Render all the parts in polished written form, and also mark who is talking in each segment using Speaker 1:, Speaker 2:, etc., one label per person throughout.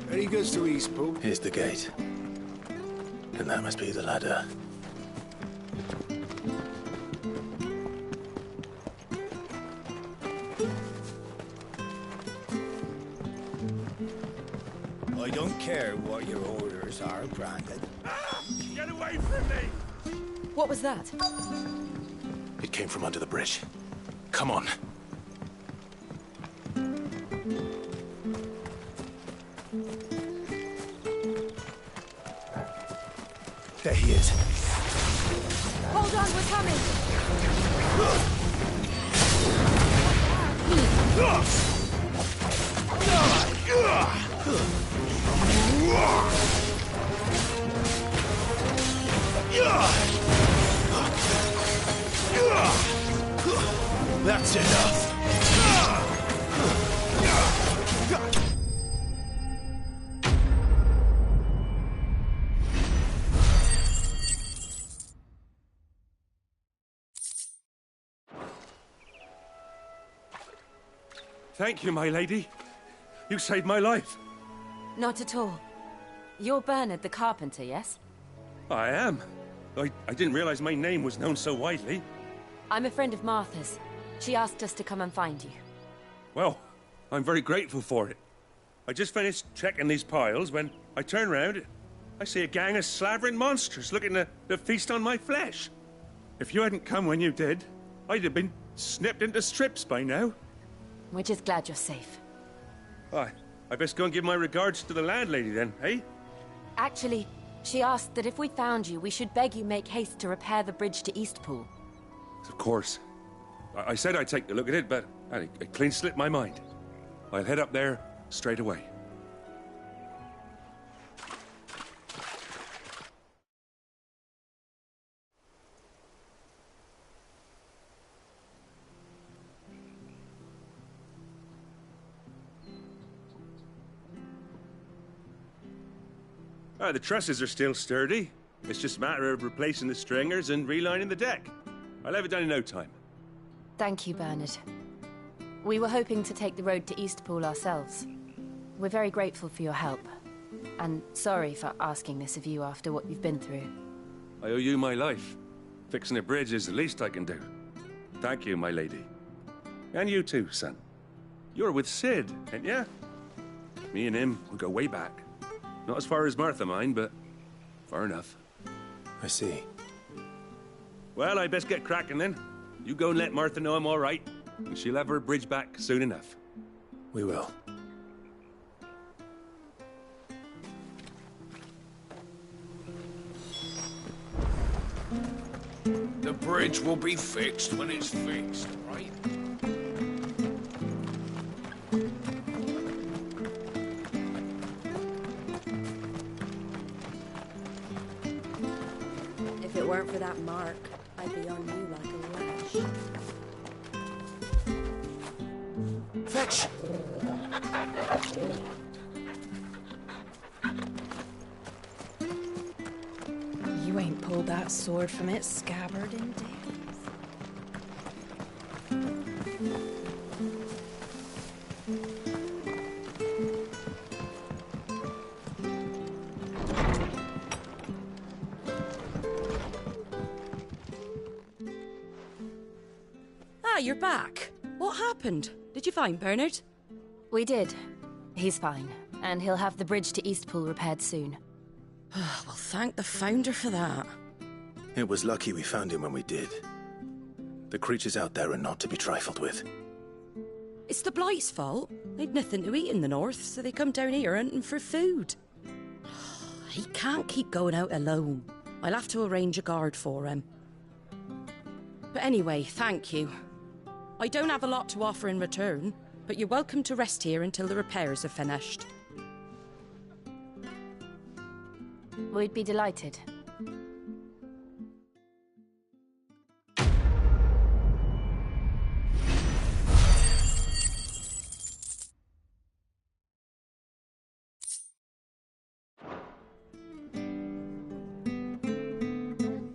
Speaker 1: Ready goes to Eastpool.
Speaker 2: Here's the gate. And that must be the ladder.
Speaker 1: I don't care what your orders are, Brandon.
Speaker 3: Ah! Get away from me!
Speaker 4: What was that?
Speaker 2: It came from under the bridge. Come on. There he is.
Speaker 4: Hold on, we're coming!
Speaker 2: That's enough.
Speaker 3: Thank you, my lady. You saved my life.
Speaker 4: Not at all. You're Bernard the carpenter, yes?
Speaker 3: I am. I didn't realize my name was known so widely.
Speaker 4: I'm a friend of Martha's. She asked us to come and find you.
Speaker 3: Well, I'm very grateful for it. I just finished checking these piles when I turn round. I see a gang of slavering monsters looking to feast on my flesh. If you hadn't come when you did, I'd have been snipped into strips by now.
Speaker 4: We're just glad you're safe.
Speaker 3: I best go and give my regards to the landlady then, eh?
Speaker 4: Actually, she asked that if we found you, we should beg you make haste to repair the bridge to Eastpool.
Speaker 3: Of course. I said I'd take a look at it, but it clean slipped my mind. I'll head up there straight away. The trusses are still sturdy. It's just a matter of replacing the stringers and relining the deck. I'll have it done in no time.
Speaker 4: Thank you, Bernard. We were hoping to take the road to Eastpool ourselves. We're very grateful for your help. And sorry for asking this of you after what you've been through.
Speaker 3: I owe you my life. Fixing a bridge is the least I can do. Thank you, my lady. And you too, son. You're with Sid, ain't ya? Me and him, we go way back. Not as far as Martha, mind, but far enough.
Speaker 2: I see.
Speaker 3: Well, I best get cracking then. You go and let Martha know I'm all right, and she'll have her bridge back soon enough.
Speaker 2: We will.
Speaker 1: The bridge will be fixed when it's fixed, right?
Speaker 5: If it weren't for that mark, I'd be on you like a lash.
Speaker 2: Fetch!
Speaker 5: You ain't pulled that sword from its scabbard in days. You're back. What happened? Did you find Bernard?
Speaker 4: We did. He's fine, and he'll have the bridge to Eastpool repaired soon.
Speaker 5: Well, thank the Founder for that.
Speaker 2: It was lucky we found him when we did. The creatures out there are not to be trifled with.
Speaker 5: It's the Blight's fault. They'd nothing to eat in the north, so they come down here hunting for food. He can't keep going out alone. I'll have to arrange a guard for him. But anyway, thank you. I don't have a lot to offer in return, but you're welcome to rest here until the repairs are finished.
Speaker 4: We'd be delighted.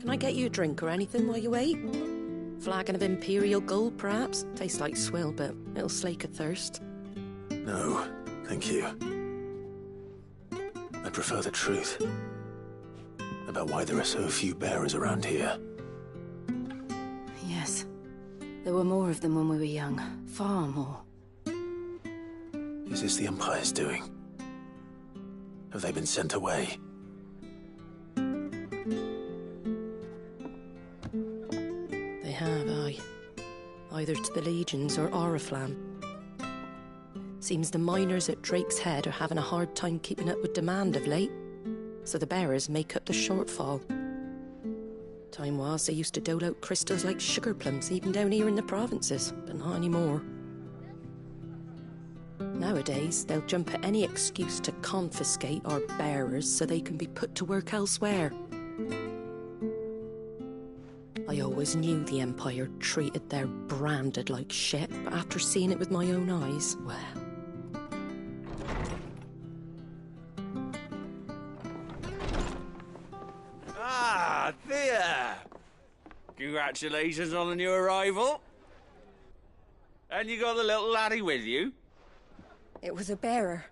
Speaker 5: Can I get you a drink or anything while you wait? Flagon of Imperial Gold, perhaps? Tastes like swill, but it'll slake a thirst.
Speaker 2: No, thank you. I prefer the truth. About why there are so few bearers around here.
Speaker 4: Yes. There were more of them when we were young. Far more.
Speaker 2: Is this the Empire's doing? Have they been sent away?
Speaker 5: They have, aye. Either to the Legions or Oriflamme. Seems the miners at Drake's Head are having a hard time keeping up with demand of late, so the bearers make up the shortfall. Time was they used to dole out crystals like sugar plums even down here in the provinces, but not anymore. Nowadays, they'll jump at any excuse to confiscate our bearers so they can be put to work elsewhere. I always knew the Empire treated their branded like shit, but after seeing it with my own eyes, well...
Speaker 1: Ah, there! Congratulations on the new arrival. And you got the little laddie with you?
Speaker 6: It was a bearer.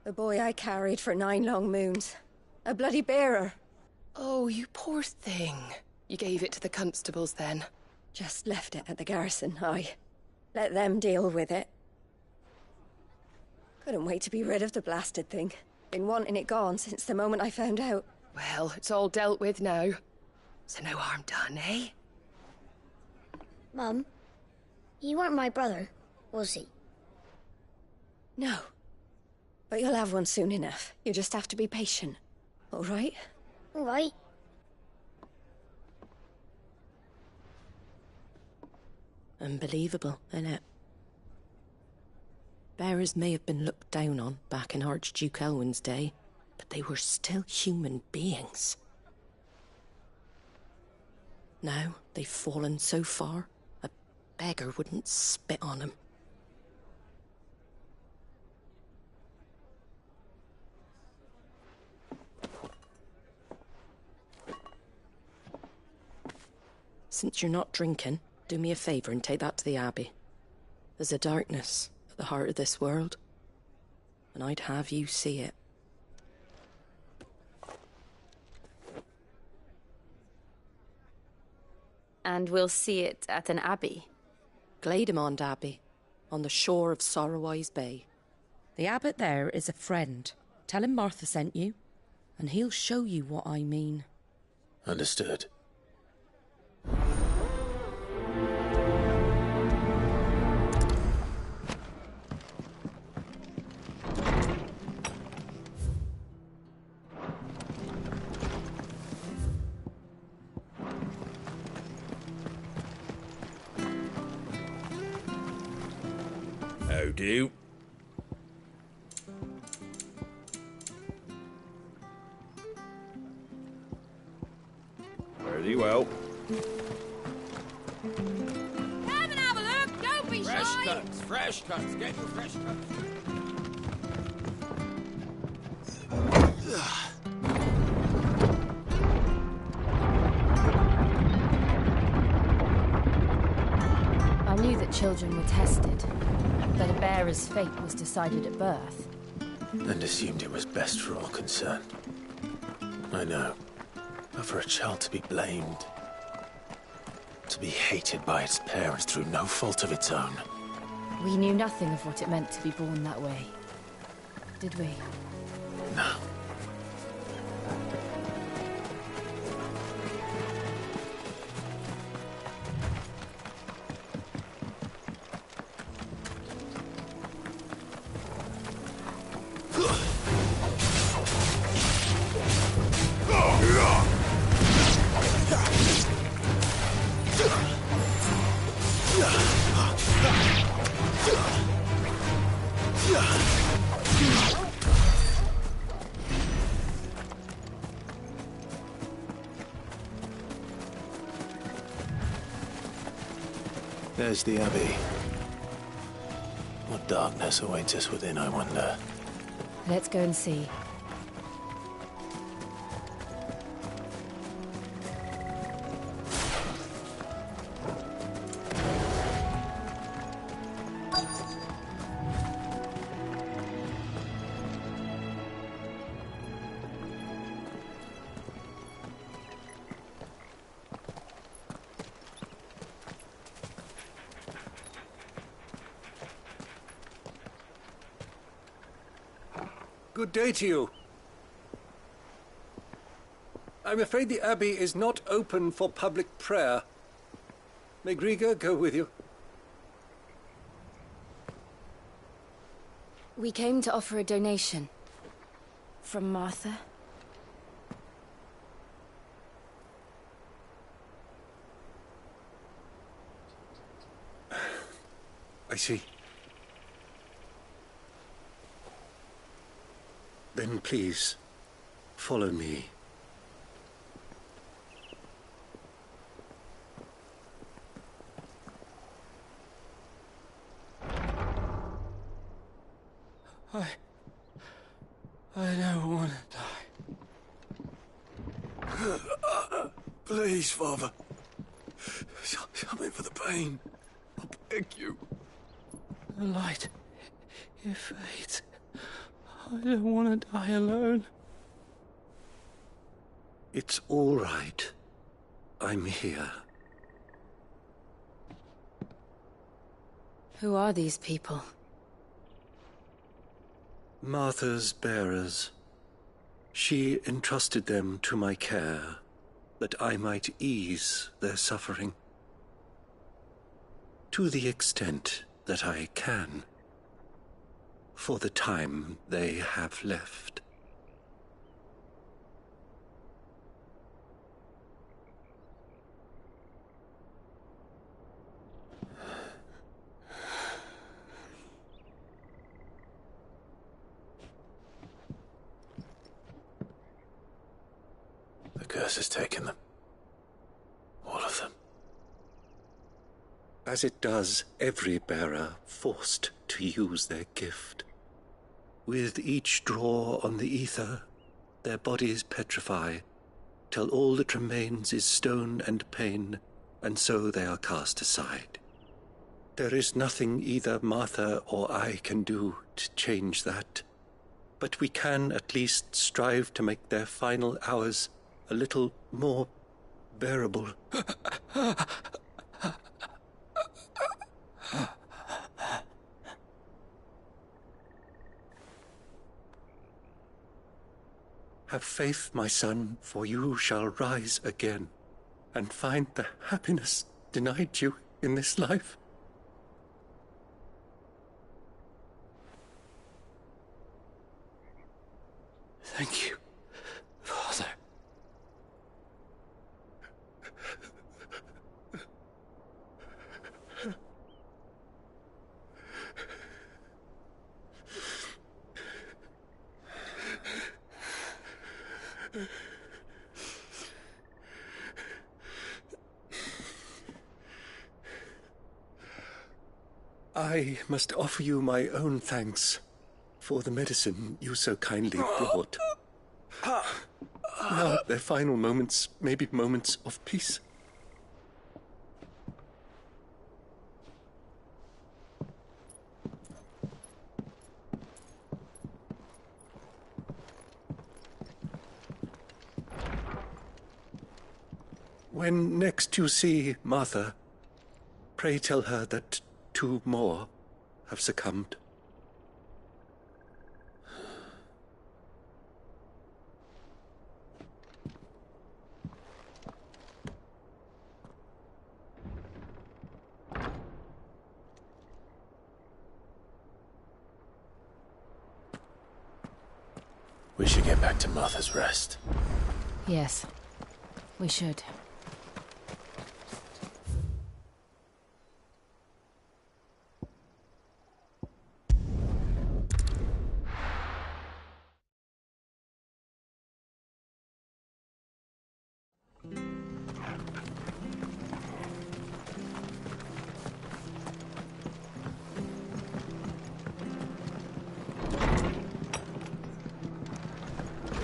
Speaker 6: The boy I carried for 9 long moons. A bloody bearer.
Speaker 7: Oh, you poor thing. You gave it to the constables then?
Speaker 6: Just left it at the garrison, aye. Let them deal with it. Couldn't wait to be rid of the blasted thing. Been wanting it gone since the moment I found out.
Speaker 7: Well, it's all dealt with now. So no harm done, eh?
Speaker 8: Mum, you weren't my brother, was he?
Speaker 6: No. But you'll have one soon enough. You just have to be patient. All right?
Speaker 8: All right.
Speaker 5: Unbelievable, innit? Bearers may have been looked down on back in Archduke Elwin's day, but they were still human beings. Now they've fallen so far, a beggar wouldn't spit on them. Since you're not drinking, do me a favour and take that to the Abbey. There's a darkness at the heart of this world, and I'd have you see it.
Speaker 4: And we'll see it at an abbey.
Speaker 5: Glademond Abbey, on the shore of Sorrowwise Bay. The abbot there is a friend. Tell him Martha sent you, and he'll show you what I mean.
Speaker 2: Understood.
Speaker 1: How do? Very well.
Speaker 5: Come and have a look, don't be shy!
Speaker 1: Fresh cuts, get your fresh cuts.
Speaker 4: I knew that children were tested, that a bearer's fate was decided at birth.
Speaker 2: And assumed it was best for all concerned. I know. But for a child to be blamed, to be hated by its parents through no fault of its own.
Speaker 4: We knew nothing of what it meant to be born that way, did we?
Speaker 2: No. There's the Abbey. What darkness awaits us within, I wonder?
Speaker 4: Let's go and see.
Speaker 9: Good day to you. I'm afraid the Abbey is not open for public prayer. May Griga go with you?
Speaker 4: We came to offer a donation. From Martha.
Speaker 9: I see. Then please, follow me.
Speaker 1: I don't want to die. Please, Father. Something for the pain. I beg you. The light, it fades. I don't want to die alone.
Speaker 9: It's all right. I'm here.
Speaker 4: Who are these people?
Speaker 9: Martha's bearers. She entrusted them to my care, that I might ease their suffering. To the extent that I can, for the time they have left.
Speaker 2: The curse has taken them. All of them.
Speaker 9: As it does every bearer forced to use their gift. With each draw on the ether, their bodies petrify, till all that remains is stone and pain, and so they are cast aside. There is nothing either Martha or I can do to change that, but we can at least strive to make their final hours a little more bearable. Have faith, my son, for you shall rise again, and find the happiness denied you in this life.
Speaker 1: Thank you, Father.
Speaker 9: I must offer you my own thanks for the medicine you so kindly brought. Now their final moments may be moments of peace. When next you see Martha, pray tell her that 2 more have succumbed.
Speaker 2: We should get back to Martha's Rest.
Speaker 4: Yes, we should.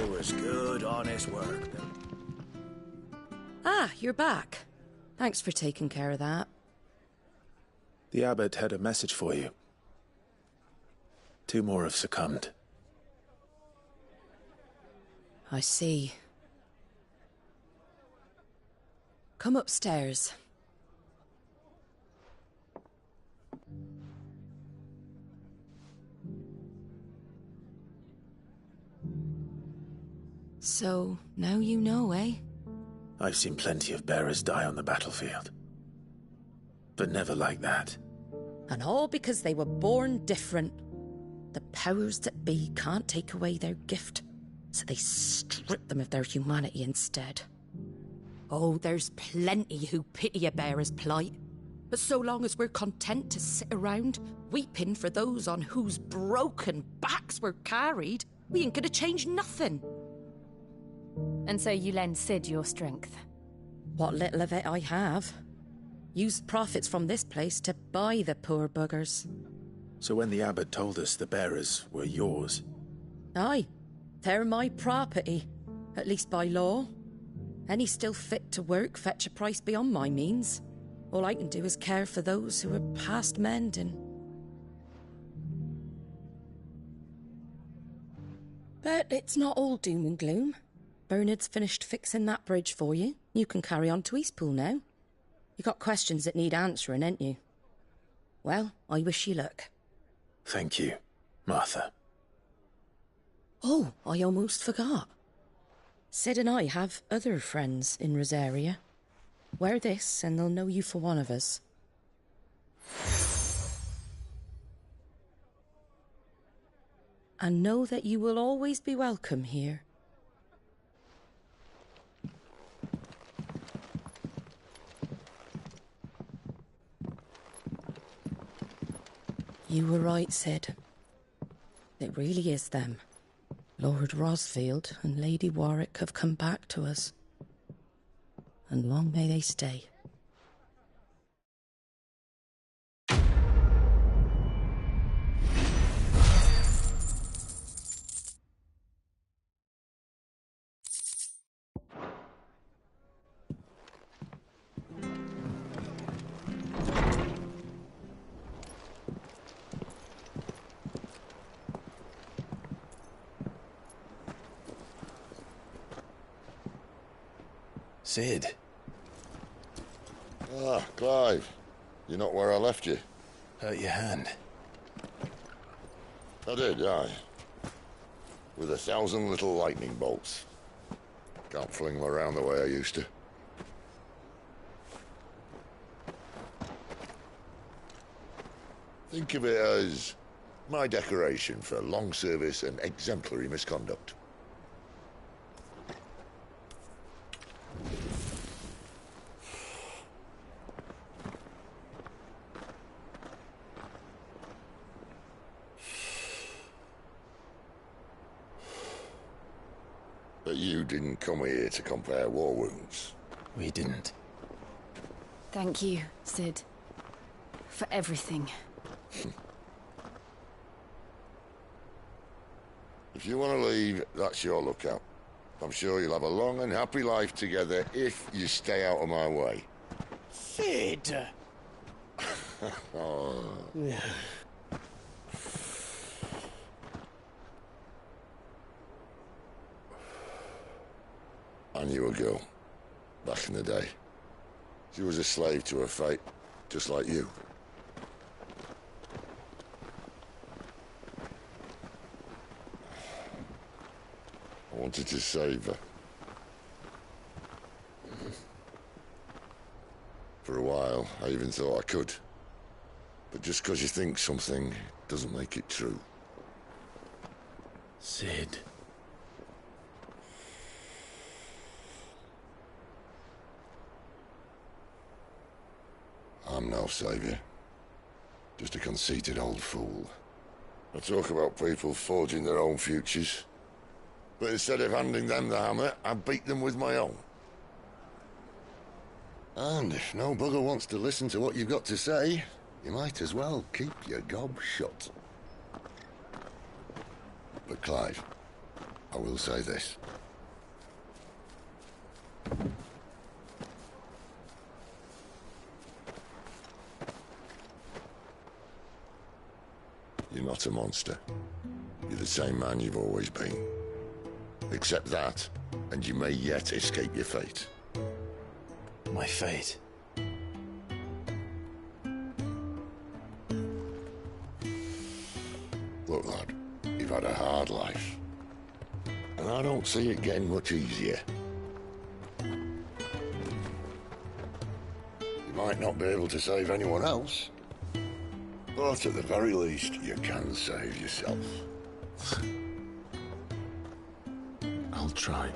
Speaker 1: It was good, honest work.
Speaker 5: Ah, you're back. Thanks for taking care of that.
Speaker 2: The abbot had a message for you. 2 more have succumbed.
Speaker 5: I see. Come upstairs. So, now you know, eh?
Speaker 2: I've seen plenty of bearers die on the battlefield. But never like that.
Speaker 5: And all because they were born different. The powers that be can't take away their gift, so they strip them of their humanity instead. Oh, there's plenty who pity a bearer's plight. But so long as we're content to sit around, weeping for those on whose broken backs we're carried, we ain't gonna change nothing.
Speaker 4: And so you lend Cid your strength?
Speaker 5: What little of it I have. Used profits from this place to buy the poor buggers.
Speaker 2: So when the abbot told us the bearers were yours...
Speaker 5: Aye, they're my property, at least by law. Any still fit to work fetch a price beyond my means. All I can do is care for those who are past mending. But it's not all doom and gloom. Bernard's finished fixing that bridge for you. You can carry on to Eastpool now. You got questions that need answering, ain't you? Well, I wish you luck.
Speaker 2: Thank you, Martha.
Speaker 5: Oh, I almost forgot. Cid and I have other friends in Rosaria. Wear this and they'll know you for one of us. And know that you will always be welcome here. You were right, Cid. It really is them. Lord Rosfield and Lady Warwick have come back to us. And long may they stay.
Speaker 2: Cid.
Speaker 10: Ah, Clive. You're not where I left you.
Speaker 2: Hurt your hand.
Speaker 10: I did, aye. With 1,000 little lightning bolts. Can't fling them around the way I used to. Think of it as my decoration for long service and exemplary misconduct. But you didn't come here to compare war wounds.
Speaker 2: We didn't.
Speaker 4: Thank you, Cid. For everything.
Speaker 10: If you want to leave, that's your lookout. I'm sure you'll have a long and happy life together if you stay out of my way.
Speaker 2: Cid!
Speaker 10: Oh. I knew a girl, back in the day. She was a slave to her fate, just like you. I wanted to save her. For a while, I even thought I could. But just because you think something doesn't make it true.
Speaker 2: Cid.
Speaker 10: I'm no saviour. Just a conceited old fool. I talk about people forging their own futures. But instead of handing them the hammer, I beat them with my own. And if no bugger wants to listen to what you've got to say, you might as well keep your gob shut. But Clive, I will say this. You're not a monster. You're the same man you've always been. Accept that, and you may yet escape your fate.
Speaker 2: My fate?
Speaker 10: Look, lad, you've had a hard life. And and I don't see it getting much easier. You might not be able to save anyone else, but at the very least, you can save yourself.
Speaker 2: I'll try.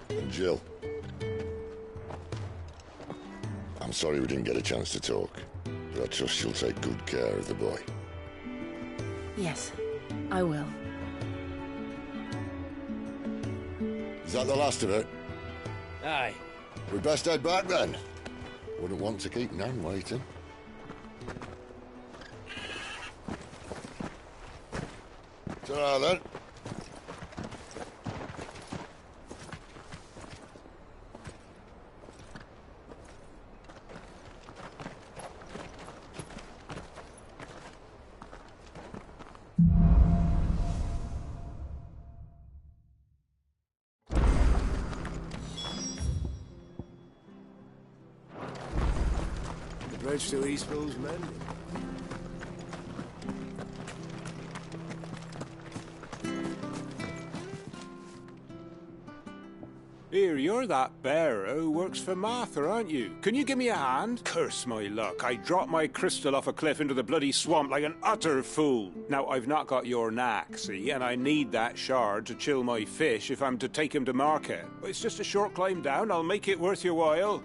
Speaker 10: And Jill, I'm sorry we didn't get a chance to talk, but I trust you'll take good care of the boy.
Speaker 4: Yes, I will.
Speaker 10: Is that the last of it?
Speaker 11: Aye.
Speaker 10: We best head back then. Wouldn't want to keep Nan waiting. Ta-ra then.
Speaker 11: The bridge to Eastpool's mended.
Speaker 12: Here, you're that bearer who works for Martha, aren't you? Can you give me a hand? Curse my luck. I dropped my crystal off a cliff into the bloody swamp like an utter fool. Now, I've not got your knack, see, and I need that shard to chill my fish if I'm to take him to market. It's just a short climb down. I'll make it worth your while.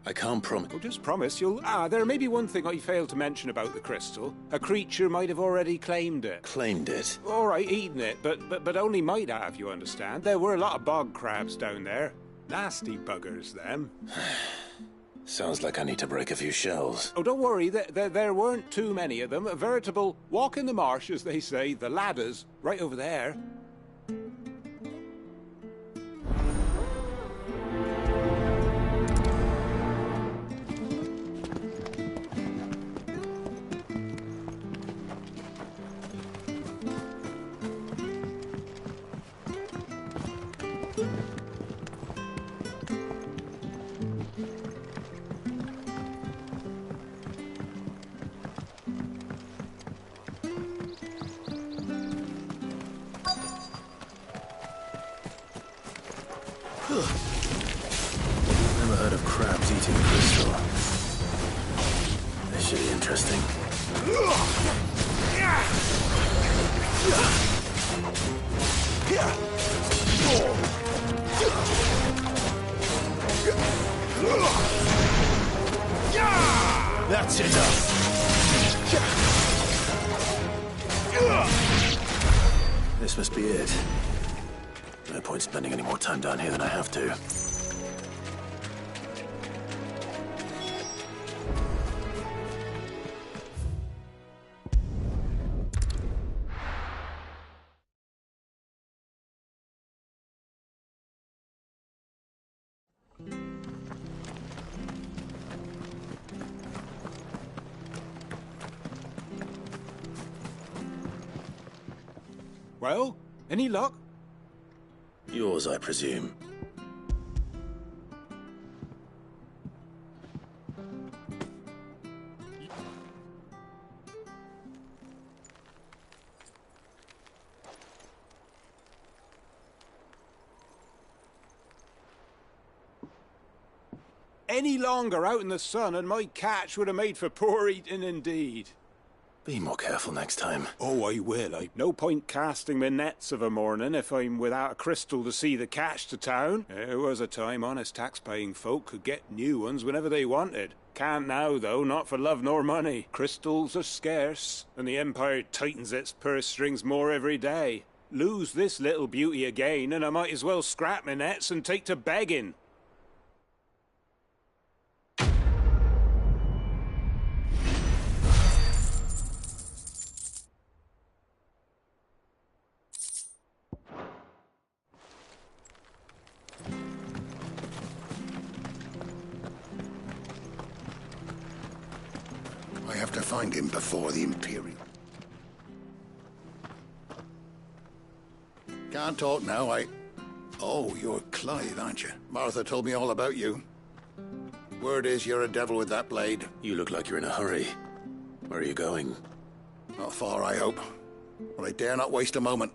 Speaker 2: I can't promise.
Speaker 12: Oh, just promise you'll... there may be one thing I failed to mention about the crystal. A creature might have already claimed it.
Speaker 2: Claimed it?
Speaker 12: All right, eaten it, but only might have, you understand. There were a lot of bog crabs down there. Nasty buggers, them.
Speaker 2: Sounds like I need to break a few shells.
Speaker 12: Oh, don't worry, there weren't too many of them. A veritable walk in the marsh, as they say, the ladders, right over there.
Speaker 2: Never heard of crabs eating crystal. This should be interesting. That's enough. This must be it. No point spending any more time down here than I have to.
Speaker 12: Well, any luck?
Speaker 2: Yours, I presume.
Speaker 12: Any longer out in the sun and my catch would have made for poor eating indeed.
Speaker 2: Be more careful next time.
Speaker 12: Oh, I will. I've no point casting my nets of a morning if I'm without a crystal to see the catch to town. There was a time honest tax-paying folk could get new ones whenever they wanted. Can't now, though, not for love nor money. Crystals are scarce, and the Empire tightens its purse strings more every day. Lose this little beauty again, and I might as well scrap my nets and take to begging.
Speaker 13: I have to find him before the Imperial. Can't talk now, Oh, you're Clive, aren't you? Martha told me all about you. Word is you're a devil with that blade.
Speaker 2: You look like you're in a hurry. Where are you going?
Speaker 13: Not far, I hope. But I dare not waste a moment.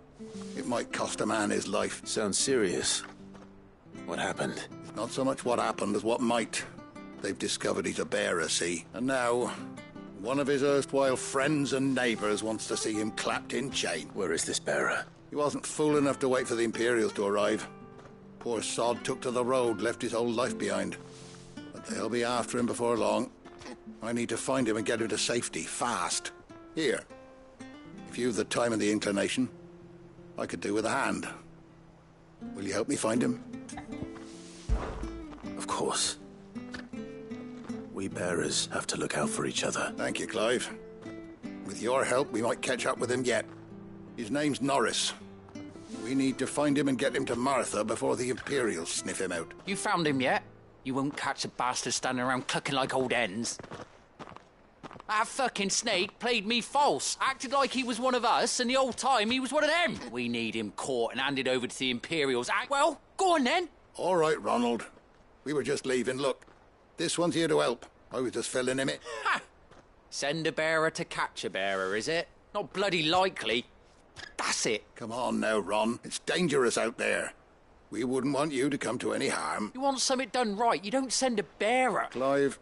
Speaker 13: It might cost a man his life.
Speaker 2: Sounds serious. What happened?
Speaker 13: It's not so much what happened as what might. They've discovered he's a bearer, see? And now, one of his erstwhile friends and neighbours wants to see him clapped in chain.
Speaker 2: Where is this bearer?
Speaker 13: He wasn't fool enough to wait for the Imperials to arrive. Poor sod took to the road, left his whole life behind. But they'll be after him before long. I need to find him and get him to safety, fast. Here. If you've the time and the inclination, I could do with a hand. Will you help me find him?
Speaker 2: Of course. We bearers have to look out for each other.
Speaker 13: Thank you, Clive. With your help, we might catch up with him yet. His name's Norris. We need to find him and get him to Martha before the Imperials sniff him out.
Speaker 14: You found him yet? You won't catch a bastard standing around clucking like old hens. That fucking snake played me false, acted like he was one of us, and the whole time he was one of them. We need him caught and handed over to the Imperials. Well, go on then.
Speaker 13: All right, Ronald. We were just leaving. Look, this one's here to help. I was just filling him in.
Speaker 14: Ha! Send a bearer to catch a bearer, is it? Not bloody likely. That's it.
Speaker 13: Come on now, Ron. It's dangerous out there. We wouldn't want you to come to any harm.
Speaker 14: You want something done right, you don't send a bearer.
Speaker 13: Clive,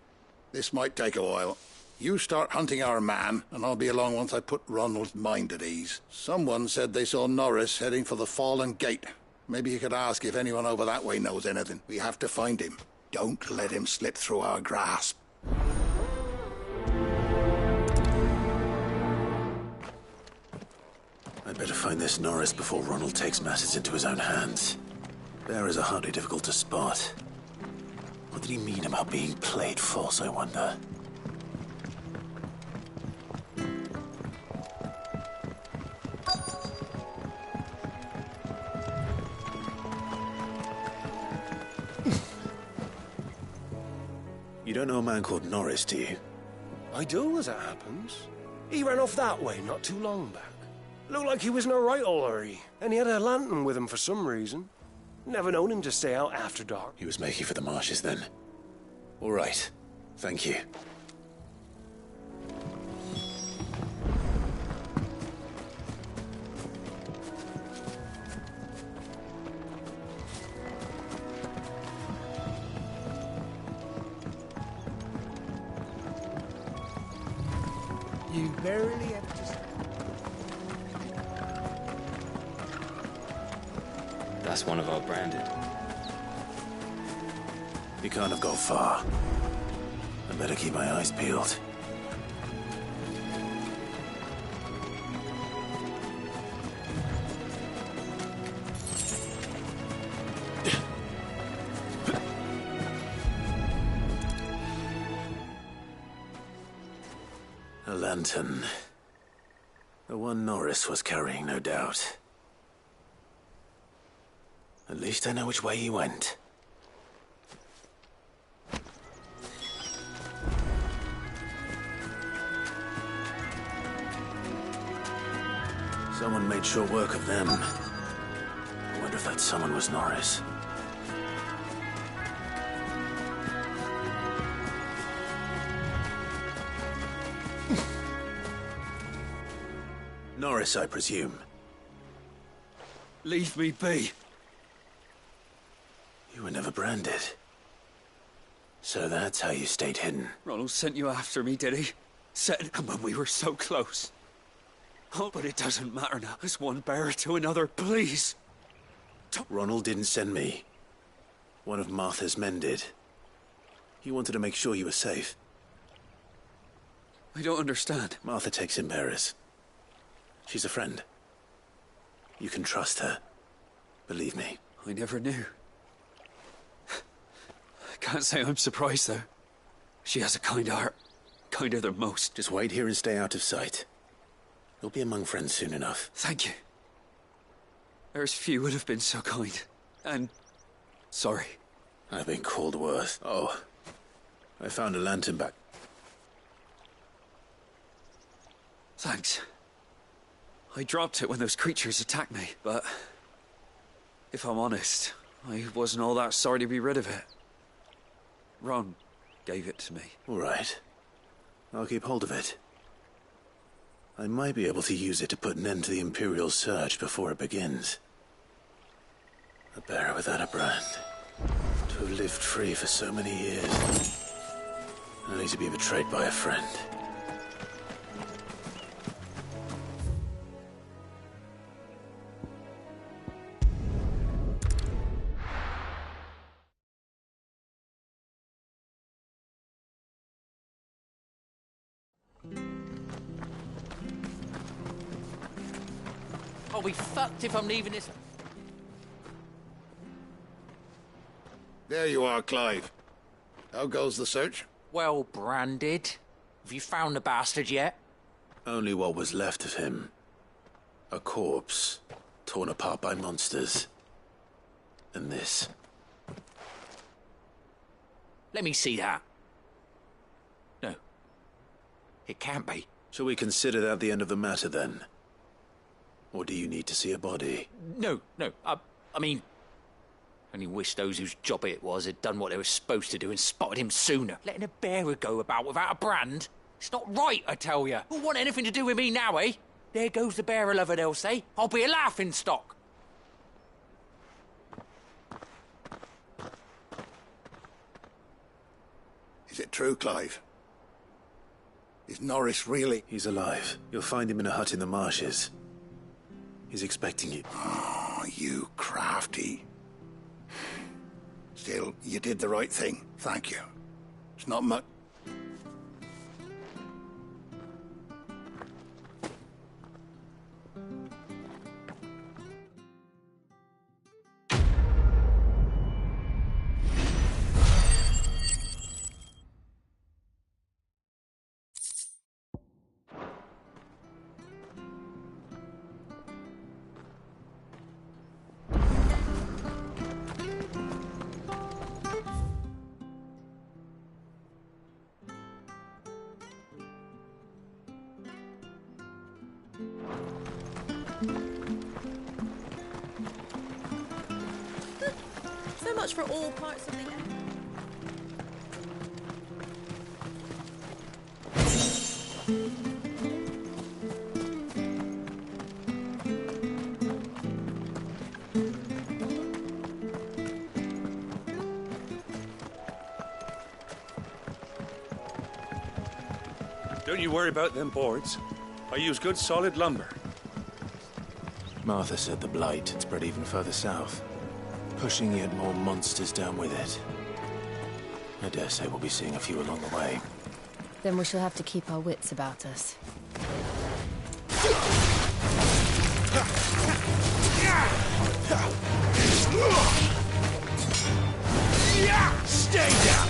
Speaker 13: this might take a while. You start hunting our man, and I'll be along once I put Ronald's mind at ease. Someone said they saw Norris heading for the Fallen Gate. Maybe you could ask if anyone over that way knows anything. We have to find him. Don't let him slip through our grasp.
Speaker 2: I'd better find this Norris before Ronald takes matters into his own hands. Bearers are hardly difficult to spot. What did he mean about being played false, I wonder? You don't know a man called Norris, do you?
Speaker 11: I do, as it happens. He ran off that way not too long back. Looked like he was in a right old hurry, and he had a lantern with him for some reason. Never known him to stay out after dark.
Speaker 2: He was making for the marshes then. All right. Thank you.
Speaker 11: You barely have to...
Speaker 15: That's one of our branded.
Speaker 2: You can't have gone far. I better keep my eyes peeled. A lantern. The one Norris was carrying, no doubt. At least I know which way he went. Someone made short work of them. I wonder if that someone was Norris. Norris, I presume.
Speaker 1: Leave me be.
Speaker 2: You were never branded. So that's how you stayed hidden.
Speaker 1: Ronald sent you after me, did he? Said, and when we were so close. Oh, but it doesn't matter now. It's one bearer to another, please.
Speaker 2: Ronald didn't send me. One of Martha's men did. He wanted to make sure you were safe.
Speaker 1: I don't understand.
Speaker 2: Martha takes in bearers. She's a friend. You can trust her. Believe me.
Speaker 1: I never knew. I can't say I'm surprised, though. She has a kind heart. Kinder than most.
Speaker 2: Just wait here and stay out of sight. You'll be among friends soon enough.
Speaker 1: Thank you. There's few would have been so kind. And... sorry.
Speaker 2: I've been called worse. Oh. I found a lantern back.
Speaker 1: Thanks. I dropped it when those creatures attacked me, but... if I'm honest, I wasn't all that sorry to be rid of it. Ron gave it to me.
Speaker 2: All right. I'll keep hold of it. I might be able to use it to put an end to the Imperial search before it begins. A bearer without a brand. To have lived free for so many years. Only to be betrayed by a friend.
Speaker 14: I'll be fucked if I'm leaving this...
Speaker 13: There you are, Clive. How goes the search?
Speaker 14: Well branded. Have you found the bastard yet?
Speaker 2: Only what was left of him. A corpse, torn apart by monsters. And this.
Speaker 14: Let me see that. No. It can't be.
Speaker 2: Shall we consider that the end of the matter, then? Or do you need to see a body?
Speaker 14: No. I mean... Only wish those whose job it was had done what they were supposed to do and spotted him sooner. Letting a bearer go about without a brand? It's not right, I tell you. Who'll want anything to do with me now, eh? There goes the bearer lover, they'll say. I'll be a laughing stock.
Speaker 13: Is it true, Clive? Is Norris really...
Speaker 2: He's alive. You'll find him in a hut in the marshes. He's expecting you.
Speaker 13: Oh, you crafty. Still, you did the right thing. Thank you. It's not much...
Speaker 16: So much for all parts of the...
Speaker 3: Don't you worry about them boards. I use good solid lumber.
Speaker 2: Martha said the blight had spread even further south, pushing yet more monsters down with it. I dare say we'll be seeing a few along the way.
Speaker 4: Then we shall have to keep our wits about us.
Speaker 1: Stay down!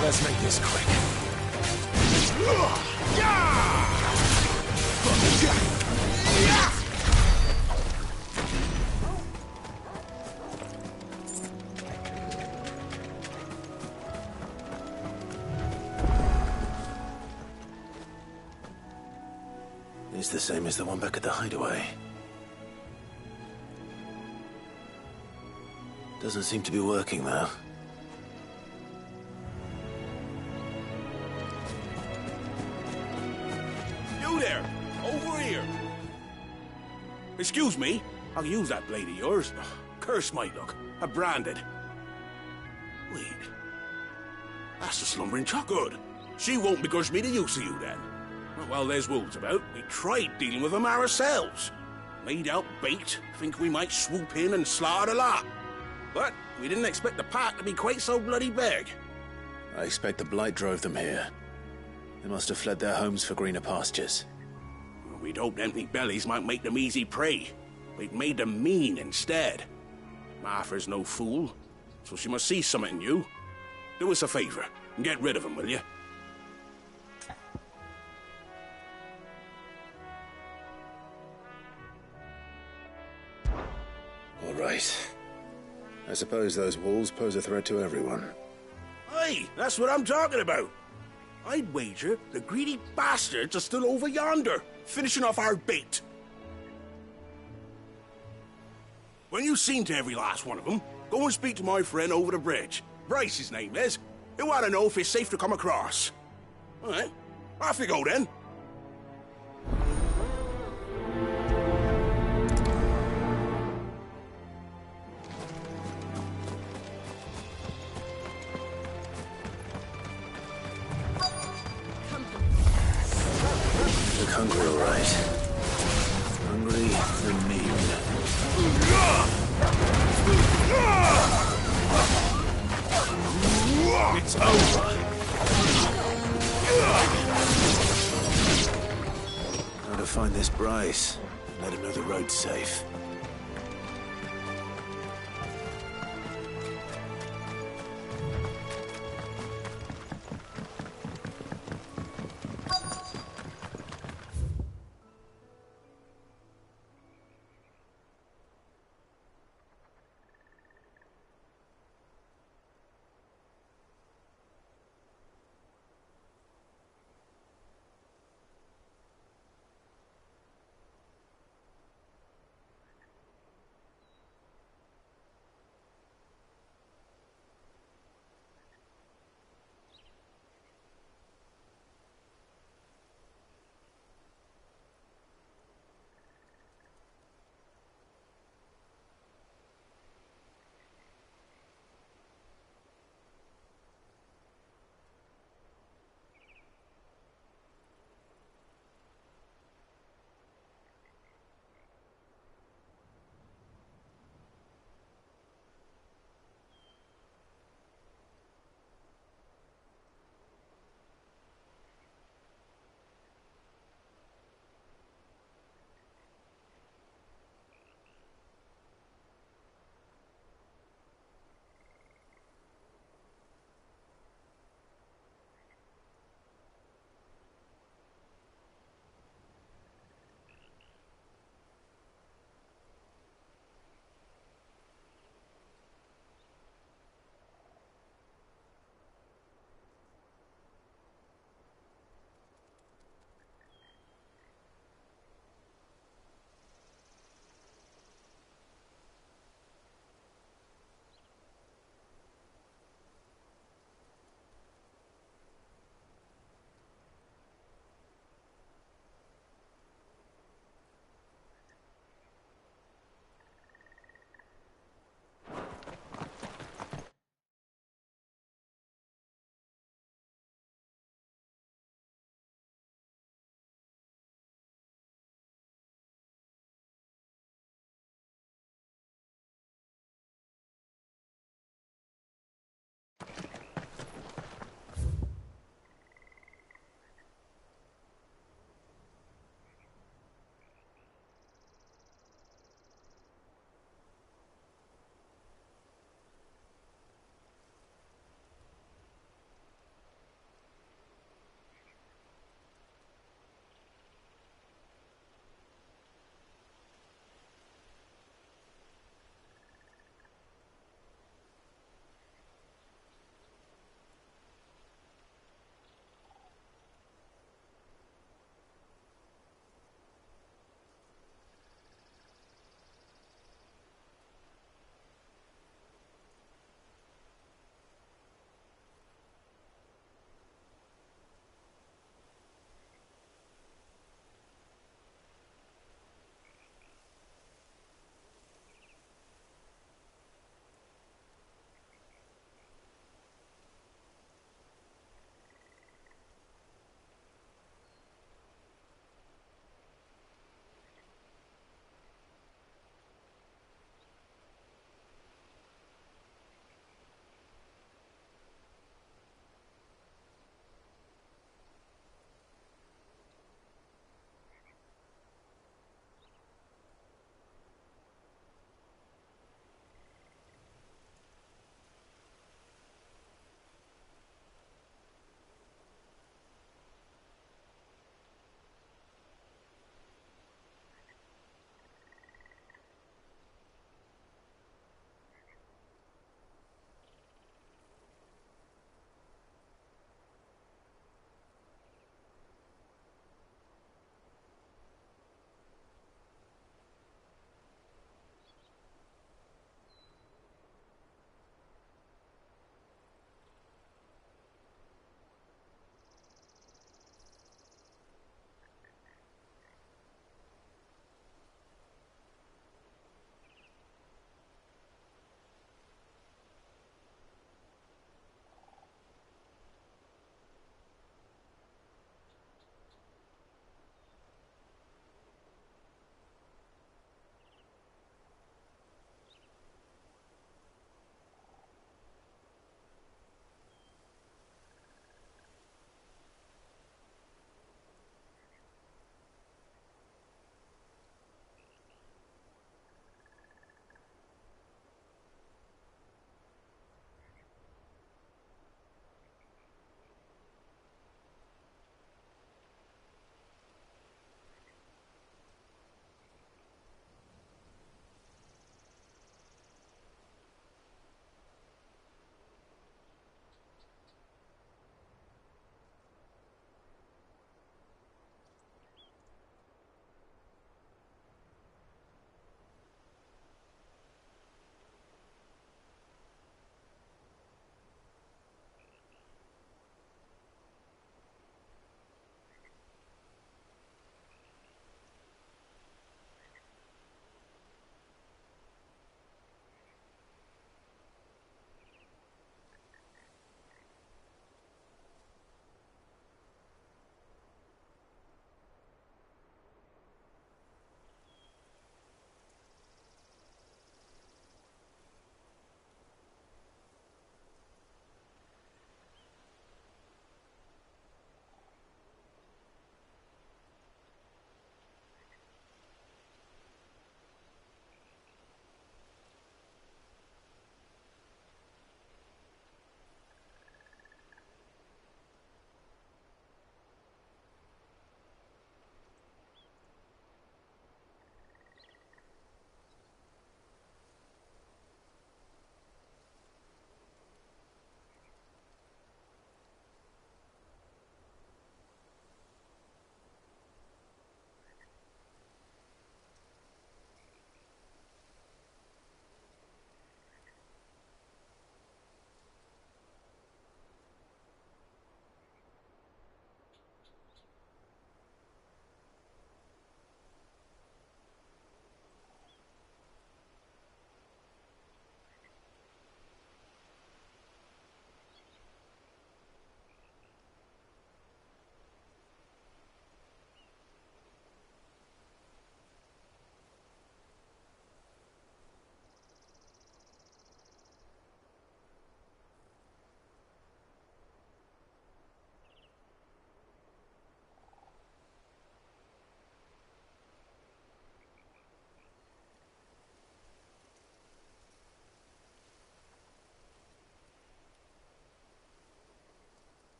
Speaker 1: Let's make this quick.
Speaker 2: It's the same as the one back at the hideaway. Doesn't seem to be working, though.
Speaker 12: You there! Over here! Excuse me, I'll use that blade of yours. Curse my luck. I'm branded. Wait. That's the slumbering chuck. Good. She won't begrudge me the use of you, then. Well, there's wolves about. We tried dealing with them ourselves. Made out bait, think we might swoop in and slaughter the lot. But we didn't expect the pack to be quite so bloody big.
Speaker 2: I expect the blight drove them here. They must have fled their homes for greener pastures.
Speaker 12: We'd hoped empty bellies might make them easy prey. We'd made them mean instead. Martha's no fool, so she must see something in you. Do us a favor and get rid of them, will you?
Speaker 2: All right. I suppose those wolves pose a threat to everyone.
Speaker 17: Aye, that's what I'm talking about. I'd wager the greedy bastards are still over yonder, finishing off our bait. When you've seen to every last one of them, go and speak to my friend over the bridge. Bryce, his name is. He'll want to know if it's safe to come across. All right, off you go then.
Speaker 2: Look hungry, all right. Hungry and mean. It's over. Now to find this Bryce. Let him know the road's safe.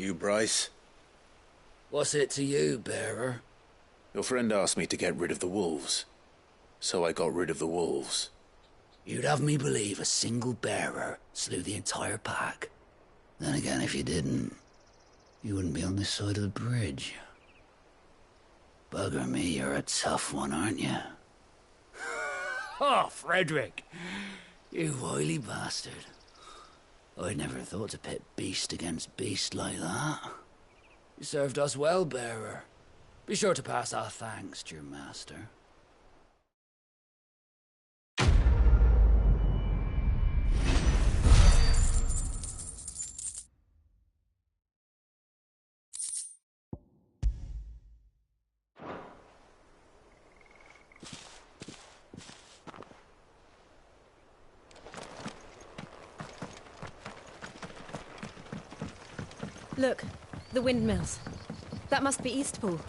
Speaker 2: You, Bryce?
Speaker 18: What's it to you, bearer?
Speaker 2: Your friend asked me to get rid of the wolves. So I got rid of the wolves.
Speaker 18: You'd have me believe a single bearer slew the entire pack. Then again, if you didn't, you wouldn't be on this side of the bridge. Bugger me, you're a tough one, aren't you? Oh, Frederick! You wily bastard. I'd never thought to pit beast against beast like that. You served us well, bearer. Be sure to pass our thanks to your master.
Speaker 4: Look, the windmills. That must be Eastpool.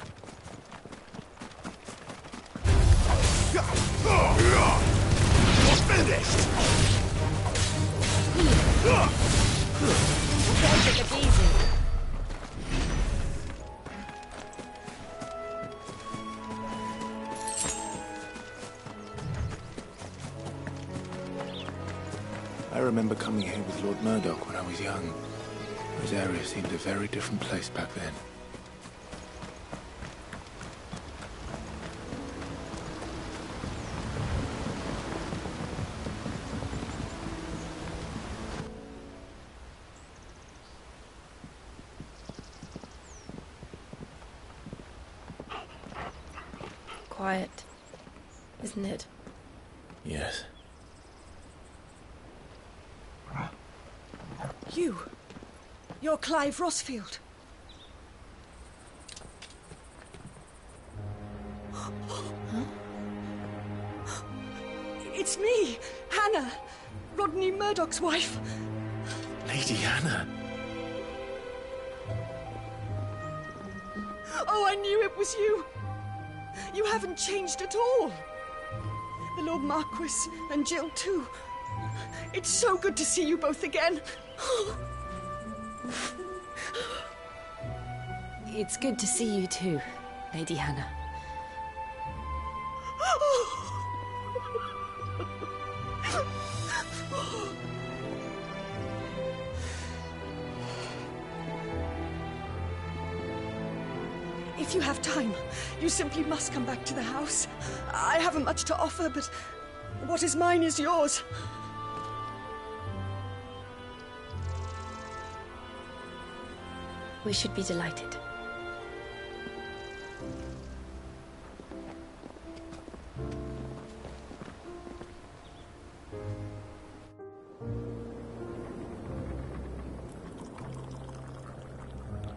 Speaker 17: Finished!
Speaker 4: Take it easy.
Speaker 2: I remember coming here with Lord Murdoch when I was young. Rosaria seemed a very different place back then.
Speaker 4: Quiet, isn't it?
Speaker 2: Yes.
Speaker 5: You're Clive Rossfield. It's me, Hannah, Rodney Murdoch's wife.
Speaker 2: Lady Hannah.
Speaker 5: Oh, I knew it was you. You haven't changed at all. The Lord Marquis and Jill too. It's so good to see you both again.
Speaker 4: It's good to see you too, Lady Hannah.
Speaker 5: If you have time, you simply must come back to the house. I haven't much to offer, but what is mine is yours.
Speaker 4: We should be delighted.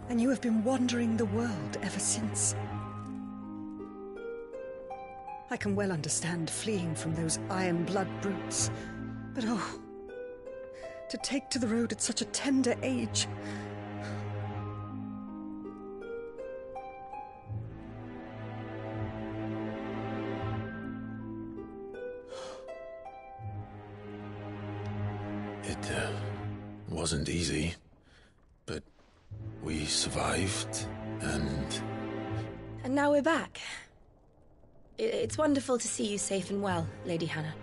Speaker 5: And you have been wandering the world ever since. I can well understand fleeing from those iron-blood brutes. But oh, to take to the road at such a tender age.
Speaker 2: It wasn't easy, but we survived, and...
Speaker 4: And now we're back. It's wonderful to see you safe and well, Lady Hannah.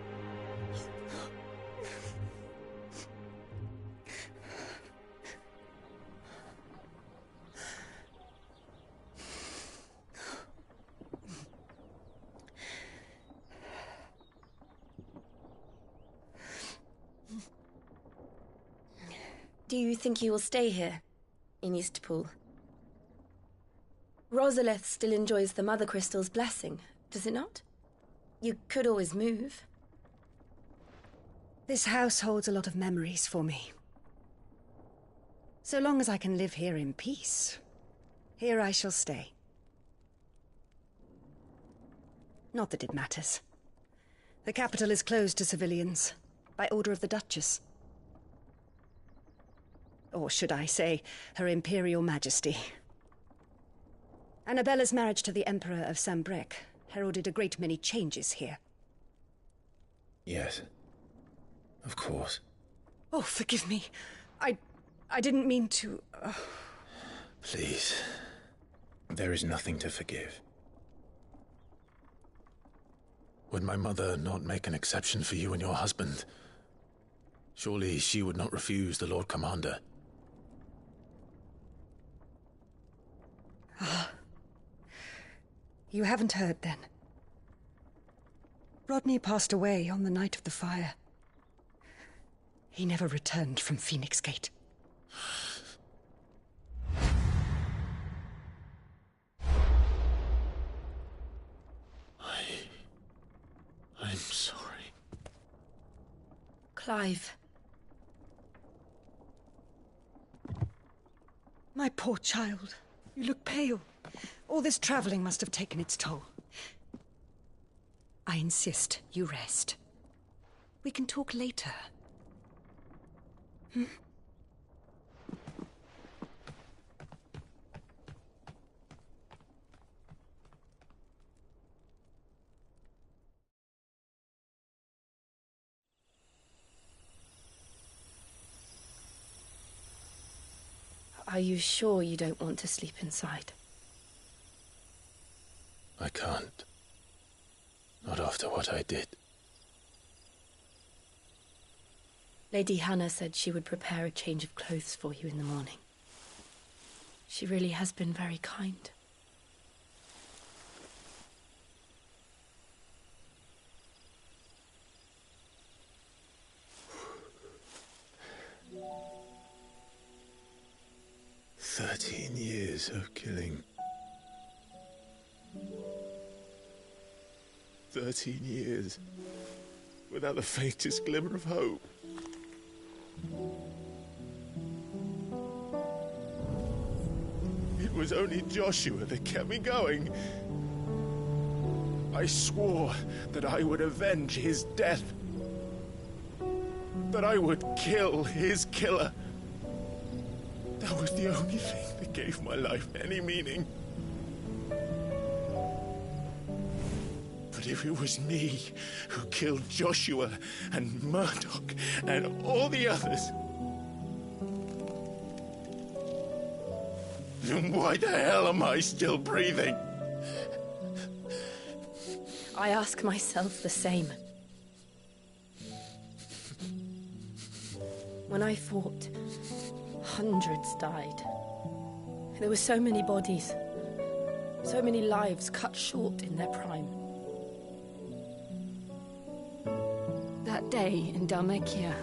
Speaker 4: Do you think you will stay here, in Eastpool? Rosalith still enjoys the Mother Crystal's blessing, does it not? You could always move.
Speaker 5: This house holds a lot of memories for me. So long as I can live here in peace, here I shall stay. Not that it matters. The capital is closed to civilians, by order of the Duchess. Or should I say, Her Imperial Majesty. Annabella's marriage to the Emperor of Sambrec heralded a great many changes here.
Speaker 2: Yes. Of course.
Speaker 5: Oh, forgive me. I didn't mean to...
Speaker 2: Please. There is nothing to forgive. Would my mother not make an exception for you and your husband? Surely she would not refuse the Lord Commander.
Speaker 19: Ah. You haven't heard, then. Rodney passed away on the night of the fire. He never returned from Phoenix Gate.
Speaker 2: I'm sorry.
Speaker 19: Clive. My poor child. You look pale. All this traveling must have taken its toll. I insist you rest. We can talk later. Hmm?
Speaker 4: Are you sure you don't want to sleep inside?
Speaker 2: I can't. Not after what I did.
Speaker 4: Lady Hannah said she would prepare a change of clothes for you in the morning. She really has been very kind.
Speaker 2: Years of killing. 13 years without the faintest glimmer of hope. It was only Joshua that kept me going. I swore that I would avenge his death. That I would kill his killer. That was the only thing that gave my life any meaning. But if it was me who killed Joshua and Murdoch and all the others, then why the hell am I still breathing?
Speaker 4: I ask myself the same. When I fought, hundreds died. There were so many bodies, so many lives cut short in their prime. That day in Dhalmekia,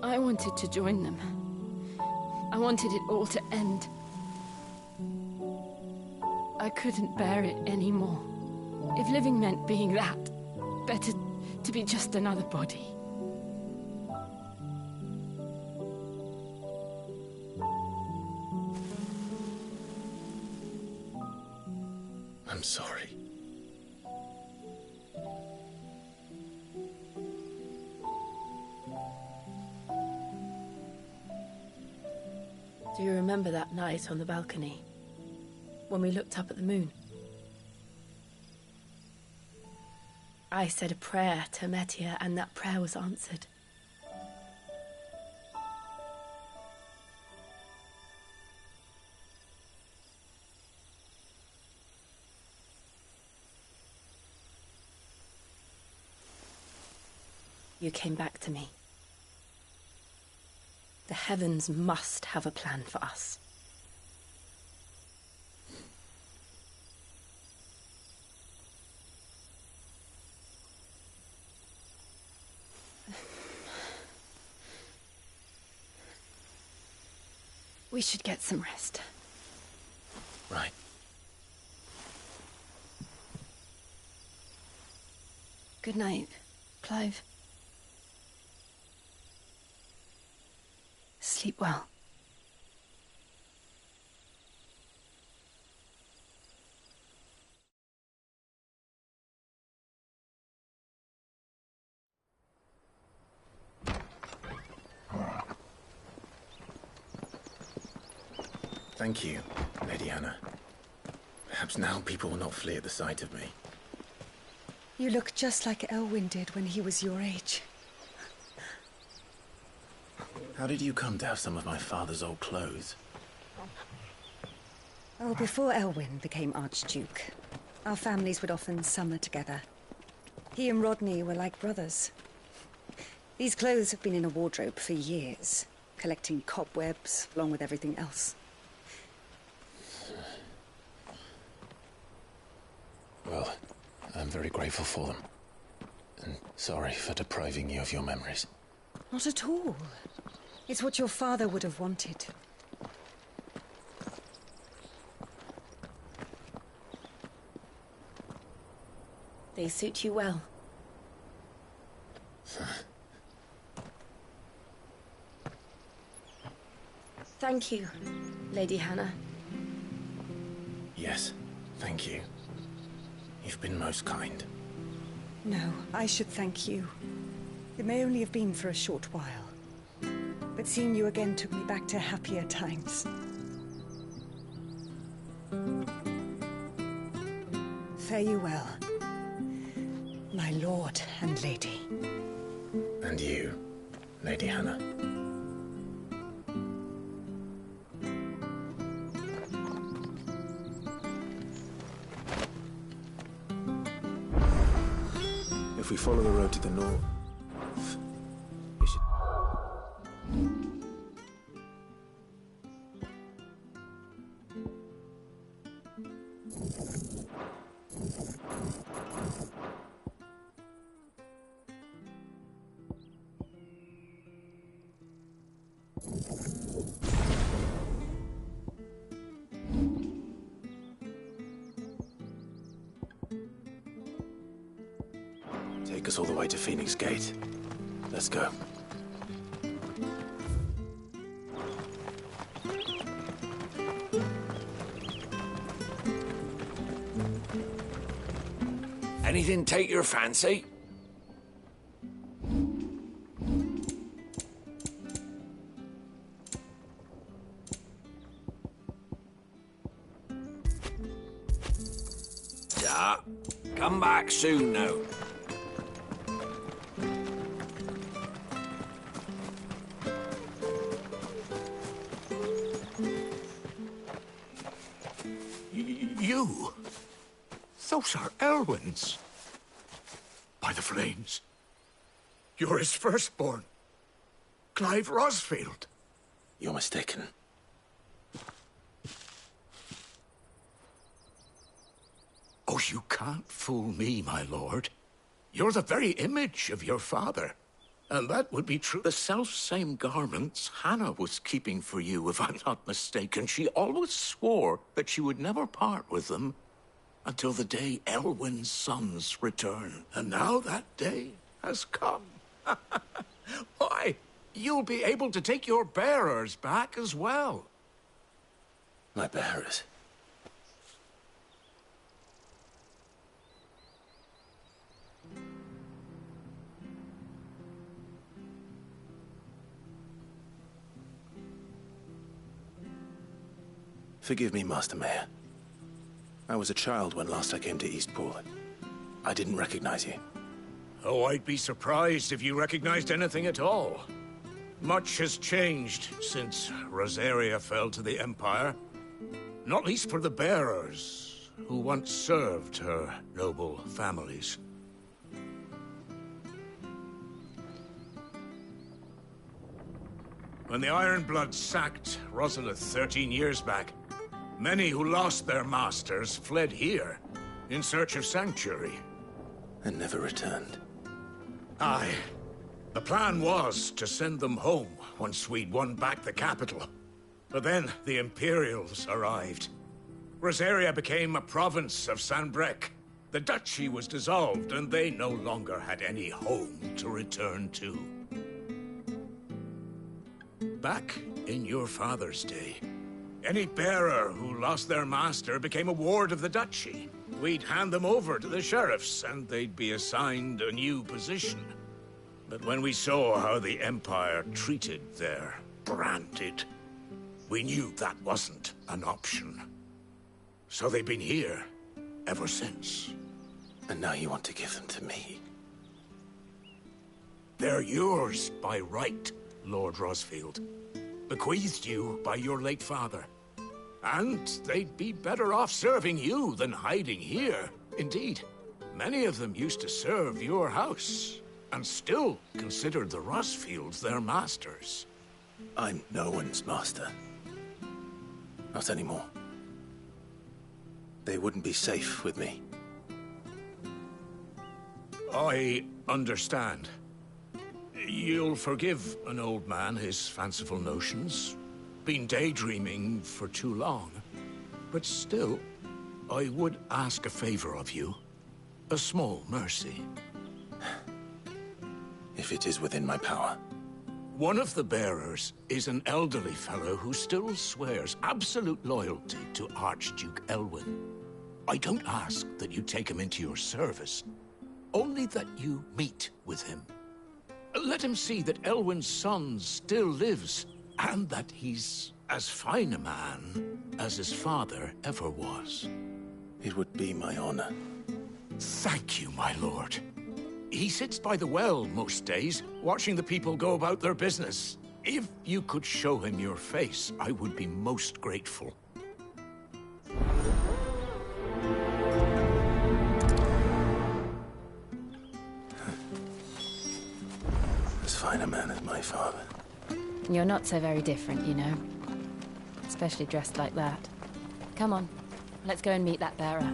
Speaker 4: I wanted to join them. I wanted it all to end. I couldn't bear it anymore. If living meant being that, better to be just another body.
Speaker 2: I'm sorry.
Speaker 4: Do you remember that night on the balcony? When we looked up at the moon? I said a prayer to Metia, and that prayer was answered. You came back to me. The heavens must have a plan for us. We should get some rest.
Speaker 2: Right.
Speaker 4: Good night, Clive. Sleep well.
Speaker 2: Thank you, Lady Hannah. Perhaps now people will not flee at the sight of me.
Speaker 19: You look just like Elwyn did when he was your age.
Speaker 2: How did you come to have some of my father's old clothes?
Speaker 19: Oh, before Elwyn became Archduke, our families would often summer together. He and Rodney were like brothers. These clothes have been in a wardrobe for years, collecting cobwebs along with everything else.
Speaker 2: Well, I'm very grateful for them. And sorry for depriving you of your memories.
Speaker 19: Not at all. It's what your father would have wanted.
Speaker 4: They suit you well. Thank you, Lady Hannah.
Speaker 2: Yes, thank you. You've been most kind.
Speaker 19: No, I should thank you. It may only have been for a short while, but seeing you again took me back to happier times. Fare you well, my lord and lady.
Speaker 2: And you, Lady Hannah.
Speaker 11: If we follow the road to the north, we should...
Speaker 2: Take us all the way to Phoenix Gate. Let's go.
Speaker 20: Anything take your fancy? Yeah, come back soon now.
Speaker 17: You? Those are Elwyn's. By the flames. You're his firstborn. Clive Rosfield.
Speaker 2: You're mistaken.
Speaker 17: Oh, you can't fool me, my lord. You're the very image of your father. And that would be true.
Speaker 20: The self-same garments Hannah was keeping for you, if I'm not mistaken. She always swore that she would never part with them until the day Elwyn's sons return.
Speaker 17: And now that day has come. Why, you'll be able to take your bearers back as well.
Speaker 2: My bearers? Forgive me, Master Mayor. I was a child when last I came to Eastpool. I didn't recognize you.
Speaker 17: Oh, I'd be surprised if you recognized anything at all. Much has changed since Rosaria fell to the Empire. Not least for the bearers, who once served her noble families. When the Ironbloods sacked Rosalith 13 years back, many who lost their masters fled here in search of sanctuary.
Speaker 2: And never returned.
Speaker 17: Aye. The plan was to send them home once we'd won back the capital. But then the Imperials arrived. Rosaria became a province of Sanbreque. The duchy was dissolved, and they no longer had any home to return to. Back in your father's day, any bearer who lost their master became a ward of the duchy. We'd hand them over to the sheriffs, and they'd be assigned a new position. But when we saw how the Empire treated their branded, we knew that wasn't an option. So they've been here ever since.
Speaker 2: And now you want to give them to me?
Speaker 17: They're yours by right. Lord Rosfield, bequeathed you by your late father. And they'd be better off serving you than hiding here. Indeed, many of them used to serve your house, and still considered the Rosfields their masters.
Speaker 2: I'm no one's master. Not anymore. They wouldn't be safe with me.
Speaker 17: I understand. You'll forgive an old man his fanciful notions. Been daydreaming for too long. But still, I would ask a favor of you. A small mercy.
Speaker 2: If it is within my power.
Speaker 17: One of the bearers is an elderly fellow who still swears absolute loyalty to Archduke Elwyn. I don't ask that you take him into your service, only that you meet with him. Let him see that Elwyn's son still lives, and that he's as fine a man as his father ever was.
Speaker 2: It would be my honor.
Speaker 17: Thank you, my lord. He sits by the well most days, watching the people go about their business. If you could show him your face, I would be most grateful.
Speaker 2: As fine a man as my father.
Speaker 4: You're not so very different, you know. Especially dressed like that. Come on, let's go and meet that bearer.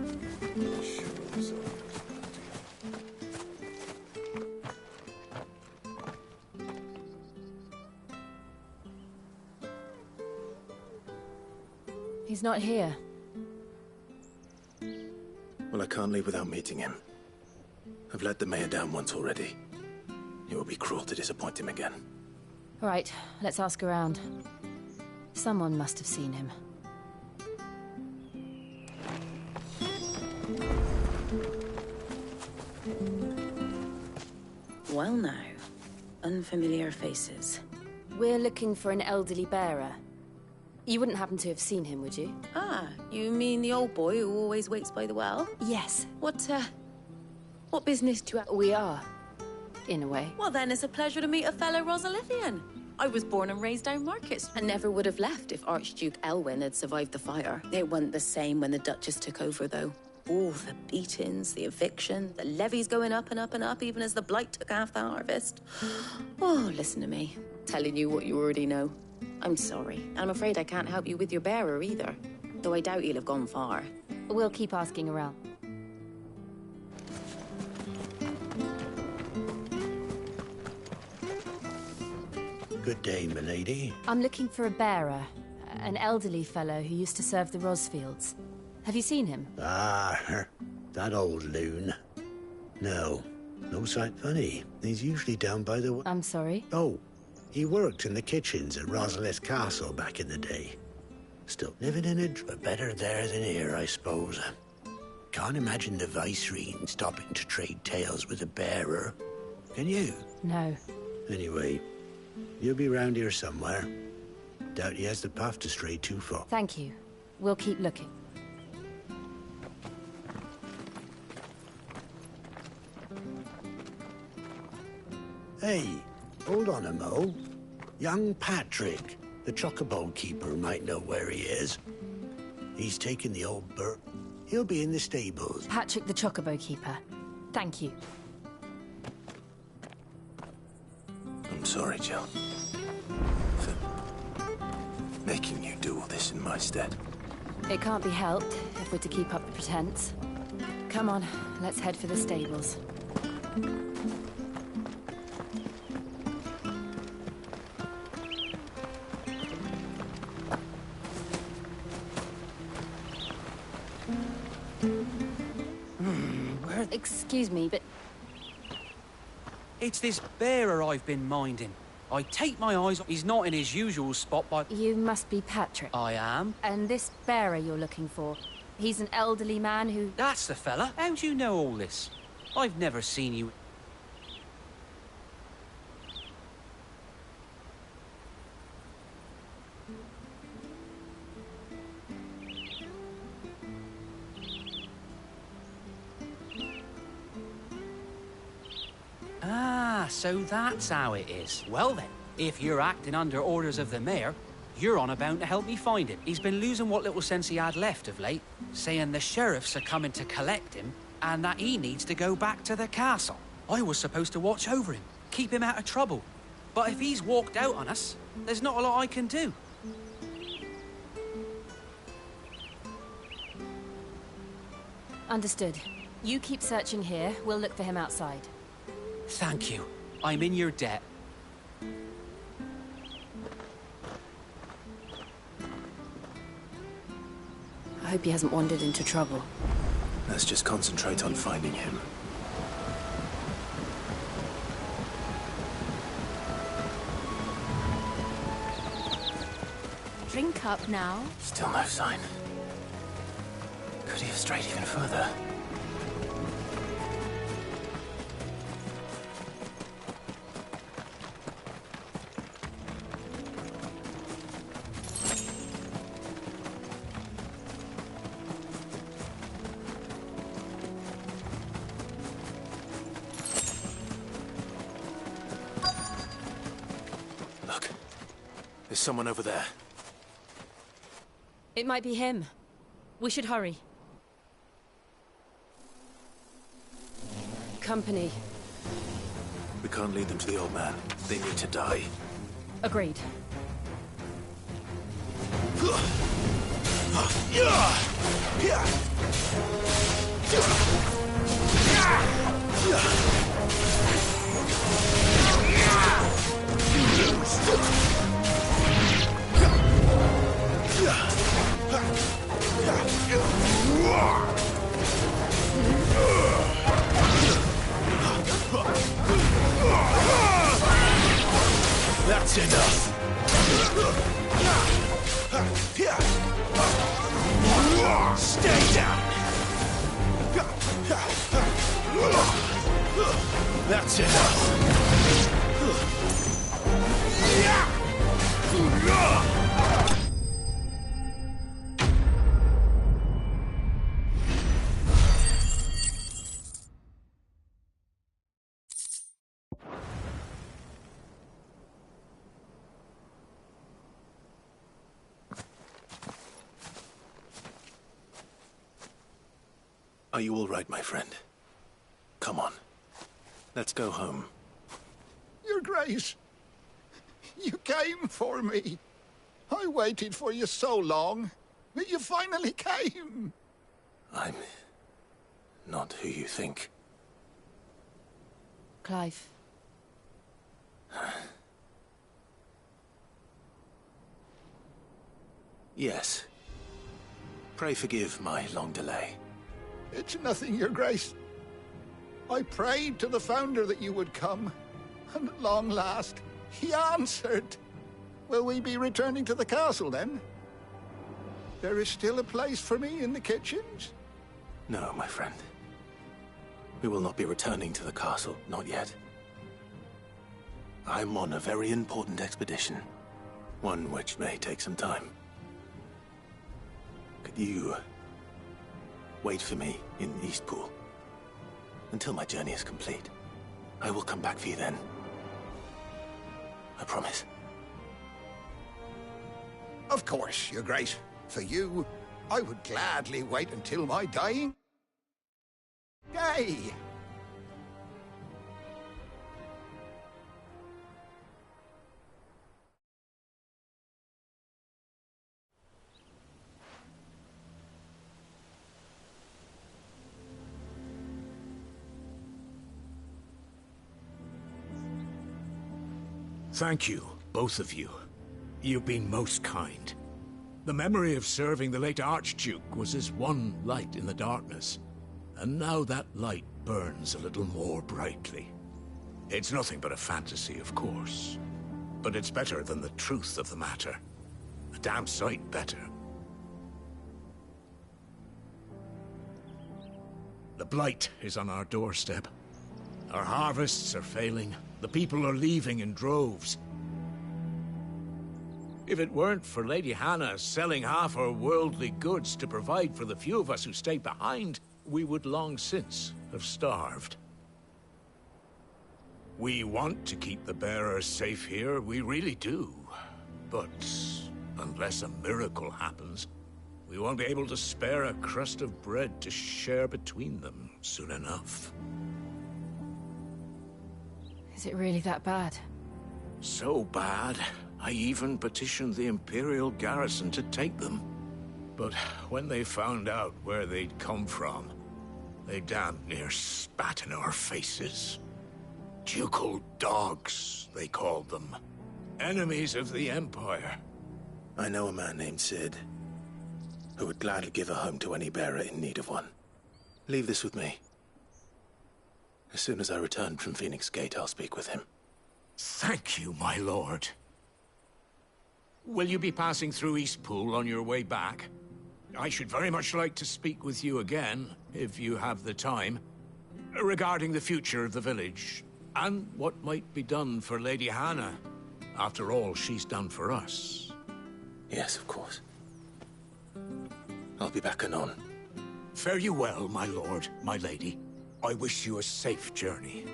Speaker 4: He's not here.
Speaker 2: Well, I can't leave without meeting him. I've let the mayor down once already. It would be cruel to disappoint him again.
Speaker 4: All right, let's ask around. Someone must have seen him.
Speaker 5: Well now, unfamiliar faces.
Speaker 4: We're looking for an elderly bearer. You wouldn't happen to have seen him, would you?
Speaker 5: Ah, you mean the old boy who always waits by the well?
Speaker 4: Yes.
Speaker 5: What business do you have?
Speaker 4: We are, in a way.
Speaker 5: Well then, it's a pleasure to meet a fellow Rosalithian. I was born and raised down Markets, and never would have left if Archduke Elwyn had survived the fire. It wasn't the same when the Duchess took over, though. Oh, the beatings, the eviction, the levies going up and up and up, even as the blight took half the harvest. Oh, listen to me, telling you what you already know. I'm sorry, and I'm afraid I can't help you with your bearer either, though I doubt he'll have gone far.
Speaker 4: We'll keep asking around.
Speaker 21: Good day, milady.
Speaker 4: I'm looking for a bearer, an elderly fellow who used to serve the Rosfields. Have you seen him?
Speaker 21: Ah, that old loon. No sight funny. He's usually down by the...
Speaker 4: I'm sorry?
Speaker 21: Oh, he worked in the kitchens at Rosalith Castle back in the day. Still living in it, but better there than here, I suppose. Can't imagine the Vicereine stopping to trade tales with a bearer. Can you?
Speaker 4: No.
Speaker 21: Anyway, you'll be round here somewhere. Doubt he has the path to stray too far.
Speaker 4: Thank you. We'll keep looking.
Speaker 21: Hey, hold on a mo. Young Patrick, the chocobo keeper, might know where he is. He's taken the old bird. He'll be in the stables.
Speaker 4: Patrick the chocobo keeper. Thank you.
Speaker 2: I'm sorry, Jill. For making you do all this in my stead.
Speaker 4: It can't be helped if we're to keep up the pretense. Come on, let's head for the stables. Excuse me, but...
Speaker 22: It's this bearer I've been minding. I take my eyes off. He's not in his usual spot, but...
Speaker 4: You must be Patrick.
Speaker 22: I am.
Speaker 4: And this bearer you're looking for, he's an elderly man who...
Speaker 22: That's the fella. How do you know all this? I've never seen you... Ah, so that's how it is. Well then, If you're acting under orders of the mayor, you're on about to help me find him. He's been losing what little sense he had left of late, saying the sheriffs are coming to collect him and that he needs to go back to the castle. I was supposed to watch over him, keep him out of trouble. But if he's walked out on us, there's not a lot I can do.
Speaker 4: Understood. You keep searching here, we'll look for him outside.
Speaker 22: Thank you. I'm in your debt.
Speaker 4: I hope he hasn't wandered into trouble.
Speaker 2: Let's just concentrate on finding him.
Speaker 4: Drink up now.
Speaker 2: Still no sign. Could he have strayed even further? Look. There's someone over there.
Speaker 4: It might be him. We should hurry. Company.
Speaker 2: We can't lead them to the old man. They need to die.
Speaker 4: Agreed.
Speaker 2: That's enough. Stay down. That's enough. Are you all right, my friend? Come on. Let's go home.
Speaker 13: Your Grace, you came for me. I waited for you so long, but you finally came.
Speaker 2: I'm not who you think.
Speaker 4: Clive.
Speaker 2: Yes. Pray forgive my long delay.
Speaker 13: It's nothing, Your Grace. I prayed to the Founder that you would come, and at long last, he answered. Will we be returning to the castle, then? There is still a place for me in the kitchens?
Speaker 2: No, my friend. We will not be returning to the castle, not yet. I'm on a very important expedition, one which may take some time. Could you wait for me in Eastpool until my journey is complete? I will come back for you then. I promise.
Speaker 13: Of course, Your Grace. For you, I would gladly wait until my dying day.
Speaker 17: Thank you, both of you. You've been most kind. The memory of serving the late Archduke was as one light in the darkness, and now that light burns a little more brightly. It's nothing but a fantasy, of course, but it's better than the truth of the matter. A damn sight better. The Blight is on our doorstep. Our harvests are failing. The people are leaving in droves. If it weren't for Lady Hannah selling half her worldly goods to provide for the few of us who stay behind, we would long since have starved. We want to keep the bearers safe here, we really do. But unless a miracle happens, we won't be able to spare a crust of bread to share between them soon enough.
Speaker 4: Is it really that bad?
Speaker 20: So bad, I even petitioned the Imperial garrison to take them.
Speaker 17: But when they found out where they'd come from, they damn near spat in our faces. Ducal dogs, they called them. Enemies of the Empire.
Speaker 2: I know a man named Cid, who would gladly give a home to any bearer in need of one. Leave this with me. As soon as I return from Phoenix Gate, I'll speak with him.
Speaker 17: Thank you, my lord. Will you be passing through Eastpool on your way back? I should very much like to speak with you again, if you have the time, regarding the future of the village, and what might be done for Lady Hannah. After all she's done for us.
Speaker 2: Yes, of course. I'll be back anon.
Speaker 17: Fare you well, my lord, my lady. I wish you a safe journey.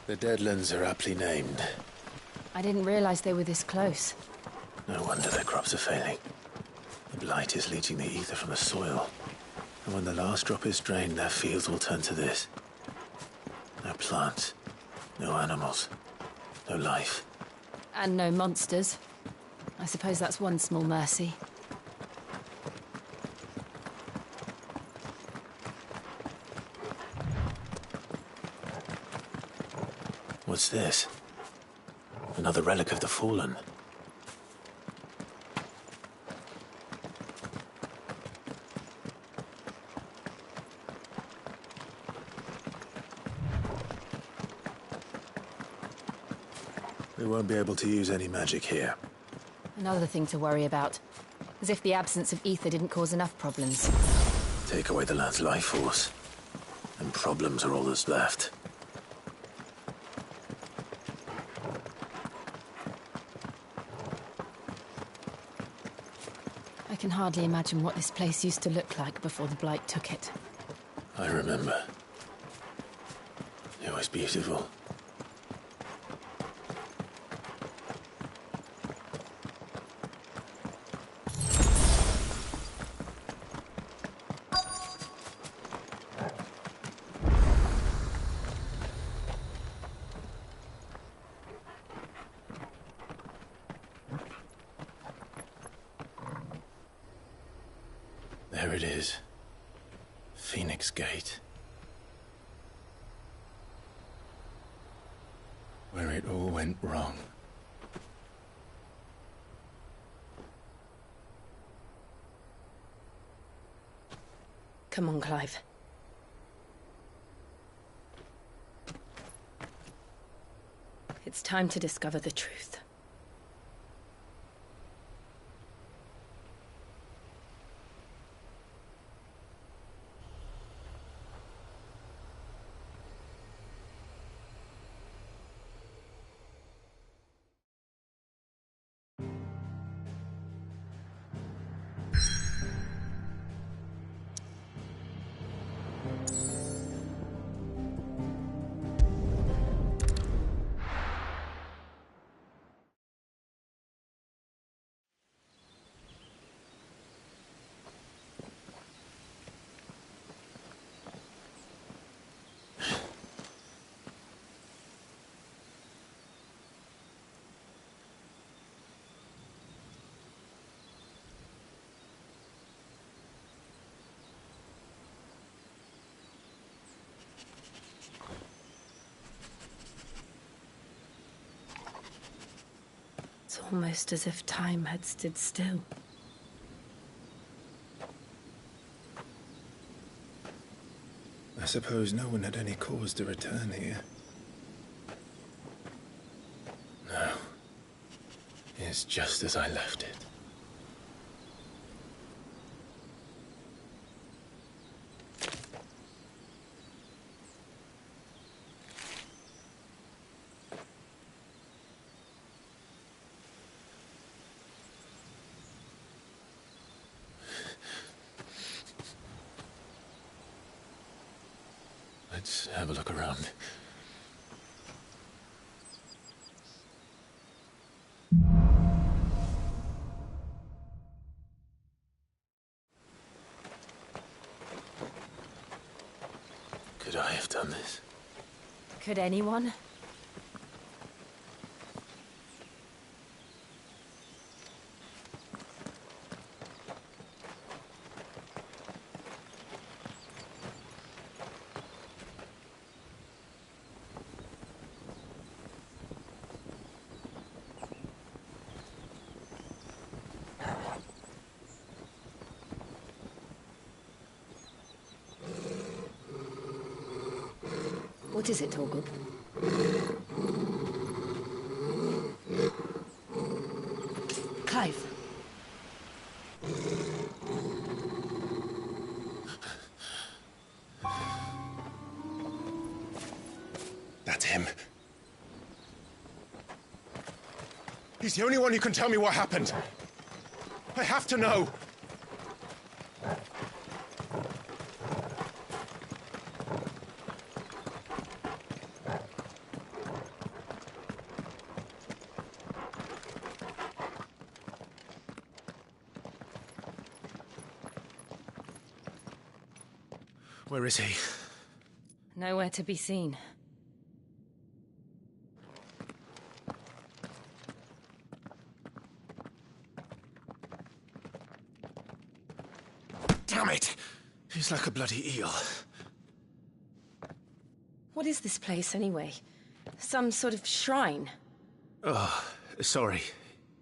Speaker 2: The Deadlands are aptly named.
Speaker 4: I didn't realize they were this close.
Speaker 2: No wonder their crops are failing. The blight is leaching the ether from the soil. And when the last drop is drained, their fields will turn to this. No plants, no animals, no life.
Speaker 4: And no monsters. I suppose that's one small mercy.
Speaker 2: What's this? Another relic of the Fallen. We won't be able to use any magic here.
Speaker 4: Another thing to worry about. As if the absence of ether didn't cause enough problems.
Speaker 2: Take away the lad's life force, and problems are all that's left.
Speaker 4: I can hardly imagine what this place used to look like before the Blight took it.
Speaker 2: I remember. It was beautiful. There it is. Phoenix Gate. Where it all went wrong.
Speaker 5: Come on, Clive.
Speaker 4: It's time to discover the truth. It's almost as if time had stood still.
Speaker 2: I suppose no one had any cause to return here. No. It's just as I left it. Let's have a look around. Could I have done this?
Speaker 4: Could anyone? What is it, Torgal? Clive.
Speaker 2: That's him. He's the only one who can tell me what happened. I have to know. Where is he?
Speaker 4: Nowhere to be seen.
Speaker 2: Damn it! He's like a bloody eel.
Speaker 4: What is this place, anyway? Some sort of shrine?
Speaker 2: Oh, sorry.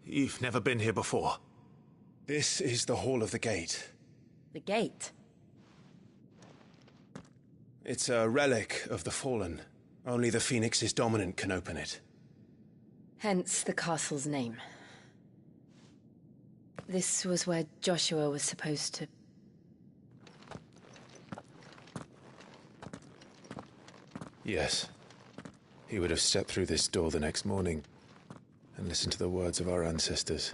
Speaker 2: You've never been here before. This is the Hall of the Gate.
Speaker 4: The gate?
Speaker 2: It's a relic of the Fallen. Only the Phoenix's dominant can open it.
Speaker 4: Hence the castle's name. This was where Joshua was supposed to...
Speaker 2: Yes. He would have stepped through this door the next morning and listened to the words of our ancestors.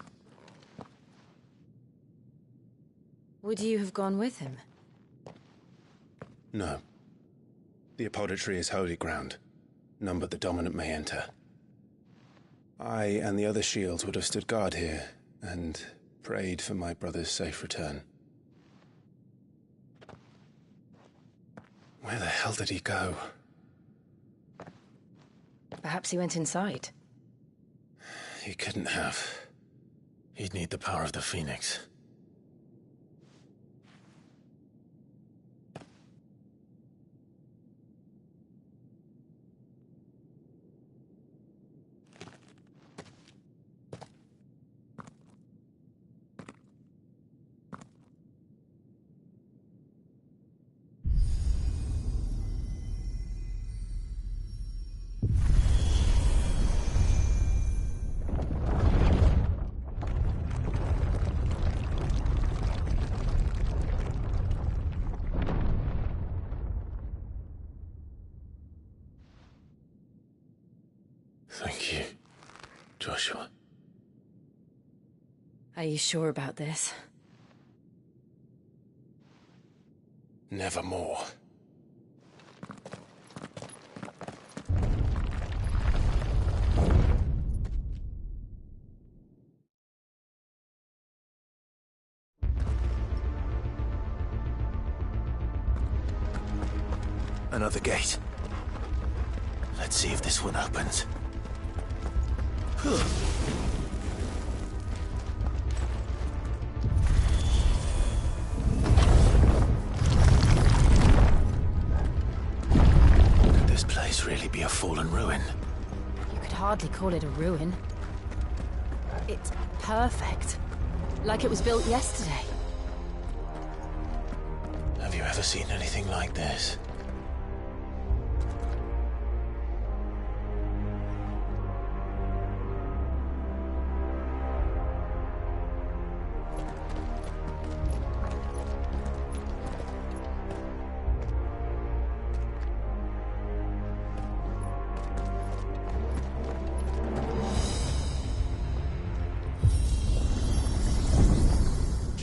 Speaker 4: Would you have gone with him?
Speaker 2: No. The apodatory is holy ground. None but the dominant may enter. I and the other shields would have stood guard here and prayed for my brother's safe return. Where the hell did he go?
Speaker 4: Perhaps he went inside.
Speaker 2: He couldn't have. He'd need the power of the Phoenix. Thank you, Joshua.
Speaker 4: Are you sure about this?
Speaker 2: Nevermore. Another gate. Let's see if this one opens. Could this place really be a fallen ruin?
Speaker 4: You could hardly call it a ruin. It's perfect. Like it was built yesterday.
Speaker 2: Have you ever seen anything like this?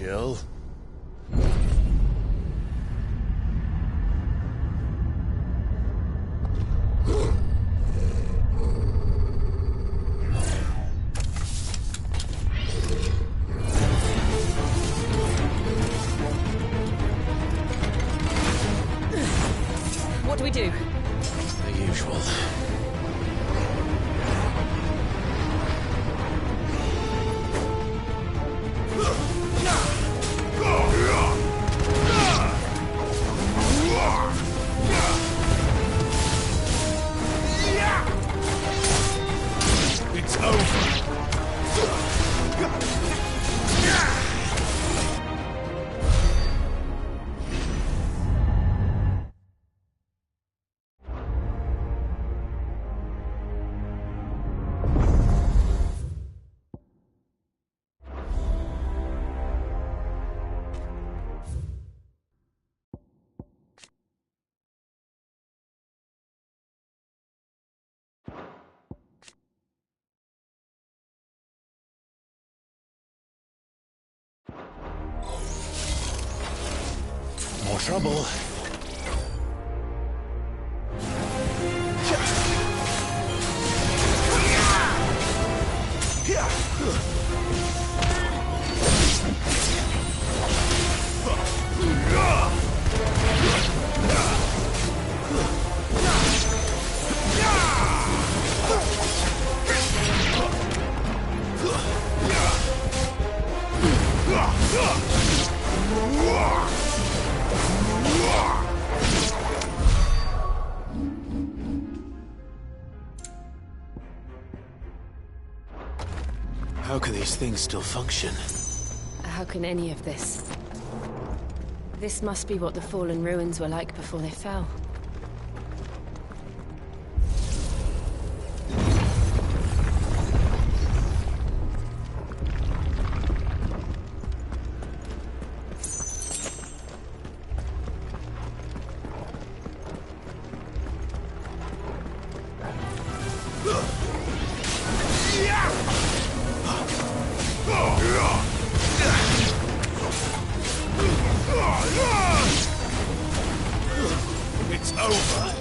Speaker 2: Jill.
Speaker 19: What do we do?
Speaker 2: The usual.
Speaker 1: It's over.
Speaker 2: More trouble. How can these things still function?
Speaker 4: How can any of this? This must be what the fallen ruins were like before they fell.
Speaker 1: It's over.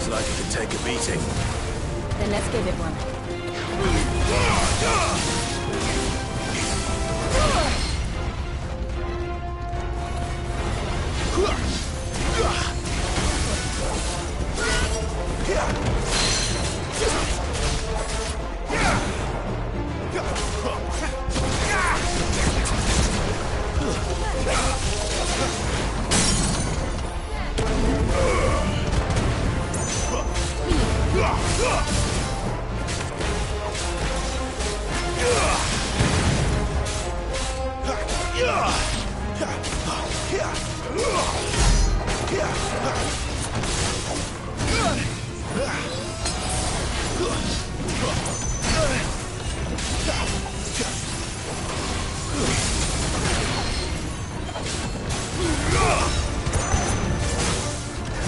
Speaker 2: Like it could take a beating.
Speaker 4: Then let's give it one.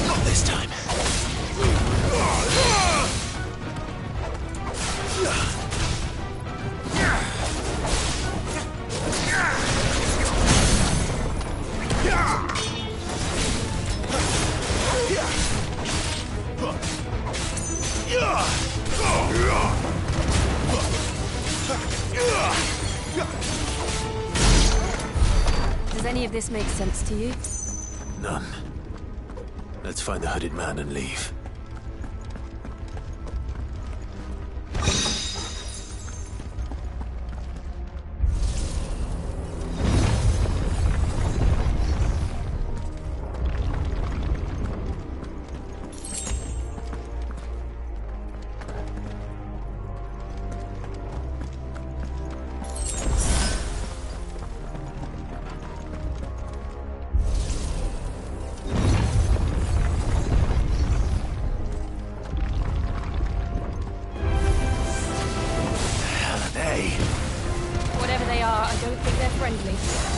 Speaker 2: Not this time.
Speaker 4: Does any of this make sense to you?
Speaker 2: None. Let's find the hooded man and leave.
Speaker 16: don't think they're friendly.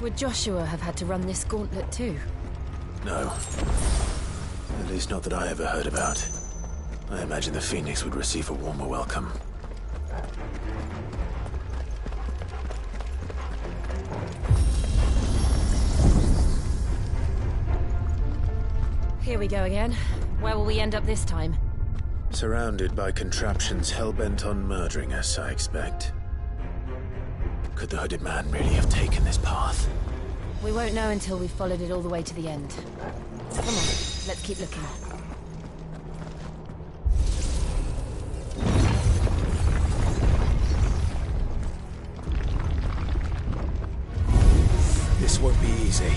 Speaker 4: Would Joshua have had to run this gauntlet too?
Speaker 2: No. At least not that I ever heard about. I imagine the Phoenix would receive a warmer welcome.
Speaker 4: Here we go again. Where will we end up this time?
Speaker 2: Surrounded by contraptions hell-bent on murdering us, I expect. Could the hooded man really have taken this path?
Speaker 4: We won't know until we've followed it all the way to the end. Come on, let's keep looking.
Speaker 2: This won't be easy.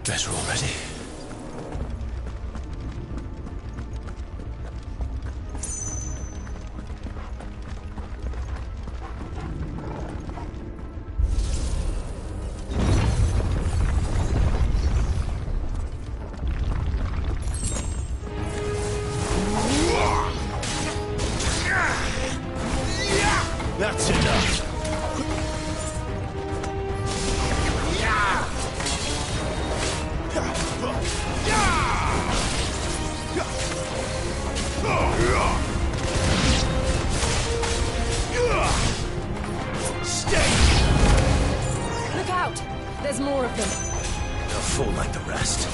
Speaker 2: Better already. That's enough.
Speaker 4: Look out! There's more of them.
Speaker 2: They'll fall like the rest.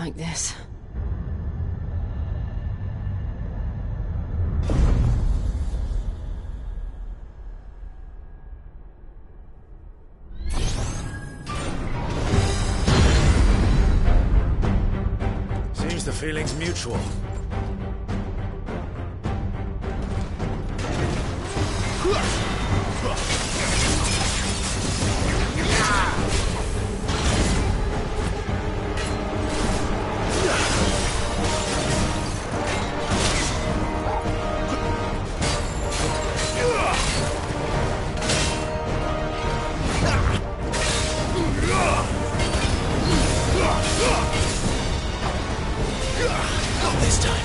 Speaker 4: like this.
Speaker 21: Seems the feeling's mutual.
Speaker 2: Not this time.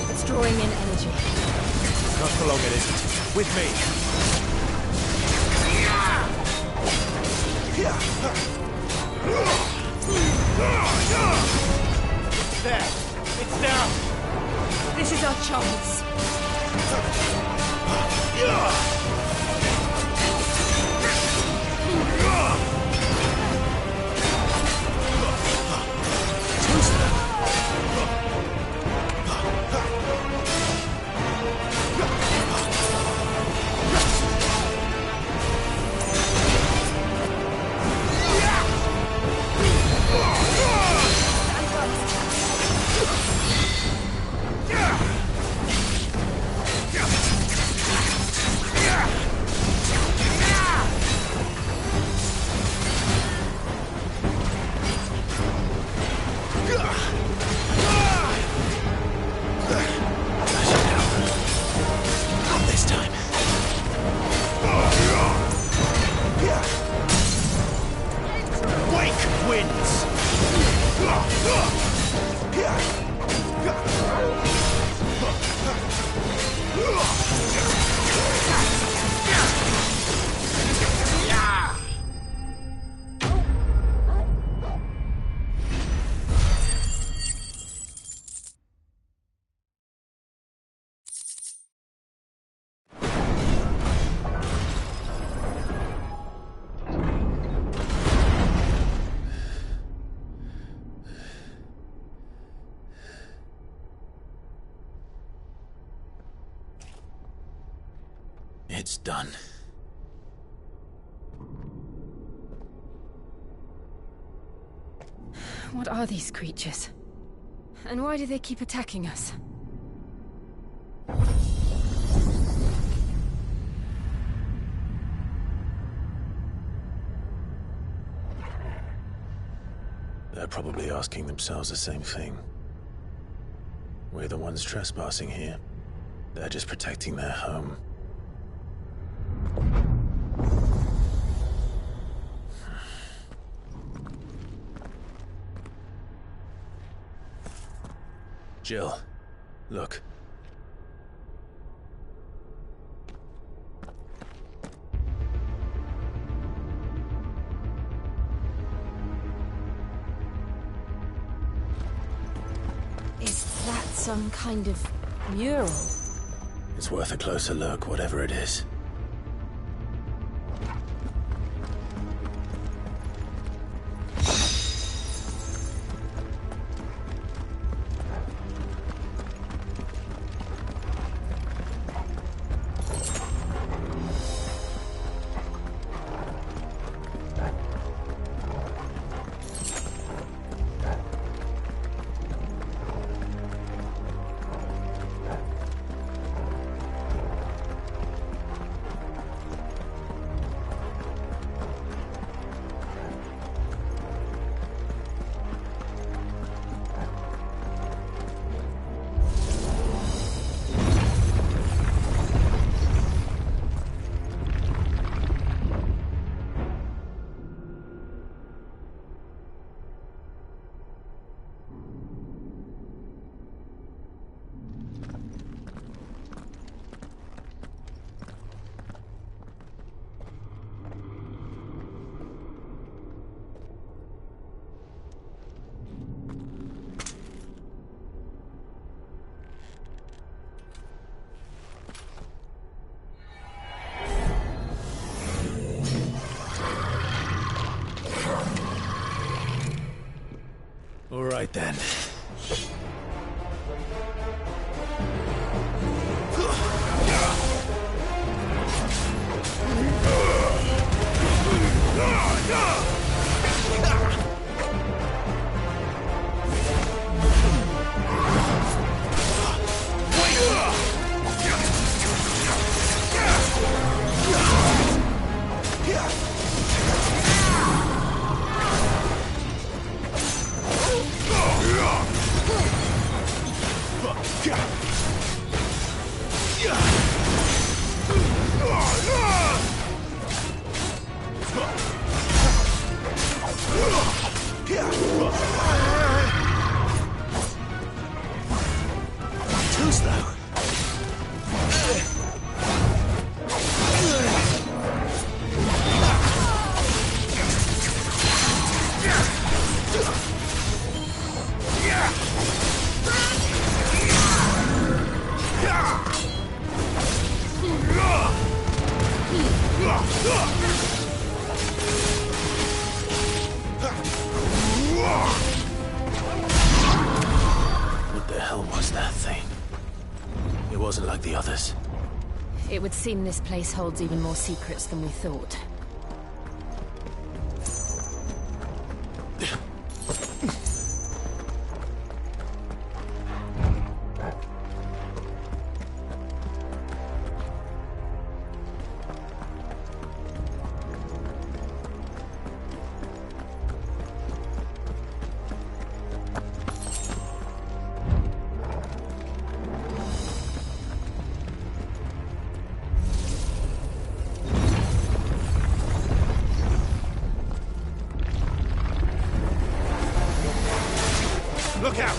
Speaker 4: It's drawing in energy.
Speaker 21: Not for long, it isn't. With me.
Speaker 2: There. It's down.
Speaker 4: This is our chance.
Speaker 2: It's done.
Speaker 4: What are these creatures? And why do they keep attacking us?
Speaker 2: They're probably asking themselves the same thing. We're the ones trespassing here. They're just protecting their home. Jill, look.
Speaker 4: Is that some kind of mural?
Speaker 2: It's worth a closer look, whatever it is. then. Too slow. What the hell was that thing? It wasn't like the others.
Speaker 4: It would seem this place holds even more secrets than we thought.
Speaker 2: Look out!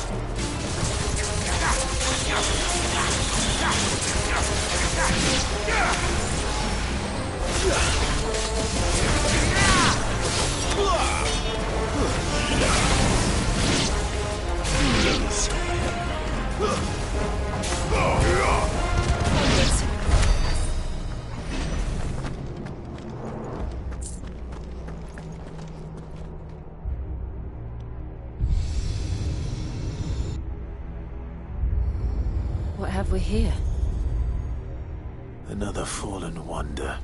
Speaker 4: What have we here?
Speaker 2: Another fallen wonder.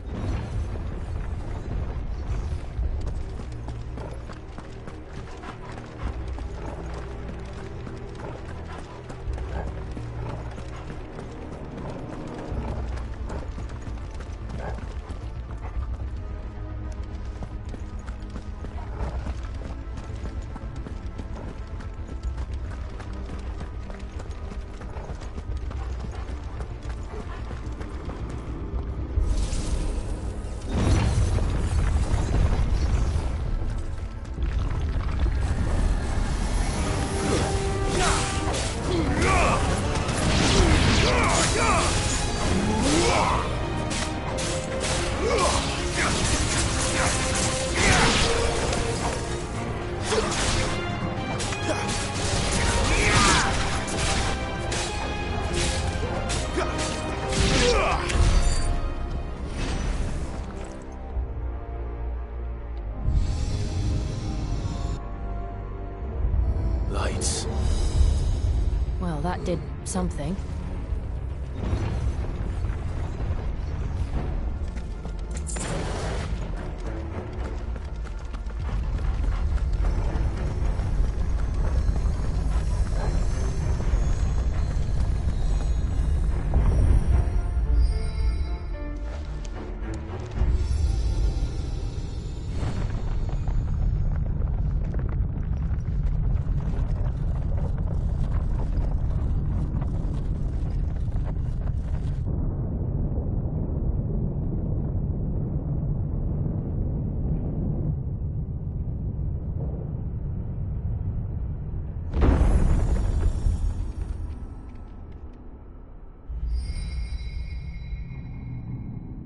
Speaker 2: Lights.
Speaker 4: Well, that did something.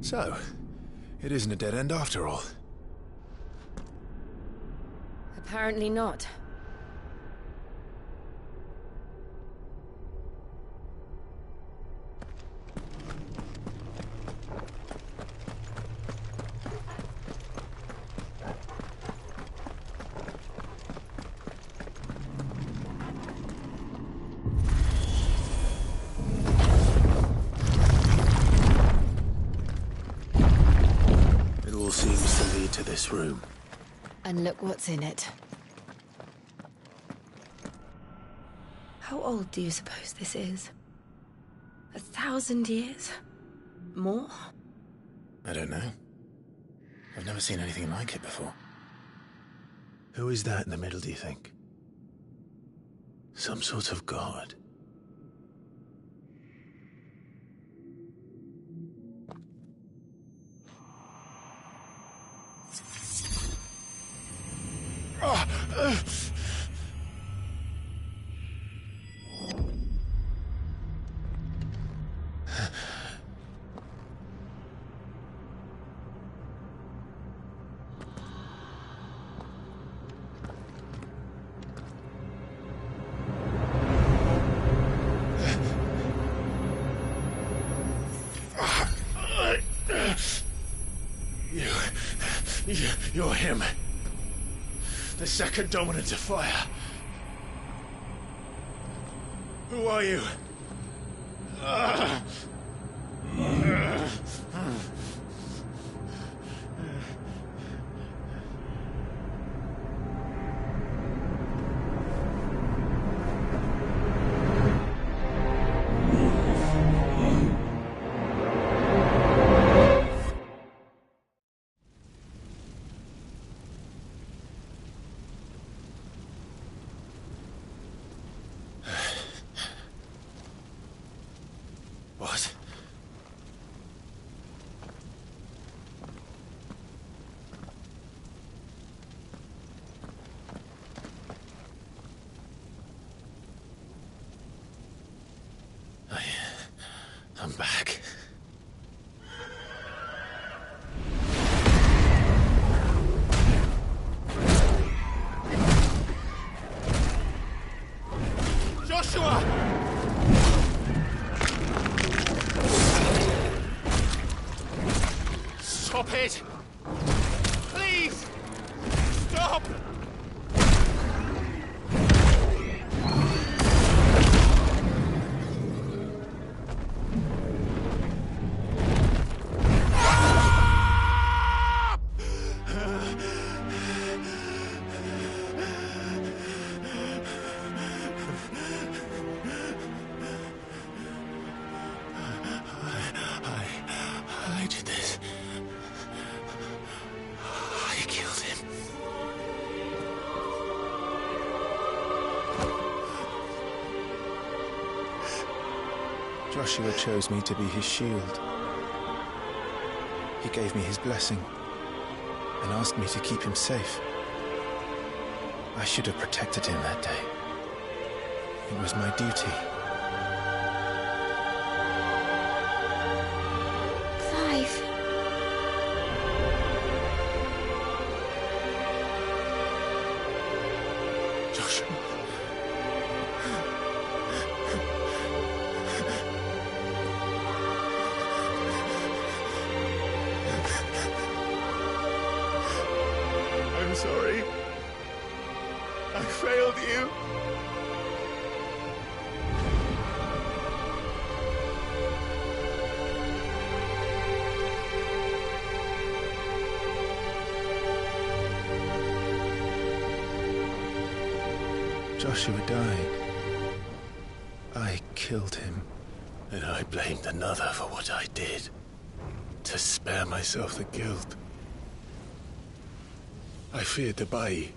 Speaker 6: So, it isn't a dead end after all.
Speaker 4: Apparently not.
Speaker 2: this room.
Speaker 4: And look what's in it. How old do you suppose this is? 1,000 years? More?
Speaker 2: I don't know. I've never seen anything like it before. Who is that in the middle, do you think? Some sort of god? You're him. The second dominant of fire. Who are you? What? I'm back. Joshua! Stop it! Please! Stop! I did this. I killed him.
Speaker 6: Joshua chose me to be his shield. He gave me his blessing and asked me to keep him safe. I should have protected him that day. It was my duty.
Speaker 4: Clive.
Speaker 2: Joshua. I'm sorry. I failed you.
Speaker 6: Joshua died. I killed him.
Speaker 2: And I blamed another for what I did. To spare myself the guilt. I feared that by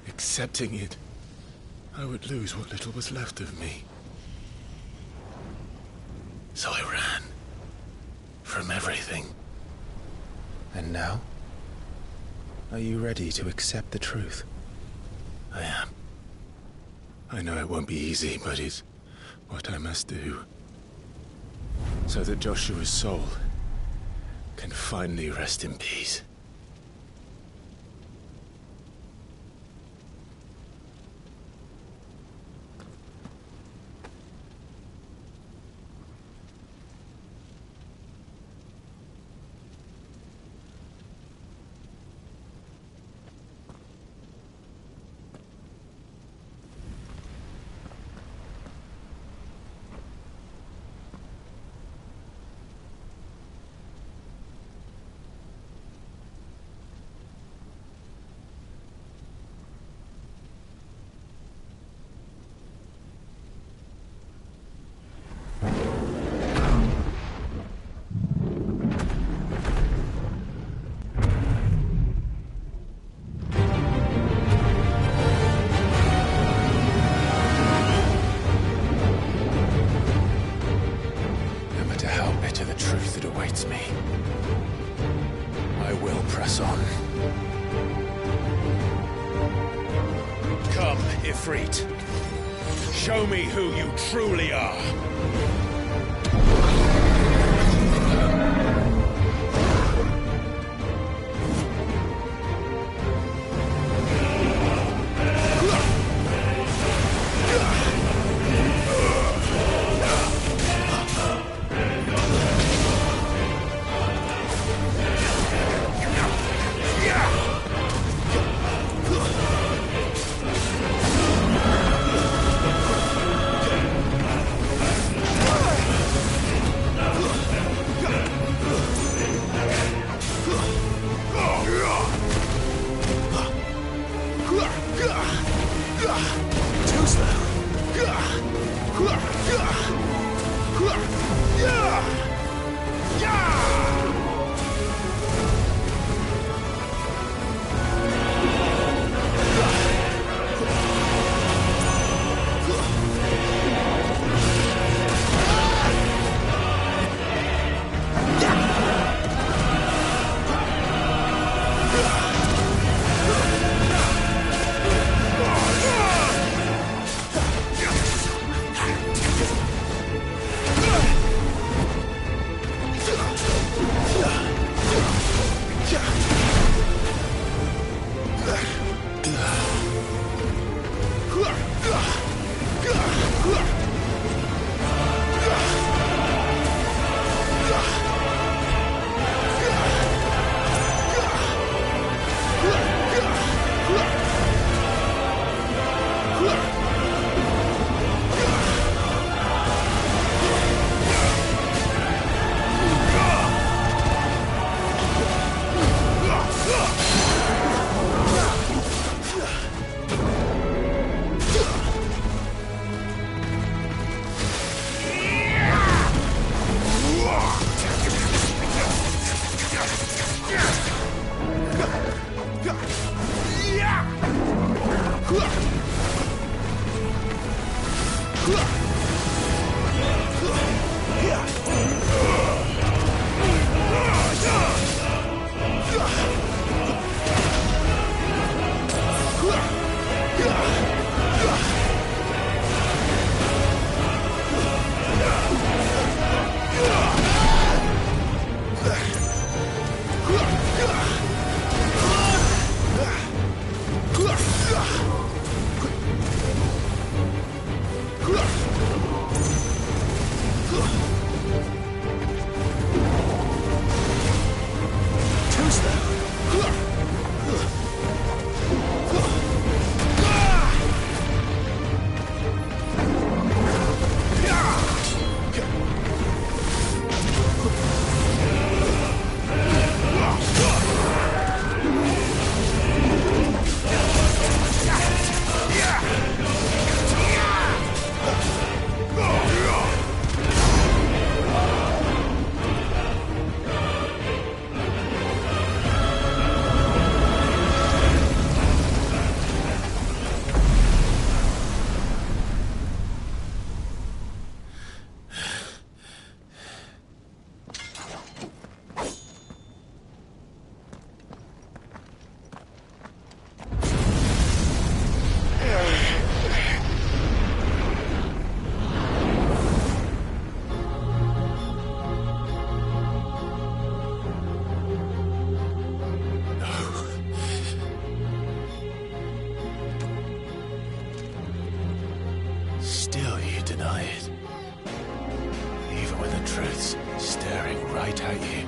Speaker 2: accepting it, I would lose what little was left of me. So I ran. From everything.
Speaker 6: And now? Are you ready to accept the truth?
Speaker 2: I am. I know it won't be easy, but it's what I must do. So that Joshua's soul can finally rest in peace. to the truth that awaits me. I will press on.
Speaker 3: Come, Ifrit. Show me who you truly are.
Speaker 2: Still you deny it. Even when the truth's staring right at you.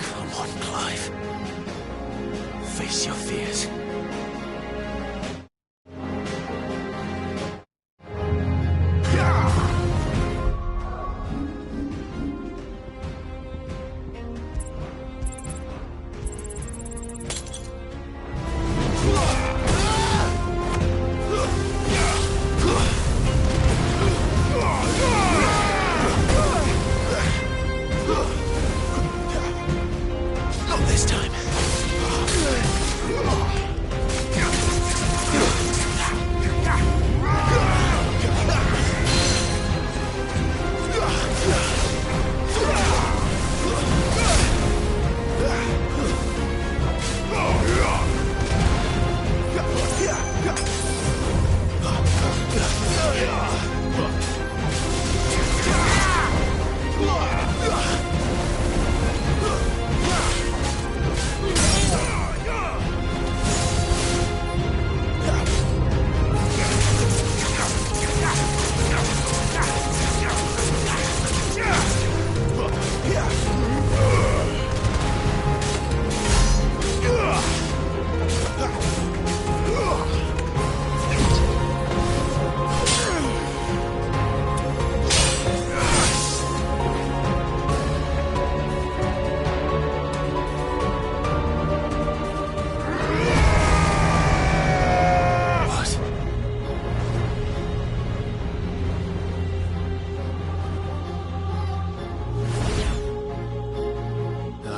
Speaker 2: Come on, Clive. Face your fears. Not this time.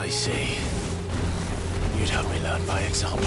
Speaker 2: I see. You'd help me learn by example.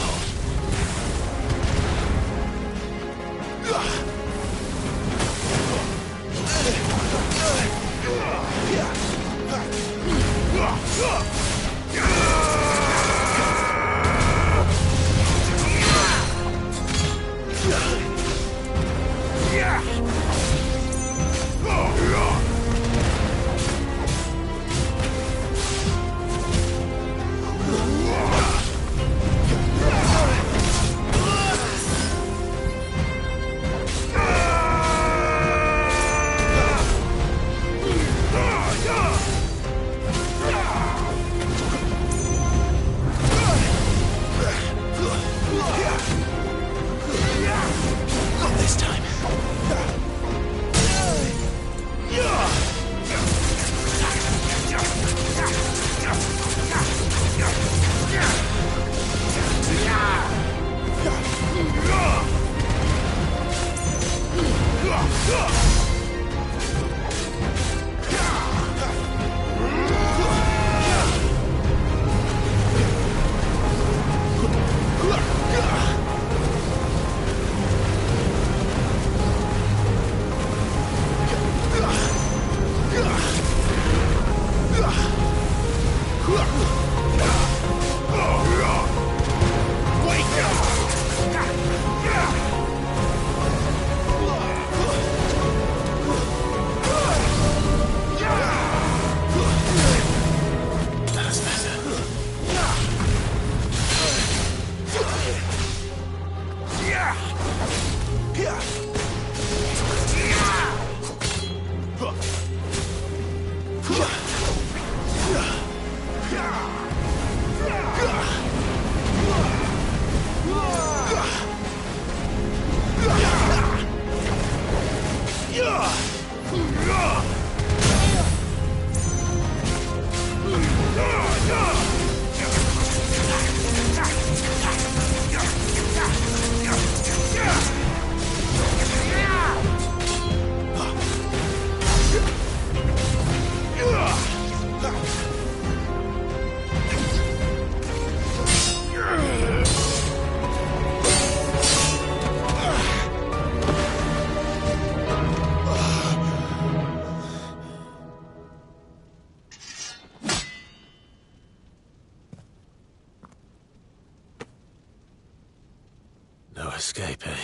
Speaker 2: Escape, eh?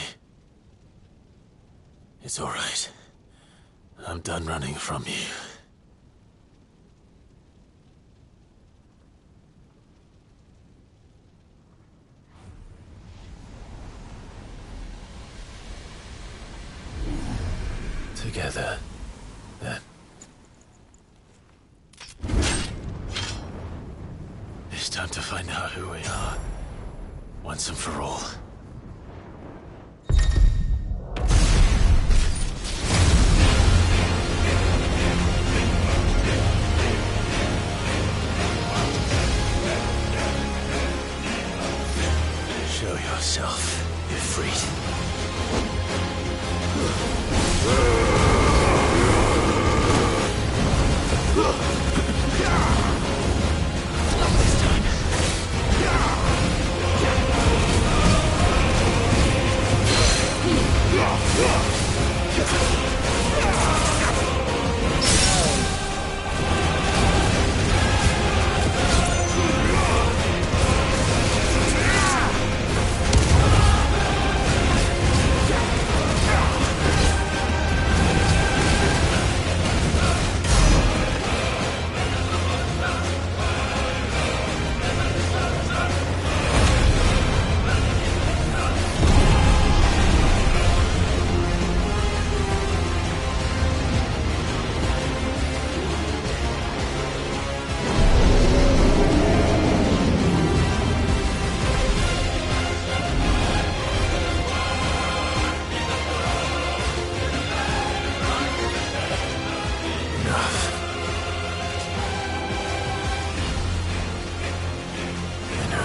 Speaker 2: It's all right. I'm done running from you. Together, then. It's time to find out who we are, once and for all. Show yourself, Ifrit.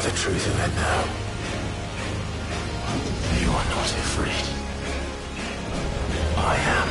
Speaker 2: The truth of it now. You are not afraid. I am.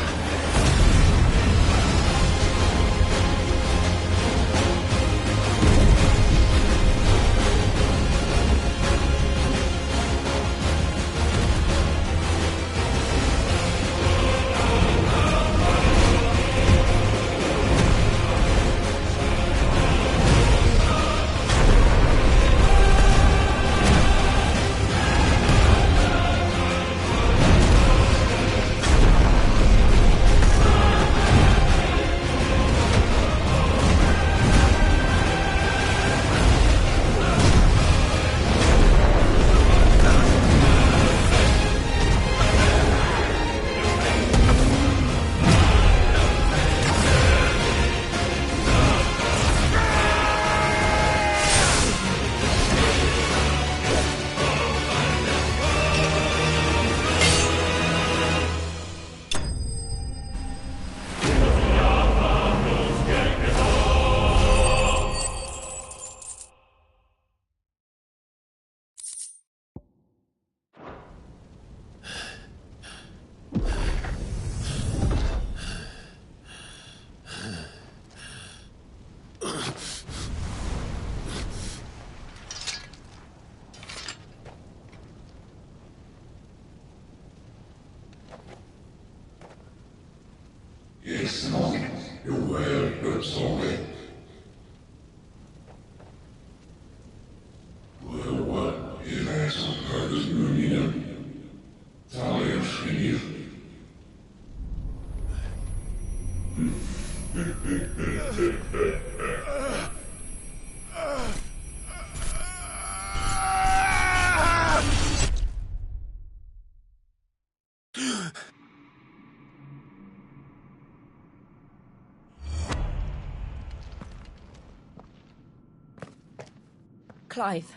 Speaker 4: Clive,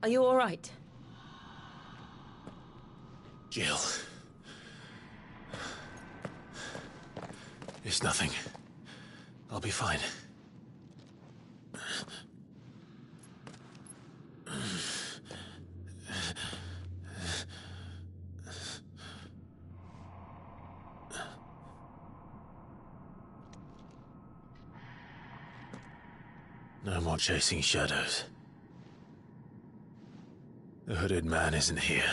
Speaker 4: are you all right?
Speaker 2: Jill. It's nothing. I'll be fine. No more chasing shadows. The hooded man isn't here.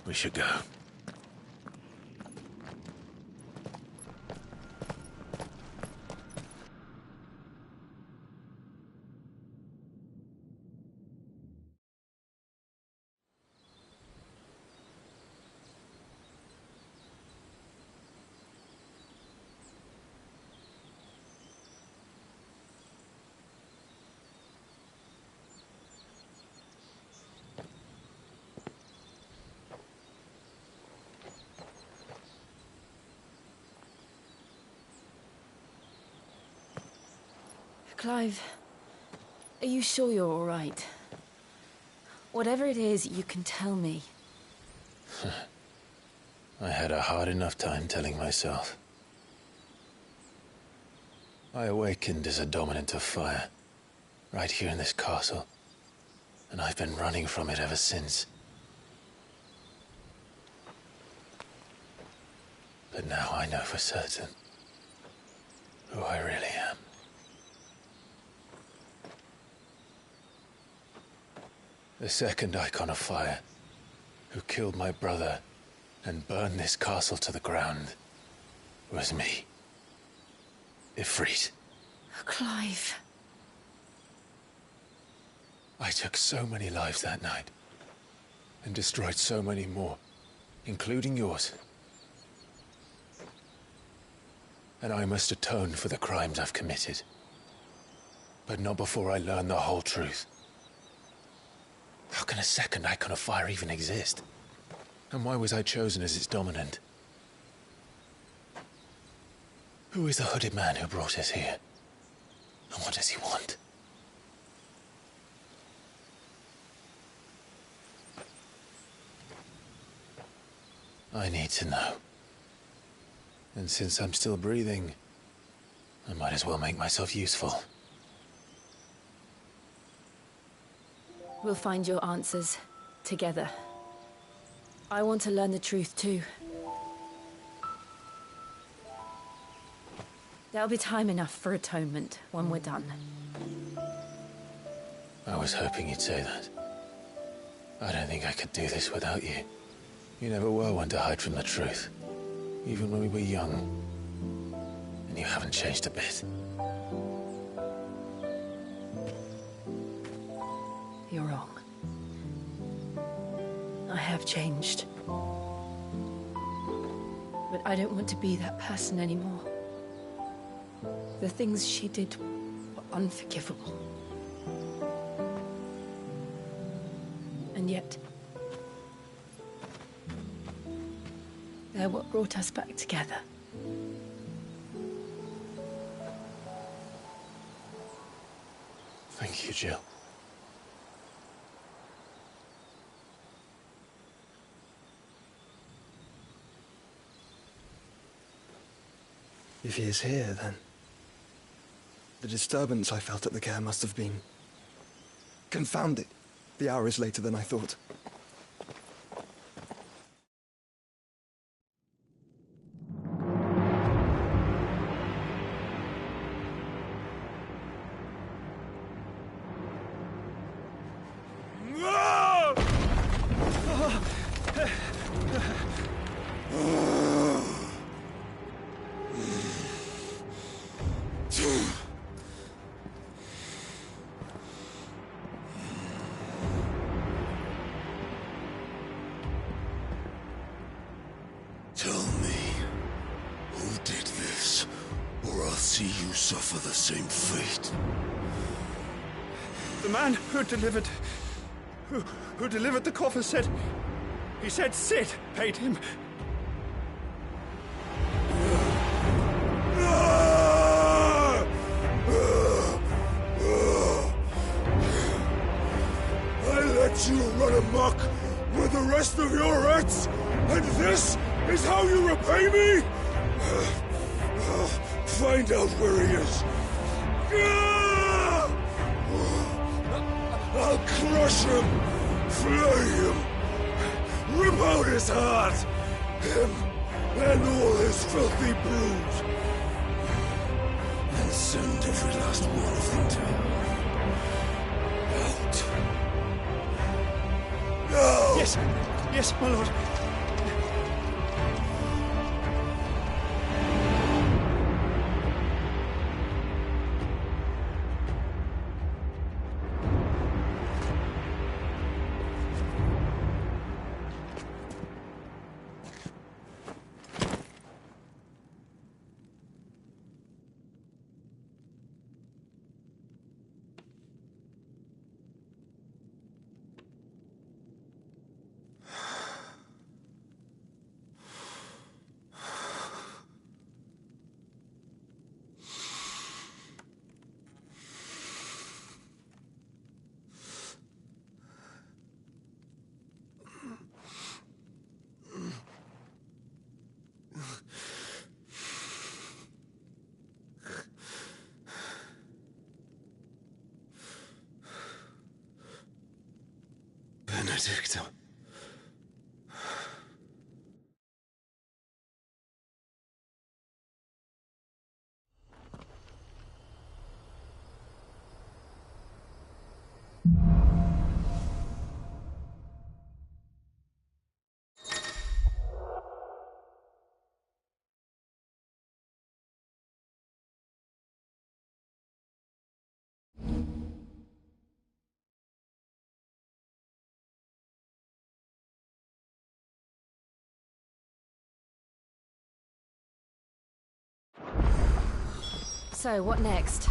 Speaker 2: We should go.
Speaker 4: Clive, are you sure you're all right? Whatever it is, you can tell me.
Speaker 2: I had a hard enough time telling myself. I awakened as a dominant of fire, right here in this castle, and I've been running from it ever since. But now I know for certain who I really am. The second Icon of Fire, who killed my brother and burned this castle to the ground, was me. Ifrit.
Speaker 4: Clive.
Speaker 2: I took so many lives that night, and destroyed so many more, including yours. And I must atone for the crimes I've committed. But not before I learn the whole truth. How can a second Icon of Fire even exist? And why was I chosen as its dominant? Who is the hooded man who brought us here? And what does he want? I need to know. And since I'm still breathing, I might as well make myself useful.
Speaker 4: We'll find your answers together. I want to learn the truth too. There'll be time enough for atonement when we're done.
Speaker 2: I was hoping you'd say that. I don't think I could do this without you. You never were one to hide from the truth, even when we were young. And you haven't changed a bit.
Speaker 4: You're wrong. I have changed. But I don't want to be that person anymore. The things she did were unforgivable. And yet, they're what brought us back together.
Speaker 2: Thank you, Jill.
Speaker 7: If he is here, then the disturbance I felt at the care must have been confounded. The hour is later than I thought.
Speaker 1: Tell me, who did this, or I'll see you suffer the same fate.
Speaker 7: The man who delivered the coffer said... He said Sid paid him.
Speaker 1: I let you run amok with the rest of your rats, and this is how you repay me? Find out where he is. I'll crush him, flay him, rip out his heart, him and all his filthy brood, and send every last one of them to hell. Out. Now!
Speaker 7: Yes, my lord.
Speaker 1: Benedicta.
Speaker 4: So, what next?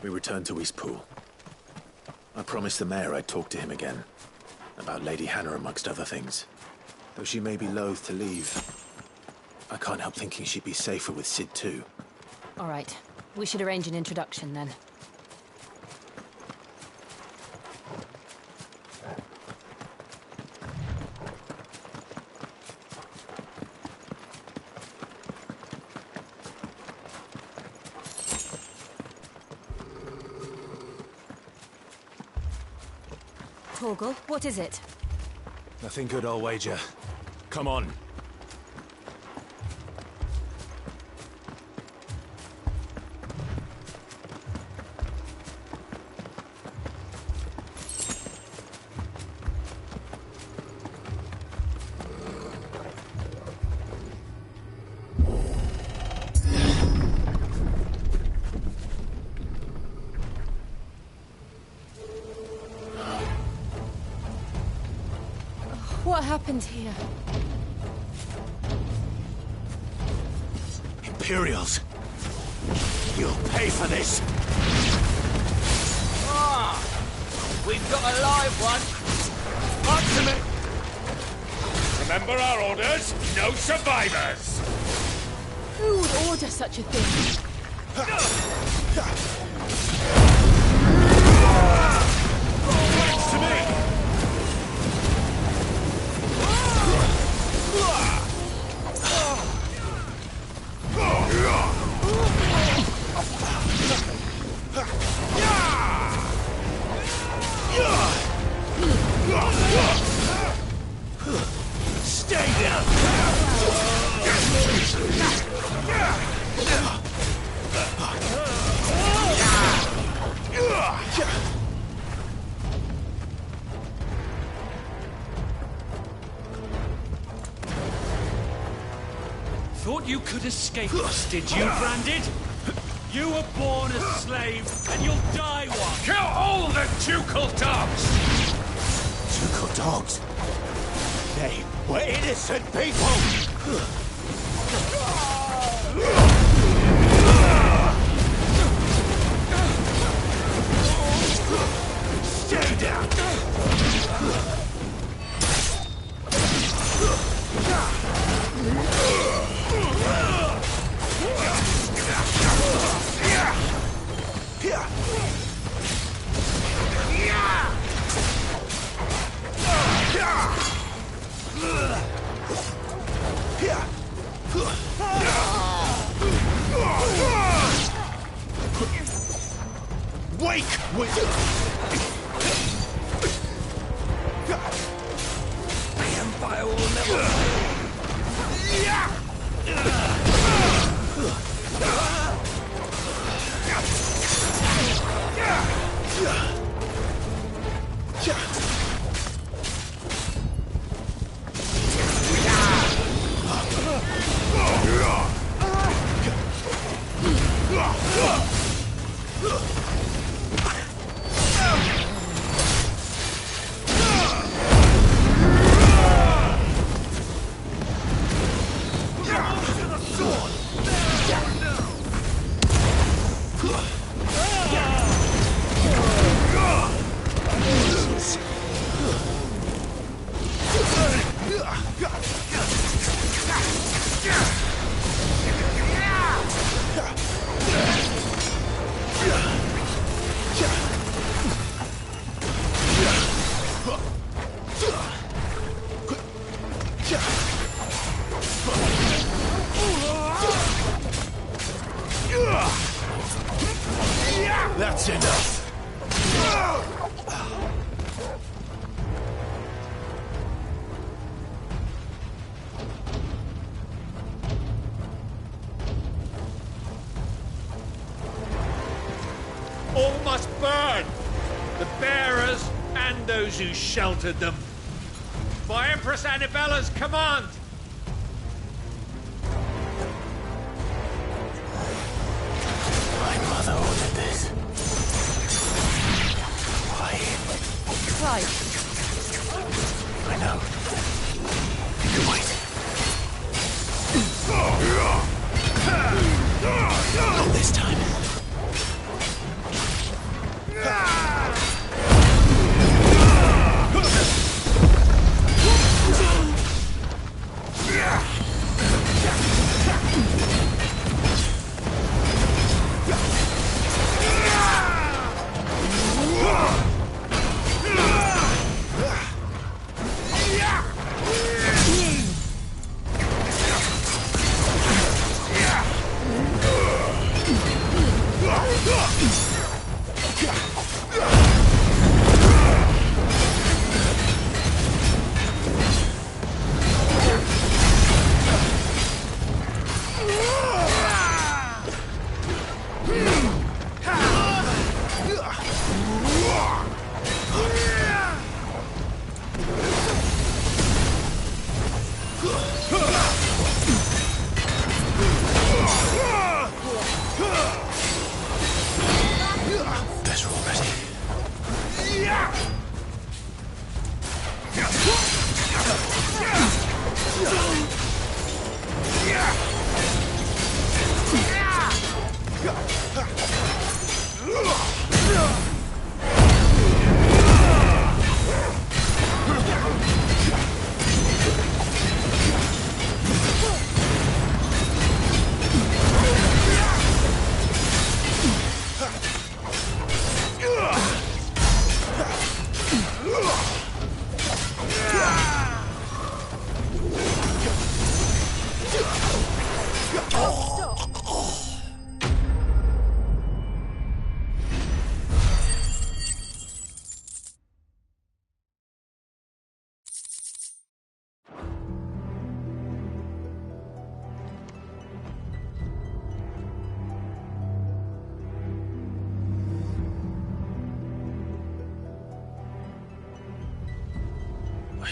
Speaker 2: We returned to Eastpool. I promised the mayor I'd talk to him again. About Lady Hannah, amongst other things. Though she may be loath to leave, I can't help thinking she'd be safer with Sid too.
Speaker 4: All right. We should arrange an introduction then. Torgal, what is it?
Speaker 2: Nothing good, I'll wager. Come on.
Speaker 4: What happened here?
Speaker 2: Imperials! You'll pay for this!
Speaker 14: Ah! We've got a live one!
Speaker 3: Answer me! Remember our orders? No survivors!
Speaker 4: Who would order such a thing?
Speaker 3: Thanks to me!
Speaker 2: Stay down!
Speaker 22: Thought you could escape us, did you, Branded? You were born a slave, and you'll die one!
Speaker 3: Kill all the ducal dogs!
Speaker 2: Ducal dogs? They were innocent people! Stay down! Wake!
Speaker 1: The Empire will never
Speaker 2: That's enough!
Speaker 8: All must burn! The bearers and those who sheltered them. By Empress Annabella's command!
Speaker 2: My mother ordered this. Why?
Speaker 4: Clive.
Speaker 2: I know. You can wait. Not this time.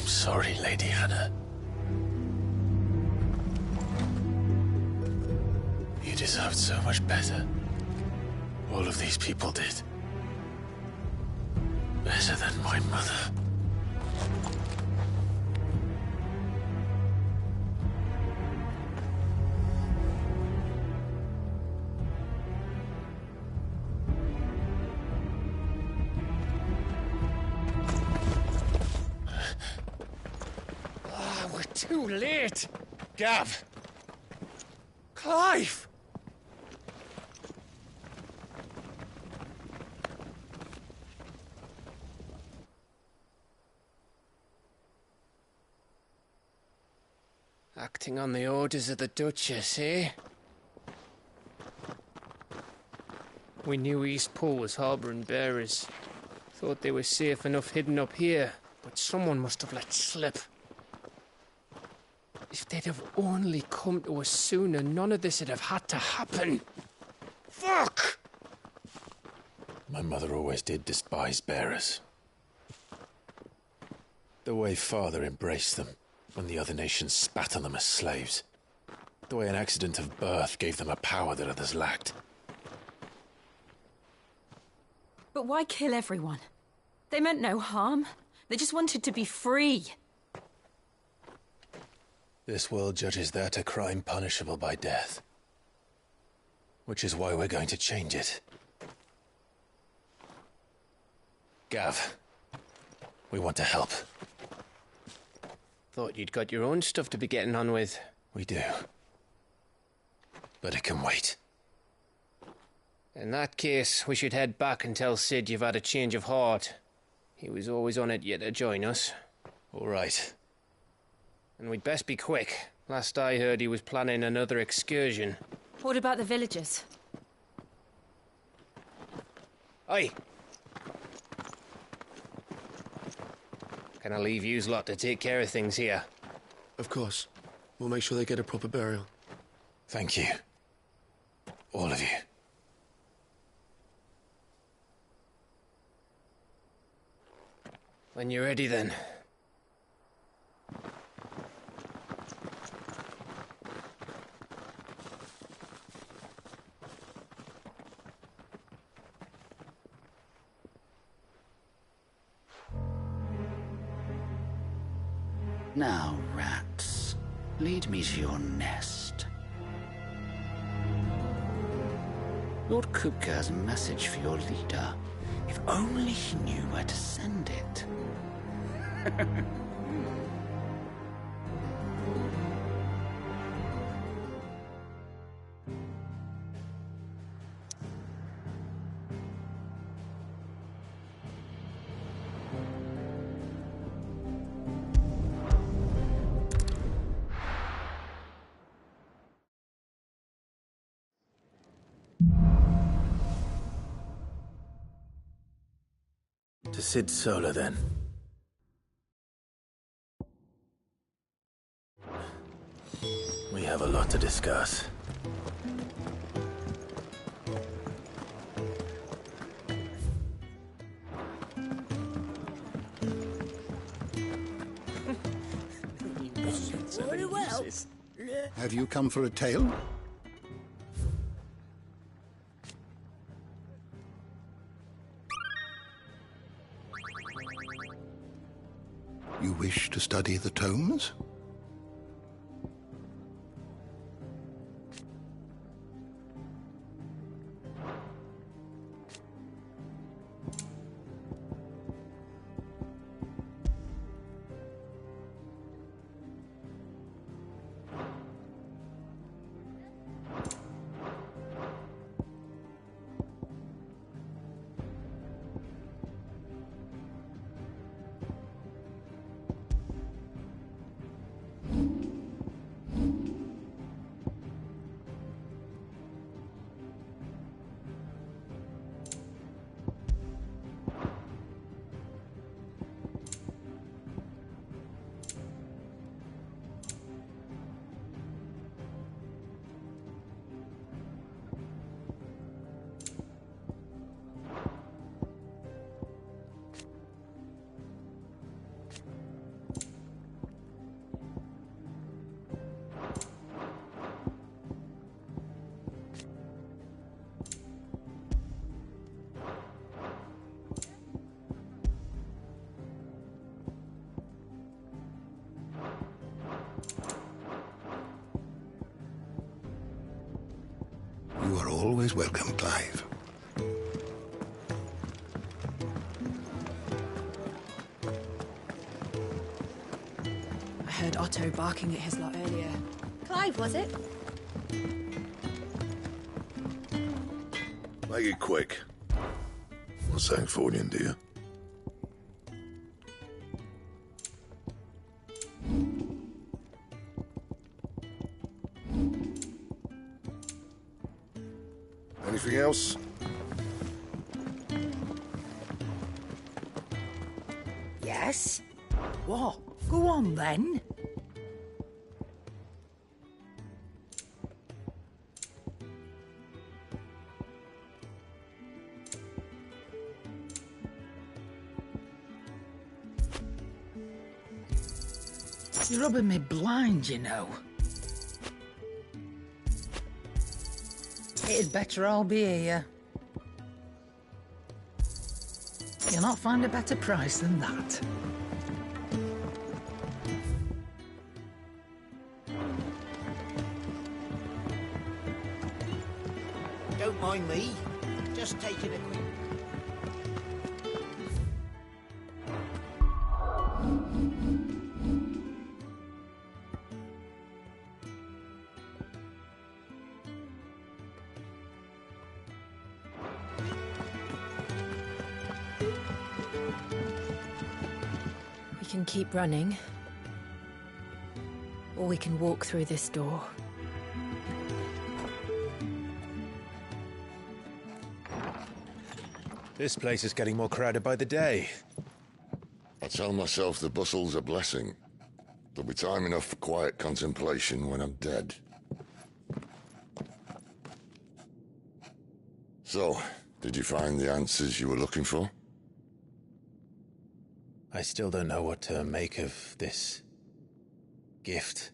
Speaker 2: I'm sorry, Lady Hannah. You deserved so much better. All of these people did. Better than my mother.
Speaker 11: We're too late. Gav. Clive. Acting on the orders of the Duchess, eh? We knew Eastpool was harbouring bearers. Thought they were safe enough hidden up here, but someone must have let slip. If they'd have only come to us sooner, none of this would have had to happen. Fuck!
Speaker 2: My mother always did despise bearers. The way Father embraced them when the other nations spat on them as slaves. The way an accident of birth gave them a power that others lacked.
Speaker 4: But why kill everyone? They meant no harm. They just wanted to be free.
Speaker 2: This world judges that a crime punishable by death. Which is why we're going to change it. Gav, we want to help.
Speaker 11: Thought you'd got your own stuff to be getting on with.
Speaker 2: We do. But it can wait.
Speaker 11: In that case, we should head back and tell Sid you've had a change of heart. He was always on it yet to join us.
Speaker 2: All right.
Speaker 11: And we'd best be quick. Last I heard, he was planning another excursion.
Speaker 4: What about the villagers?
Speaker 11: Aye. Can I leave yous lot to take care of things here?
Speaker 1: Of course. We'll make sure they get a proper burial.
Speaker 2: Thank you. All of you.
Speaker 11: When you're ready, then.
Speaker 18: Now, rats, lead me to your nest. Lord Kupka has a message for your leader. If only he knew where to send it.
Speaker 2: To Sid Solar, then. We have a lot to discuss.
Speaker 13: Very well. Have you come for a tale? You wish to study the tomes? You are always welcome, Clive.
Speaker 16: I heard Otto barking at his lot earlier.
Speaker 9: Clive, was it?
Speaker 10: Make it quick. Not Sancfordian, do you? Anything else?
Speaker 23: Yes? What? Go on then. You're rubbing me blind, you know. It'd better all be here. You'll not find a better price than that.
Speaker 21: Don't mind me. Just taking a quick...
Speaker 4: We can keep running, or we can walk through this door.
Speaker 6: This place is getting more crowded by the day.
Speaker 10: I tell myself the bustle's a blessing. There'll be time enough for quiet contemplation when I'm dead. So, did you find the answers you were looking for?
Speaker 6: I still don't know what to make of this gift,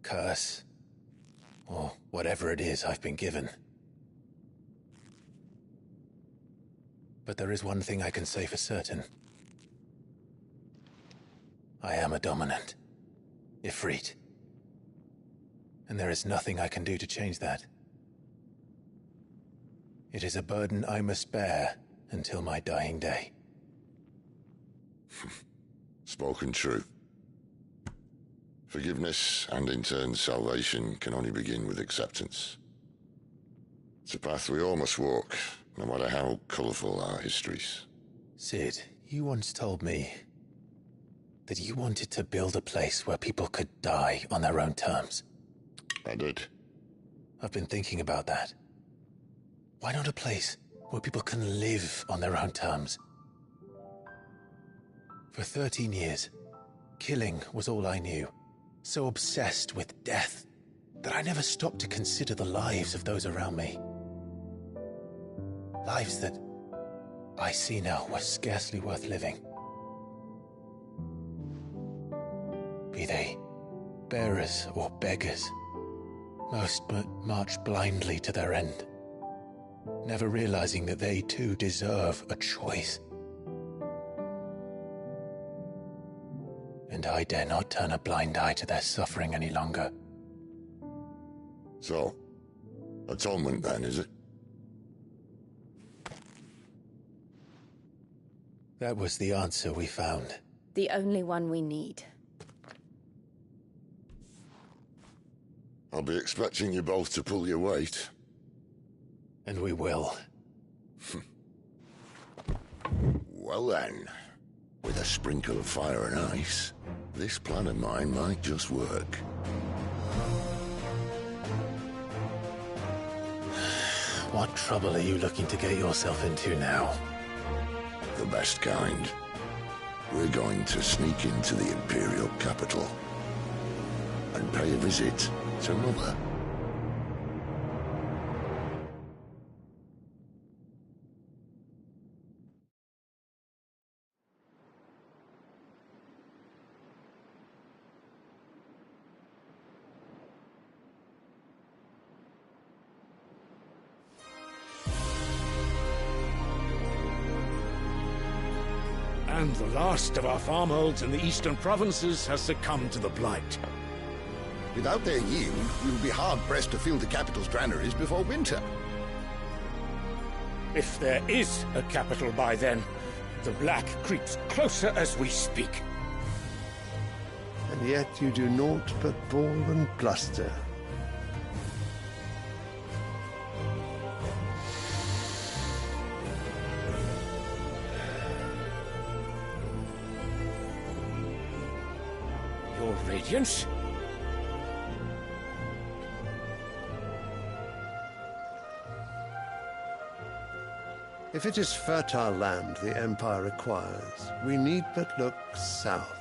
Speaker 6: curse, or whatever it is I've been given. But there is one thing I can say for certain. I am a dominant, Ifrit. And there is nothing I can do to change that. It is a burden I must bear until my dying day.
Speaker 10: Spoken true. Forgiveness and in turn salvation can only begin with acceptance. It's a path we all must walk, no matter how colourful our histories.
Speaker 6: Cid, you once told me that you wanted to build a place where people could die on their own terms.
Speaker 10: I did.
Speaker 6: I've been thinking about that. Why not a place where people can live on their own terms? For 13 years, killing was all I knew. So obsessed with death that I never stopped to consider the lives of those around me. Lives that I see now were scarcely worth living. Be they bearers or beggars, most march blindly to their end, never realizing that they too deserve a choice. And I dare not turn a blind eye to their suffering any longer.
Speaker 10: So, atonement then, is it?
Speaker 6: That was the answer we found.
Speaker 4: The only one we need.
Speaker 10: I'll be expecting you both to pull your weight.
Speaker 6: And we will.
Speaker 10: Well then, with a sprinkle of fire and ice, this plan of mine might just work.
Speaker 6: What trouble are you looking to get yourself into now?
Speaker 10: The best kind. We're going to sneak into the Imperial capital and pay a visit to Mother.
Speaker 17: And the last of our farmholds in the eastern provinces has succumbed to the blight.
Speaker 10: Without their yield, we'll be hard-pressed to fill the capital's granaries before winter.
Speaker 8: If there is a capital by then, the Black creeps closer as we speak.
Speaker 9: And yet you do naught but bawl and bluster.
Speaker 8: Your Radiance?
Speaker 9: If it is fertile land the Empire requires, we need but look south.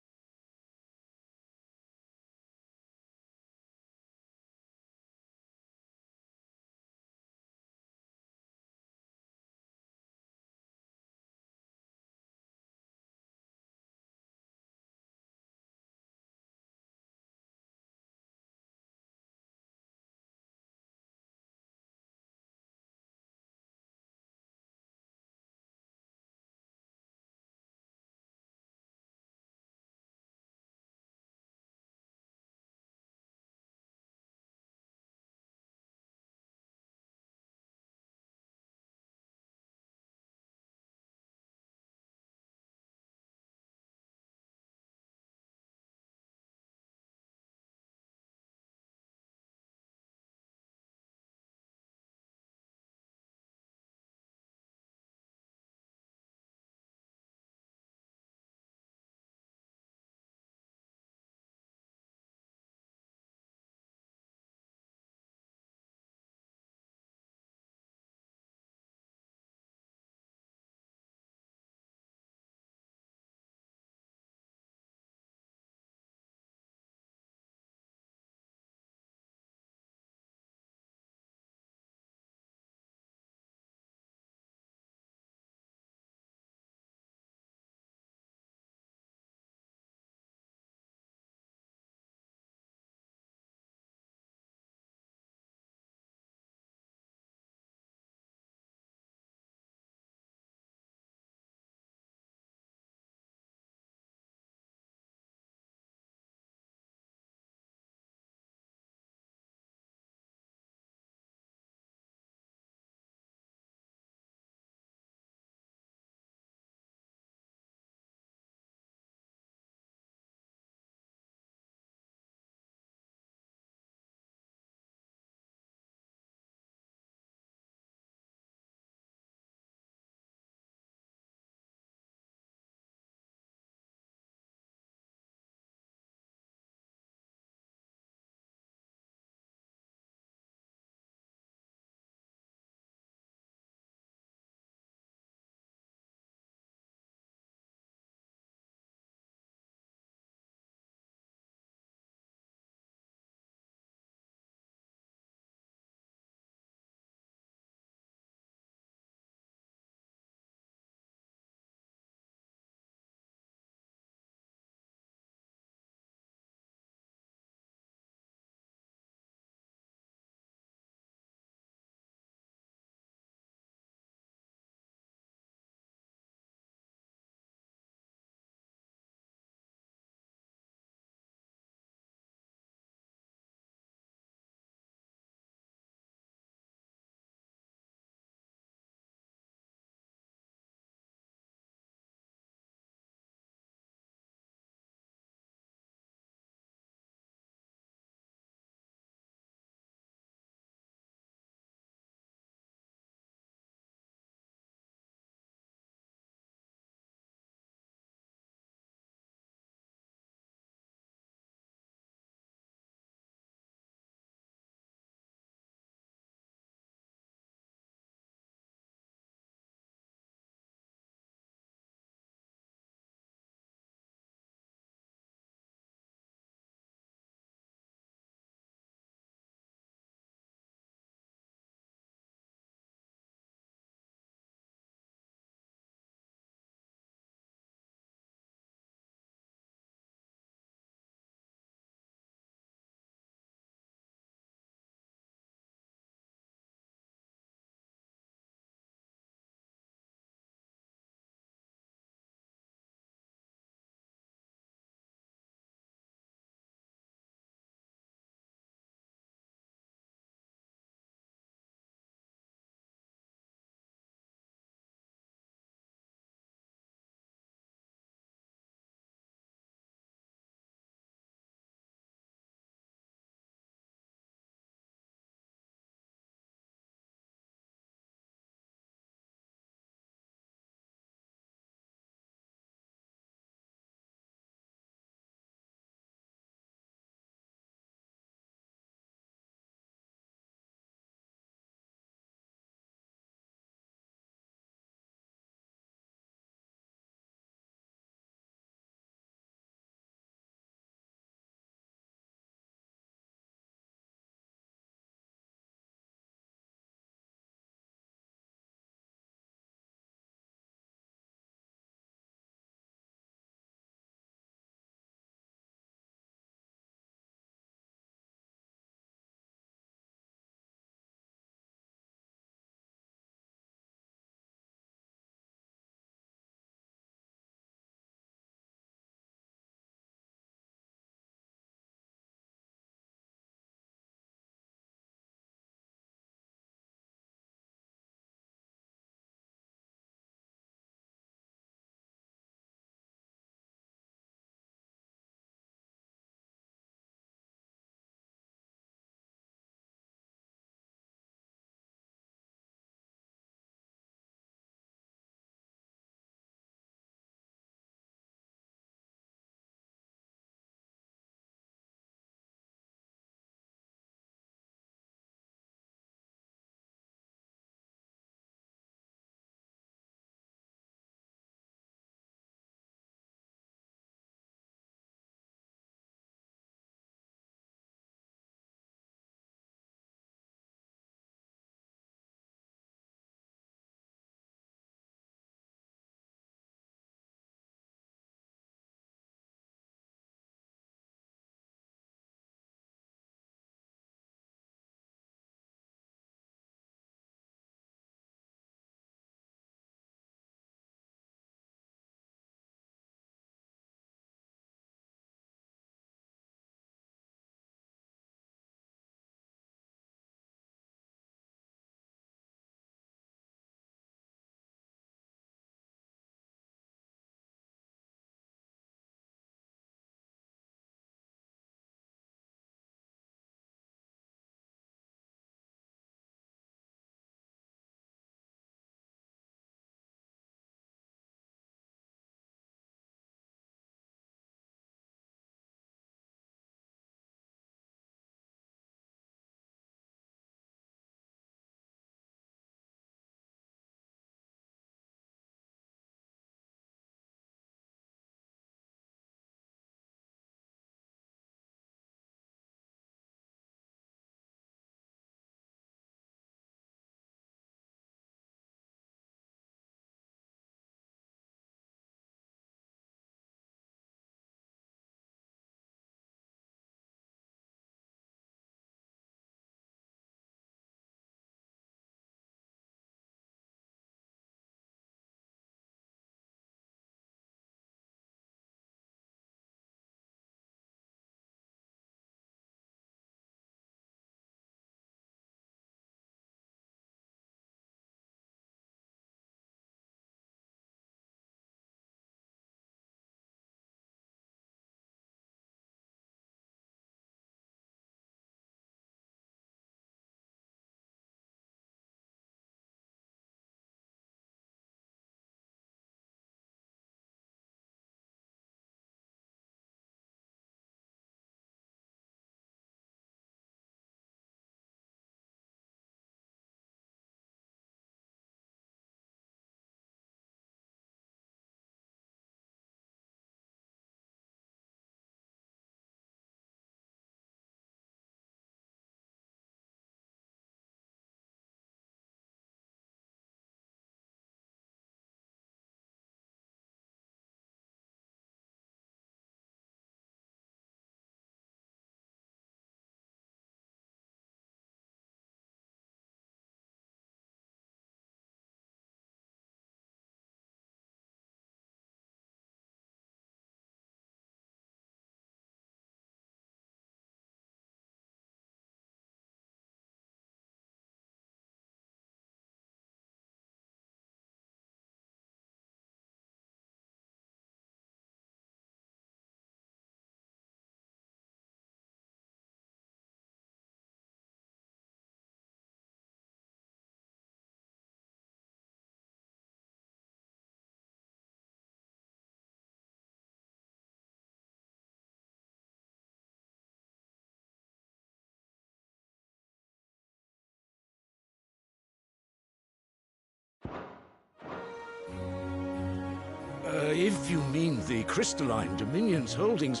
Speaker 17: If you mean the crystalline Dominion's holdings,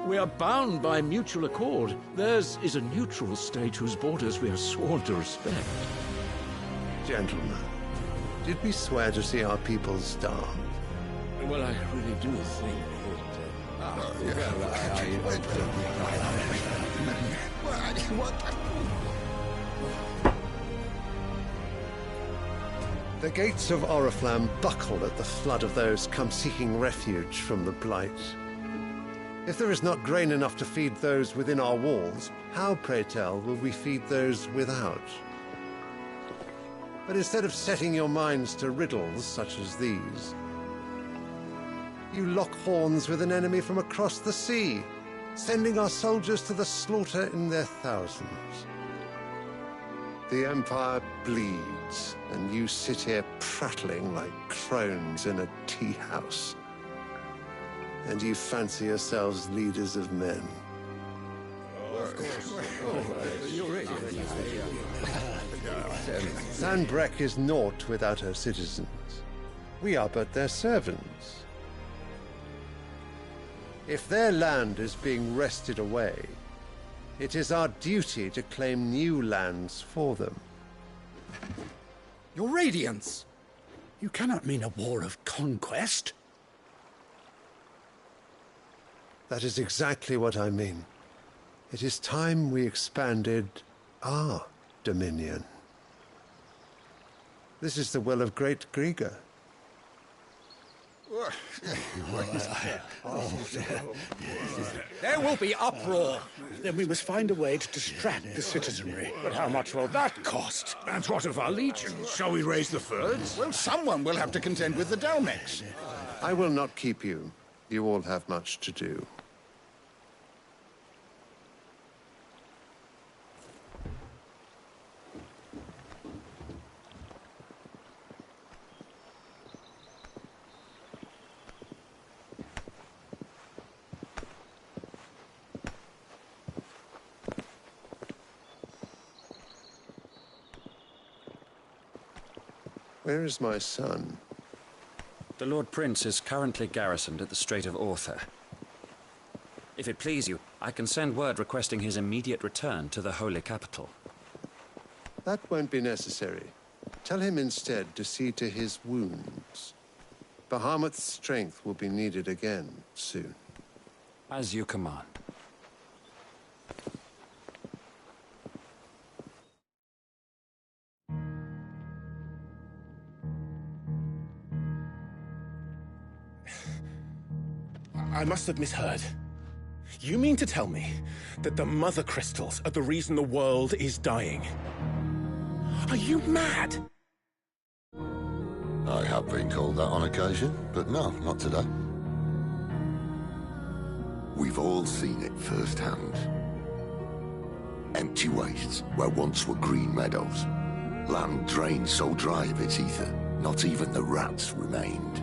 Speaker 17: we are bound by mutual accord. Theirs is a neutral state whose borders we are sworn to respect.
Speaker 9: Gentlemen, did we swear to see our people starve?
Speaker 17: Well, I really do think
Speaker 9: The gates of Oriflamme buckle at the flood of those come seeking refuge from the Blight. If there is not grain enough to feed those within our walls, how, pray tell, will we feed those without? But instead of setting your minds to riddles such as these, you lock horns with an enemy from across the sea, sending our soldiers to the slaughter in their thousands. The Empire bleeds, and you sit here prattling like crones in a tea house. And you fancy yourselves leaders of men. Sanbreque is naught without her citizens. We are but their servants. If their land is being wrested away, it is our duty to claim new lands for them.
Speaker 12: Your Radiance! You cannot mean a war of conquest.
Speaker 9: That is exactly what I mean. It is time we expanded our dominion. This is the will of great Grieger.
Speaker 12: There will be uproar. Then we must find a way to distract the citizenry. But how much will that cost?
Speaker 17: And what of our legions? Shall we raise the Fyrds?
Speaker 13: Well, someone will have to contend with the Dalmex.
Speaker 9: I will not keep you. You all have much to do. Where is my son?
Speaker 15: The Lord Prince is currently garrisoned at the Strait of Arthur. If it please you, I can send word requesting his immediate return to the Holy Capital.
Speaker 9: That won't be necessary. Tell him instead to see to his wounds. Bahamut's strength will be needed again soon.
Speaker 15: As you command.
Speaker 2: I must have misheard. You mean to tell me that the Mother Crystals are the reason the world is dying? Are you mad?
Speaker 10: I have been called that on occasion, but no, not today. We've all seen it firsthand. Empty wastes where once were green meadows. Land drained so dry of its ether, not even the rats remained.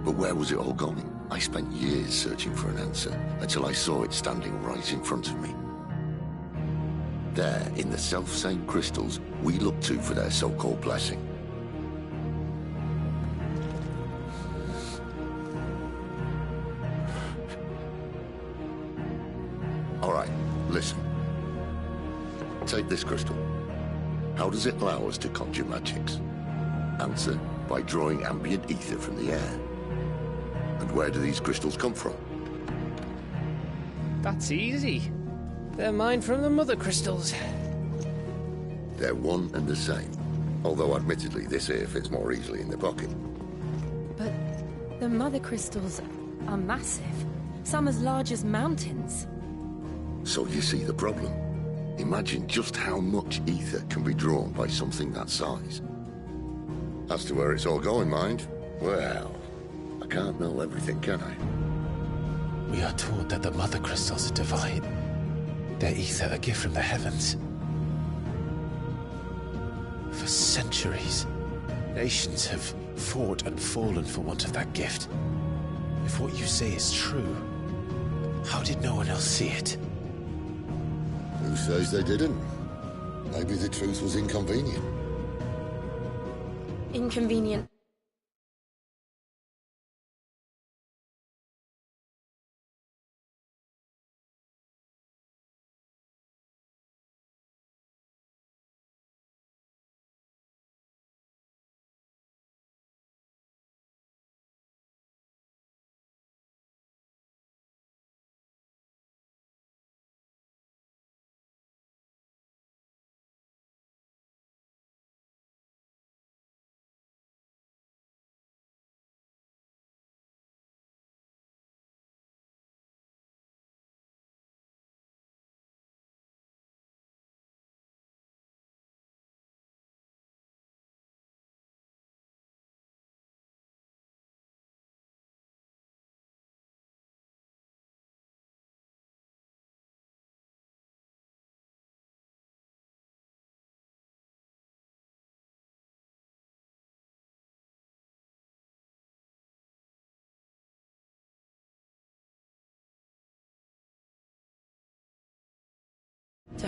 Speaker 10: But where was it all going? I spent years searching for an answer, until I saw it standing right in front of me. There, in the self-same crystals we look to for their so-called blessing. All right, listen. Take this crystal. How does it allow us to conjure magics? Answer, by drawing ambient ether from the air. And where do these crystals come from?
Speaker 20: That's easy. They're mined from the Mother Crystals.
Speaker 10: They're one and the same. Although admittedly this here fits more easily in the pocket.
Speaker 4: But the Mother Crystals are massive. Some as large as mountains.
Speaker 10: So you see the problem. Imagine just how much ether can be drawn by something that size. As to where it's all going, mind, well, I can't know everything, can I?
Speaker 6: We are taught that the Mother Crystals are divine. Their ether a gift from the heavens. For centuries, nations have fought and fallen for want of that gift. If what you say is true, how did no one else see it?
Speaker 10: Who says they didn't? Maybe the truth was inconvenient.
Speaker 4: Inconvenient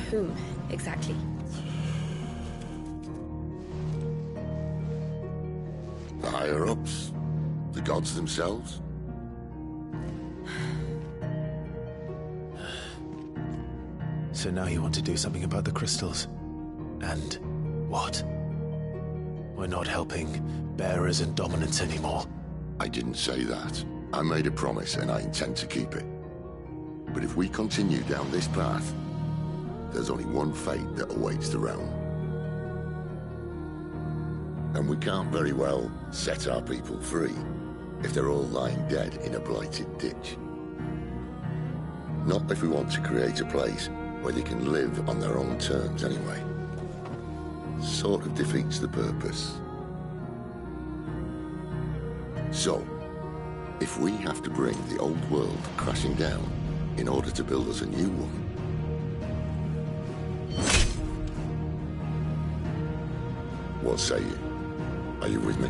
Speaker 16: whom, exactly?
Speaker 10: The higher-ups? The gods themselves?
Speaker 2: So now you want to do something about the crystals? And what? We're not helping bearers and dominants anymore.
Speaker 10: I didn't say that. I made a promise and I intend to keep it. But if we continue down this path, there's only one fate that awaits the realm. And we can't very well set our people free if they're all lying dead in a blighted ditch. Not if we want to create a place where they can live on their own terms anyway. Sort of defeats the purpose. So, if we have to bring the old world crashing down in order to build us a new one, what say you? Are you with me?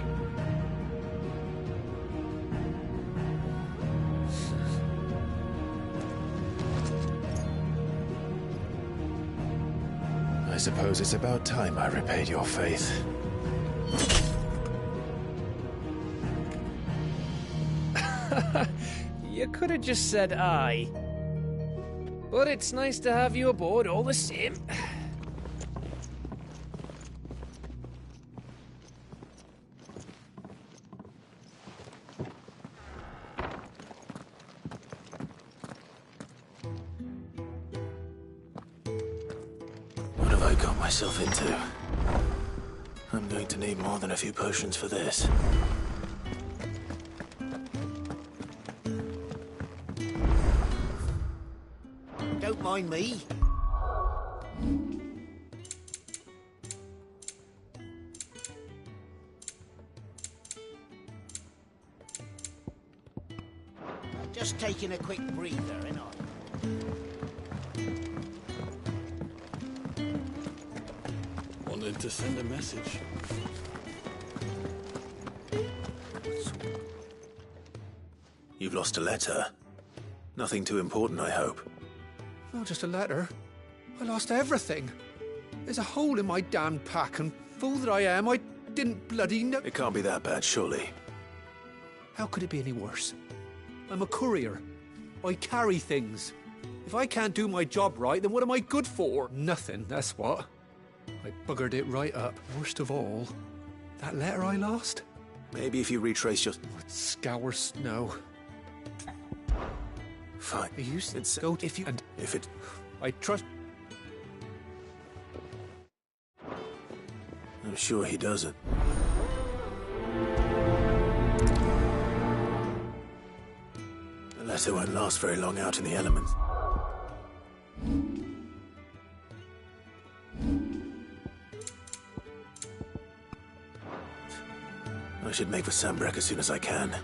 Speaker 2: I suppose it's about time I repaid your faith.
Speaker 20: You could have just said aye. But it's nice to have you aboard all the same.
Speaker 2: What have I got myself into? I'm going to need more than a few potions for this.
Speaker 21: Don't mind me. Just taking a quick breather, ain't I?
Speaker 1: Wanted to send a message.
Speaker 2: You've lost a letter. Nothing too important, I hope.
Speaker 1: Not just a letter. I lost everything. There's a hole in my damned pack, and fool that I am, I didn't bloody know.
Speaker 2: It can't be that bad, surely.
Speaker 1: How could it be any worse? I'm a courier. I carry things. If I can't do my job right, then what am I good for? Nothing, that's what. I buggered it right up. Worst of all, that letter I lost?
Speaker 2: Maybe if you retrace your...
Speaker 1: I'd scour snow.
Speaker 2: Fine.
Speaker 1: You said go if you... And
Speaker 2: if it...
Speaker 1: I trust...
Speaker 2: I'm sure he doesn't. The letter won't last very long out in the elements. I should make for Sanbreque as soon as I can.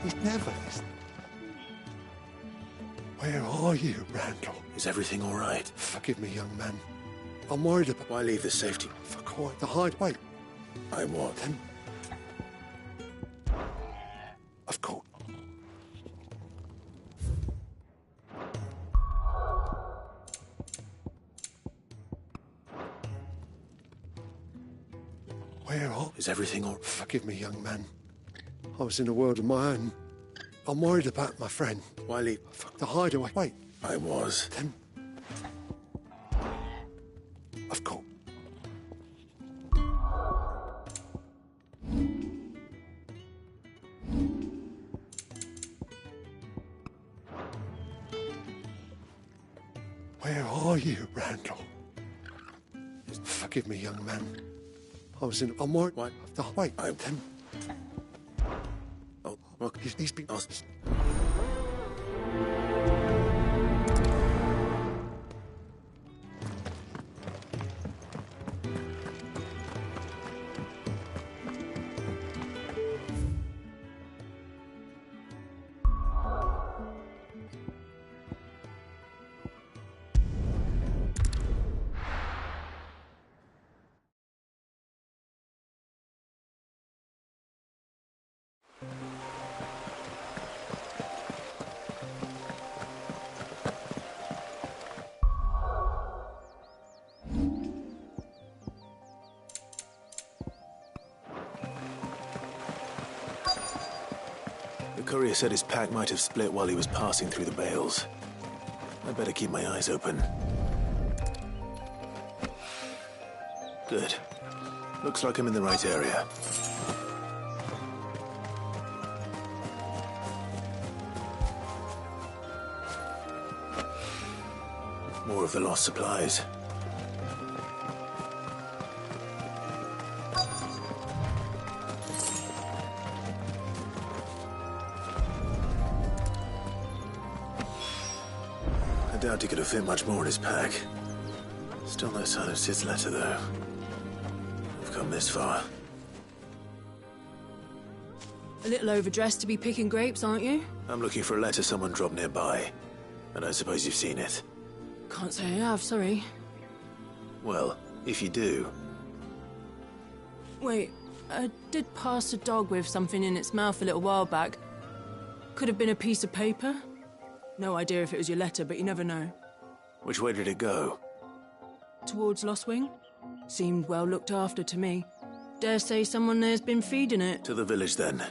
Speaker 9: He's never listened. Where are you, Randall?
Speaker 2: Is everything all right?
Speaker 9: Forgive me, young man. I'm worried about...
Speaker 2: Why leave the safety?
Speaker 9: For quite the hide. Wait.
Speaker 2: I what?
Speaker 9: Then... Of course. Where are...
Speaker 2: Is everything all...
Speaker 9: Forgive me, young man. I was in a world of my own. I'm worried about my friend.
Speaker 2: Why leave...
Speaker 9: Fuck the hideaway. Wait.
Speaker 2: I was.
Speaker 9: Then... Of course. Where are you, Randall? Forgive me, young man. I was in... I'm worried...
Speaker 2: What?
Speaker 9: Wait. Then...
Speaker 2: Oh, look.
Speaker 9: He's been...
Speaker 2: courier said his pack might have split while he was passing through the bales. I'd better keep my eyes open. Good. Looks like I'm in the right area. More of the lost supplies. I doubt he could have fit much more in his pack. Still no sign of Sid's letter, though. I've come this far.
Speaker 16: A little overdressed to be picking grapes, aren't you?
Speaker 2: I'm looking for a letter someone dropped nearby. And I suppose you've seen it.
Speaker 16: Can't say I have, sorry.
Speaker 2: Well, if you do...
Speaker 16: Wait, I did pass a dog with something in its mouth a little while back. Could have been a piece of paper. No idea if it was your letter, but you never know.
Speaker 2: Which way did it go?
Speaker 16: Towards Lostwing. Seemed well looked after to me. Dare say someone there's been feeding it.
Speaker 2: To the village, then.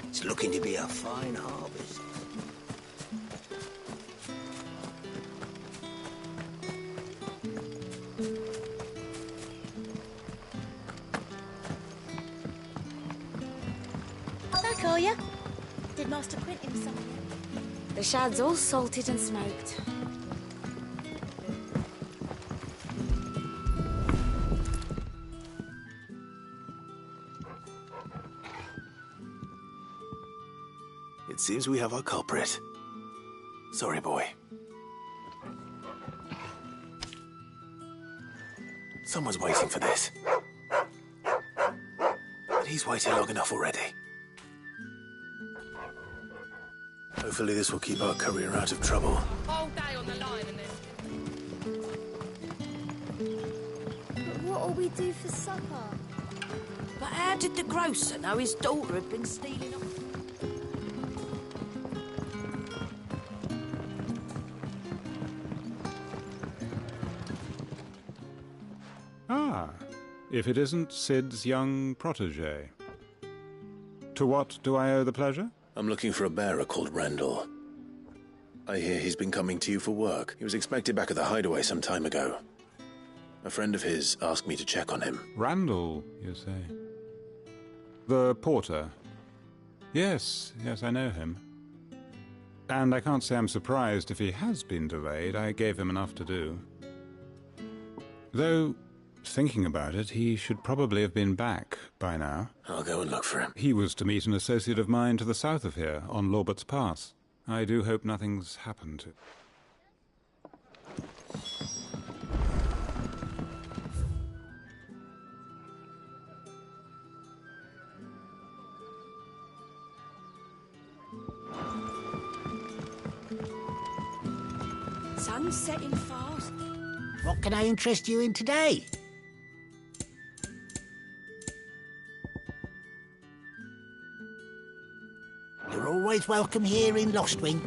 Speaker 21: It's looking to be a fine harvest.
Speaker 5: Hello, Collier. Did Master Quentin summon you? The shad's all salted and smoked.
Speaker 2: It seems we have our culprit. Sorry, boy. Someone's waiting for this. But he's waited long enough already. Hopefully this will keep our courier out of trouble.
Speaker 5: All day on the line and then... But what'll we do for supper?
Speaker 7: But how did the grocer know his daughter had been stealing off?
Speaker 19: Ah, if it isn't Sid's young protege. To what do I owe the pleasure?
Speaker 2: I'm looking for a bearer called Randall. I hear he's been coming to you for work. He was expected back at the hideaway some time ago. A friend of his asked me to check on him.
Speaker 19: Randall, you say? The porter? Yes, I know him. And I can't say I'm surprised if he has been delayed. I gave him enough to do. Though, thinking about it, he should probably have been back by now.
Speaker 2: I'll go and look for him.
Speaker 19: He was to meet an associate of mine to the south of here, on Lorbert's Pass. I do hope nothing's happened to...
Speaker 7: Sun's setting fast.
Speaker 21: What can I interest you in today? You're always welcome here in Lostwing.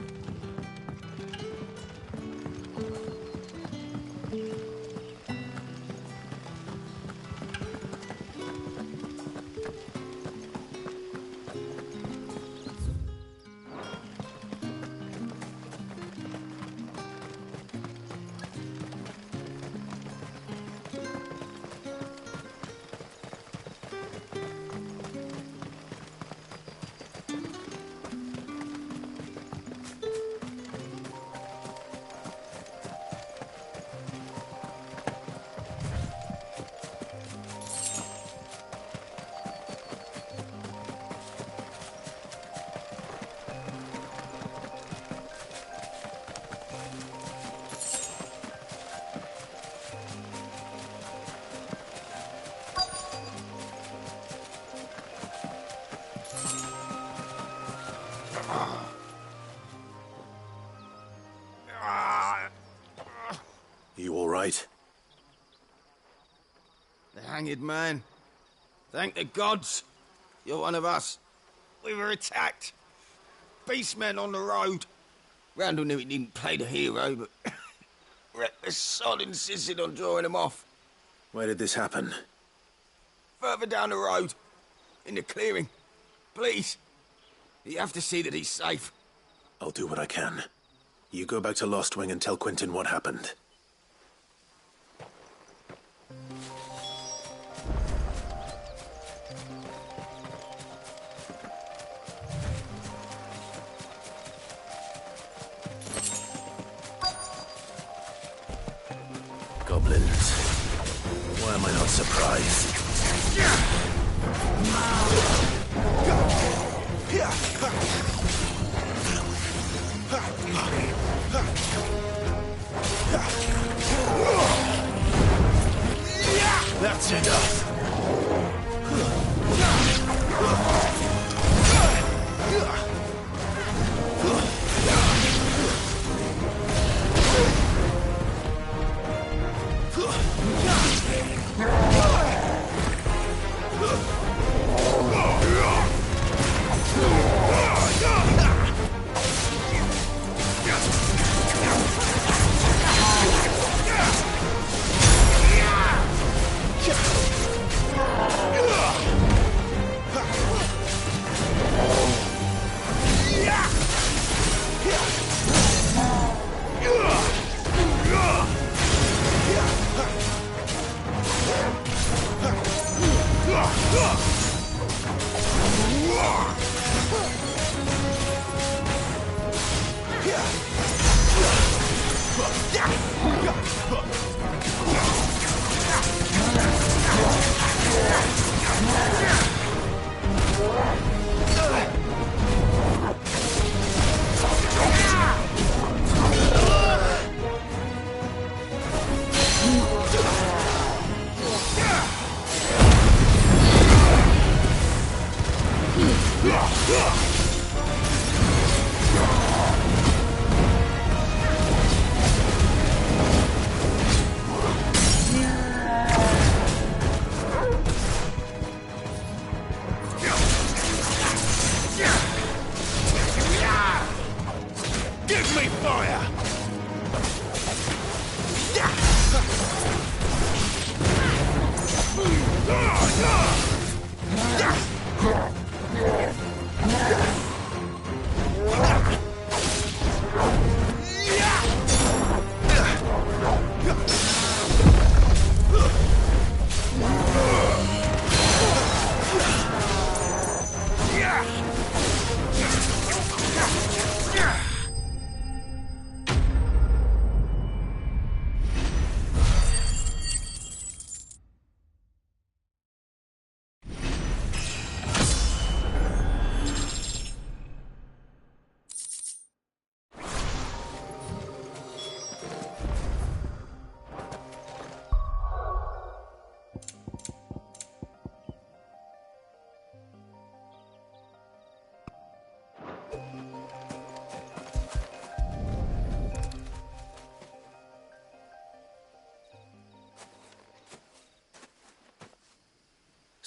Speaker 3: hanged man. Thank the gods. You're one of us. We were attacked. Beastmen on the road. Randall knew he didn't play the hero, but reckless sod insisted on drawing him off.
Speaker 2: Where did this happen?
Speaker 3: Further down the road. In the clearing. Please. You have to see that he's safe.
Speaker 2: I'll do what I can. You go back to Lost Wing and tell Quentin what happened. Goblins. Why am I not surprised? That's enough.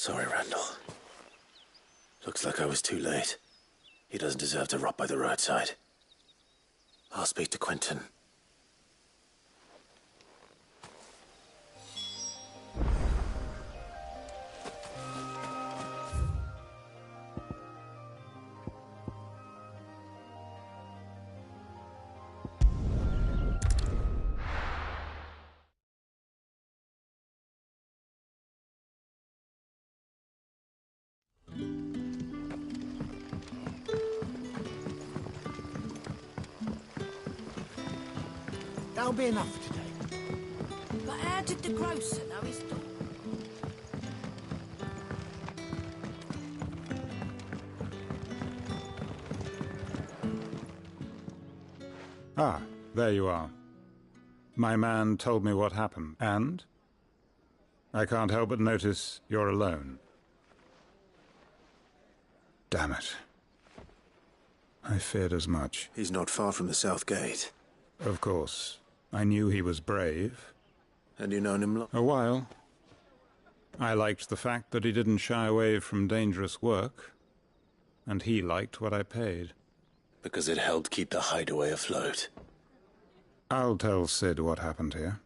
Speaker 2: Sorry, Randall. Looks like I was too late. He doesn't deserve to rot by the roadside. I'll speak to Quentin.
Speaker 21: That'll be enough today.
Speaker 7: But how did the grocer know his daughter?
Speaker 19: Ah, there you are. My man told me what happened, and I can't help but notice you're alone. Damn it. I feared as much.
Speaker 2: He's not far from the South Gate.
Speaker 19: Of course. I knew he was brave.
Speaker 2: And you known him long?
Speaker 19: A while. I liked the fact that he didn't shy away from dangerous work, and he liked what I paid.
Speaker 2: Because it helped keep the hideaway afloat.
Speaker 19: I'll tell Sid what happened here.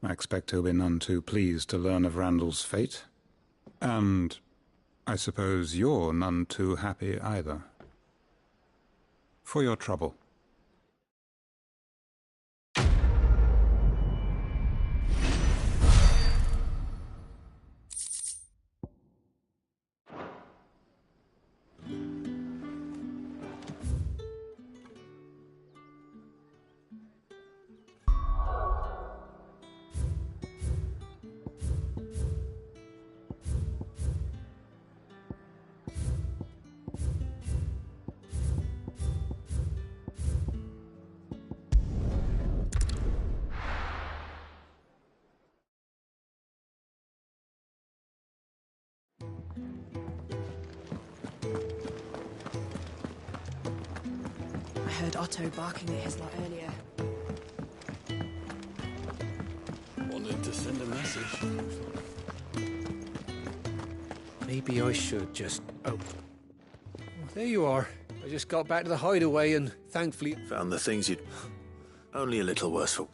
Speaker 19: I expect he'll be none too pleased to learn of Randall's fate. And I suppose you're none too happy either. For your trouble.
Speaker 23: I heard Otto barking at his lot earlier.
Speaker 1: Wanted to send a message.
Speaker 11: Maybe I should just... Oh, there you are. I just got back to the hideaway and thankfully...
Speaker 2: Found the things you'd... Only a little worse for...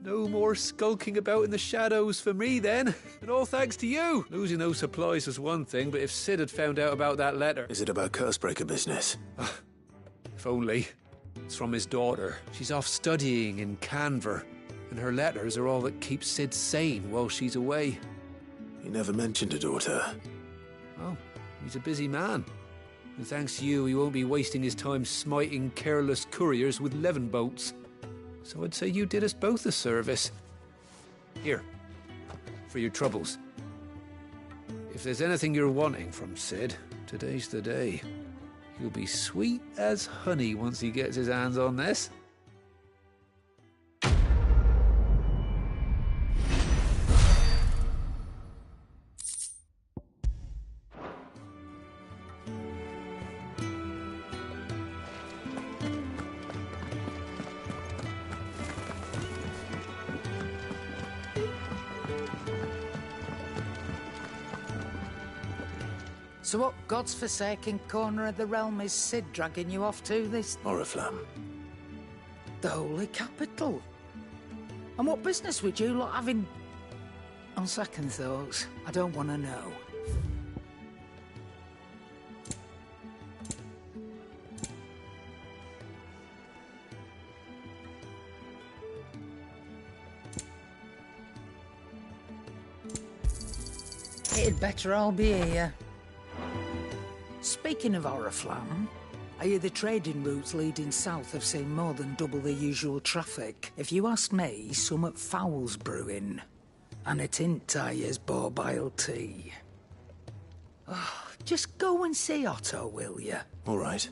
Speaker 11: No more skulking about in the shadows for me, then. And all thanks to you. Losing those supplies was one thing, but if Sid had found out about that letter...
Speaker 2: Is it about Cursebreaker business?
Speaker 11: If only. It's from his daughter. She's off studying in Canver, and her letters are all that keep Sid sane while she's away.
Speaker 2: He never mentioned a daughter.
Speaker 11: Oh, he's a busy man. And thanks to you, he won't be wasting his time smiting careless couriers with levin boats. So I'd say you did us both a service. Here, for your troubles. If there's anything you're wanting from Sid, today's the day. He'll be sweet as honey once he gets his hands on this.
Speaker 23: So what God's forsaken corner of the realm is Sid dragging you off to this?
Speaker 2: Oriflamme.
Speaker 23: The Holy Capital. And what business would you lot have in... On second thoughts, I don't want to know. It'd better all be here. Speaking of Oriflamme, I hear the trading routes leading south have seen more than double the usual traffic. If you ask me, somewhat foul's brewing. And it ain't Tyre's borbile tea. Oh, just go and see Otto, will you?
Speaker 2: All right.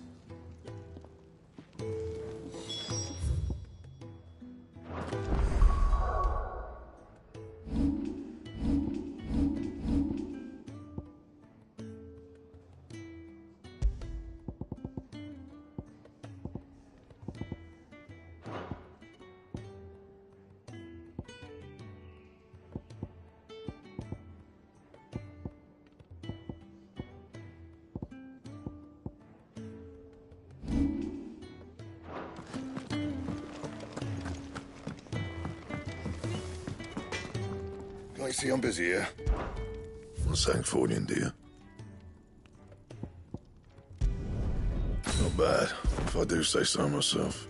Speaker 10: I see I'm busy here. What's that for you, dear? Not bad, if I do say so myself.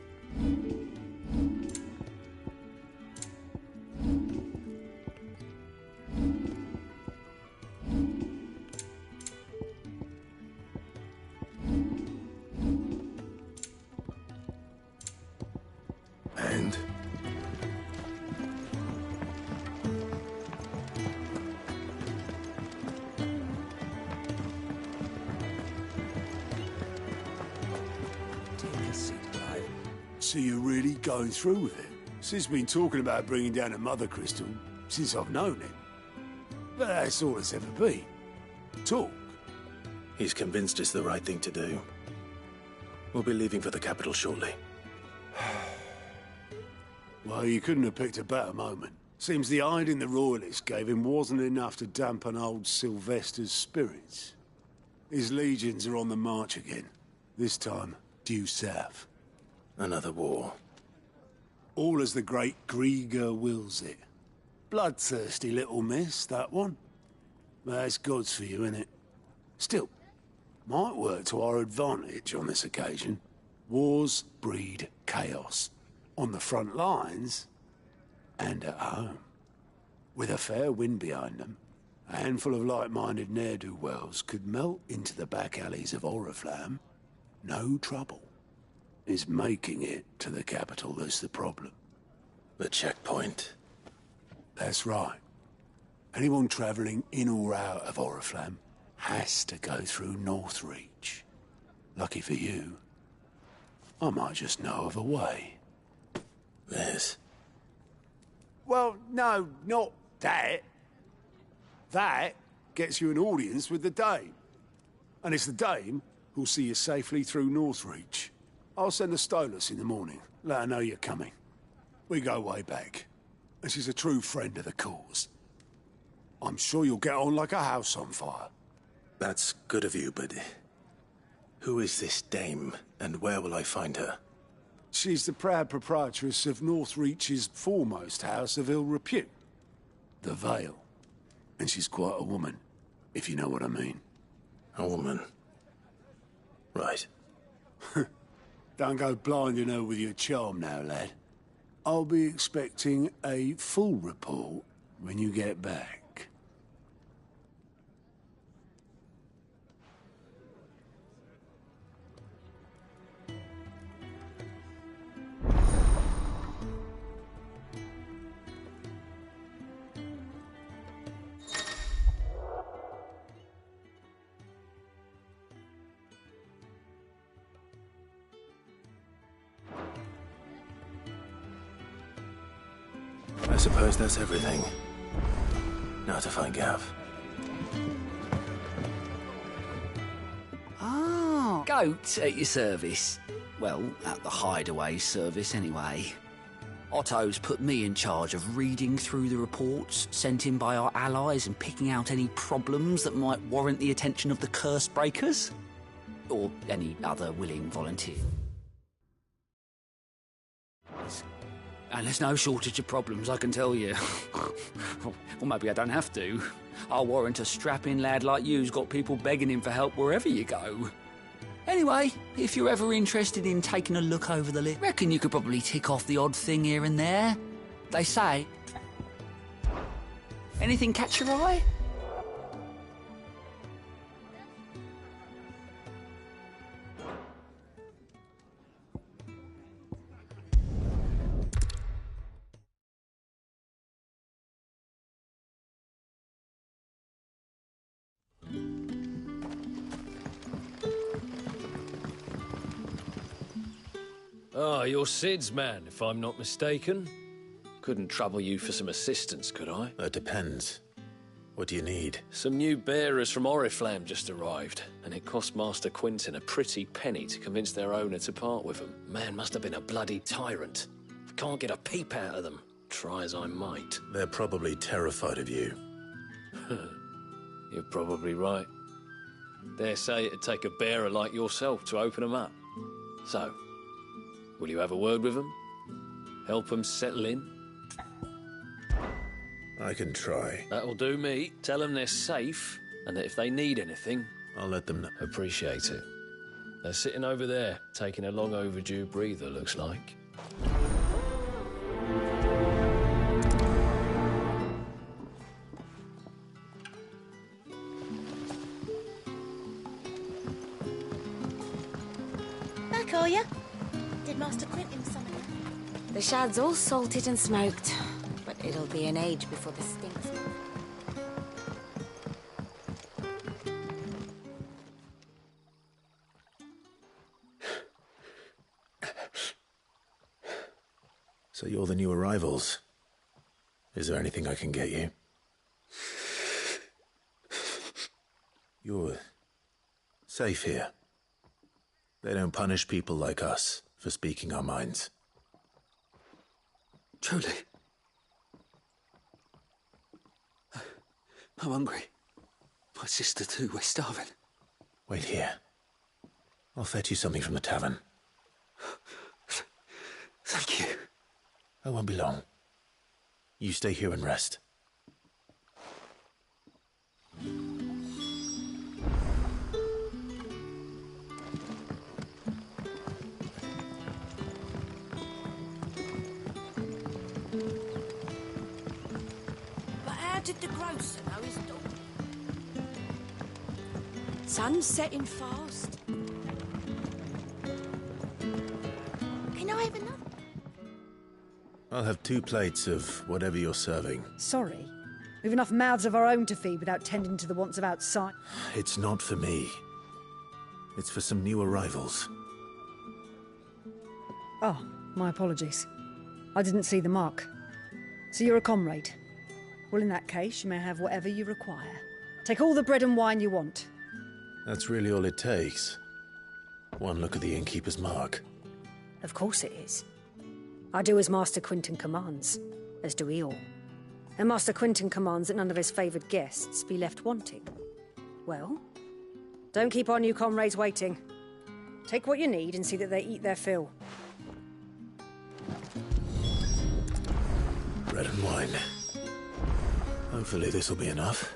Speaker 10: And?
Speaker 1: So you're really going through with it? Sid's been talking about bringing down a mother crystal since I've known him. But that's all it's ever been. Talk.
Speaker 2: He's convinced it's the right thing to do. We'll be leaving for the capital shortly.
Speaker 14: Well, you couldn't have picked a better moment. Seems the hiding the Royalists gave him wasn't enough to dampen old Sylvester's spirits. His legions are on the march again. This time, due south.
Speaker 2: Another war.
Speaker 14: All as the great Grieger wills it. Bloodthirsty little miss, that one. But that's God's for you, innit? Still, might work to our advantage on this occasion. Wars breed chaos. On the front lines, and at home. With a fair wind behind them, a handful of like-minded ne'er-do-wells could melt into the back alleys of Oriflamme. No trouble. It's making it to the capital that's the problem.
Speaker 2: The checkpoint.
Speaker 14: That's right. Anyone travelling in or out of Oriflamme has to go through Northreach. Lucky for you, I might just know of a way.
Speaker 2: Liz.
Speaker 14: Well, no, not that. That gets you an audience with the Dame. And it's the Dame who'll see you safely through Northreach. I'll send the Stolas in the morning. Let her know you're coming. We go way back. And she's a true friend of the cause. I'm sure you'll get on like a house on fire.
Speaker 2: That's good of you, but... who is this Dame, and where will I find her?
Speaker 14: She's the proud proprietress of Northreach's foremost house of ill repute, the Vale. And she's quite a woman, if you know what I mean.
Speaker 2: A woman? Right.
Speaker 14: Don't go blinding her with your charm now, lad. I'll be expecting a full report when you get back.
Speaker 2: I suppose that's everything. Now to find Gav.
Speaker 18: Ah, goat at your service. Well, at the hideaway service anyway. Otto's put me in charge of reading through the reports sent in by our allies and picking out any problems that might warrant the attention of the curse breakers. Or any other willing volunteer. And there's no shortage of problems, I can tell you. Well, maybe I don't have to. I'll warrant a strapping lad like you's got people begging him for help wherever you go. Anyway, if you're ever interested in taking a look over the list, reckon you could probably tick off the odd thing here and there. They say. Anything catch your eye?
Speaker 20: Ah, you're Sid's man, if I'm not mistaken. Couldn't trouble you for some assistance, could I?
Speaker 2: That depends. What do you need?
Speaker 20: Some new bearers from Oriflamme just arrived, and it cost Master Quintin a pretty penny to convince their owner to part with them. Man must have been a bloody tyrant. I can't get a peep out of them, try as I might.
Speaker 2: They're probably terrified of you.
Speaker 20: You're probably right. Dare say it'd take a bearer like yourself to open them up. So, will you have a word with them? Help them settle in?
Speaker 2: I can try.
Speaker 20: That'll do me. Tell them they're safe, and that if they need anything...
Speaker 2: I'll let them know.
Speaker 20: Appreciate it. They're sitting over there, taking a long overdue breather, looks like.
Speaker 5: Back, are ya? Did Master Quintin summon you?
Speaker 22: The shad's all salted and smoked, but it'll be an age before the stinks.
Speaker 2: So you're the new arrivals. Is there anything I can get you? You're safe here. They don't punish people like us for speaking our minds.
Speaker 18: Truly. I'm hungry. My sister too, we're starving.
Speaker 2: Wait here. I'll fetch you something from the tavern.
Speaker 18: Thank you.
Speaker 2: I won't be long. You stay here and rest.
Speaker 7: But how did the grocer know his daughter?
Speaker 5: Sun's setting fast. Can I have another?
Speaker 2: I'll have 2 plates of whatever you're serving.
Speaker 8: Sorry. We've enough mouths of our own to feed without tending to the wants of outside.
Speaker 2: It's not for me. It's for some new arrivals.
Speaker 8: Oh, my apologies. I didn't see the mark. So you're a comrade. Well, in that case, you may have whatever you require. Take all the bread and wine you want.
Speaker 2: That's really all it takes. One look at the innkeeper's mark.
Speaker 8: Of course it is. I do as Master Quinton commands, as do we all. And Master Quinton commands that none of his favoured guests be left wanting. Well, don't keep our new comrades waiting. Take what you need and see that they eat their fill.
Speaker 2: Bread and wine. Hopefully this'll be enough.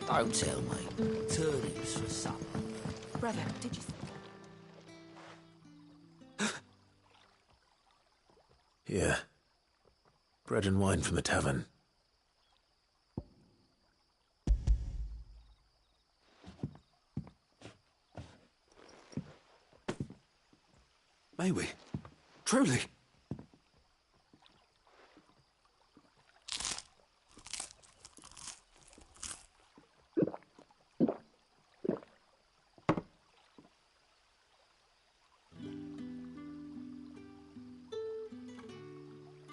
Speaker 7: Don't tell me. Turnips for supper.
Speaker 23: Brother, did you...
Speaker 2: Here. Bread and wine from the tavern.
Speaker 18: May we? Truly?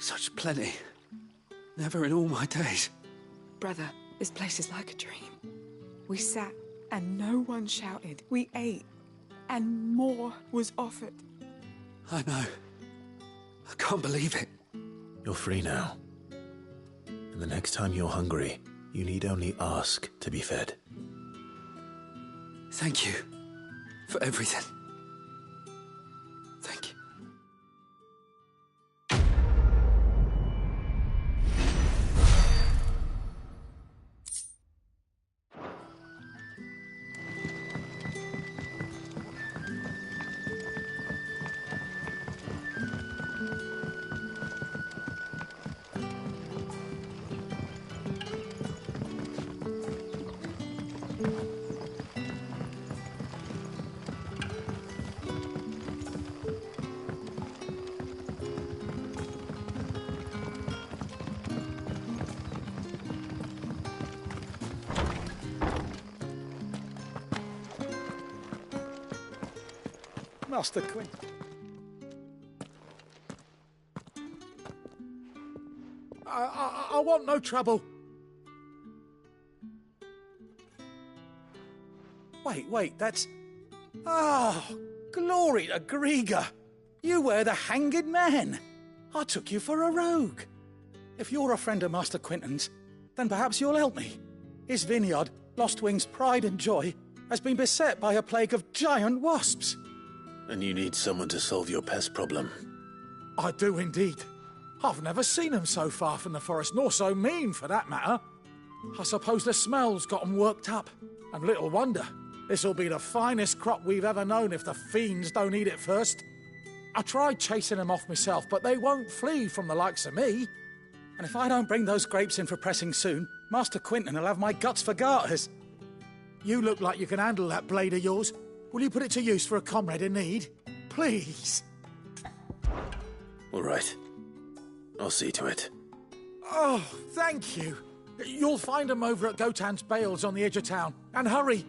Speaker 18: Such plenty. Never in all my days.
Speaker 12: Brother, this place is like a dream. We sat and no one shouted. We ate and more was offered.
Speaker 18: I know. I can't believe it.
Speaker 2: You're free now. And the next time you're hungry, you need only ask to be fed.
Speaker 18: Thank you for everything. Thank you.
Speaker 17: Master Quinton. I want no trouble. Wait, that's... Oh, glory to Grieger. You were the hanged man. I took you for a rogue. If you're a friend of Master Quinton's, then perhaps you'll help me. His vineyard, Lostwing's pride and joy, has been beset by a plague of giant wasps.
Speaker 2: And you need someone to solve your pest problem.
Speaker 17: I do indeed. I've never seen them so far from the forest, nor so mean, for that matter. I suppose the smell's got 'em worked up. And little wonder. This'll be the finest crop we've ever known if the fiends don't eat it first. I tried chasing them off myself, but they won't flee from the likes of me. And if I don't bring those grapes in for pressing soon, Master Quinton will have my guts for garters. You look like you can handle that blade of yours. Will you put it to use for a comrade in need? Please.
Speaker 2: All right. I'll see to it.
Speaker 17: Oh, thank you. You'll find them over at Gotan's Bales on the edge of town. And hurry.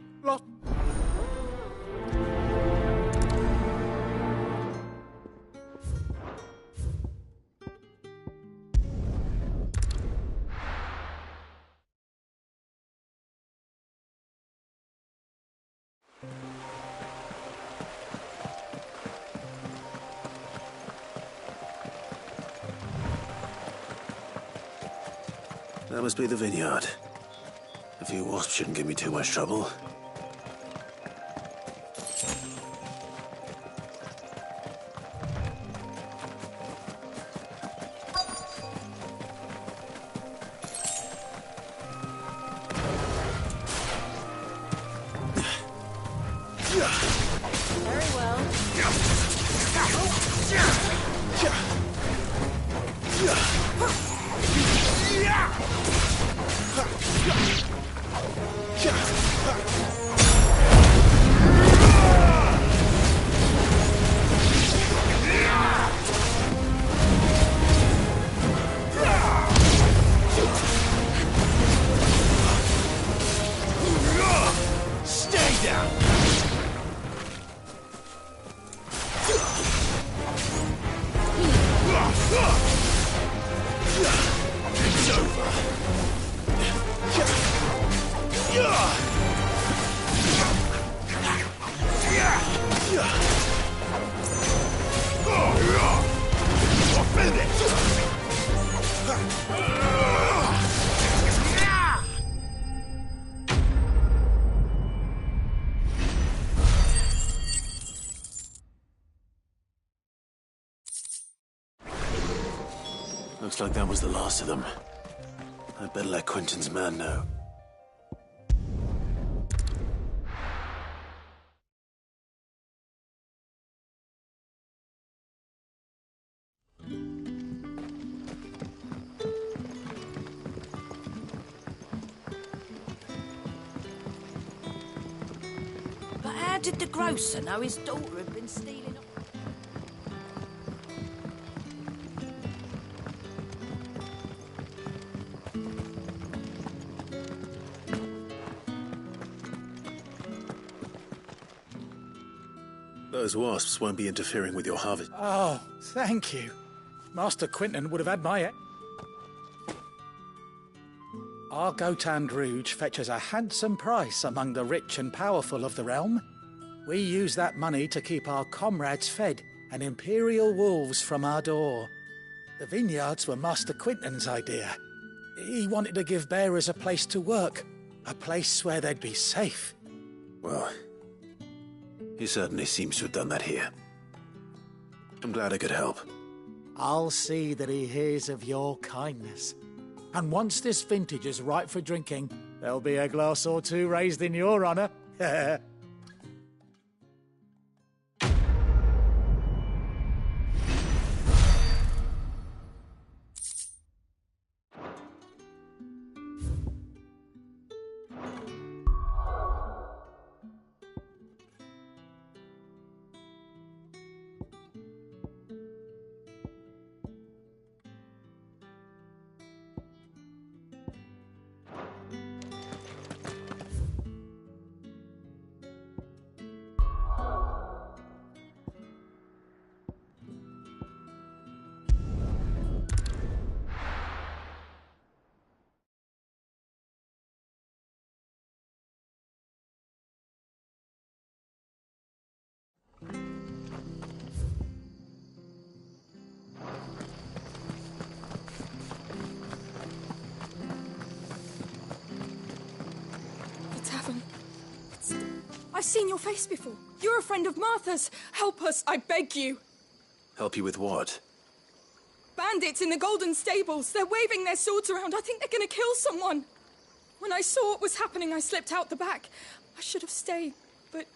Speaker 2: That must be the vineyard. A few wasps shouldn't give me too much trouble.
Speaker 5: Very well.
Speaker 3: Stay down! It's over. Offend it!
Speaker 2: Looks like that was the last of them. I'd better let Quentin's man know.
Speaker 7: But how did the grocer know his daughter had been stealing off?
Speaker 2: Those wasps won't be interfering with your harvest.
Speaker 17: Oh, thank you. Master Quintin would have had my... Our Gotand Rouge fetches a handsome price among the rich and powerful of the realm. We use that money to keep our comrades fed and imperial wolves from our door. The vineyards were Master Quintin's idea. He wanted to give bearers a place to work, a place where they'd be safe.
Speaker 2: Well, he certainly seems to have done that here. I'm glad I could help.
Speaker 17: I'll see that he hears of your kindness. And once this vintage is ripe for drinking, there'll be a glass or two raised in your honour.
Speaker 12: I've seen your face before. You're a friend of Martha's. Help us, I beg you.
Speaker 2: Help you with what?
Speaker 12: Bandits in the Golden Stables. They're waving their swords around. I think they're going to kill someone. When I saw what was happening, I slipped out the back. I should have stayed, but...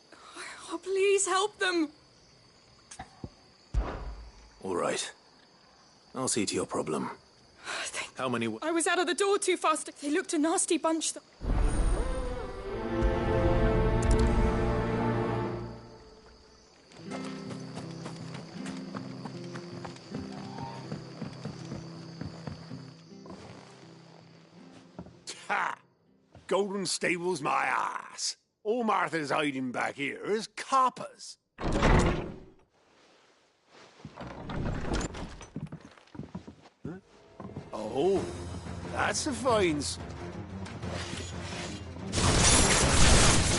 Speaker 12: Oh, please help them.
Speaker 2: All right. I'll see to your problem. How many...
Speaker 12: I was out of the door too fast. They looked a nasty bunch, though.
Speaker 14: Ha! Golden Stables my ass. All Martha's hiding back here is coppers. Huh? Oh, that's the fines.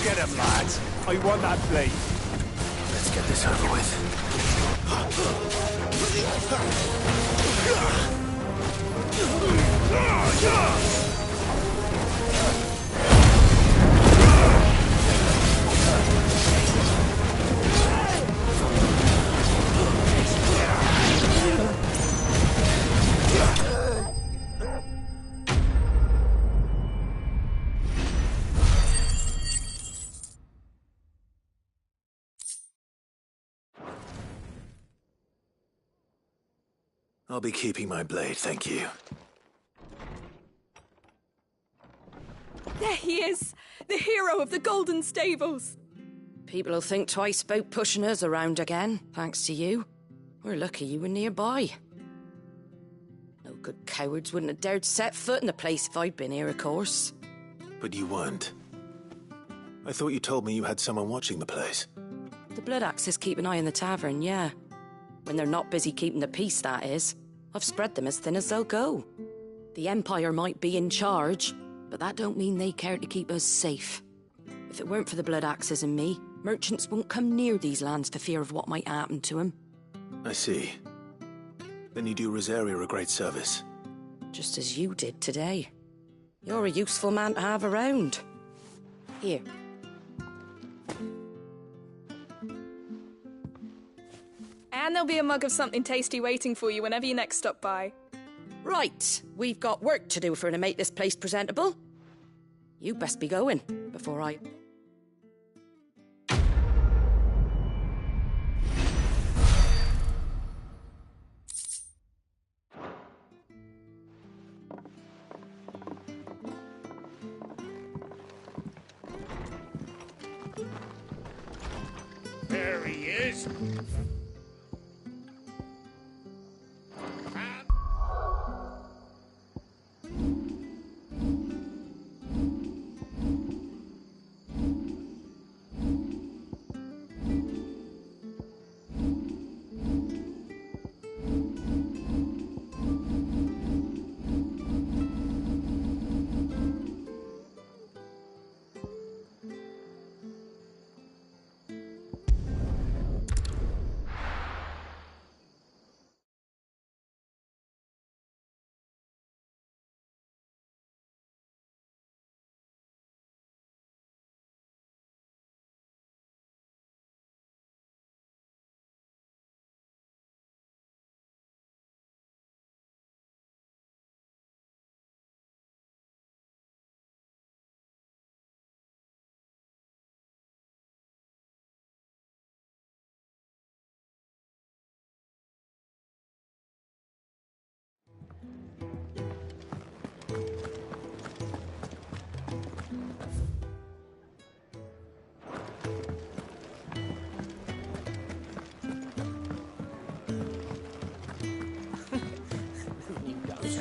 Speaker 14: Get him, lads. I want that blade.
Speaker 2: Let's get this over with. I'll be keeping my blade, thank you.
Speaker 12: There he is! The hero of the Golden Stables!
Speaker 7: People'll think twice about pushing us around again, thanks to you. We're lucky you were nearby. No good cowards wouldn't have dared set foot in the place if I'd been here, of course.
Speaker 2: But you weren't. I thought you told me you had someone watching the place.
Speaker 7: The Blood Axes keep an eye on the tavern, yeah. When they're not busy keeping the peace, that is. I've spread them as thin as they'll go. The Empire might be in charge, but that don't mean they care to keep us safe. If it weren't for the Blood Axes and me, merchants won't come near these lands for fear of what might happen to them.
Speaker 2: I see. Then you do Rosaria a great service.
Speaker 7: Just as you did today. You're a useful man to have around. Here.
Speaker 12: And there'll be a mug of something tasty waiting for you whenever you next stop by.
Speaker 7: Right, we've got work to do if we're to make this place presentable. You best be going before I...
Speaker 6: There he is.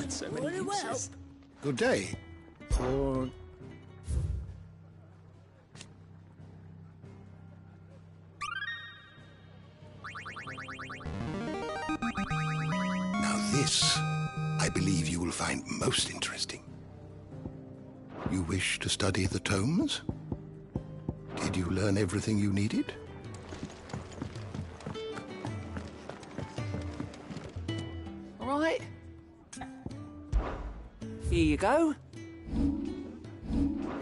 Speaker 21: So many uses. Good day. Or... Now this, I believe you will find most interesting. You wish to study the tomes? Did you learn everything you needed?
Speaker 18: All right. Here you go.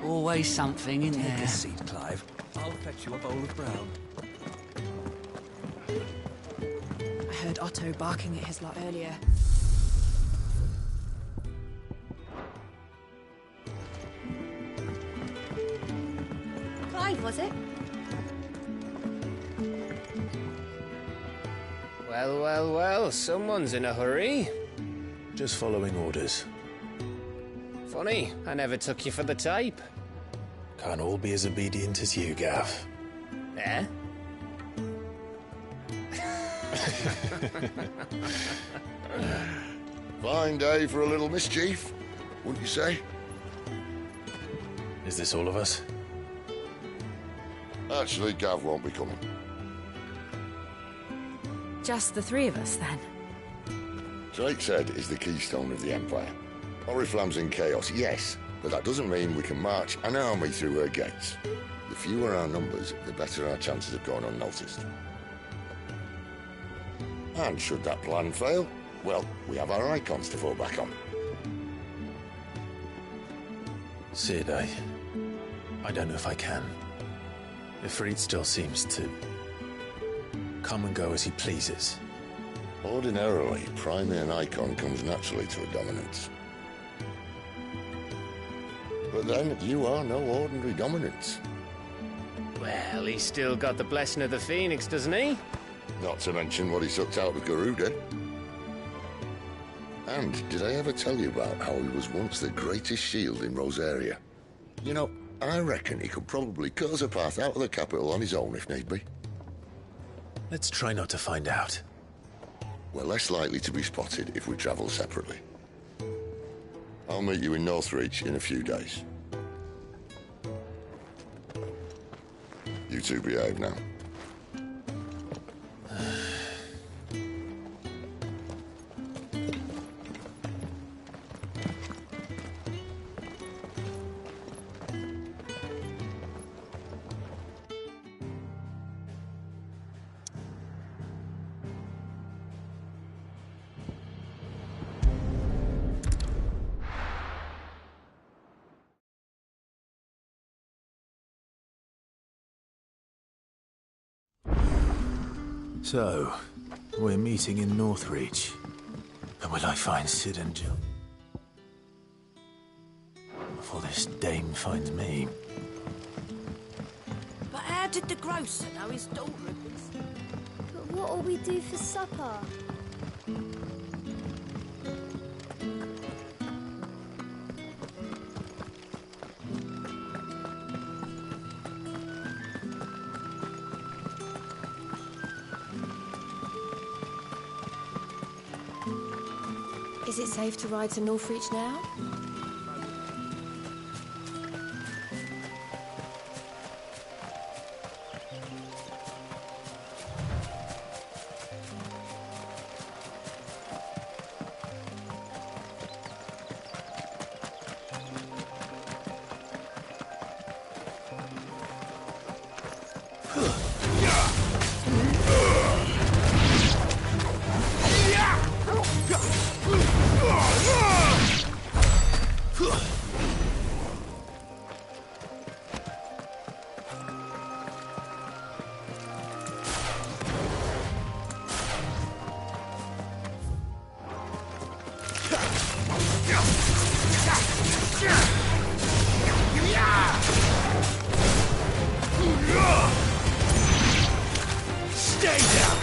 Speaker 18: Always something in there.
Speaker 1: Take a seat, Clive. I'll fetch you a bowl of brown.
Speaker 12: I heard Otto barking at his lot earlier.
Speaker 5: Clive, was it?
Speaker 13: Well, well, well, someone's in a hurry.
Speaker 2: Just following orders.
Speaker 13: Funny, I never took you for the type.
Speaker 2: Can't all be as obedient as you, Gav.
Speaker 13: Eh?
Speaker 10: Fine day for a little mischief, wouldn't you say?
Speaker 2: Is this all of us?
Speaker 10: Actually, Gav won't be coming.
Speaker 4: Just the three of us, then?
Speaker 10: Drake's Head is the keystone of the Empire. Oriflamme's in chaos, yes, but that doesn't mean we can march an army through her gates. The fewer our numbers, the better our chances of going unnoticed. And should that plan fail, well, we have our icons to fall back on.
Speaker 2: Cid, I don't know if I can. Ifrit still seems to come and go as he pleases.
Speaker 10: Ordinarily, priming an icon comes naturally to a dominance. But then, you are no ordinary dominance.
Speaker 13: Well, he's still got the blessing of the Phoenix, doesn't he?
Speaker 10: Not to mention what he sucked out of Garuda. And did I ever tell you about how he was once the greatest shield in Rosaria? You know, I reckon he could probably cut us a path out of the capital on his own if need be.
Speaker 2: Let's try not to find out.
Speaker 10: We're less likely to be spotted if we travel separately. I'll meet you in Northreach in a few days. You two behave now.
Speaker 2: So, we're meeting in Northreach. And will I find Cid and Jill? Before this dame finds me.
Speaker 22: But how did the grocer know his daughter had been...
Speaker 5: But what'll we do for supper?
Speaker 4: Is it safe to ride to Northreach now?
Speaker 1: Stay down!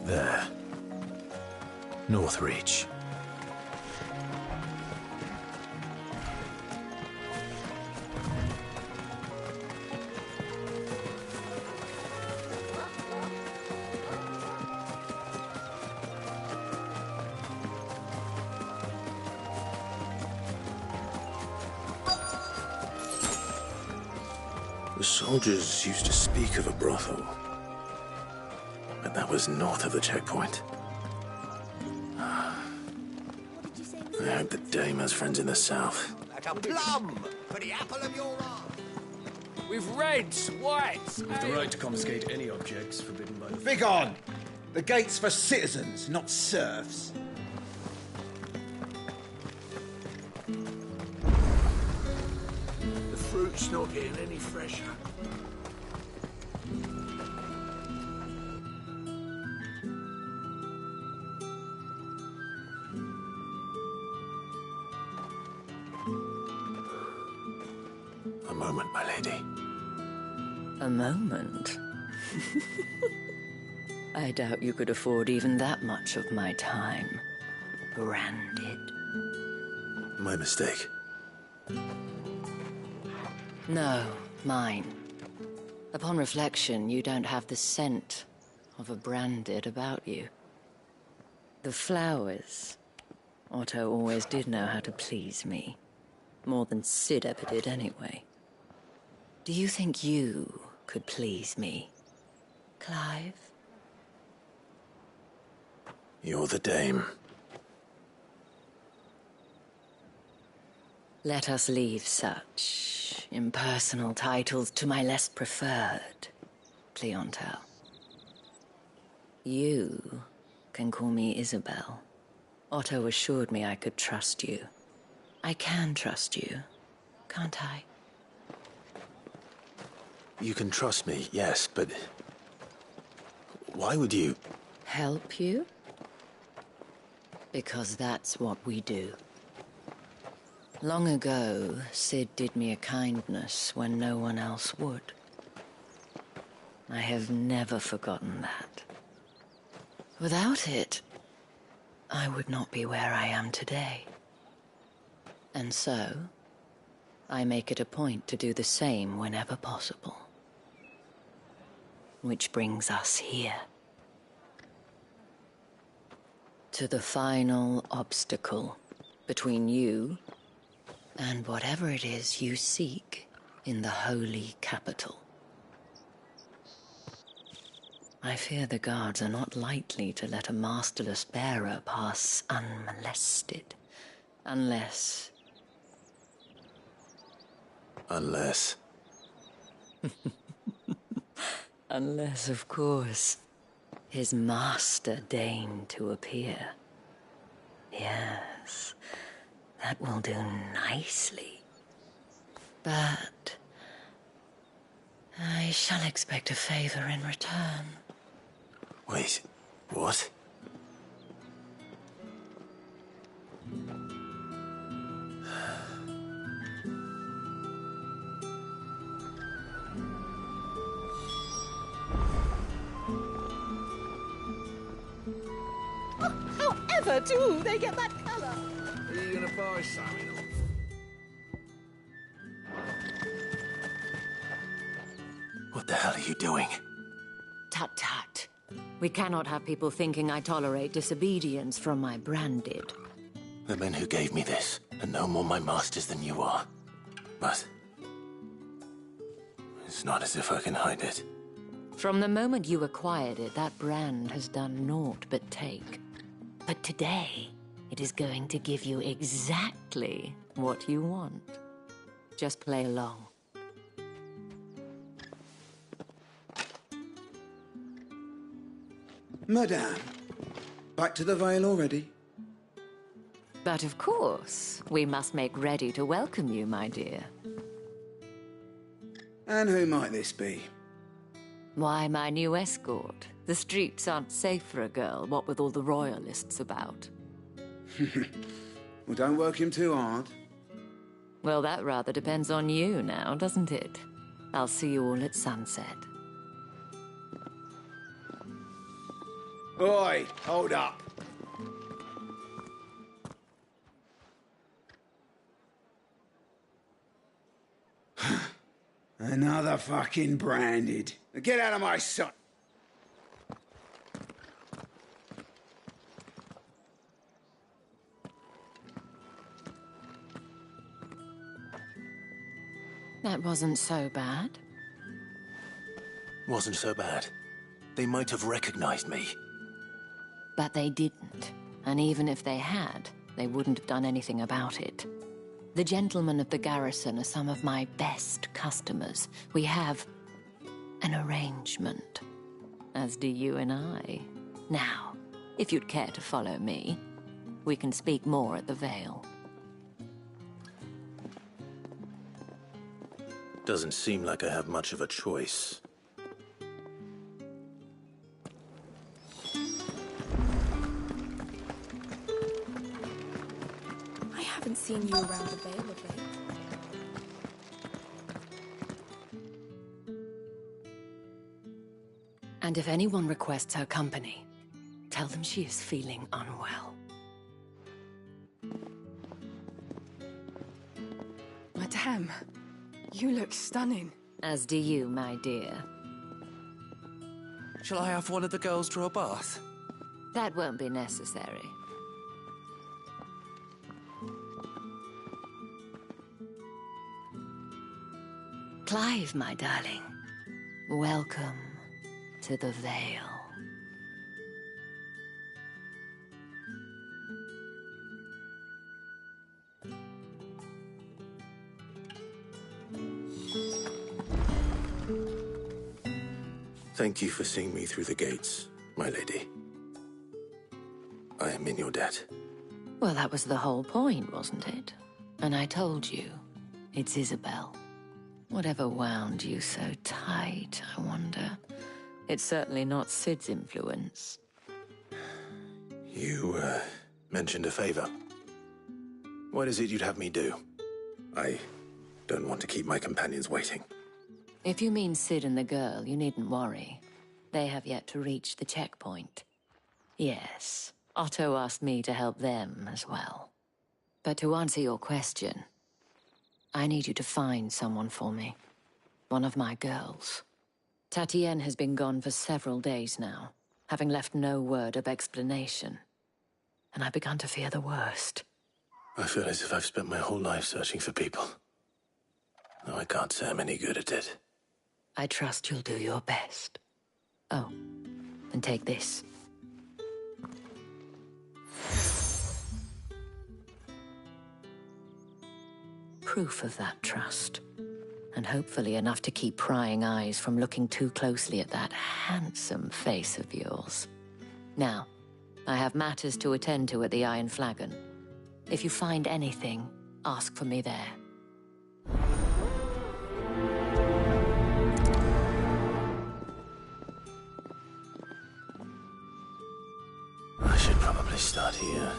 Speaker 2: There. Northreach. The soldiers used to speak of a brothel. But that was north of the checkpoint. I hope the dame has friends in the south.
Speaker 6: Like a plum for the apple of your eye.
Speaker 13: With reds, whites.
Speaker 9: With the right to confiscate any objects forbidden by the...
Speaker 6: Begone! The gate's for citizens, not serfs.
Speaker 14: The fruit's not getting any fresher.
Speaker 2: A moment, my lady.
Speaker 15: A moment? I doubt you could afford even that much of my time. Branded.
Speaker 2: My mistake.
Speaker 15: No, mine. Upon reflection, you don't have the scent of a branded about you. The flowers. Otto always did know how to please me. More than Sid ever did, anyway. Do you think you could please me, Clive?
Speaker 2: You're the dame.
Speaker 15: Let us leave such impersonal titles to my less preferred clientele. You can call me Isabel. Otto assured me I could trust you. I can trust you, can't I?
Speaker 2: You can trust me, yes, but... why would you...
Speaker 15: Help you? Because that's what we do. Long ago, Sid did me a kindness when no one else would. I have never forgotten that. Without it, I would not be where I am today. And so, I make it a point to do the same whenever possible. Which brings us here. To the final obstacle between you and whatever it is you seek in the holy capital. I fear the guards are not likely to let a masterless bearer pass unmolested. Unless...
Speaker 2: Unless...
Speaker 15: Unless, of course, his master deigned to appear. Yes, that will do nicely. But... I shall expect a favor in return.
Speaker 2: Wait, what?
Speaker 12: However do they get that colour?
Speaker 9: Are you gonna buy something?
Speaker 2: What the hell are you doing?
Speaker 15: Tut-tut. We cannot have people thinking I tolerate disobedience from my branded.
Speaker 2: The men who gave me this are no more my masters than you are. But... it's not as if I can hide it.
Speaker 15: From the moment you acquired it, that brand has done naught but take. But today, it is going to give you exactly what you want. Just play along.
Speaker 6: Madame, back to the Vale already?
Speaker 15: But of course, we must make ready to welcome you, my dear.
Speaker 6: And who might this be?
Speaker 15: Why, my new escort. The streets aren't safe for a girl, what with all the royalists about.
Speaker 6: Well, don't work him too hard.
Speaker 15: Well, that rather depends on you now, doesn't it? I'll see you all at sunset.
Speaker 6: Oi, hold up. Another fucking branded. Get out of my sight.
Speaker 15: That wasn't so bad.
Speaker 2: Wasn't so bad. They might have recognized me.
Speaker 15: But they didn't. And even if they had, they wouldn't have done anything about it. The gentlemen of the garrison are some of my best customers. We have an arrangement, as do you and I. Now, if you'd care to follow me, we can speak more at the Vale.
Speaker 2: Doesn't seem like I have much of a choice.
Speaker 12: I haven't seen you around the Vale of late.
Speaker 15: And if anyone requests her company, tell them she is feeling unwell.
Speaker 12: Madame, you look stunning.
Speaker 15: As do you, my dear.
Speaker 1: Shall I have one of the girls draw a bath?
Speaker 15: That won't be necessary. Clive, my darling. Welcome to the Vale.
Speaker 2: Thank you for seeing me through the gates, my lady. I am in your debt.
Speaker 15: Well, that was the whole point, wasn't it? And I told you, it's Isabel. Whatever wound you so tight, I wonder. It's certainly not Sid's influence.
Speaker 2: You, mentioned a favor. What is it you'd have me do? I don't want to keep my companions waiting.
Speaker 15: If you mean Sid and the girl, you needn't worry. They have yet to reach the checkpoint. Yes, Otto asked me to help them as well. But to answer your question, I need you to find someone for me. One of my girls. Tatienne has been gone for several days now, having left no word of explanation. And I began to fear the worst.
Speaker 2: I feel as if I've spent my whole life searching for people. Though I can't say I'm any good at it.
Speaker 15: I trust you'll do your best. Oh, and take this. Proof of that trust. And hopefully enough to keep prying eyes from looking too closely at that handsome face of yours. Now, I have matters to attend to at the Iron Flagon. If you find anything, ask for me there.
Speaker 2: I should probably start here.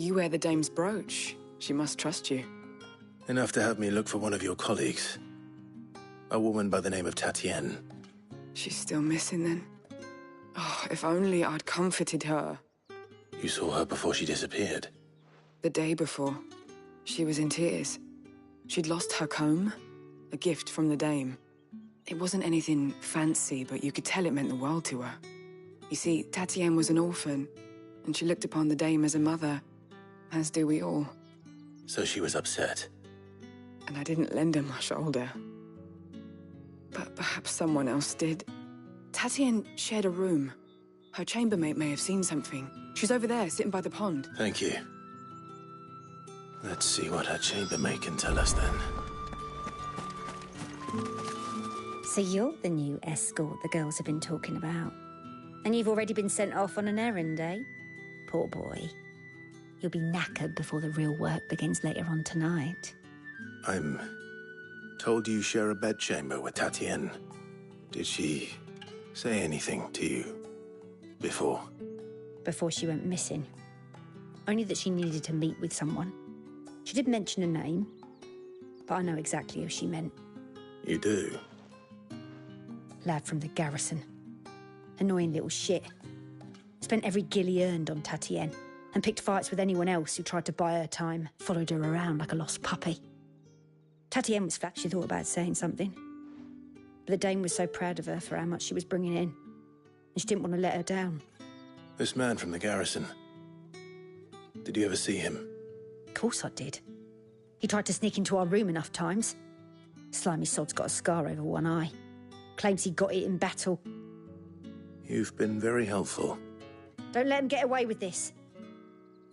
Speaker 11: You wear the dame's brooch. She must trust you.
Speaker 2: Enough to have me look for one of your colleagues. A woman by the name of Tatienne.
Speaker 11: She's still missing then. Oh, if only I'd comforted her.
Speaker 2: You saw her before she disappeared?
Speaker 11: The day before. She was in tears. She'd lost her comb, a gift from the dame. It wasn't anything fancy, but you could tell it meant the world to her. You see, Tatienne was an orphan, and she looked upon the dame as a mother, as do we all.
Speaker 2: So she was upset.
Speaker 11: And I didn't lend her my shoulder. But perhaps someone else did. Tatienne shared a room. Her chambermaid may have seen something. She's over there, sitting by the pond.
Speaker 2: Thank you. Let's see what her chambermaid can tell us then.
Speaker 8: So you're the new escort the girls have been talking about. And you've already been sent off on an errand, eh? Poor boy. You'll be knackered before the real work begins later on tonight.
Speaker 2: I'm told you share a bedchamber with Tatienne. Did she say anything to you before?
Speaker 8: Before she went missing. Only that she needed to meet with someone. She did mention a name, but I know exactly who she meant.
Speaker 2: You do?
Speaker 8: Lad from the garrison. Annoying little shit. Spent every guil he earned on Tatienne, and picked fights with anyone else who tried to buy her time, followed her around like a lost puppy. Tatienne was flat she thought about saying something. But the dame was so proud of her for how much she was bringing in, and she didn't want to let her down.
Speaker 2: This man from the garrison. Did you ever see him?
Speaker 8: Of course I did. He tried to sneak into our room enough times. Slimy sod's got a scar over one eye. Claims he got it in battle.
Speaker 2: You've been very helpful.
Speaker 8: Don't let him get away with this.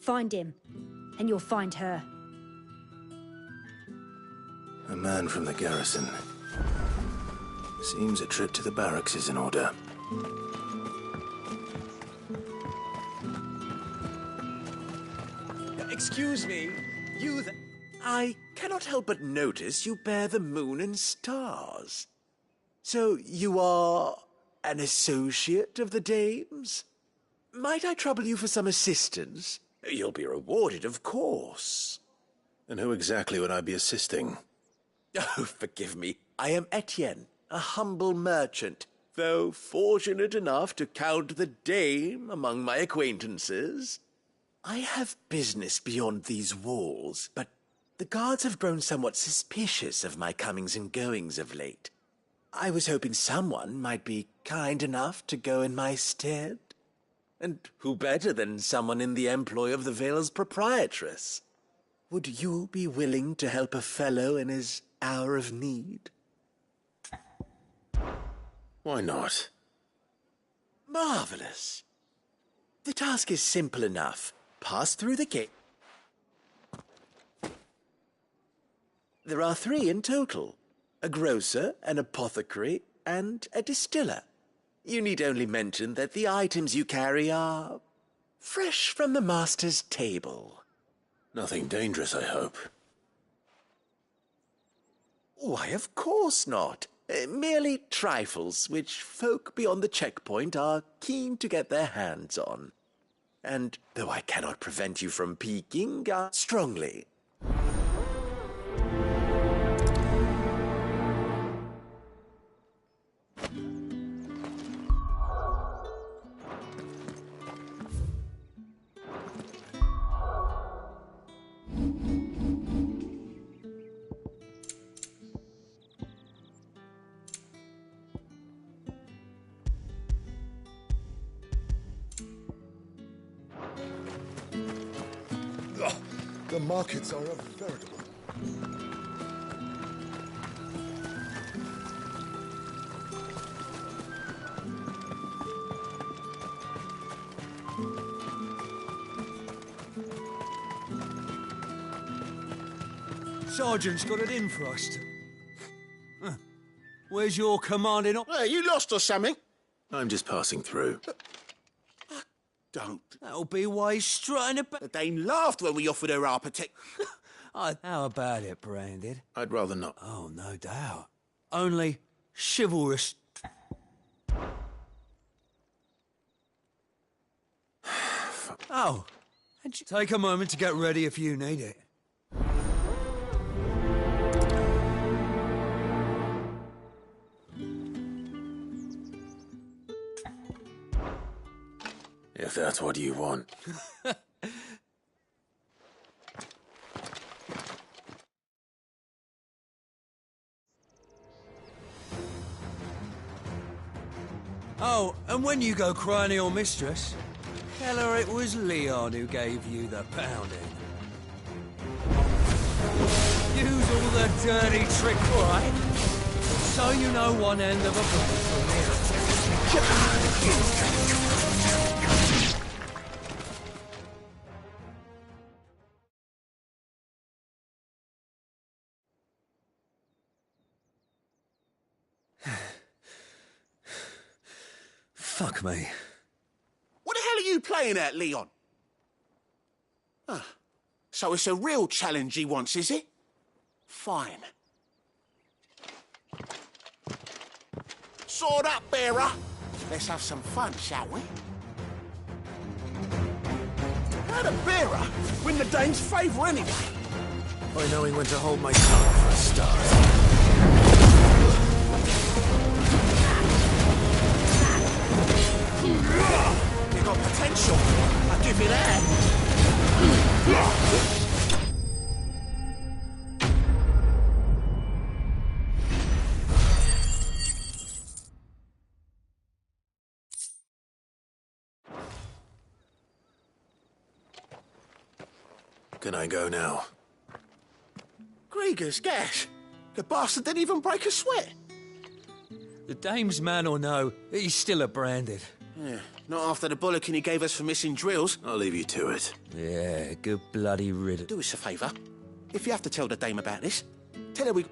Speaker 8: Find him, and you'll find her.
Speaker 2: A man from the garrison. Seems a trip to the barracks is in order.
Speaker 16: Excuse me, I cannot help but notice you bear the moon and stars. So you are an associate of the dame's? Might I trouble you for some assistance? You'll be rewarded, of course.
Speaker 2: And who exactly would I be assisting?
Speaker 16: Oh, forgive me. I am Etienne, a humble merchant, though fortunate enough to count the dame among my acquaintances. I have business beyond these walls, but the guards have grown somewhat suspicious of my comings and goings of late. I was hoping someone might be kind enough to go in my stead. And who better than someone in the employ of the Vale's proprietress? Would you be willing to help a fellow in his hour of need?
Speaker 2: Why not?
Speaker 16: Marvelous. The task is simple enough. Pass through the gate. There are 3 in total. A grocer, an apothecary, and a distiller. You need only mention that the items you carry are fresh from the master's table.
Speaker 2: Nothing dangerous, I hope.
Speaker 16: Why, of course not. Merely trifles which folk beyond the checkpoint are keen to get their hands on. And though I cannot prevent you from peeking, strongly.
Speaker 19: The markets are a veritable...
Speaker 1: Sergeant's got it in for us. Where's your commanding
Speaker 6: Hey, you lost or something?
Speaker 2: I'm just passing through.
Speaker 6: Don't.
Speaker 1: That'll be why he's strutting about.
Speaker 6: The dame laughed when we offered her our protect.
Speaker 1: How about it, Branded?
Speaker 2: I'd rather not.
Speaker 1: Oh, no doubt. Only chivalrous. Oh, Take a moment to get ready if you need it.
Speaker 2: If that's what you want.
Speaker 1: Oh, and when you go crying to your mistress, tell her it was Leon who gave you the pounding. Use all the dirty trick, right? So you know one end of a blade from the Fuck me.
Speaker 6: What the hell are you playing at, Leon? Ah, so it's a real challenge he wants, is it? Fine. Sword up, bearer. Let's have some fun, shall we? How'd a bearer win the dame's favour anyway?
Speaker 2: By knowing when to hold my tongue for a start.
Speaker 6: You got potential. I'll give you that.
Speaker 2: Can I go now?
Speaker 6: Grieger's gas. The bastard didn't even break a sweat.
Speaker 1: The dame's man or no, he's still a branded.
Speaker 6: Yeah, not after the bullocking he gave us for missing drills.
Speaker 2: I'll leave you to it.
Speaker 1: Yeah, good bloody riddance.
Speaker 6: Do us a favour. If you have to tell the dame about this, tell her we...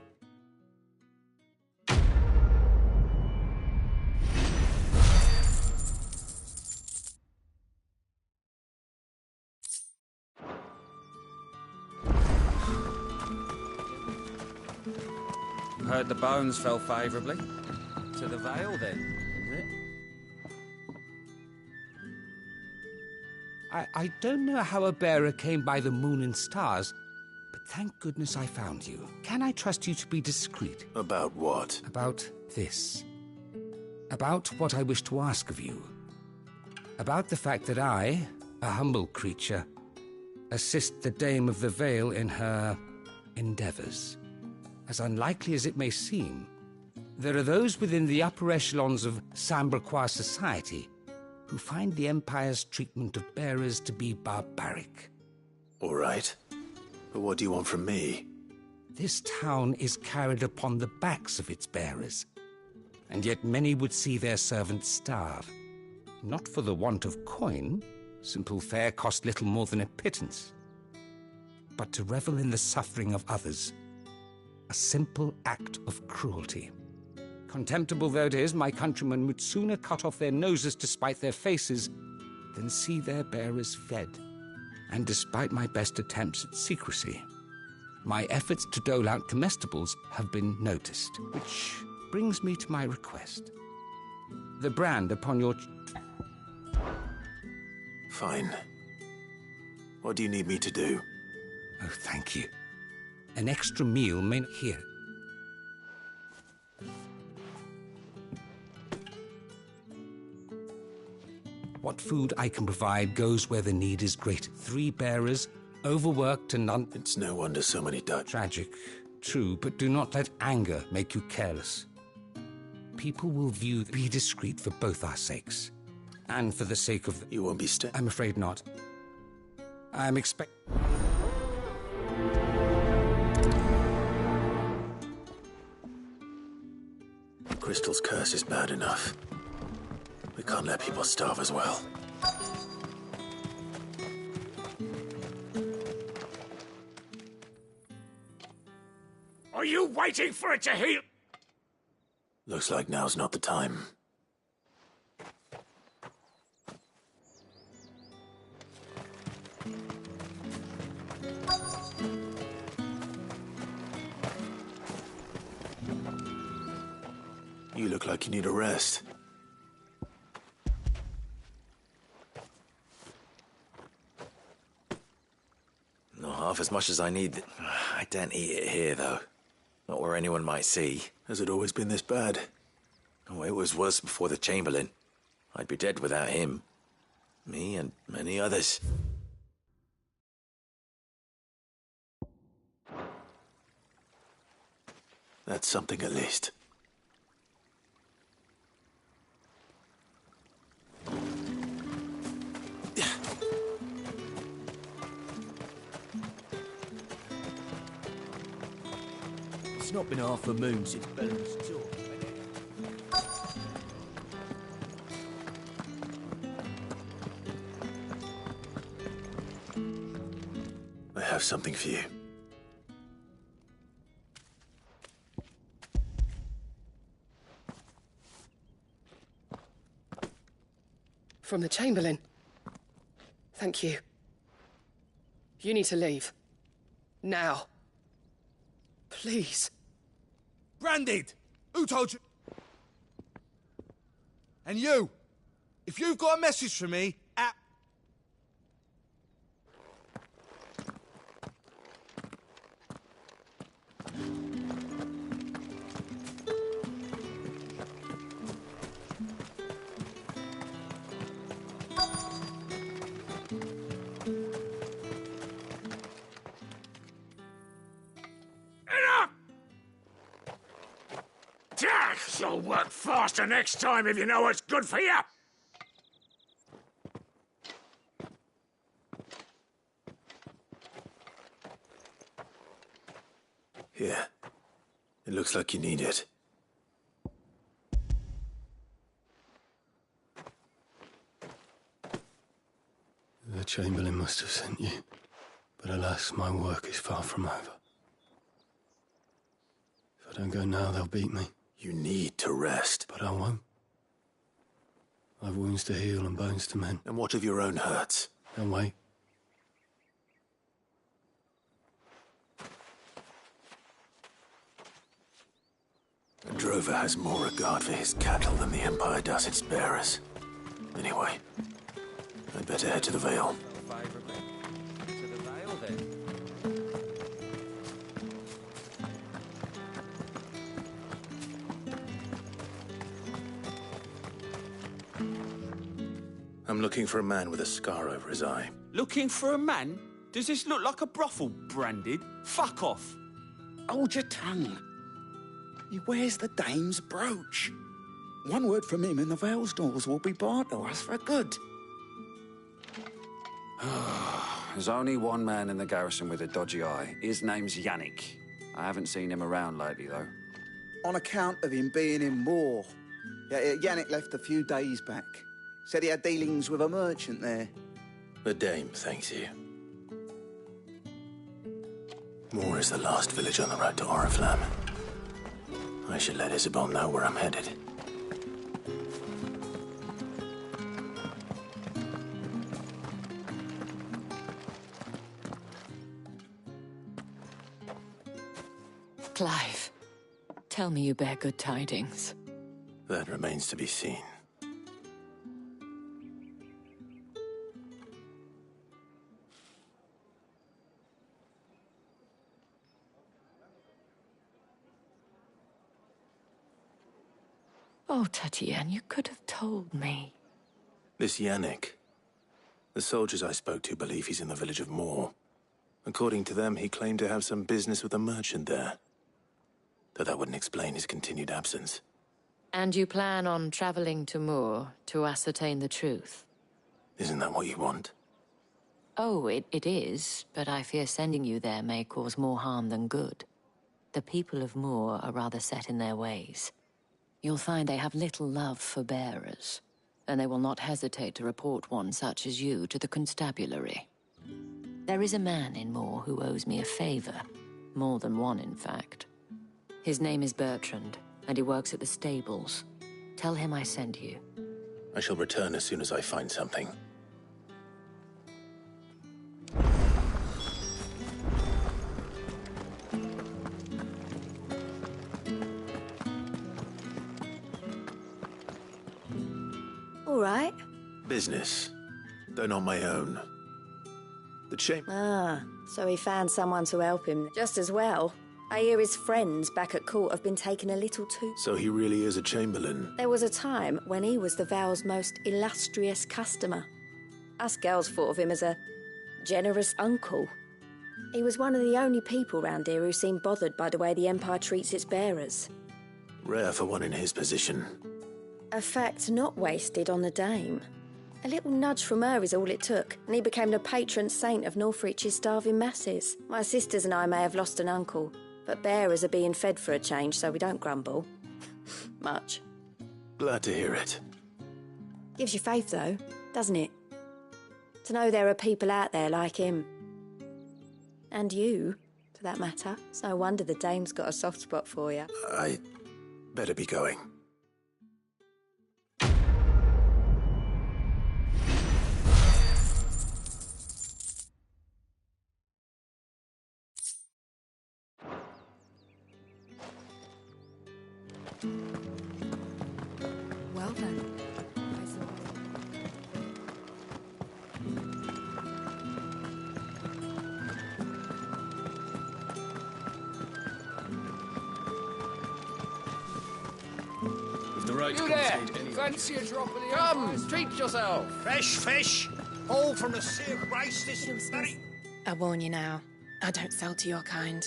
Speaker 18: Heard the bones fell favourably. To the Vale, then, is it?
Speaker 3: I don't know how a bearer came by the moon and stars, but thank goodness I found you. Can I trust you to be discreet?
Speaker 2: About what?
Speaker 3: About this. About what I wish to ask of you. About the fact that I, a humble creature, assist the Dame of the Vale in her endeavours. As unlikely as it may seem, there are those within the upper echelons of Samberquois society who find the Empire's treatment of bearers to be barbaric.
Speaker 2: All right. But what do you want from me?
Speaker 3: This town is carried upon the backs of its bearers, and yet many would see their servants starve. Not for the want of coin, simple fare cost little more than a pittance, but to revel in the suffering of others, a simple act of cruelty. Contemptible though it is, my countrymen would sooner cut off their noses to spite their faces than see their bearers fed. And despite my best attempts at secrecy, my efforts to dole out comestibles have been noticed, which brings me to my request. The brand upon your...
Speaker 2: Fine. What do you need me to do?
Speaker 3: Oh, thank you. An extra meal may... Here. What food I can provide goes where the need is great. 3 bearers, overworked and none...
Speaker 2: It's no wonder so many died.
Speaker 3: Tragic, true, but do not let anger make you careless. People will view... Be discreet for both our sakes. And for the sake of...
Speaker 2: You won't be
Speaker 3: I'm afraid not. I'm expect...
Speaker 2: Crystal's curse is bad enough. We can't let people starve as well.
Speaker 20: Are you waiting for it to heal?
Speaker 2: Looks like now's not the time. You look like you need a rest.
Speaker 16: half as much as I need. I daren't eat it here, though. Not where anyone might see.
Speaker 2: Has it always been this bad?
Speaker 16: Oh, it was worse before the Chamberlain. I'd be dead without him. Me and many others.
Speaker 2: That's something at least.
Speaker 1: It's not been half a moon since Bellamy's tour.
Speaker 2: I have something for you.
Speaker 7: From the Chamberlain. Thank you. You need to leave. Now. Please.
Speaker 1: Branded! Who told you? And you! If you've got a message for me,
Speaker 20: You'll work faster next time if you know what's good for you.
Speaker 2: Here. It looks like you need it.
Speaker 1: The Chamberlain must have sent you. But alas, my work is far from over. If I don't go now, they'll beat me.
Speaker 2: You need to rest.
Speaker 1: But I won't. I've wounds to heal and bones to mend.
Speaker 2: And what of your own hurts?
Speaker 1: Don't wait.
Speaker 2: A drover has more regard for his cattle than the Empire does its bearers. Anyway, I'd better head to the Vale. I'm looking for a man with a scar over his eye.
Speaker 6: Looking for a man? Does this look like a brothel, Branded? Fuck off.
Speaker 17: Hold your tongue. He wears the dame's brooch. One word from him and the Vale's doors will be barred to us for good.
Speaker 18: There's only one man in the garrison with a dodgy eye. His name's Yannick. I haven't seen him around lately, though.
Speaker 17: On account of him being in war. Yeah, Yannick left a few days back. Said he had dealings with a merchant there.
Speaker 2: The Dame thanks you. Moor is the last village on the road to Oriflamme. I should let Isabel know where I'm headed.
Speaker 15: Clive, tell me you bear good tidings.
Speaker 2: That remains to be seen.
Speaker 15: Oh, Tatienne, you could have told me.
Speaker 2: This Yannick. The soldiers I spoke to believe he's in the village of Moor. According to them, he claimed to have some business with a merchant there. Though that wouldn't explain his continued absence.
Speaker 15: And you plan on traveling to Moor to ascertain the truth?
Speaker 2: Isn't that what you want?
Speaker 15: Oh, it is, but I fear sending you there may cause more harm than good. The people of Moor are rather set in their ways. You'll find they have little love for bearers, and they will not hesitate to report one such as you to the constabulary. There is a man in Moor who owes me a favor. More than one, in fact. His name is Bertrand, and he works at the stables. Tell him I sent you.
Speaker 2: I shall return as soon as I find something.
Speaker 5: All right.
Speaker 2: Business, though not my own. The chamber.
Speaker 5: Ah, So he found someone to help him. Just as well. I hear his friends back at court have been taken a little too...
Speaker 2: So he really is a Chamberlain?
Speaker 5: There was a time when he was the Vale's most illustrious customer. Us girls thought of him as a generous uncle. He was one of the only people round here who seemed bothered by the way the Empire treats its bearers.
Speaker 2: Rare for one in his position.
Speaker 5: A fact not wasted on the Dame. A little nudge from her is all it took, and he became the patron saint of Northreach's starving masses. My sisters and I may have lost an uncle, but bearers are being fed for a change, so we don't grumble. Much.
Speaker 2: Glad to hear it.
Speaker 5: Gives you faith, though, doesn't it? To know there are people out there like him. And you, for that matter. It's no wonder the Dame's got a soft spot for you.
Speaker 2: I better be going.
Speaker 4: Well then.
Speaker 9: You there! Fancy a drop of the Come, treat yourself!
Speaker 17: Fresh fish, all from the sea of grace this very...
Speaker 12: I warn you now, I don't sell to your kind.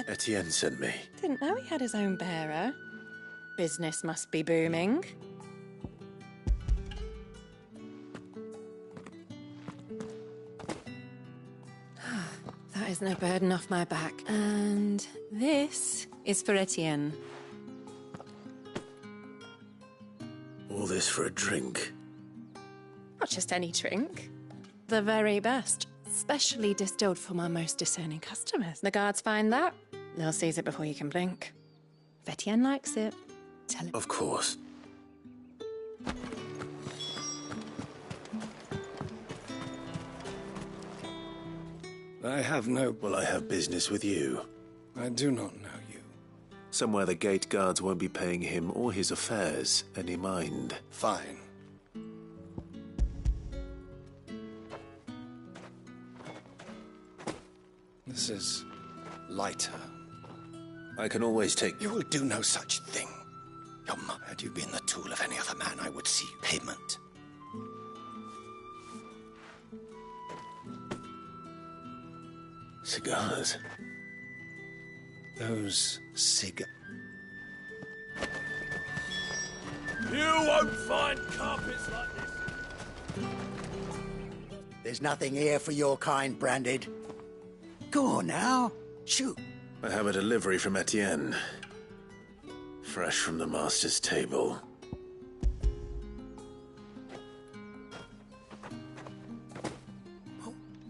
Speaker 2: Etienne sent me.
Speaker 12: Didn't know he had his own bearer. Business must be booming. That is no burden off my back. And this is for Etienne.
Speaker 2: All this for a drink?
Speaker 12: Not just any drink. The very best. Specially distilled for my most discerning customers. The guards find that, they'll seize it before you can blink. If Etienne likes it, tell him.
Speaker 2: Of course.
Speaker 1: I have no...
Speaker 2: Well, I have business with you.
Speaker 1: I do not know you.
Speaker 2: Somewhere the gate guards won't be paying him or his affairs any mind.
Speaker 1: Fine. This is lighter.
Speaker 2: I can always take...
Speaker 17: You will do no such thing. Your mother, had you been the tool of any other man, I would see payment.
Speaker 2: Cigars.
Speaker 1: Those cigars.
Speaker 20: You won't find carpets like this.
Speaker 17: There's nothing here for your kind, Branded. Go on now, shoot.
Speaker 2: I have a delivery from Etienne. Fresh from the master's table.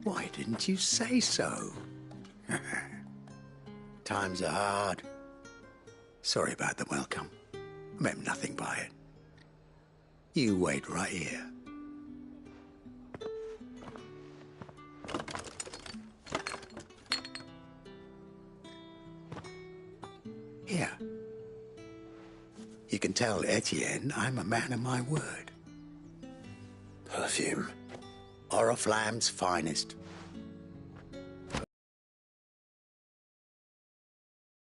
Speaker 17: Why didn't you say so? Times are hard. Sorry about the welcome. I meant nothing by it. You wait right here. Here. You can tell Etienne I'm a man of my word.
Speaker 2: Perfume.
Speaker 17: Oriflamme's finest.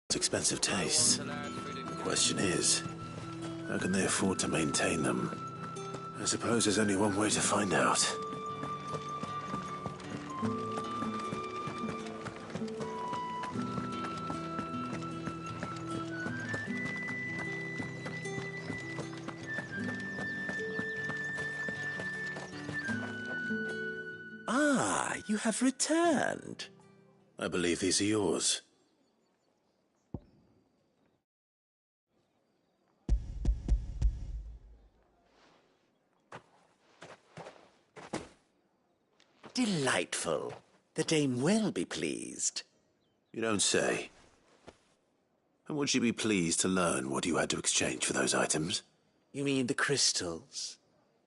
Speaker 2: It's expensive tastes. The question is, how can they afford to maintain them? I suppose there's only one way to find out.
Speaker 16: Ah, you have returned.
Speaker 2: I believe these are yours.
Speaker 16: Delightful. The dame will be pleased.
Speaker 2: You don't say. And would she be pleased to learn what you had to exchange for those items?
Speaker 16: You mean the crystals?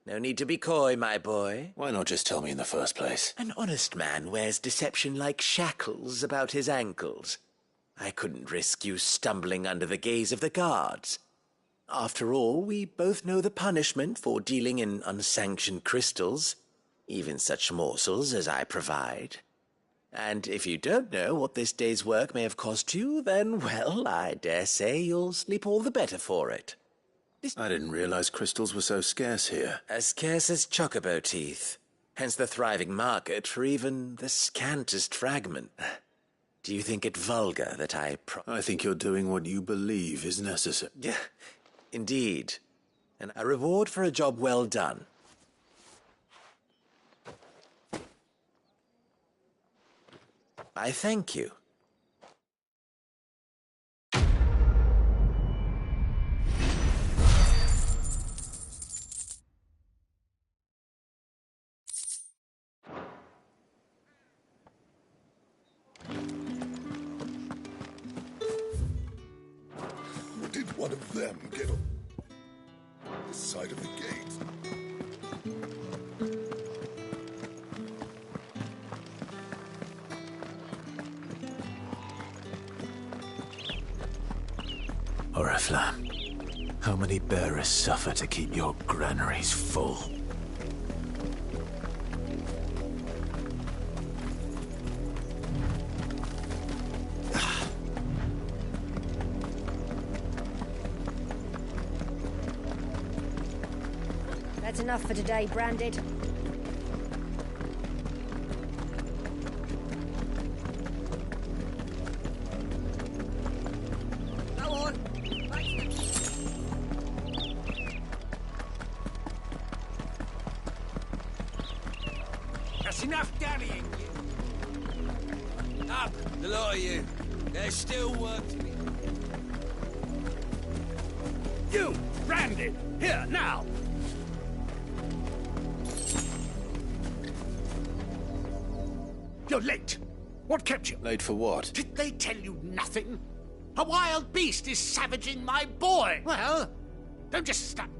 Speaker 16: No need to be coy, my boy.
Speaker 2: Why not just tell me in the first place?
Speaker 16: An honest man wears deception like shackles about his ankles. I couldn't risk you stumbling under the gaze of the guards. After all, we both know the punishment for dealing in unsanctioned crystals, even such morsels as I provide. And if you don't know what this day's work may have cost you, then, well, I dare say you'll sleep all the better for it.
Speaker 2: I didn't realize crystals were so scarce here.
Speaker 16: As scarce as chocobo teeth. Hence the thriving market for even the scantest fragment. Do you think it vulgar that
Speaker 2: I think you're doing what you believe is necessary.
Speaker 16: Yeah, indeed. And a reward for a job well done. I thank you.
Speaker 19: Did one of them get on this side of the gate?
Speaker 2: Oriflamme, how many bearers suffer to keep your granaries full?
Speaker 8: That's enough for today, Branded.
Speaker 7: Go on.
Speaker 3: That's enough dallying. Up, the lot of you. There's still work to be done.
Speaker 20: You, Branded, here, now! You're late. What kept you?
Speaker 2: Late for what?
Speaker 20: Did they tell you nothing? A wild beast is savaging my boy. Well, don't just stop.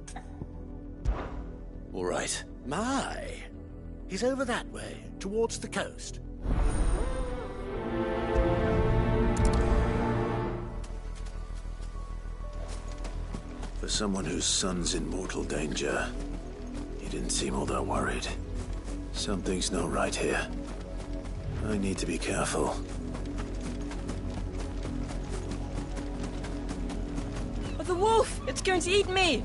Speaker 2: All right.
Speaker 20: My. He's over that way, towards the coast.
Speaker 2: For someone whose son's in mortal danger, he didn't seem all that worried. Something's not right here. I need to be careful.
Speaker 12: Oh, the wolf! It's going to eat me!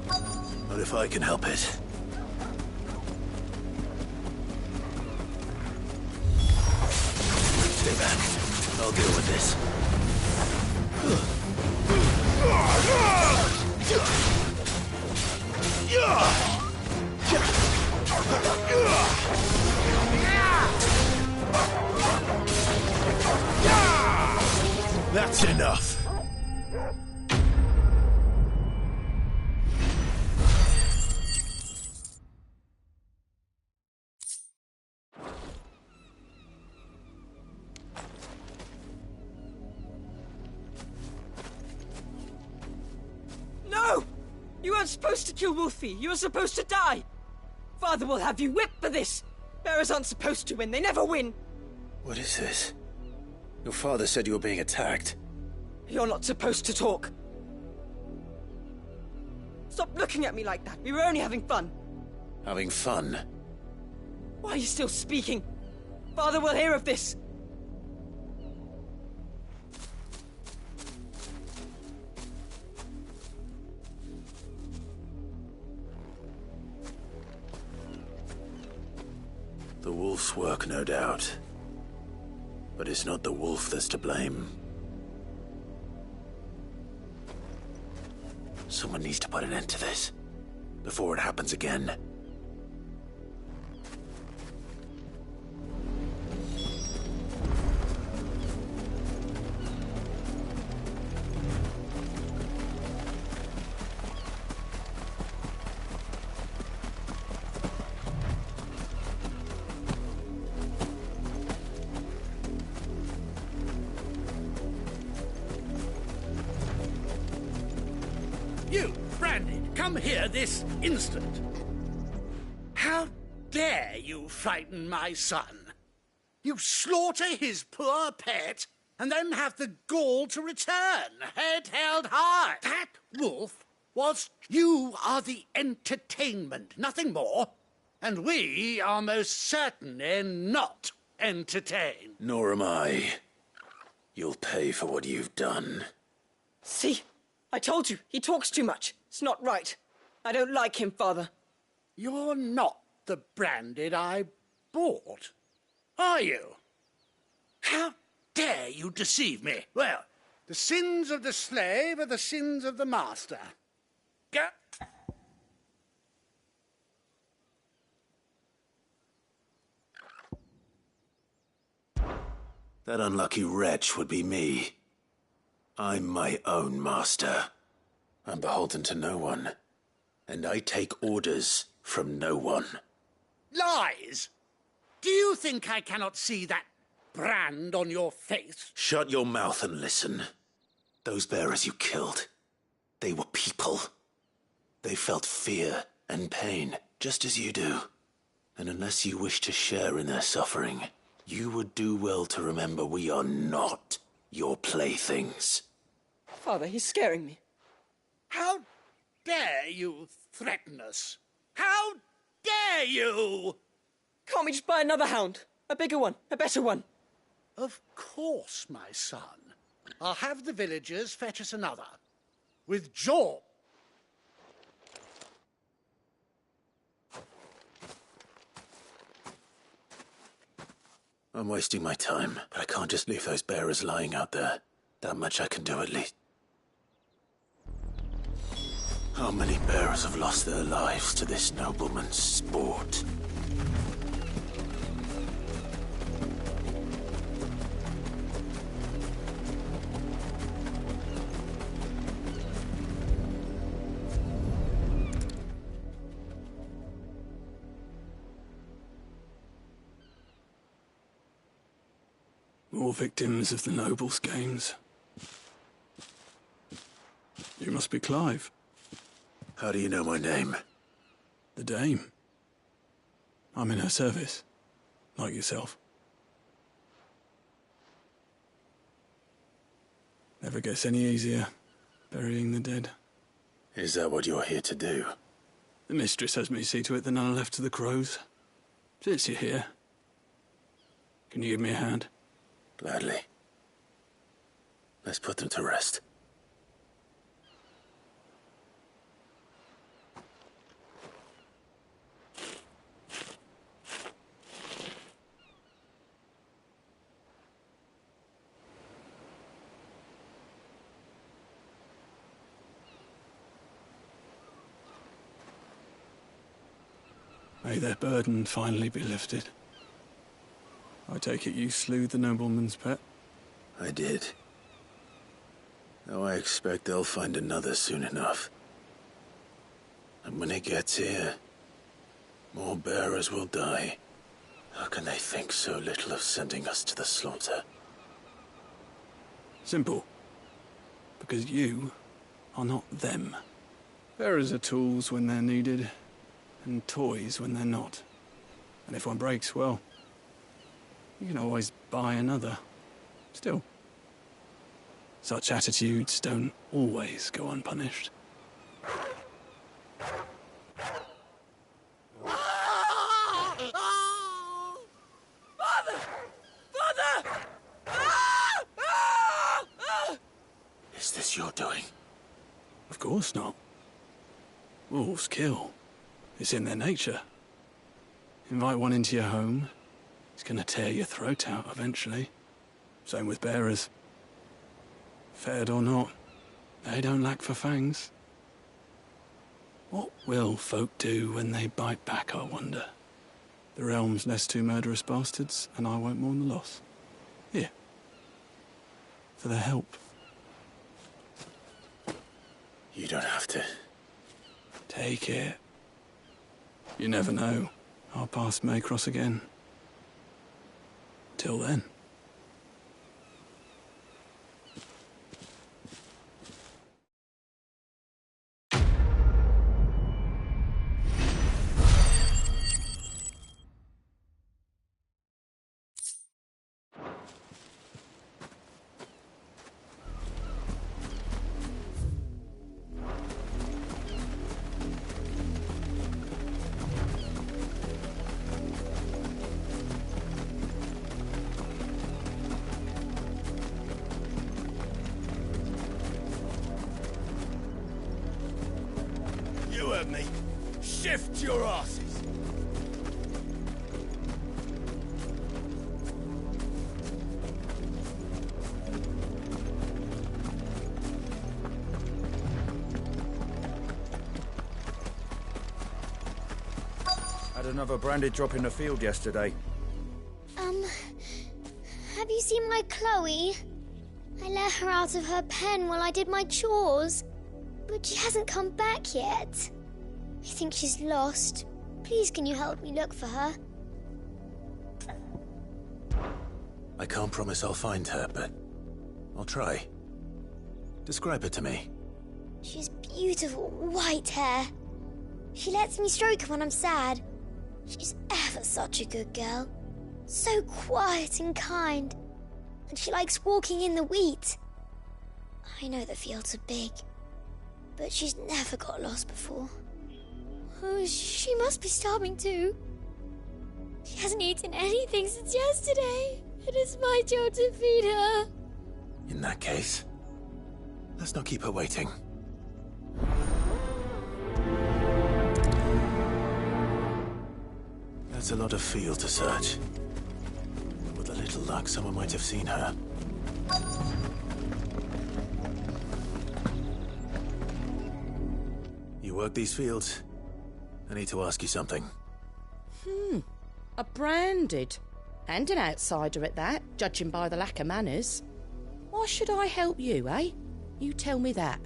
Speaker 2: What if I can help it? Stay back. I'll deal with this. That's enough.
Speaker 12: No! You weren't supposed to kill Wolfie. You were supposed to die. Father will have you whipped for this. Bearers aren't supposed to win. They never win.
Speaker 2: What is this? Your father said you were being attacked.
Speaker 12: You're not supposed to talk. Stop looking at me like that. We were only having fun.
Speaker 2: Having fun?
Speaker 12: Why are you still speaking? Father will hear of this.
Speaker 2: The wolf's work, no doubt. But it's not the wolf that's to blame. Someone needs to put an end to this, before it happens again.
Speaker 20: You, Branded, come here this instant. How dare you frighten my son? You slaughter his poor pet, and then have the gall to return, head held high. That wolf was... You are the entertainment, nothing more. And we are most certainly not. entertain.
Speaker 2: Nor am I. You'll pay for what you've done.
Speaker 10: See? I told you, he talks too much. It's not right. I don't like him, Father.
Speaker 20: You're not the Branded I bought, are you? How dare you deceive me? Well, the sins of the slave are the sins of the master. Go.
Speaker 2: That unlucky wretch would be me. I'm my own master. I'm beholden to no one. And I take orders from no one.
Speaker 20: Lies! Do you think I cannot see that brand on your face?
Speaker 2: Shut your mouth and listen. Those bearers you killed, they were people. They felt fear and pain, just as you do. And unless you wish to share in their suffering, you would do well to remember we are not your playthings.
Speaker 10: Father, he's scaring me.
Speaker 20: How dare you threaten us? How dare you?
Speaker 10: Can't we just buy another hound? A bigger one, a better one.
Speaker 20: Of course, my son. I'll have the villagers fetch us another. With jaw.
Speaker 2: I'm wasting my time, but I can't just leave those bearers lying out there. That much I can do at least. How many bearers have lost their lives to this nobleman's sport?
Speaker 1: More victims of the nobles' games. You must be Clive.
Speaker 2: How do you know my name?
Speaker 1: The Dame. I'm in her service, like yourself. Never gets any easier, burying the dead.
Speaker 2: Is that what you're here to do?
Speaker 1: The mistress has me see to it that none are left to the crows. Since you're here, can you give me a hand?
Speaker 2: Gladly. Let's put them to rest.
Speaker 1: May their burden finally be lifted. I take it you slew the nobleman's pet?
Speaker 2: I did. Though I expect they'll find another soon enough. And when it gets here, more bearers will die. How can they think so little of sending us to the slaughter?
Speaker 1: Simple. Because you are not them. Bearers are tools when they're needed, and toys when they're not. And if one breaks, well, you can always buy another. Still, such attitudes don't always go unpunished.
Speaker 10: Father! Father!
Speaker 2: Is this your doing?
Speaker 1: Of course not. Wolves kill. It's in their nature. Invite one into your home, it's gonna tear your throat out eventually. Same with bearers. Fed or not, they don't lack for fangs. What will folk do when they bite back, I wonder? The realm's less two murderous bastards, and I won't mourn the loss. Here. For their help.
Speaker 2: You don't have to.
Speaker 1: Take it. You never know. Our paths may cross again. Till then.
Speaker 20: heard me. Shift your asses.
Speaker 9: Had another branded drop in the field yesterday.
Speaker 21: Have you seen my Chloe? I let her out of her pen while I did my chores, but she hasn't come back yet. I think she's lost. Please, can you help me look for her?
Speaker 2: I can't promise I'll find her, but I'll try. Describe her to me.
Speaker 21: She's beautiful white hair. She lets me stroke her when I'm sad. She's ever such a good girl. So quiet and kind. And she likes walking in the wheat. I know the fields are big, but she's never got lost before. Oh, she must be starving too. She hasn't eaten anything since yesterday. It is my job to feed her.
Speaker 2: In that case, let's not keep her waiting. That's a lot of field to search. With a little luck, someone might have seen her. You work these fields? I need to ask you something.
Speaker 22: A branded. And an outsider at that, judging by the lack of manners. Why should I help you, eh? You tell me that.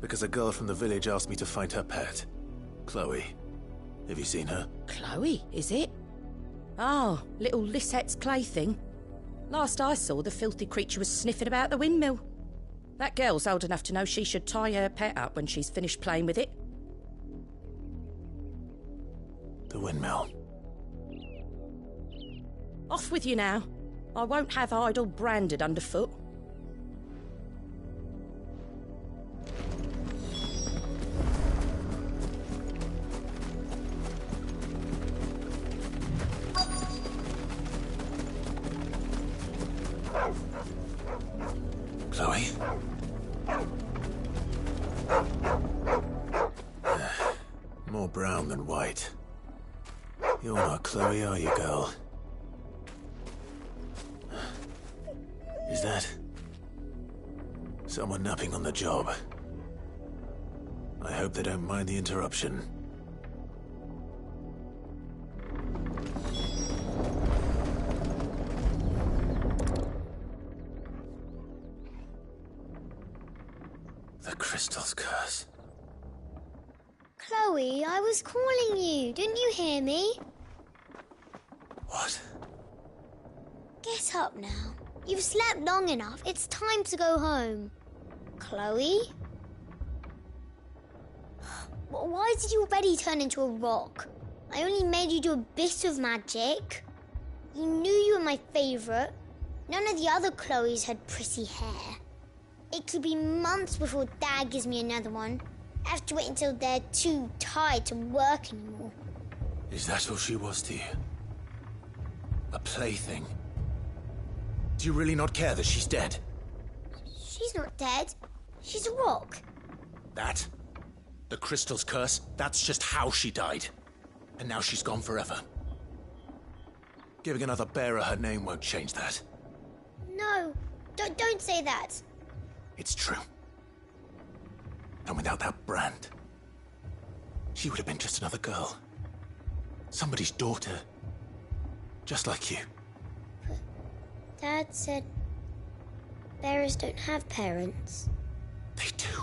Speaker 2: Because a girl from the village asked me to find her pet. Chloe. Have you seen her?
Speaker 22: Chloe, is it? Oh, little Lisette's plaything. Last I saw, the filthy creature was sniffing about the windmill. That girl's old enough to know she should tie her pet up when she's finished playing with it.
Speaker 2: The windmill.
Speaker 22: Off with you now. I won't have idle branded underfoot.
Speaker 2: Chloe? More brown than white. You're not Chloe, are you, girl? Is that someone napping on the job? I hope they don't mind the interruption. The crystal's curse.
Speaker 21: Chloe, I was calling you. Didn't you hear me?
Speaker 2: What?
Speaker 21: Get up now. You've slept long enough. It's time to go home. Chloe? Why did you already turn into a rock? I only made you do a bit of magic. You knew you were my favourite. None of the other Chloes had pretty hair. It could be months before Dad gives me another one. I have to wait until they're too tired to work anymore.
Speaker 2: Is that all she was to you? A plaything? Do you really not care that she's dead?
Speaker 21: She's not dead. She's a rock.
Speaker 2: That? The crystal's curse? That's just how she died. And now she's gone forever. Giving another bearer her name won't change that.
Speaker 21: No, don't say that.
Speaker 2: It's true. And without that brand, she would have been just another girl. Somebody's daughter. Just like you.
Speaker 21: Dad said bearers don't have parents.
Speaker 2: They do.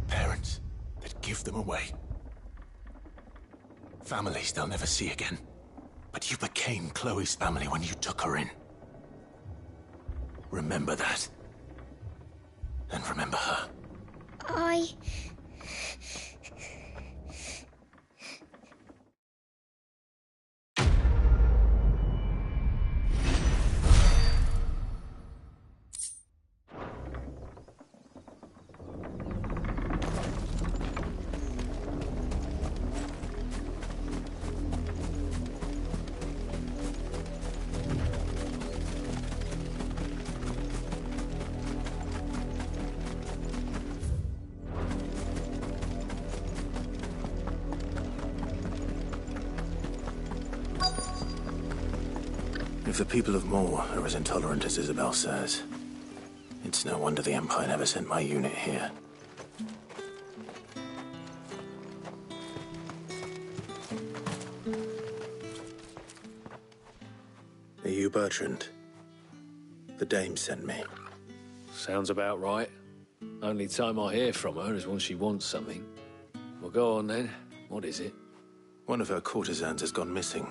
Speaker 2: Parents that give them away. Families they'll never see again. But you became Chloe's family when you took her in. Remember that. And remember her. the people of Moor are as intolerant as Isabel says. It's no wonder the Empire never sent my unit here. Are you Bertrand? The Dame sent me.
Speaker 13: Sounds about right. Only time I hear from her is when she wants something. Well, go on then. What is it?
Speaker 2: One of her courtesans has gone missing,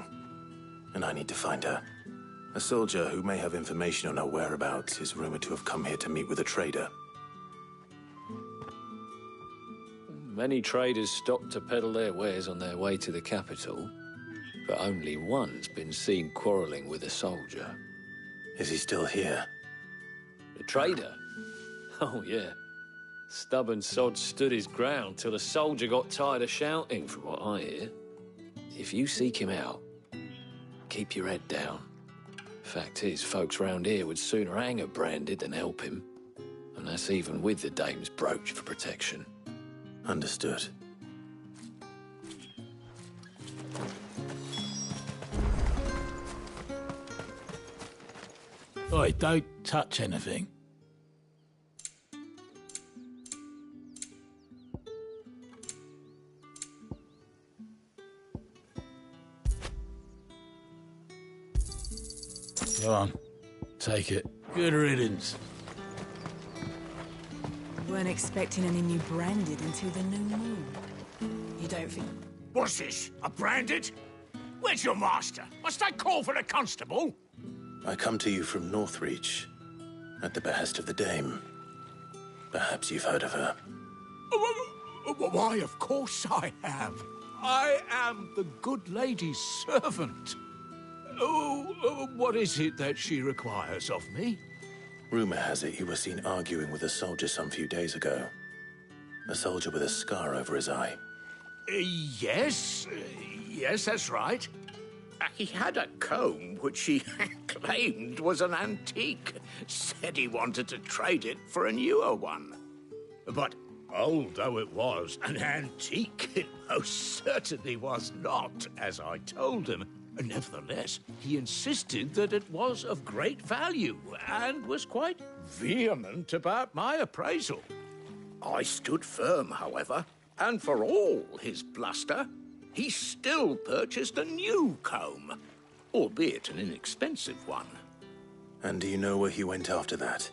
Speaker 2: and I need to find her. A soldier who may have information on her whereabouts is rumored to have come here to meet with a trader.
Speaker 13: Many traders stop to peddle their wares on their way to the capital, but only one's been seen quarrelling with a soldier.
Speaker 2: Is he still here?
Speaker 13: The trader? Oh, yeah. Stubborn sod stood his ground till the soldier got tired of shouting, from what I hear. If you seek him out, keep your head down. Fact is, folks round here would sooner hang a branded than help him. And that's even with the Dame's brooch for protection.
Speaker 2: Understood.
Speaker 20: Oi, don't touch anything. Go on, take it. Good riddance.
Speaker 11: Weren't expecting any new branded until the new moon. You don't think...
Speaker 20: What's this? A branded? Where's your master? Must I call for the constable?
Speaker 2: I come to you from Northreach, at the behest of the Dame. Perhaps you've heard of her.
Speaker 20: Why, of course I have. I am the good lady's servant. What is it that she requires of me?
Speaker 2: Rumor has it you were seen arguing with a soldier some few days ago. A soldier with a scar over his eye.
Speaker 20: Yes, that's right. He had a comb which he claimed was an antique. Said he wanted to trade it for a newer one. But old though it was, an antique it most certainly was not, as I told him. Nevertheless, he insisted that it was of great value and was quite vehement about my appraisal. I stood firm, however, and for all his bluster, he still purchased a new comb, albeit an inexpensive one.
Speaker 2: And do you know where he went after that?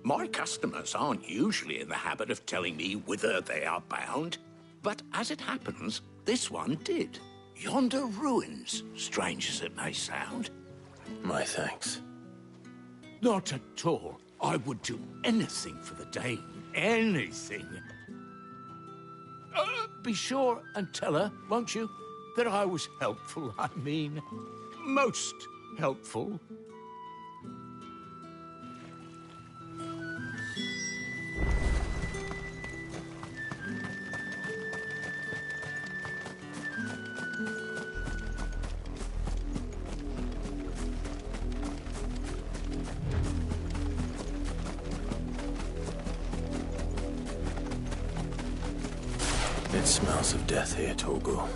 Speaker 20: My customers aren't usually in the habit of telling me whither they are bound, but as it happens, this one did. Yonder ruins, strange as it may sound.
Speaker 2: My thanks.
Speaker 20: Not at all. I would do anything for the Dame. Anything. Be sure and tell her, won't you, that I was helpful. I mean, most helpful.
Speaker 2: It smells of death here, Torgal.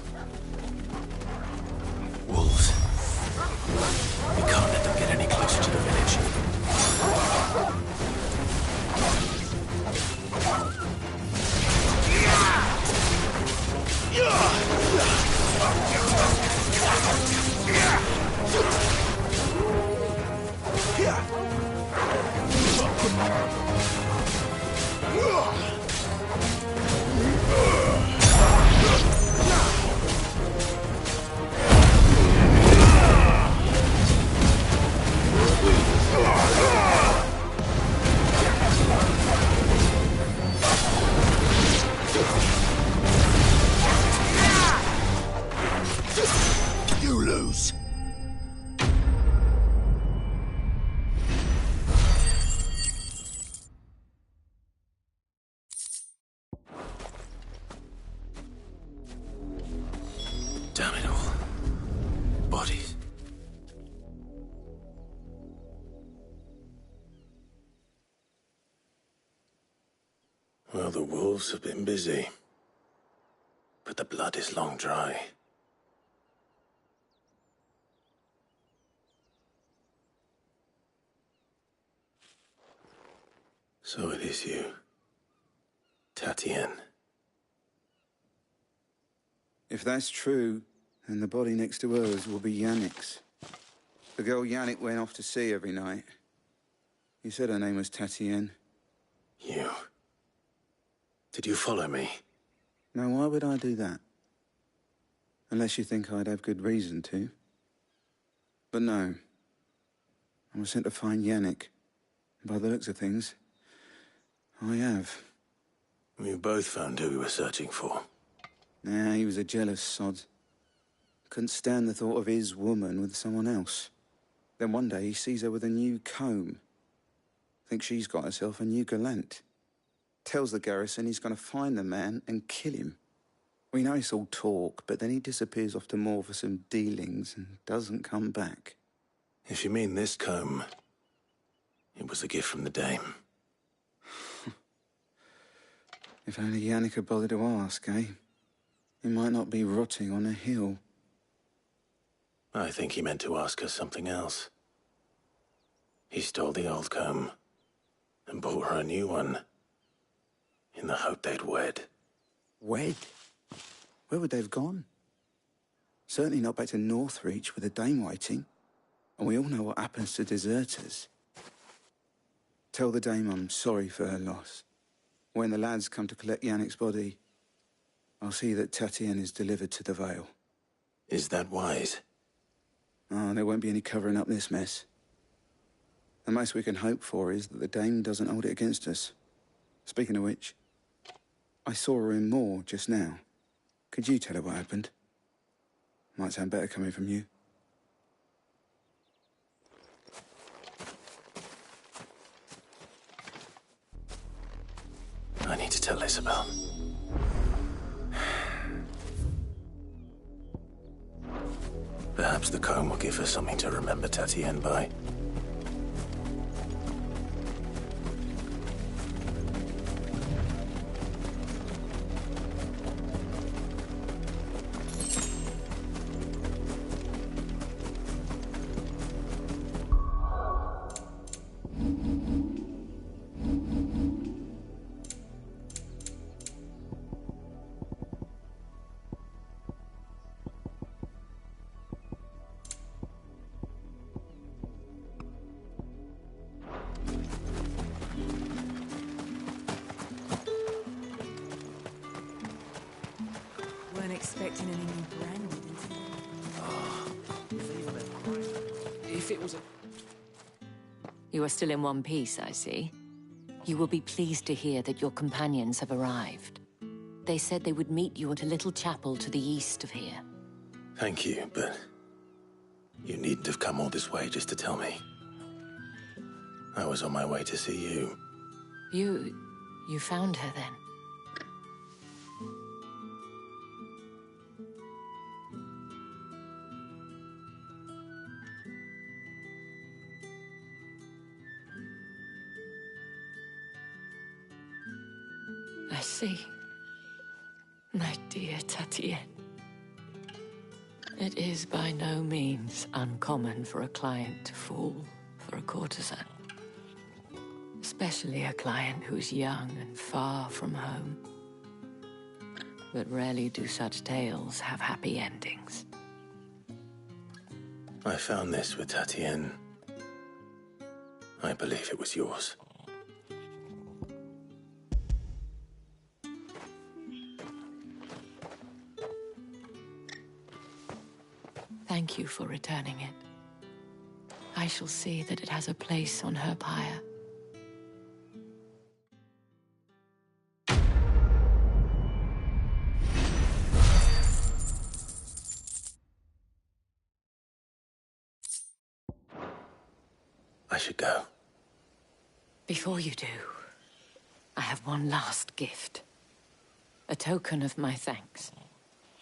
Speaker 2: Wolves. We can't let them get any closer to the village.
Speaker 20: You lose.
Speaker 2: Damn it all. Bodies. Well, the wolves have been busy. But the blood is long dry. So it is you, Tatien.
Speaker 6: If that's true, then the body next to hers will be Yannick's. The girl Yannick went off to see every night. You said her name was Tatien.
Speaker 2: You... Did you follow me?
Speaker 6: Now, why would I do that? Unless you think I'd have good reason to. But no. I was sent to find Yannick. By the looks of things, I have.
Speaker 2: We both found who we were searching for.
Speaker 6: Nah, he was a jealous sod. Couldn't stand the thought of his woman with someone else. Then one day he sees her with a new comb. Thinks she's got herself a new gallant. Tells the garrison he's going to find the man and kill him. We know it's all talk, but then he disappears off to Moor for some dealings and doesn't come back.
Speaker 2: If you mean this comb, it was a gift from the Dame.
Speaker 6: If only Yannick had bothered to ask, eh? He might not be rotting on a hill.
Speaker 2: I think he meant to ask her something else. He stole the old comb and bought her a new one in the hope they'd wed.
Speaker 6: Wed? Where would they have gone? Certainly not back to Northreach with the Dame waiting. And we all know what happens to deserters. Tell the Dame I'm sorry for her loss. When the lads come to collect Yannick's body, I'll see that Tatien is delivered to the Vale.
Speaker 2: Is that wise?
Speaker 6: Oh, there won't be any covering up this mess. The most we can hope for is that the Dame doesn't hold it against us. Speaking of which, I saw her in Moor just now. Could you tell her what happened? Might sound better coming from you.
Speaker 2: I need to tell Isabel. Perhaps the comb will give her something to remember Tatien by.
Speaker 11: Expecting anything branded.
Speaker 18: If it was a...
Speaker 15: You are still in one piece, I see. You will be pleased to hear that your companions have arrived. They said they would meet you at a little chapel to the east of here.
Speaker 2: Thank you, but you needn't have come all this way just to tell me. I was on my way to see you.
Speaker 15: You found her then? I see. My dear Tatien. It is by no means uncommon for a client to fall for a courtesan. Especially a client who's young and far from home. But rarely do such tales have happy endings.
Speaker 2: I found this with Tatien. I believe it was yours.
Speaker 15: Thank you for returning it. I shall see that it has a place on her pyre.
Speaker 2: I should go.
Speaker 15: Before you do, I have one last gift. A token of my thanks.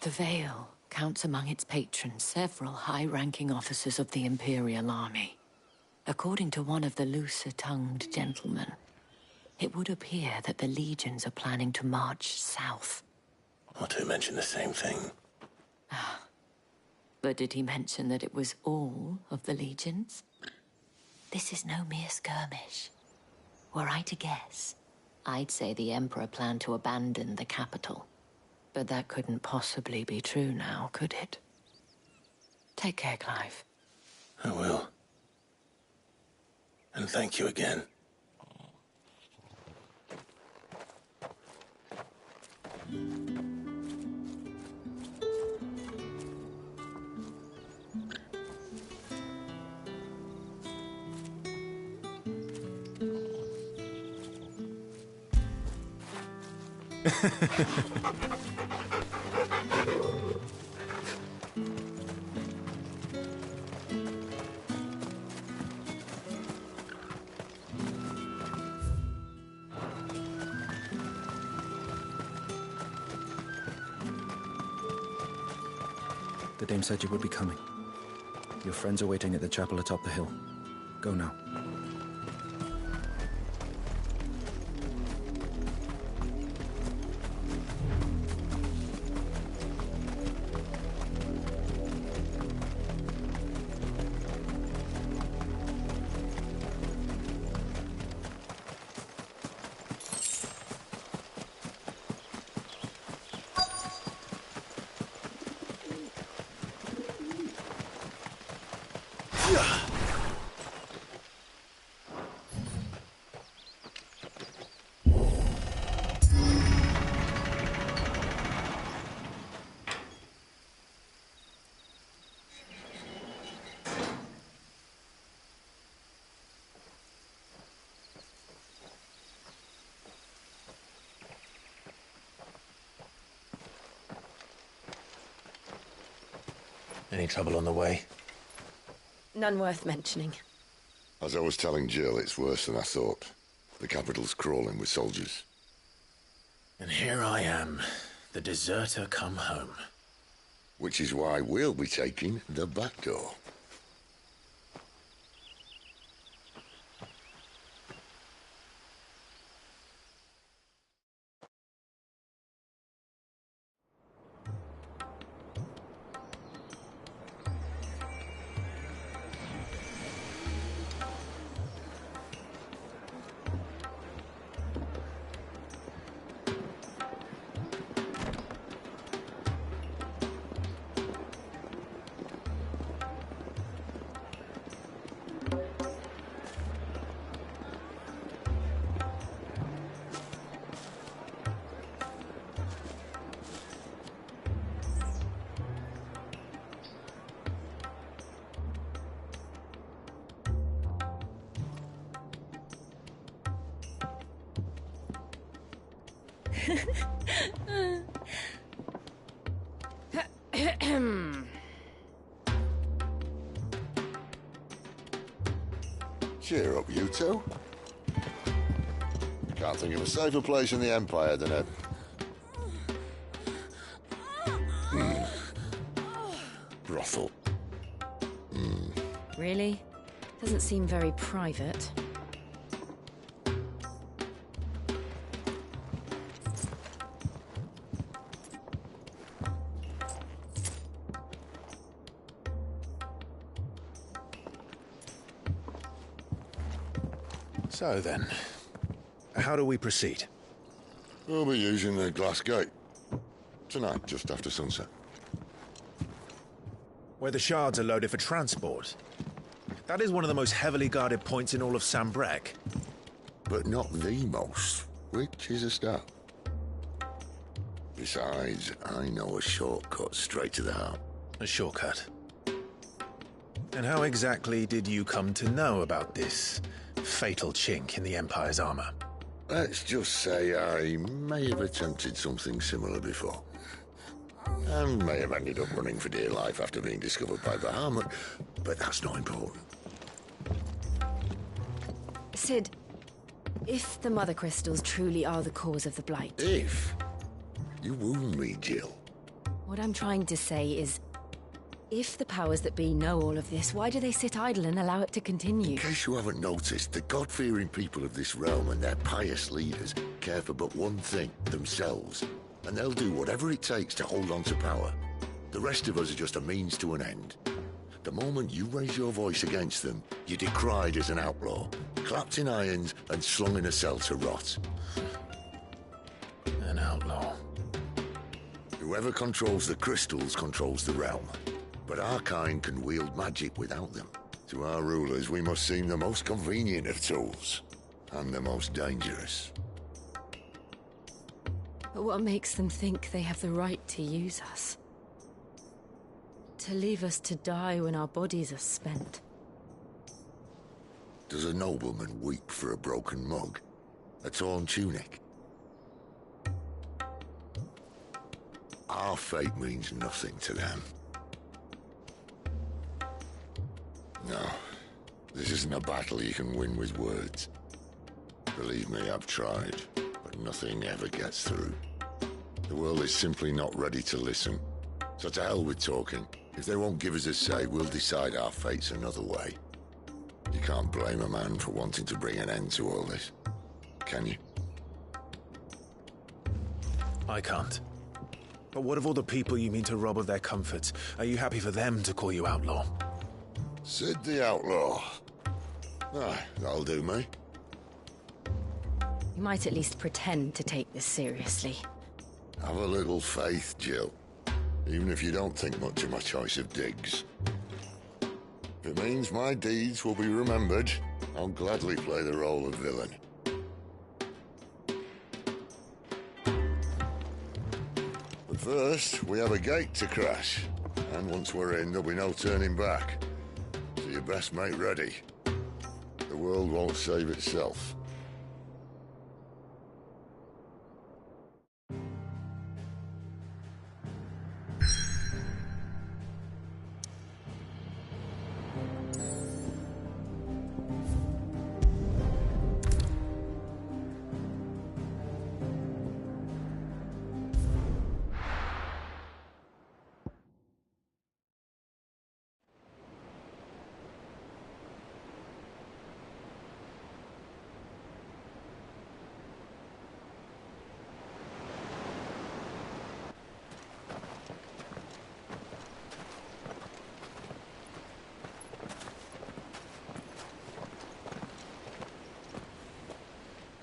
Speaker 15: The Vale counts among its patrons several high-ranking officers of the Imperial Army. According to one of the looser-tongued gentlemen, it would appear that the legions are planning to march south.
Speaker 2: Not to mention the same thing.
Speaker 15: But did he mention that it was all of the legions? This is no mere skirmish. Were I to guess, I'd say the Emperor planned to abandon the capital. But that couldn't possibly be true now, could it? Take care, Clive.
Speaker 2: I will. And thank you again.
Speaker 6: The dame said you would be coming. Your friends are waiting at the chapel atop the hill. Go now.
Speaker 2: Any trouble on the way?
Speaker 22: None worth mentioning.
Speaker 19: As I was telling Jill, it's worse than I thought. The capital's crawling with soldiers.
Speaker 2: And here I am, the deserter come home.
Speaker 19: Which is why we'll be taking the back door. Cheer up, you two. Can't think of a safer place in the Empire than a... brothel.
Speaker 22: Really? Doesn't seem very private.
Speaker 2: So then, how do we proceed?
Speaker 19: We'll be using the glass gate. Tonight, just after sunset.
Speaker 2: Where the shards are loaded for transport. That is one of the most heavily guarded points in all of Sanbreque.
Speaker 19: But not the most, which is a start. Besides, I know a shortcut straight to the heart.
Speaker 2: A shortcut? And how exactly did you come to know about this fatal chink in the Empire's armor?
Speaker 19: Let's just say I may have attempted something similar before. And may have ended up running for dear life after being discovered by Bahamut, but that's not important.
Speaker 22: Cid, if the Mother Crystals truly are the cause of the Blight...
Speaker 19: If? You wound me, Jill.
Speaker 22: What I'm trying to say is, if the powers that be know all of this, why do they sit idle and allow it to continue?
Speaker 19: In case you haven't noticed, the God-fearing people of this realm and their pious leaders care for but one thing, themselves. And they'll do whatever it takes to hold on to power. The rest of us are just a means to an end. The moment you raise your voice against them, you're decried as an outlaw, clapped in irons and slung in a cell to rot.
Speaker 2: An outlaw.
Speaker 19: Whoever controls the crystals controls the realm. But our kind can wield magic without them. To our rulers, we must seem the most convenient of tools, and the most dangerous.
Speaker 4: But what makes them think they have the right to use us? To leave us to die when our bodies are spent?
Speaker 19: Does a nobleman weep for a broken mug? A torn tunic? Our fate means nothing to them. No, this isn't a battle you can win with words. Believe me, I've tried, but nothing ever gets through. The world is simply not ready to listen. So to hell with talking. If they won't give us a say, we'll decide our fates another way. You can't blame a man for wanting to bring an end to all this, can you?
Speaker 2: I can't. But what of all the people you mean to rob of their comforts? Are you happy for them to call you outlaw?
Speaker 19: Sid the Outlaw. That'll do me.
Speaker 4: You might at least pretend to take this seriously.
Speaker 19: Have a little faith, Jill. Even if you don't think much of my choice of digs. If it means my deeds will be remembered, I'll gladly play the role of villain. But first, we have a gate to crash. And once we're in, there'll be no turning back. So you best make ready. The world won't save itself.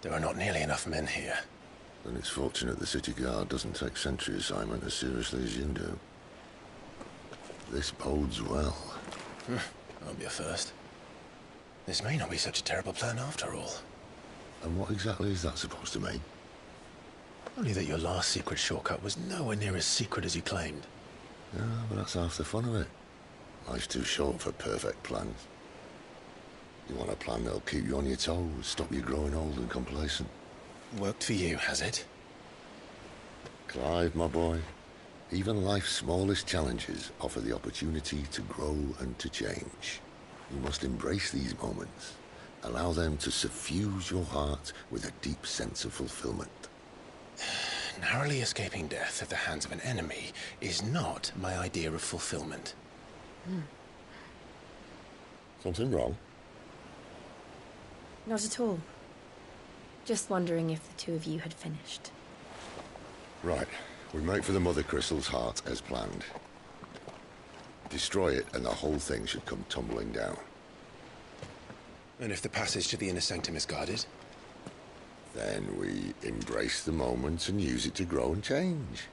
Speaker 2: There are not nearly enough men here.
Speaker 19: Then it's fortunate the city guard doesn't take sentry assignment as seriously as you do. This bodes well.
Speaker 2: I'll be a first. This may not be such a terrible plan after all.
Speaker 19: And what exactly is that supposed to mean?
Speaker 2: Only that your last secret shortcut was nowhere near as secret as you claimed.
Speaker 19: Yeah, but that's half the fun of it. Life's too short for perfect plans. You want a plan that'll keep you on your toes, stop you growing old and complacent.
Speaker 2: Worked for you, has it?
Speaker 19: Clive, my boy, even life's smallest challenges offer the opportunity to grow and to change. You must embrace these moments. Allow them to suffuse your heart with a deep sense of fulfillment.
Speaker 2: Narrowly escaping death at the hands of an enemy is not my idea of fulfillment.
Speaker 19: Something wrong?
Speaker 4: Not at all. Just wondering if the two of you had finished.
Speaker 19: Right. We make for the Mother Crystal's heart as planned. Destroy it and the whole thing should come tumbling down.
Speaker 2: And if the passage to the inner sanctum is guarded?
Speaker 19: Then we embrace the moment and use it to grow and change.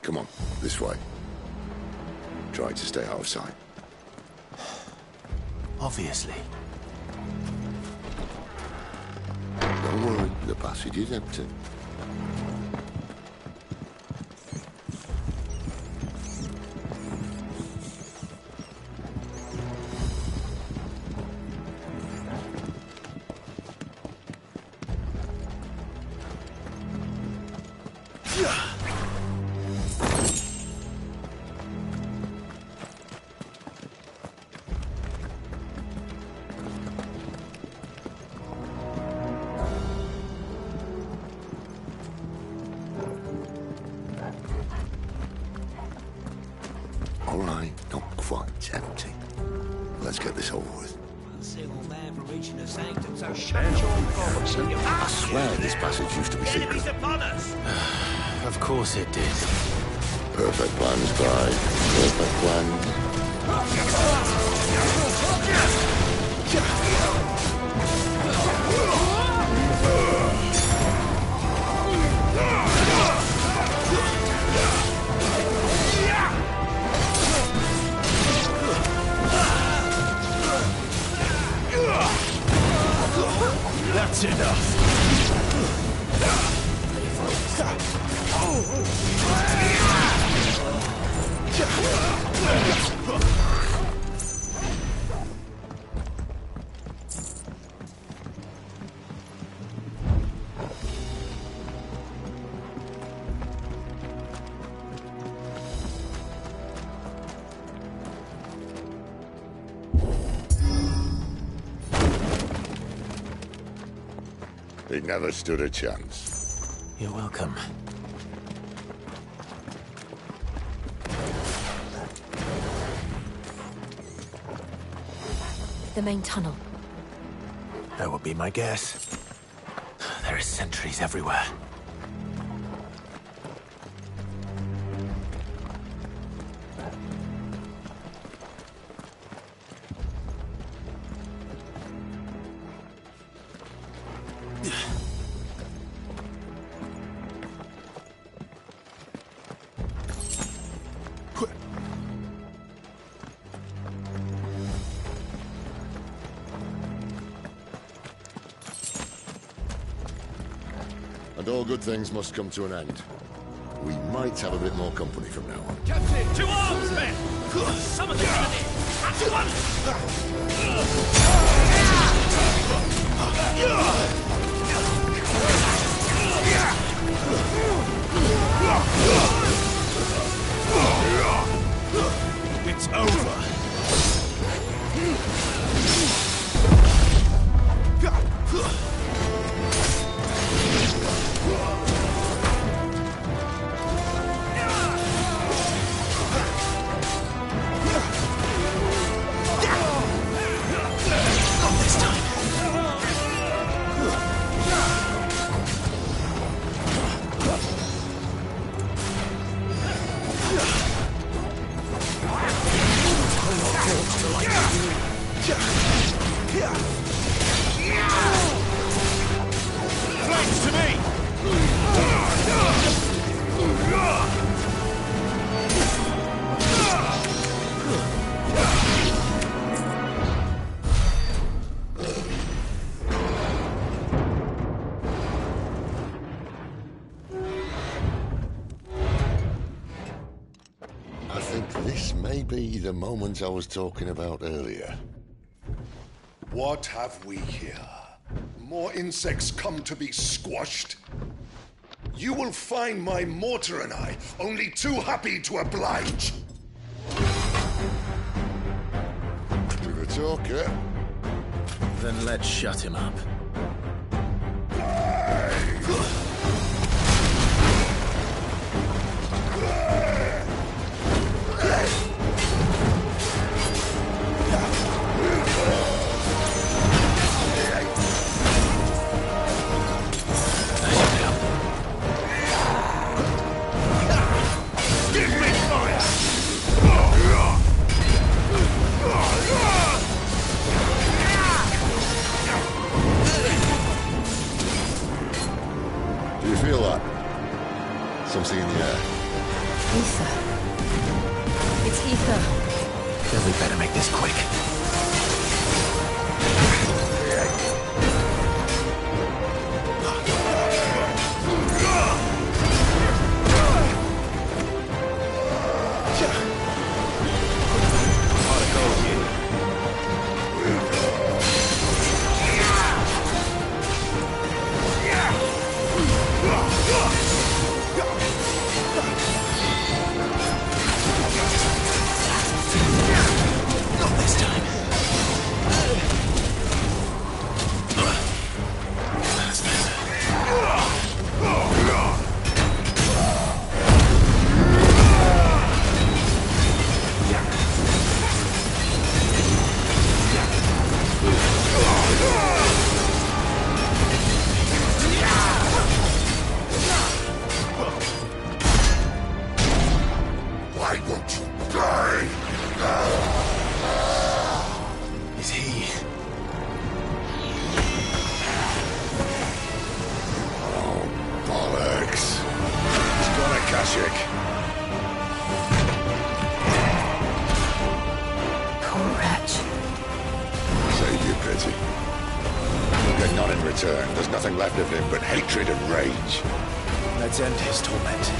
Speaker 19: Come on, this way. Try to stay out of sight.
Speaker 2: Obviously.
Speaker 19: Don't worry, the passage is empty. All right, not quite empty. Let's get this over with.
Speaker 5: single man for reaching the sanctum, so shut your gobbs and
Speaker 19: I swear this passage used to be secret.
Speaker 5: upon us!
Speaker 2: Of course it did.
Speaker 19: Perfect plans, Clyde. Perfect plans.
Speaker 2: That's enough.
Speaker 19: He never stood a chance.
Speaker 2: You're welcome.
Speaker 4: The main tunnel.
Speaker 2: That would be my guess. There are sentries everywhere.
Speaker 19: And all good things must come to an end. We might have a bit more company from now on.
Speaker 5: Captain, to arms, men! Summon the enemy! At once!
Speaker 2: It's over.
Speaker 5: Flanks to me!
Speaker 19: I think this may be the moment I was talking about earlier.
Speaker 14: What have we here? More insects come to be squashed? You will find my mortar and I only too happy to oblige.
Speaker 19: With a talker.
Speaker 2: Then let's shut him up.
Speaker 19: Do you feel that? Something in the air.
Speaker 4: Ether. It's ether.
Speaker 2: Then we better make this quick. Not this time.
Speaker 19: return, there's nothing left of him but hatred and rage.
Speaker 2: Let's end his torment.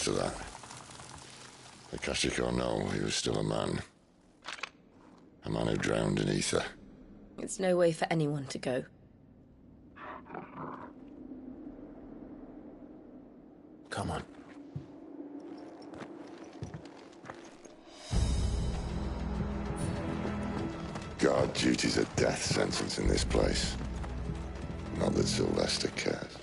Speaker 19: To that. The Kashiko know he was still a man. A man who drowned in ether.
Speaker 22: It's no way for anyone to go.
Speaker 2: Come on.
Speaker 19: Guard duty's a death sentence in this place. Not that Sylvester cares.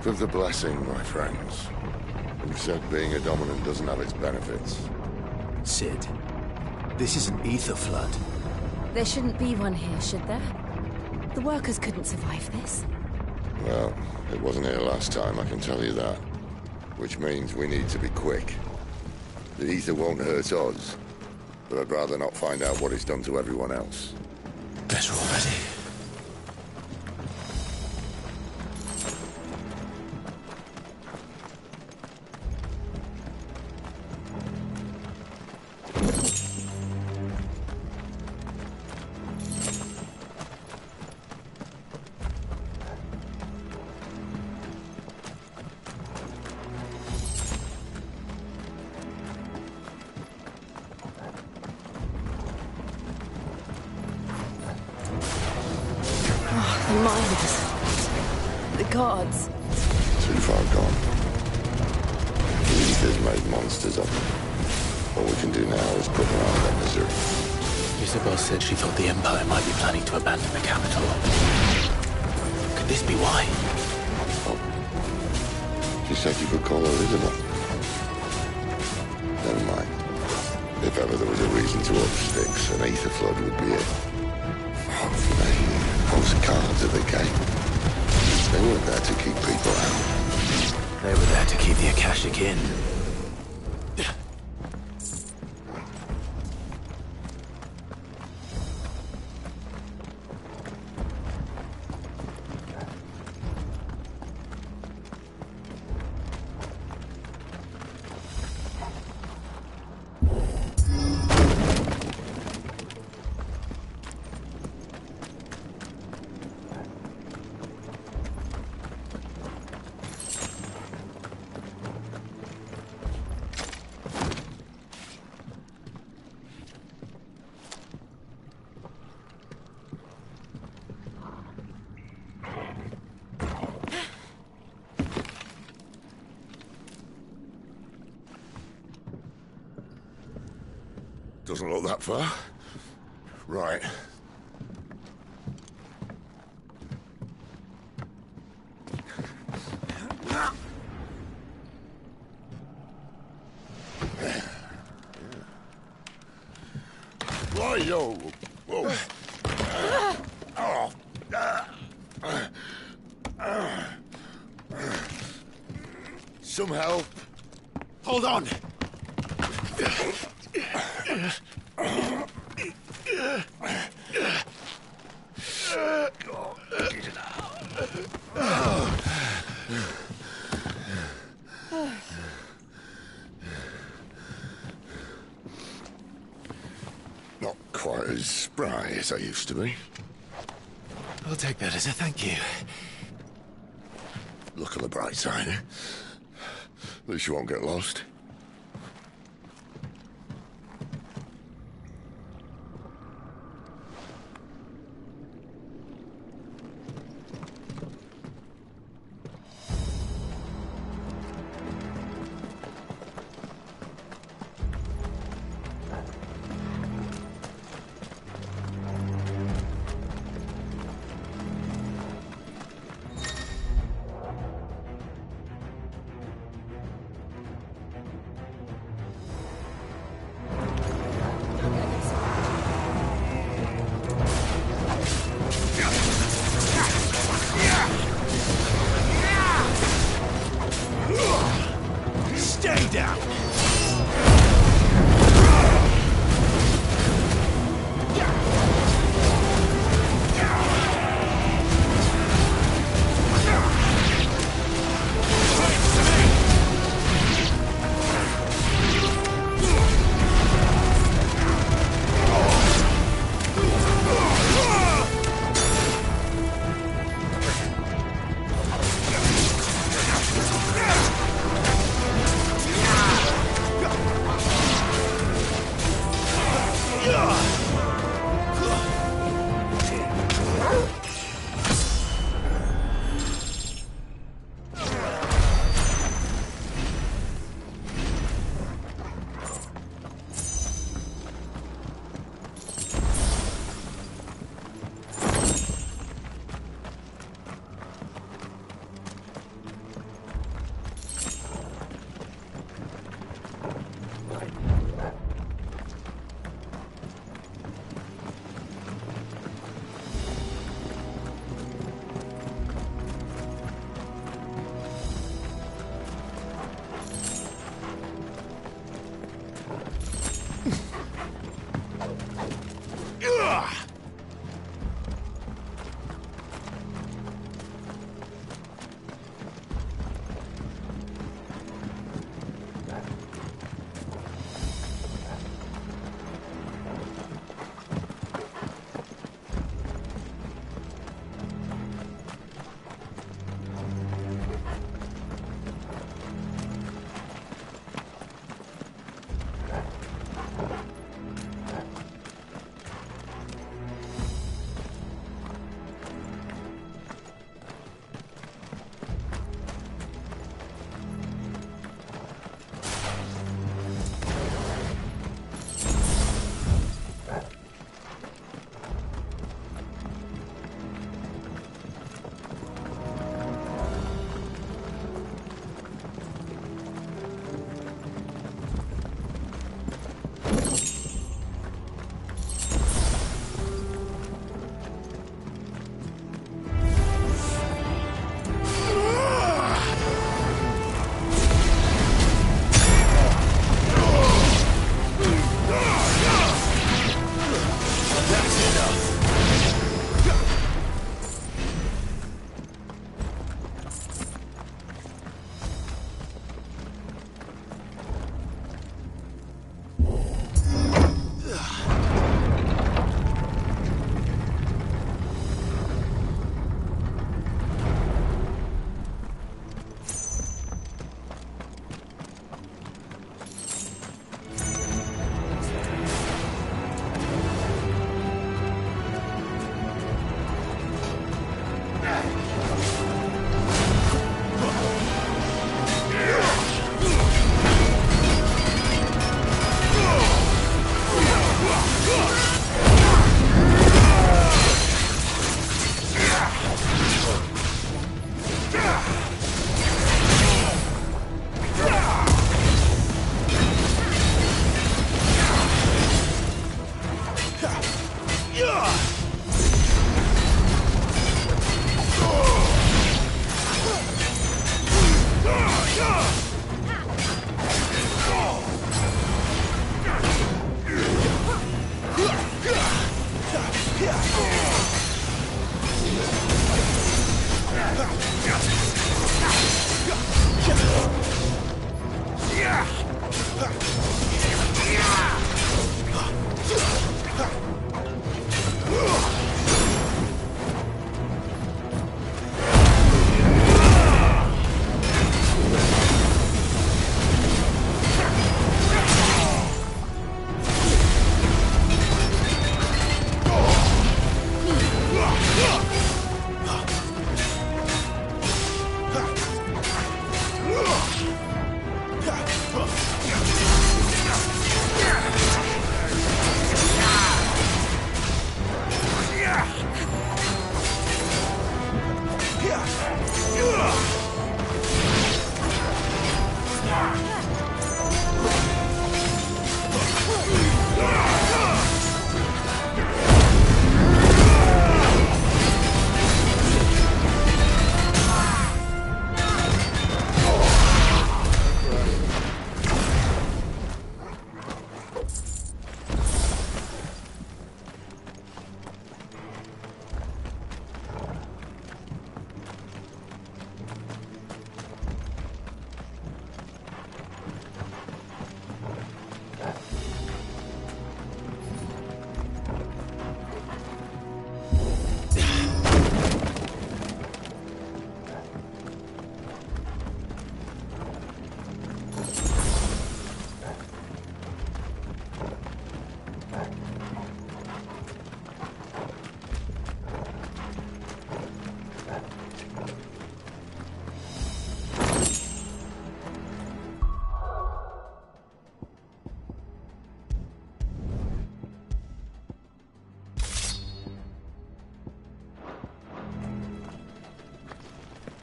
Speaker 19: Gift of the blessing, my friends. Who said being a dominant doesn't have its benefits?
Speaker 2: Cid, this is an ether flood.
Speaker 4: There shouldn't be one here, should there? The workers couldn't survive this.
Speaker 19: Well, it wasn't here last time, I can tell you that. Which means we need to be quick. The ether won't hurt us, but I'd rather not find out what it's done to everyone else.
Speaker 2: Better already.
Speaker 4: The miners. The guards.
Speaker 19: Too far gone. The ether's made monsters of them. All we can do now is put them out of their misery.
Speaker 2: Isabel said she thought the Empire might be planning to abandon the capital. Could this be why?
Speaker 19: Oh. She said you could call her Isabel. Never mind. If ever there was a reason to up sticks, an ether flood would be it. Those guards at the gate. They weren't there to keep people out.
Speaker 2: They were there to keep the Akashic in.
Speaker 19: Doesn't look that far. Right. Right-yo. Whoa. Some help.
Speaker 2: Hold on.
Speaker 19: Not quite as spry as I used to be.
Speaker 2: I'll take that as a thank you.
Speaker 19: Look on the bright side, eh? At least you won't get lost.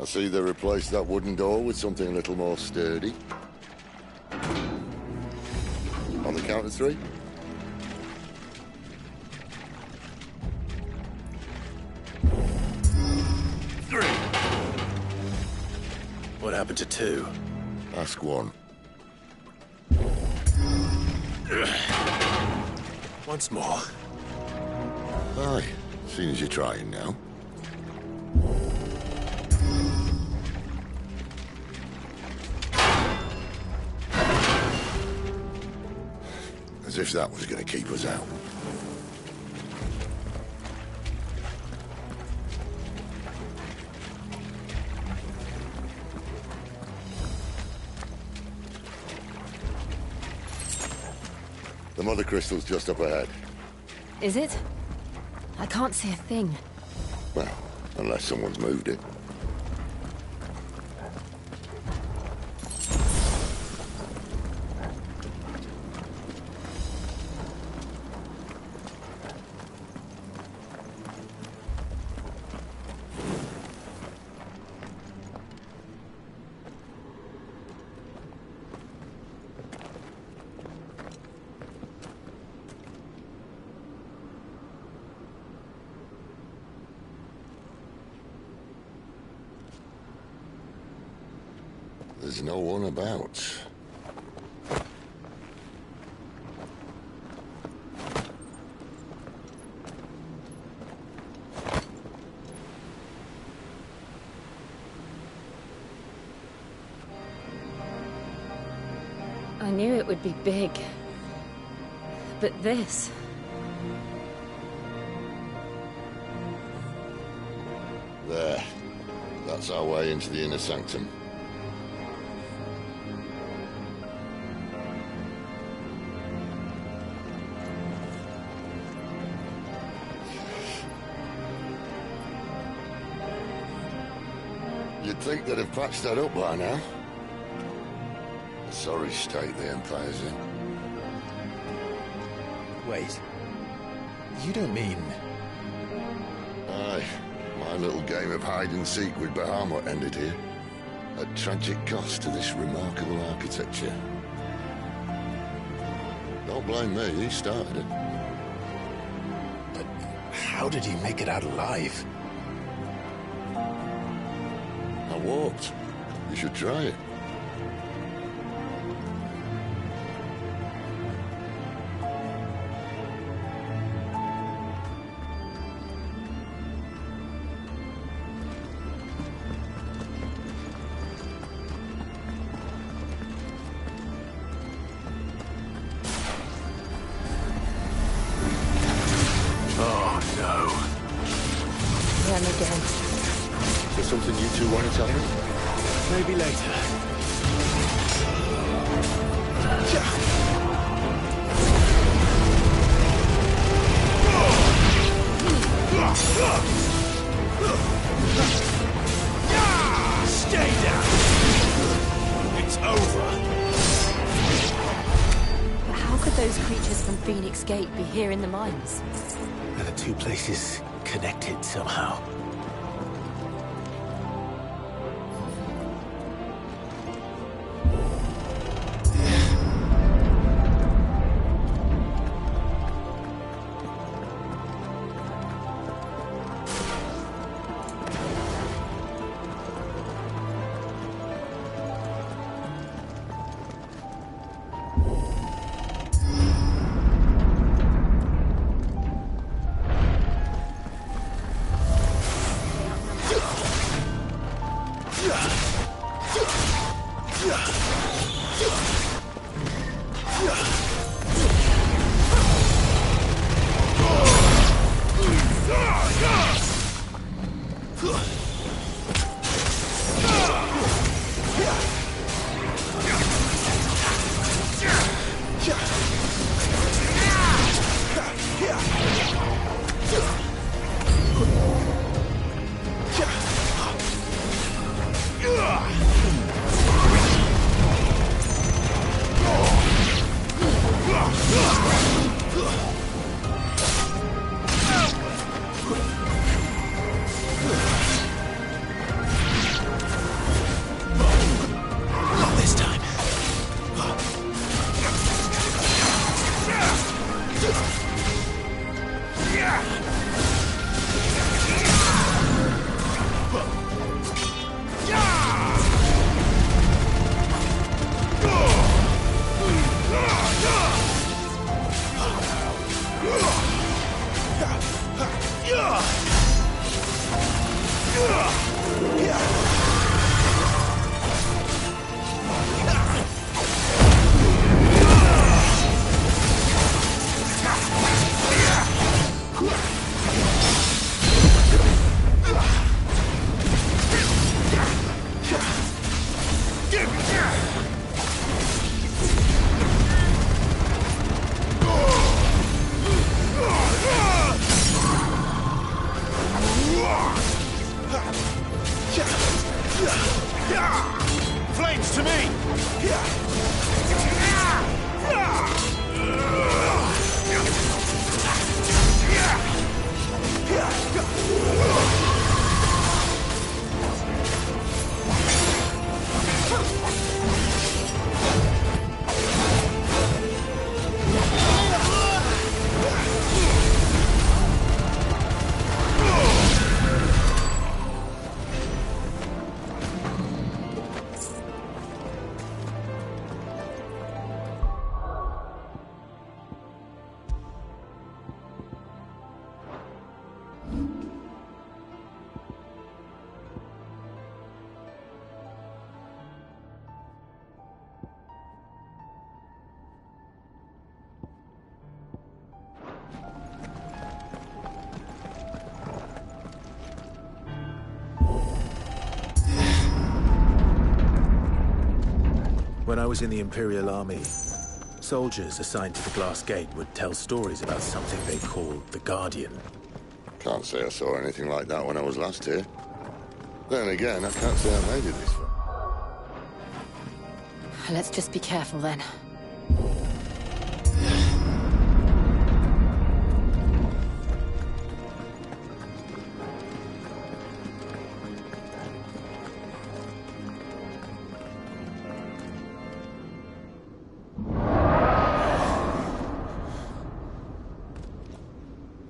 Speaker 19: I see they replaced that wooden door with something a little more sturdy. On the count of 3.
Speaker 2: What happened to 2?
Speaker 19: Ask 1.
Speaker 2: Once more.
Speaker 19: Aye, seeing as you're trying now. As if that was going to keep us out. The mother crystal's just up ahead.
Speaker 4: Is it? I can't see a thing.
Speaker 19: Well, unless someone's moved it. There's no one about.
Speaker 4: I knew it would be big. But this...
Speaker 19: There. That's our way into the inner sanctum. You'd think they'd have patched that up by now. Sorry state the Empire's in.
Speaker 2: Wait. You don't mean...
Speaker 19: Aye. My little game of hide-and-seek with Bahamut ended here. At tragic cost to this remarkable architecture. Don't blame me, he started it.
Speaker 2: But how did he make it out alive?
Speaker 19: I walked. You should try it.
Speaker 8: again.
Speaker 19: Is there something you two want to tell me?
Speaker 2: Maybe later.
Speaker 1: Stay down! It's over!
Speaker 4: But how could those creatures from Phoenix Gate be here in the mines?
Speaker 2: Are the two places connected somehow?
Speaker 1: Flames to me!
Speaker 2: When I was in the Imperial Army, soldiers assigned to the Glass Gate would tell stories about something they called the Guardian.
Speaker 19: Can't say I saw anything like that when I was last here. Then again, I can't say I made it this far.
Speaker 4: Let's just be careful then.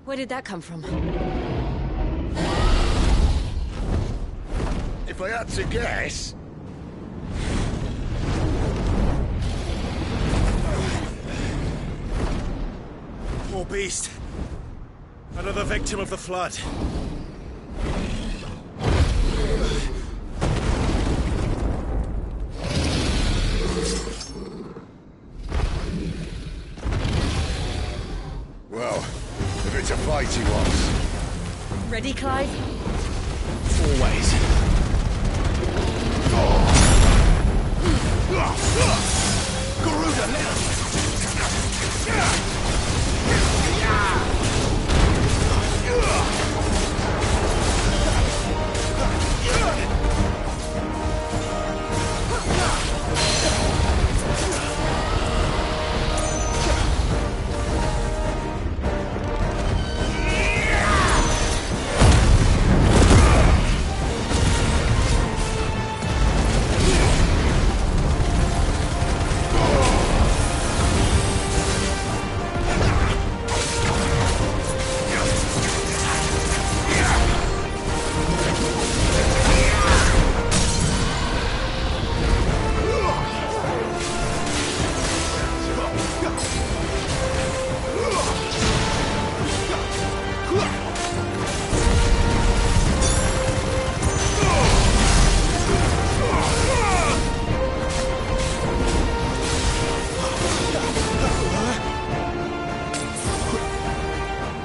Speaker 4: Where did that come from?
Speaker 20: If I had to guess...
Speaker 1: Poor beast. Another victim of the flood.
Speaker 19: Well, if it's a fight he wants.
Speaker 4: Ready, Clive?
Speaker 2: Four ways. Garuda, let us!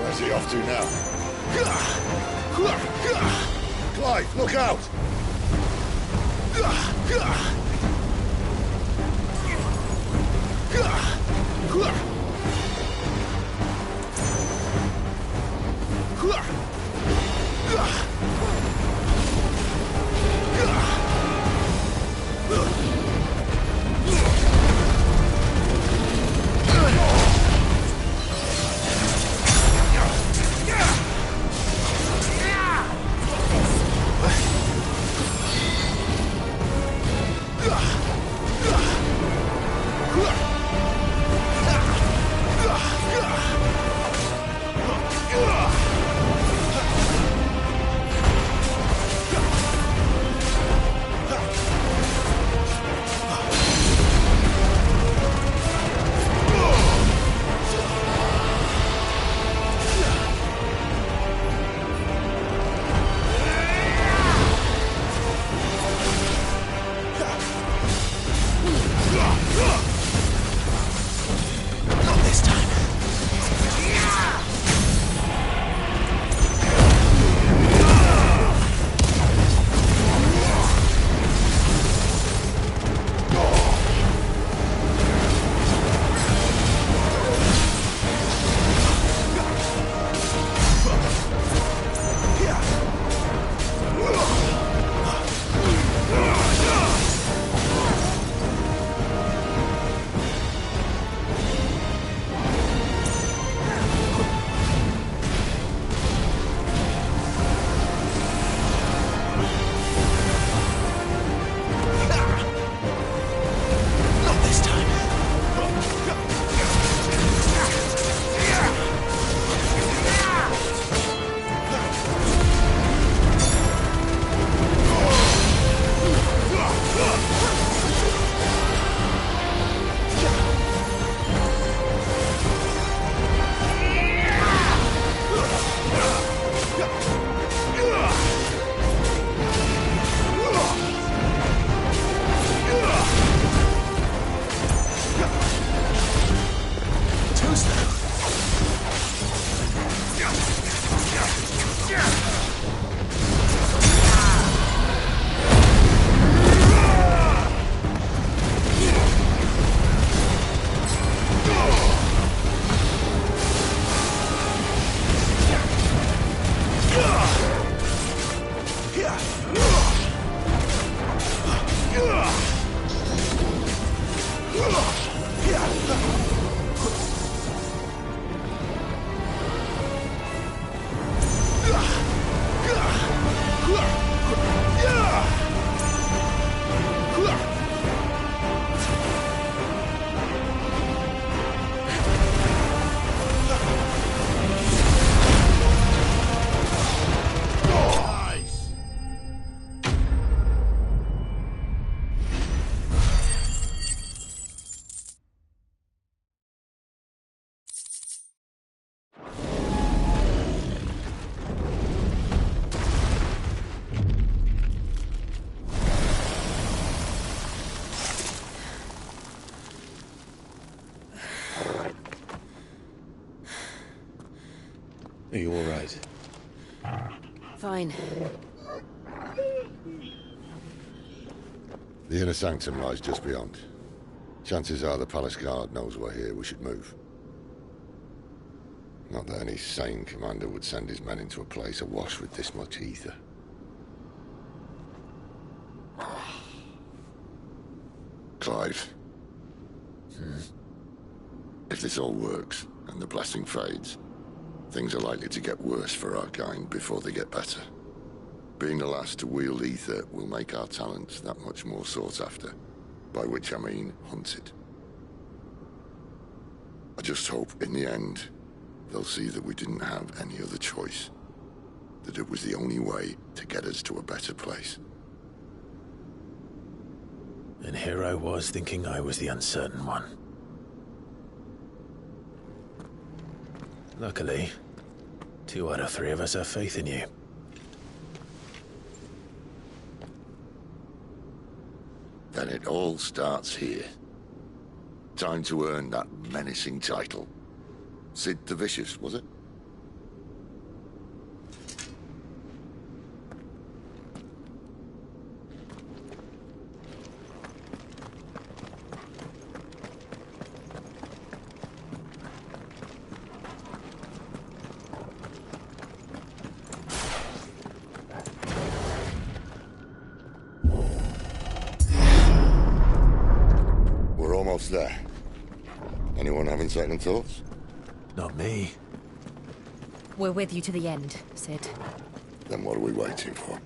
Speaker 14: Where's he off to now? Clive, look out!
Speaker 2: Are you all right?
Speaker 4: Fine.
Speaker 19: The inner sanctum lies just beyond. Chances are the palace guard knows we're here. We should move. Not that any sane commander would send his men into a place awash with this much ether. Clive. If this all works, and the blessing fades, things are likely to get worse for our kind before they get better. Being the last to wield ether will make our talents that much more sought after. By which I mean hunted. I just hope, in the end, they'll see that we didn't have any other choice. That it was the only way to get us to a better place.
Speaker 2: And here I was thinking I was the uncertain one. Luckily, 2 out of 3 of us have faith in you.
Speaker 19: Then it all starts here. Time to earn that menacing title. Sid the Vicious, was it? There. Anyone having second thoughts?
Speaker 2: Not me.
Speaker 4: We're with you to the end, Sid.
Speaker 19: Then what are we waiting for?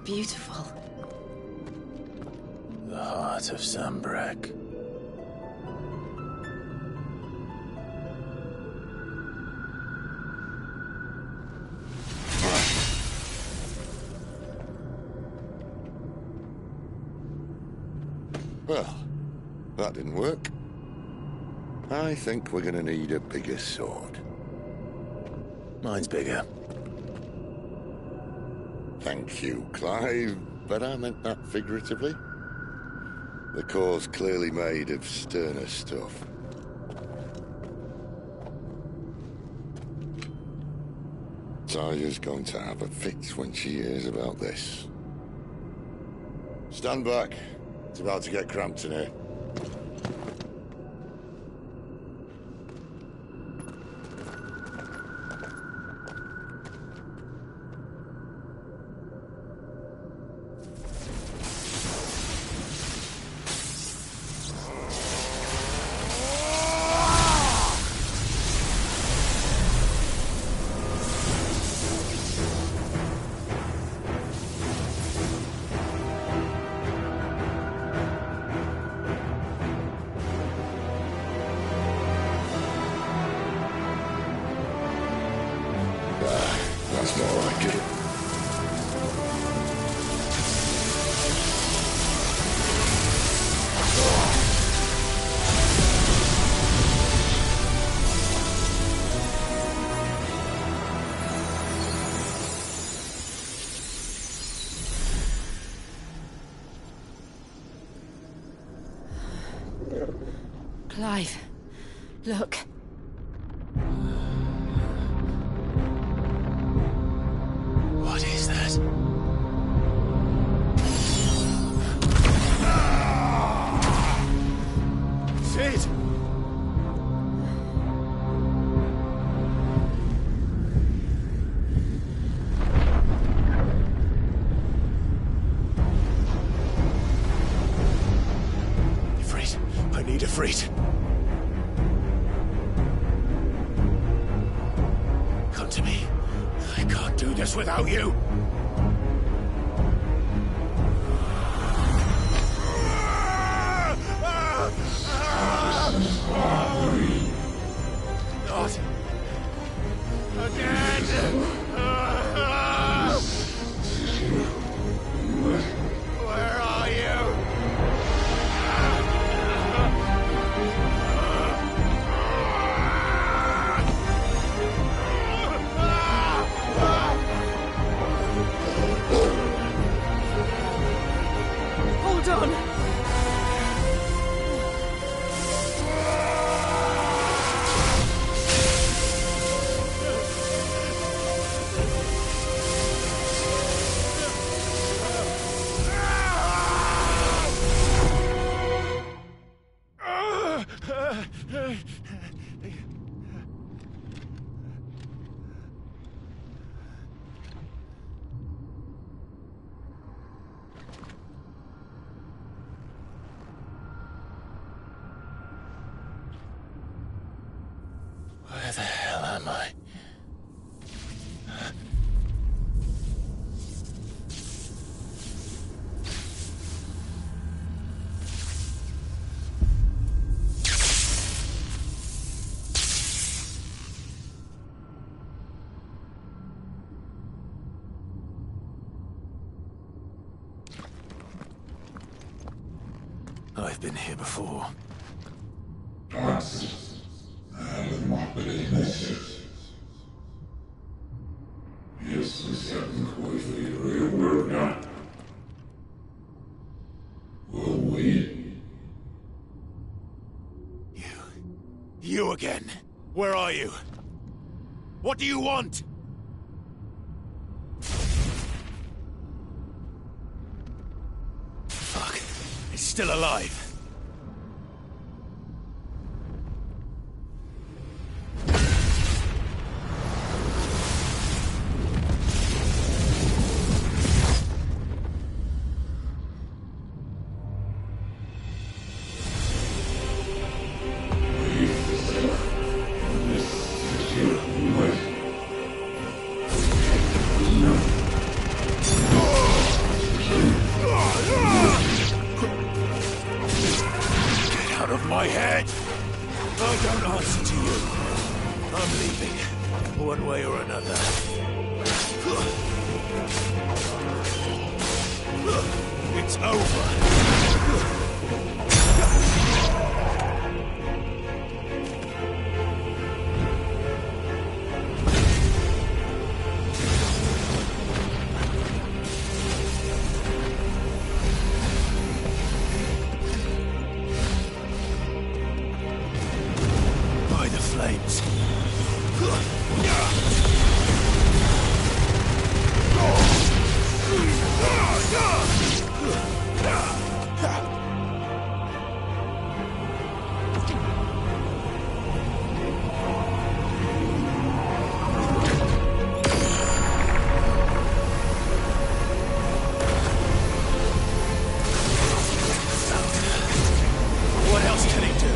Speaker 4: Beautiful.
Speaker 2: The heart of Sanbreque.
Speaker 19: Well, that didn't work. I think we're gonna need a bigger sword.
Speaker 2: Mine's bigger.
Speaker 19: Thank you, Clive, but I meant that figuratively. The core's clearly made of sterner stuff. Taya's going to have a fit when she hears about this. Stand back. It's about to get cramped in here. That's more like it.
Speaker 22: Clive, look.
Speaker 2: What is that? Sid! Ifrit, I need Ifrit. Come to me. I can't do this without you. Not again! Where are you?
Speaker 10: Hold on!
Speaker 2: Where the hell am I? I've been here before. You again? Where are you? What do you want? Fuck. It's still alive. My head! I don't answer to you. I'm leaving, one way or another. It's over. Flames. What else can he do?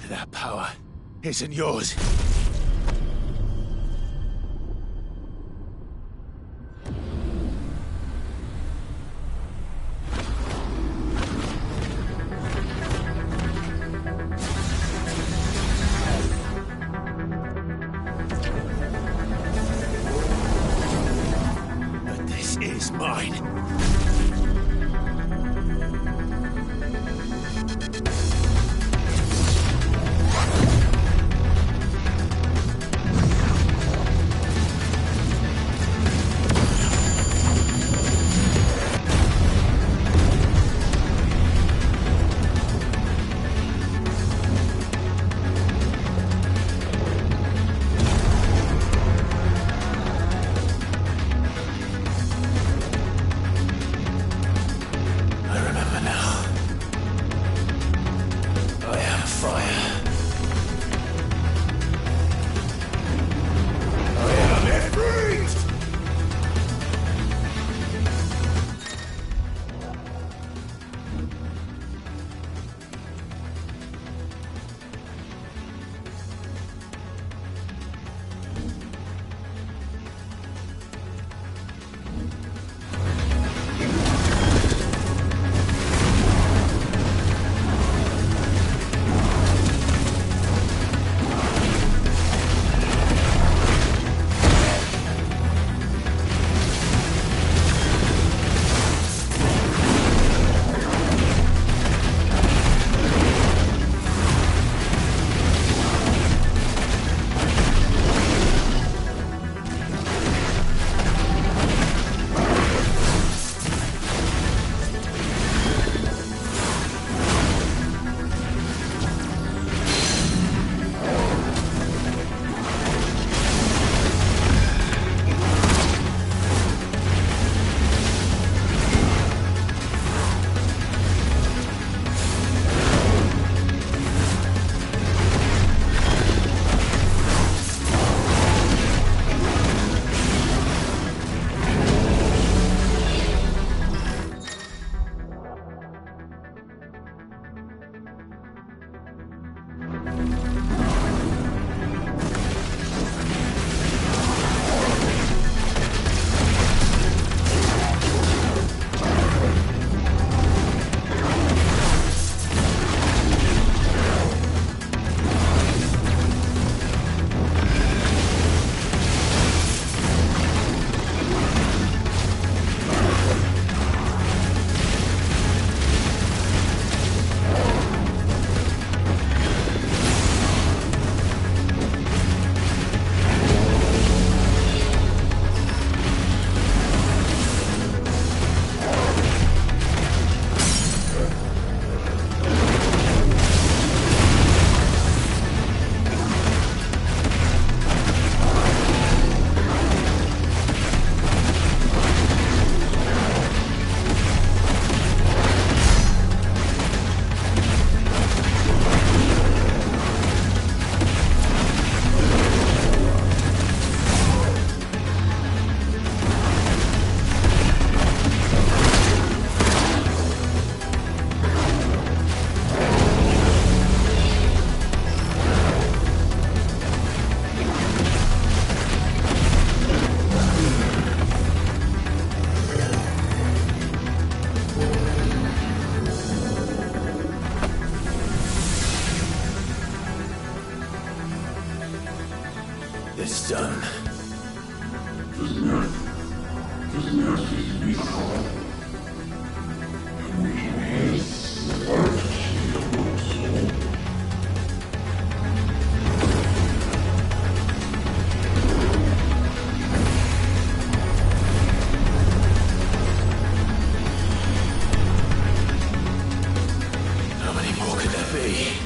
Speaker 2: That power isn't yours. But this is mine. It's done. How many more could there be?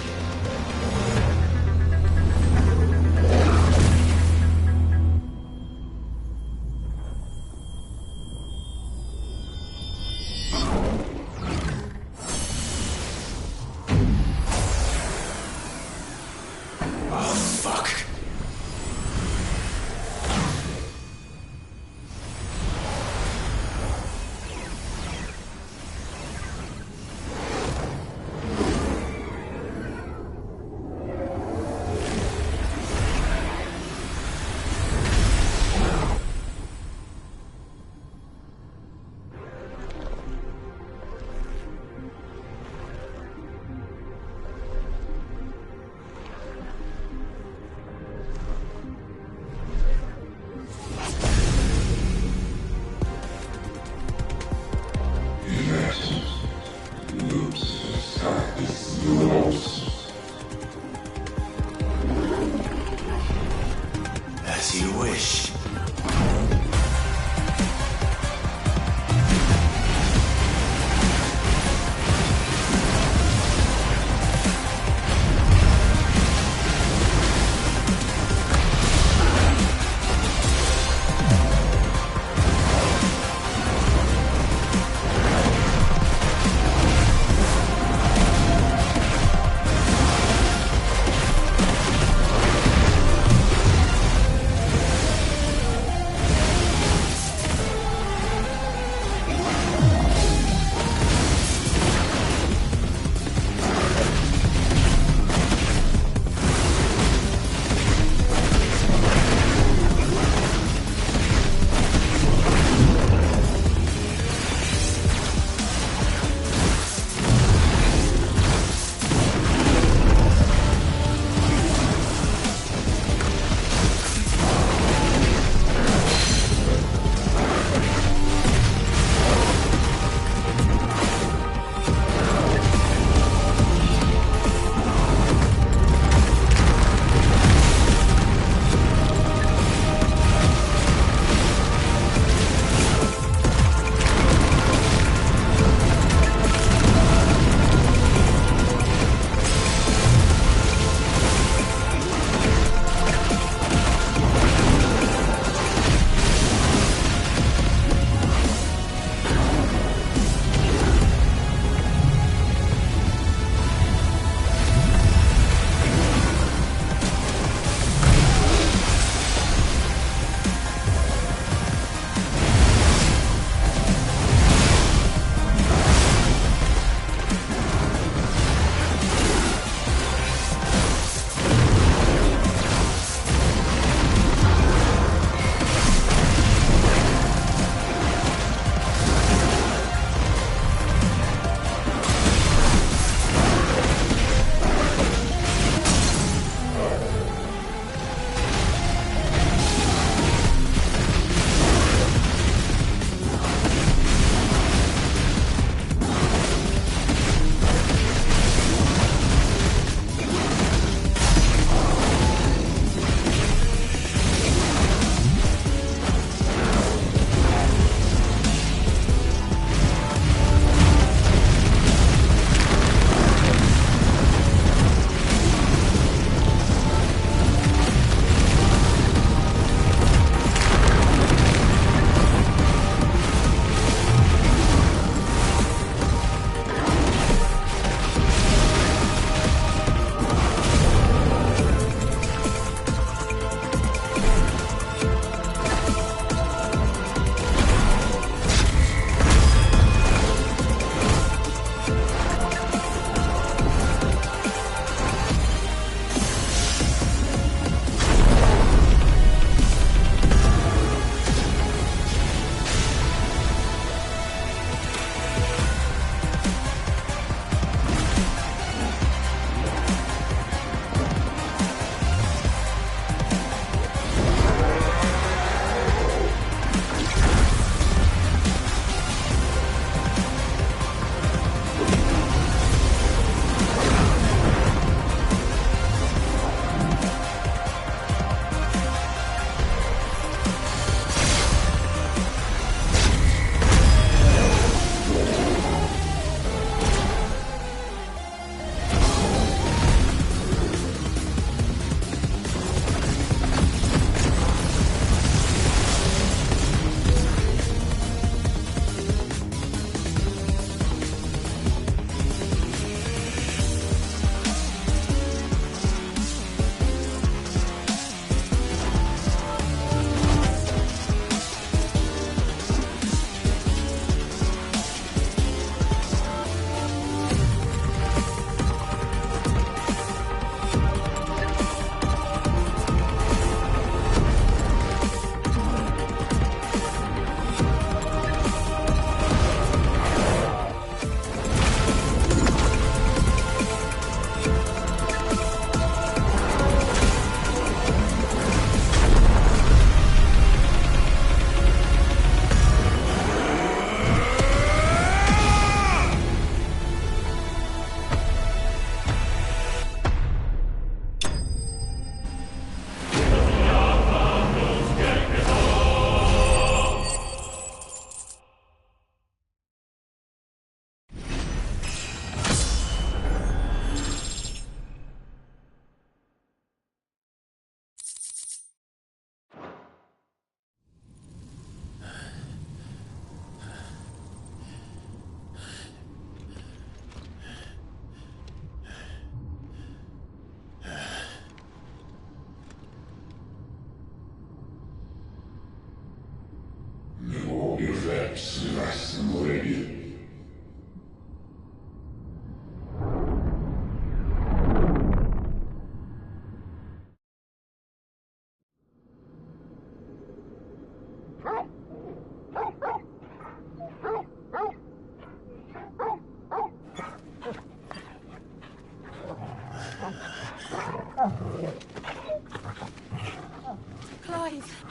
Speaker 12: Clive.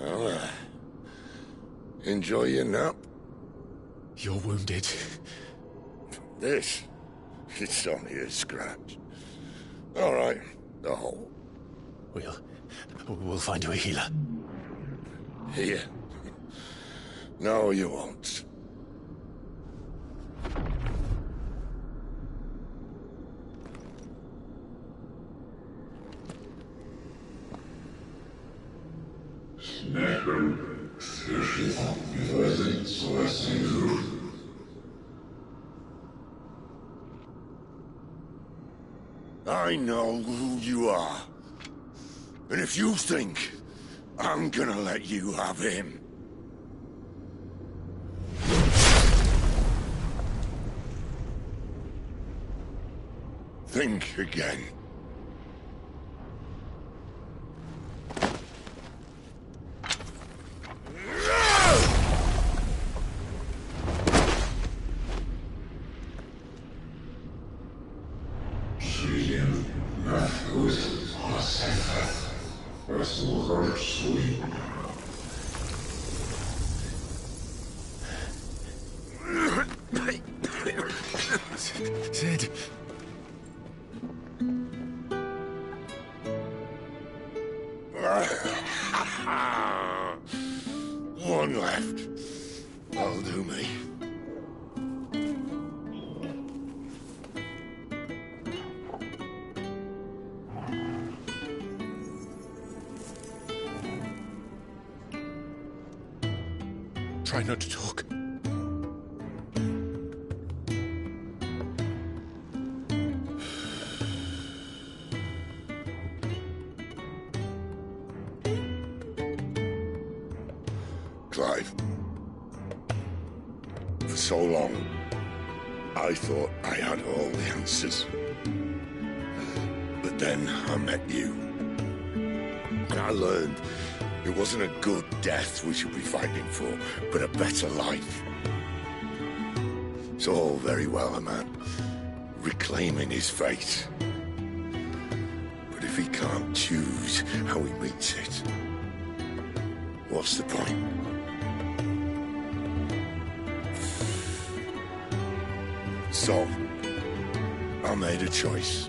Speaker 19: Well, enjoy your nap.
Speaker 2: You're wounded.
Speaker 19: This? It's only a scratch. All right, the hole.
Speaker 2: We'll find you a healer.
Speaker 19: Here? No, you won't. I know who you are. And if you think I'm gonna let you have him... think again.
Speaker 2: Sid.
Speaker 19: One left. That'll do me.
Speaker 2: Try not to talk.
Speaker 19: Clive. For so long, I thought I had all the answers. But then I met you. And I learned it wasn't a good death we should be fighting for, but a better life. It's all very well a man reclaiming his fate. But if he can't choose how he meets it, what's the point? So, I made a choice.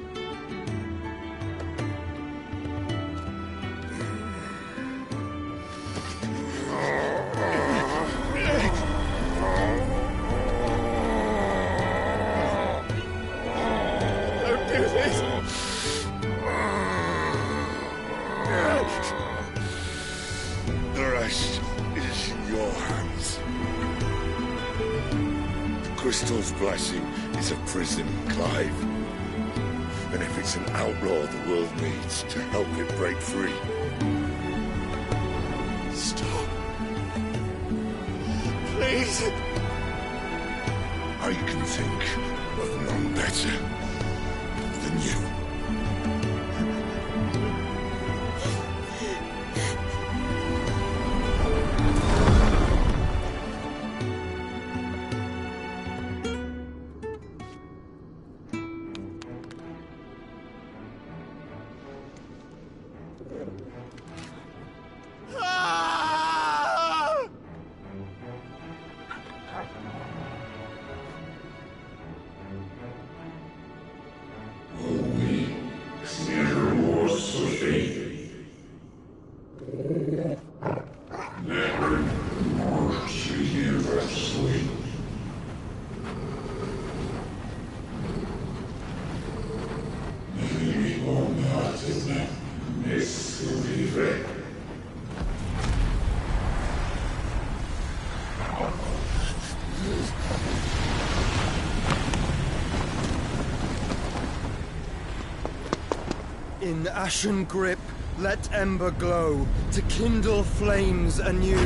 Speaker 2: Don't do this!
Speaker 19: The rest is in your hands. The Crystal's blessing is a prison, Clive. And if it's an outlaw the world needs to help it break free...
Speaker 2: Stop. Please.
Speaker 19: I can think of none better than you.
Speaker 16: In ashen grip, let ember glow, to kindle flames anew.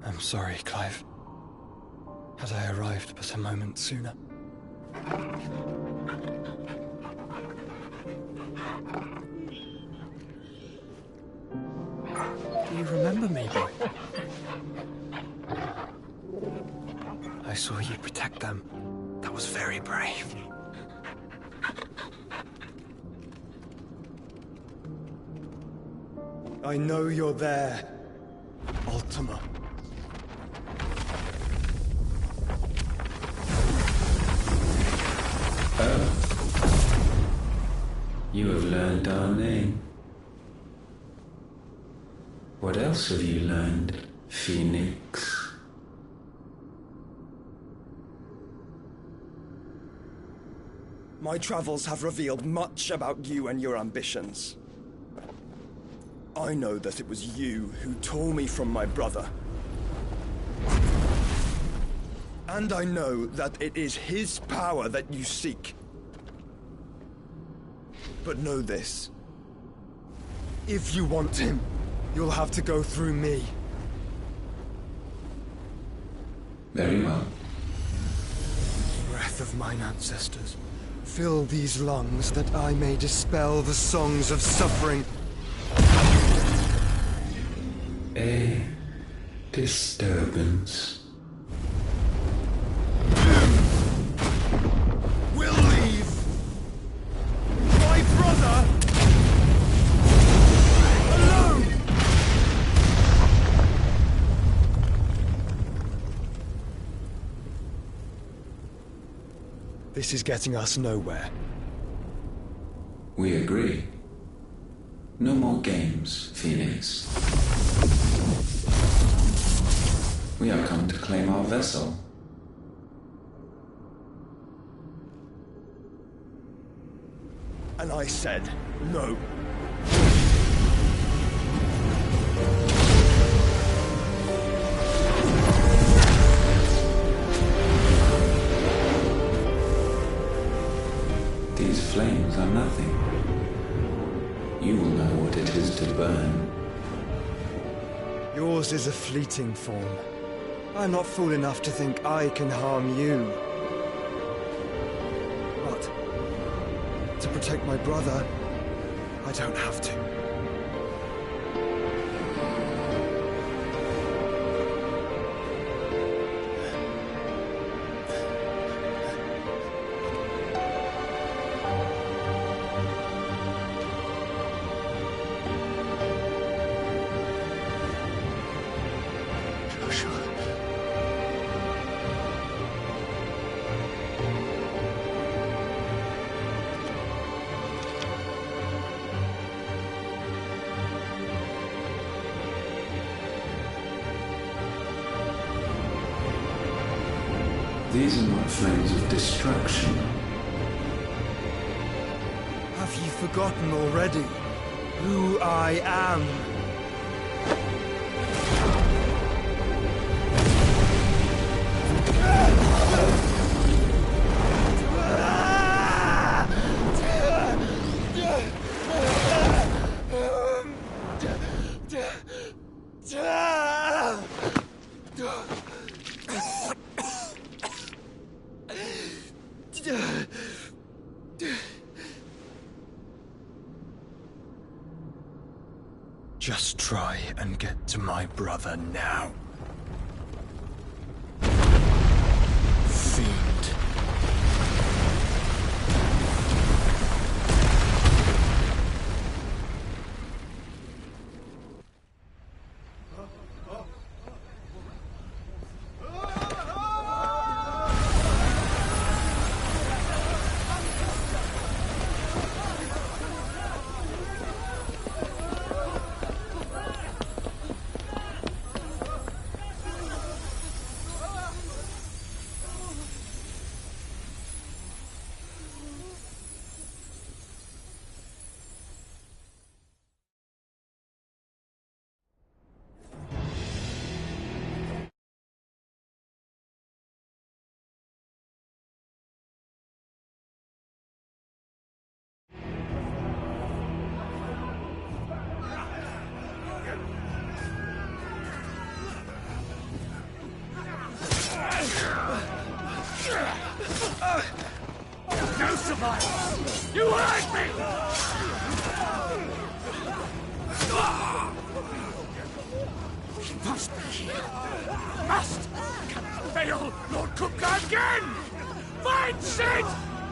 Speaker 16: I'm sorry, Clive. Had I arrived but a moment sooner. Do you remember me, boy? I saw you protect them. That was very brave. I know you're there, Ultima.
Speaker 3: You have learned our name. What else have you learned, Phoenix?
Speaker 16: My travels have revealed much about you and your ambitions. I know that it was you who tore me from my brother. And I know that it is his power that you seek. But know this. If you want him, you'll have to go through me.
Speaker 3: Very well.
Speaker 16: Breath of mine ancestors, fill these lungs that I may dispel the songs of suffering.
Speaker 3: A disturbance.
Speaker 16: We'll leave. My brother alone. This is getting us nowhere.
Speaker 3: We agree. No more games, Phoenix. We are come to claim our vessel.
Speaker 16: And I said no.
Speaker 3: These flames are nothing. You will know what it is to burn.
Speaker 16: Yours is a fleeting form. I'm not fool enough to think I can harm you. But to protect my brother, I don't have to.
Speaker 3: These are not flames of destruction.
Speaker 16: Have you forgotten already who I am? Just try and get to my brother now. Fiend.
Speaker 5: No survival! You hurt me! He must be here. Must! Cannot fail, Lord Cookguard again! Find Sid!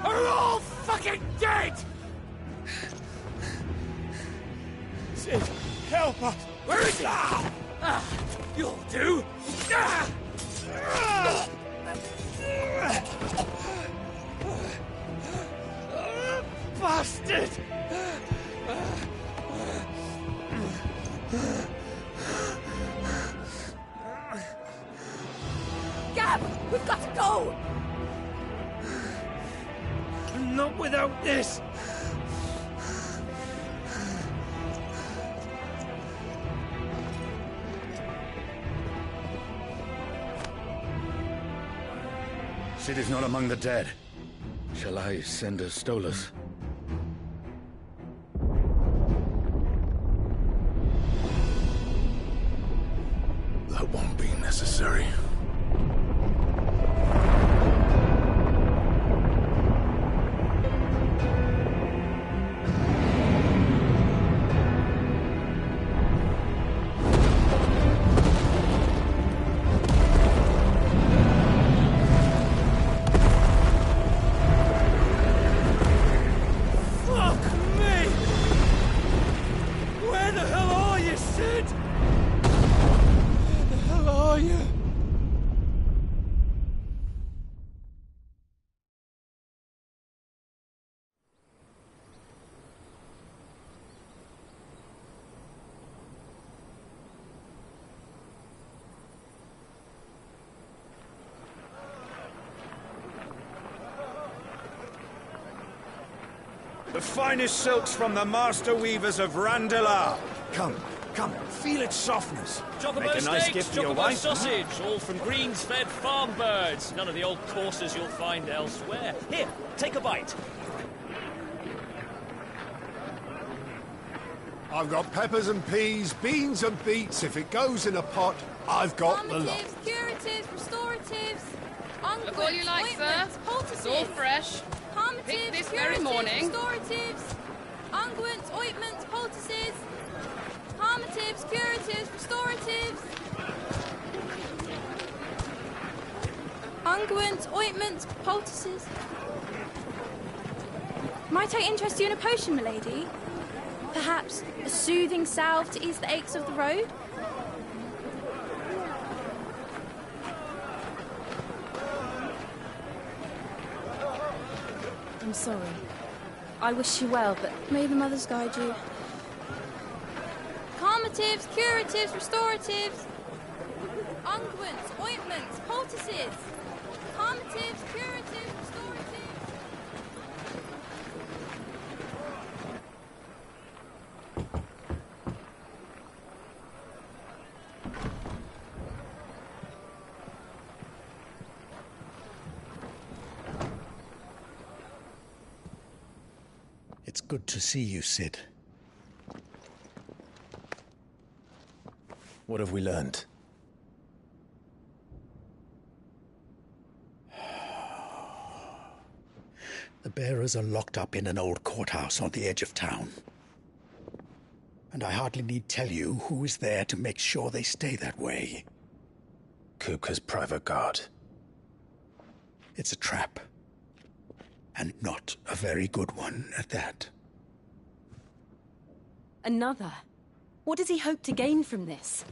Speaker 5: Or we're all fucking dead! Sid, help us! Where is he? You'll do! Bastard!
Speaker 12: Gab, we've got to go!
Speaker 5: Not without this!
Speaker 7: Sid is not among the dead. Shall I send a Stolas?
Speaker 2: That won't be necessary.
Speaker 17: The finest silks from the master weavers of Randalar. Come, feel its softness.
Speaker 13: Chocobo
Speaker 17: Make a nice
Speaker 13: steaks,
Speaker 17: gift for your
Speaker 13: chocobo
Speaker 17: wife.
Speaker 13: sausage, all from greens-fed farm birds. None of the old courses you'll find elsewhere. Here, take a bite.
Speaker 14: I've got peppers and peas, beans and beets. If it goes in a pot, I've got the lot.
Speaker 12: Calmatives, curatives, restoratives, unguents,
Speaker 23: Look all you like, sir.
Speaker 12: ointments, poultices.
Speaker 23: It's all fresh.
Speaker 12: Calmatives,
Speaker 23: Picked this very
Speaker 12: curatives,
Speaker 23: morning.
Speaker 12: restoratives, unguents, ointments, poultices. Calmatives, curatives, restoratives. Unguents, ointments, poultices. Might I interest you in a potion, milady? Perhaps a soothing salve to ease the aches of the road? I'm sorry. I wish you well, but may the mothers guide you. Calmatives, curatives, restoratives. Unguents, ointments, poultices. Calmatives, curatives, restoratives.
Speaker 24: It's good to see you, Sid.
Speaker 2: What have we learned?
Speaker 24: The bearers are locked up in an old courthouse on the edge of town. And I hardly need tell you who is there to make sure they stay that way.
Speaker 2: Kupka's private guard.
Speaker 24: It's a trap. And not a very good one at that.
Speaker 4: Another? What does he hope to gain from this?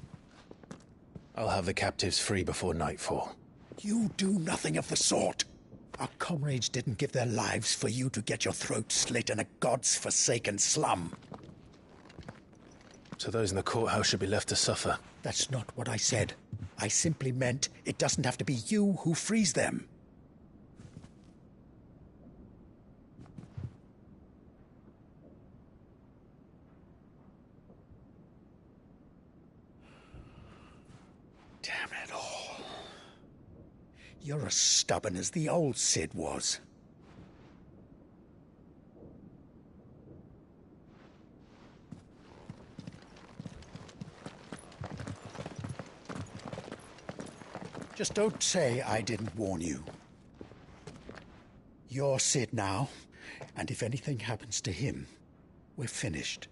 Speaker 2: I'll have the captives free before nightfall.
Speaker 24: You do nothing of the sort. Our comrades didn't give their lives for you to get your throat slit in a god's forsaken slum.
Speaker 2: So those in the courthouse should be left to suffer.
Speaker 24: That's not what I said. I simply meant it doesn't have to be you who frees them. Damn it all. You're as stubborn as the old Sid was. Just don't say I didn't warn you. You're Sid now, and if anything happens to him, we're finished.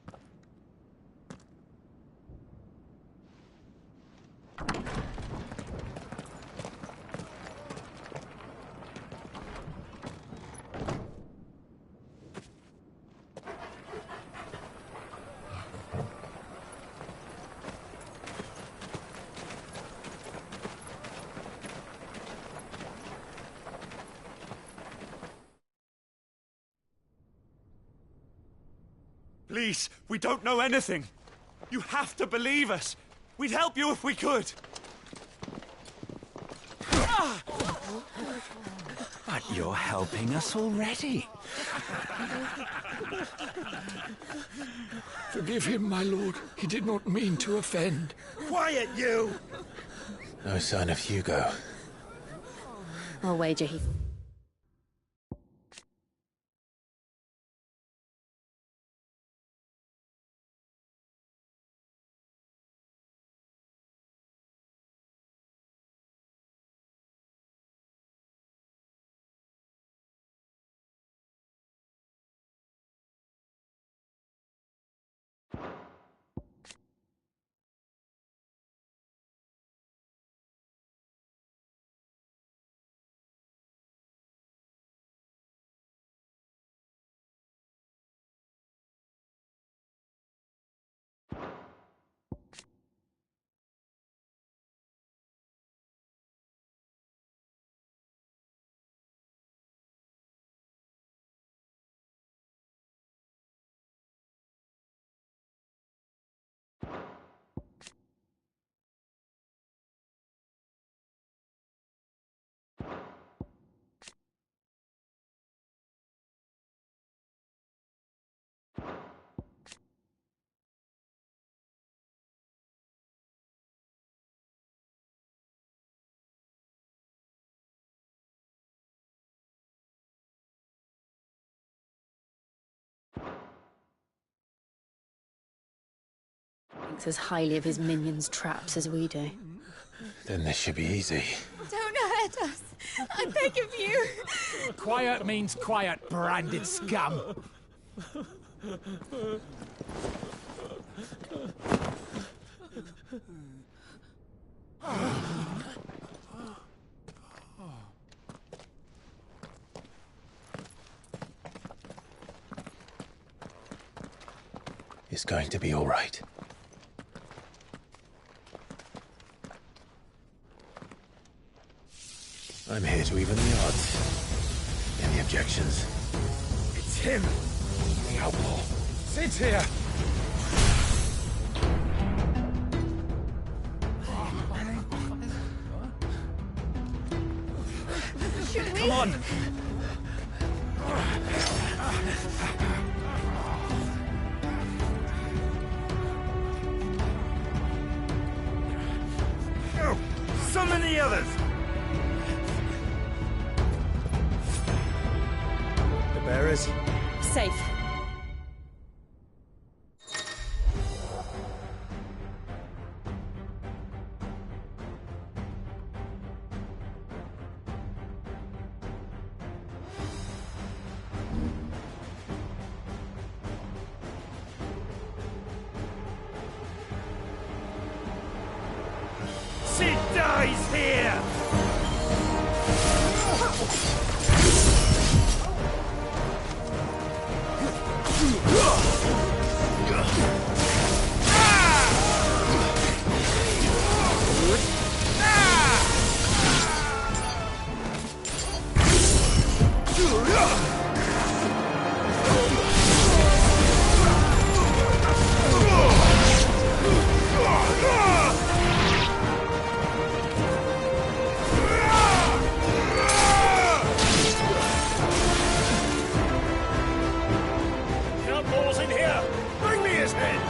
Speaker 17: Please, we don't know anything. You have to believe us. We'd help you if we could.
Speaker 7: But you're helping us already.
Speaker 1: Forgive him, my lord. He did not mean to offend.
Speaker 20: Quiet, you!
Speaker 2: No sign of Hugo.
Speaker 4: I'll wager he... thinks as highly of his minions' traps as we do.
Speaker 2: Then this should be easy.
Speaker 12: Don't hurt us. I beg of you.
Speaker 5: Quiet means quiet, branded scum.
Speaker 2: It's going to be all right. I'm here to even the odds. Any objections?
Speaker 5: It's him, the outlaw. Sid's here.
Speaker 17: Come on! Go! Summon the others! The bearers?
Speaker 10: Safe.
Speaker 5: Sid dies here!
Speaker 17: Outlaws in here! Bring me his head!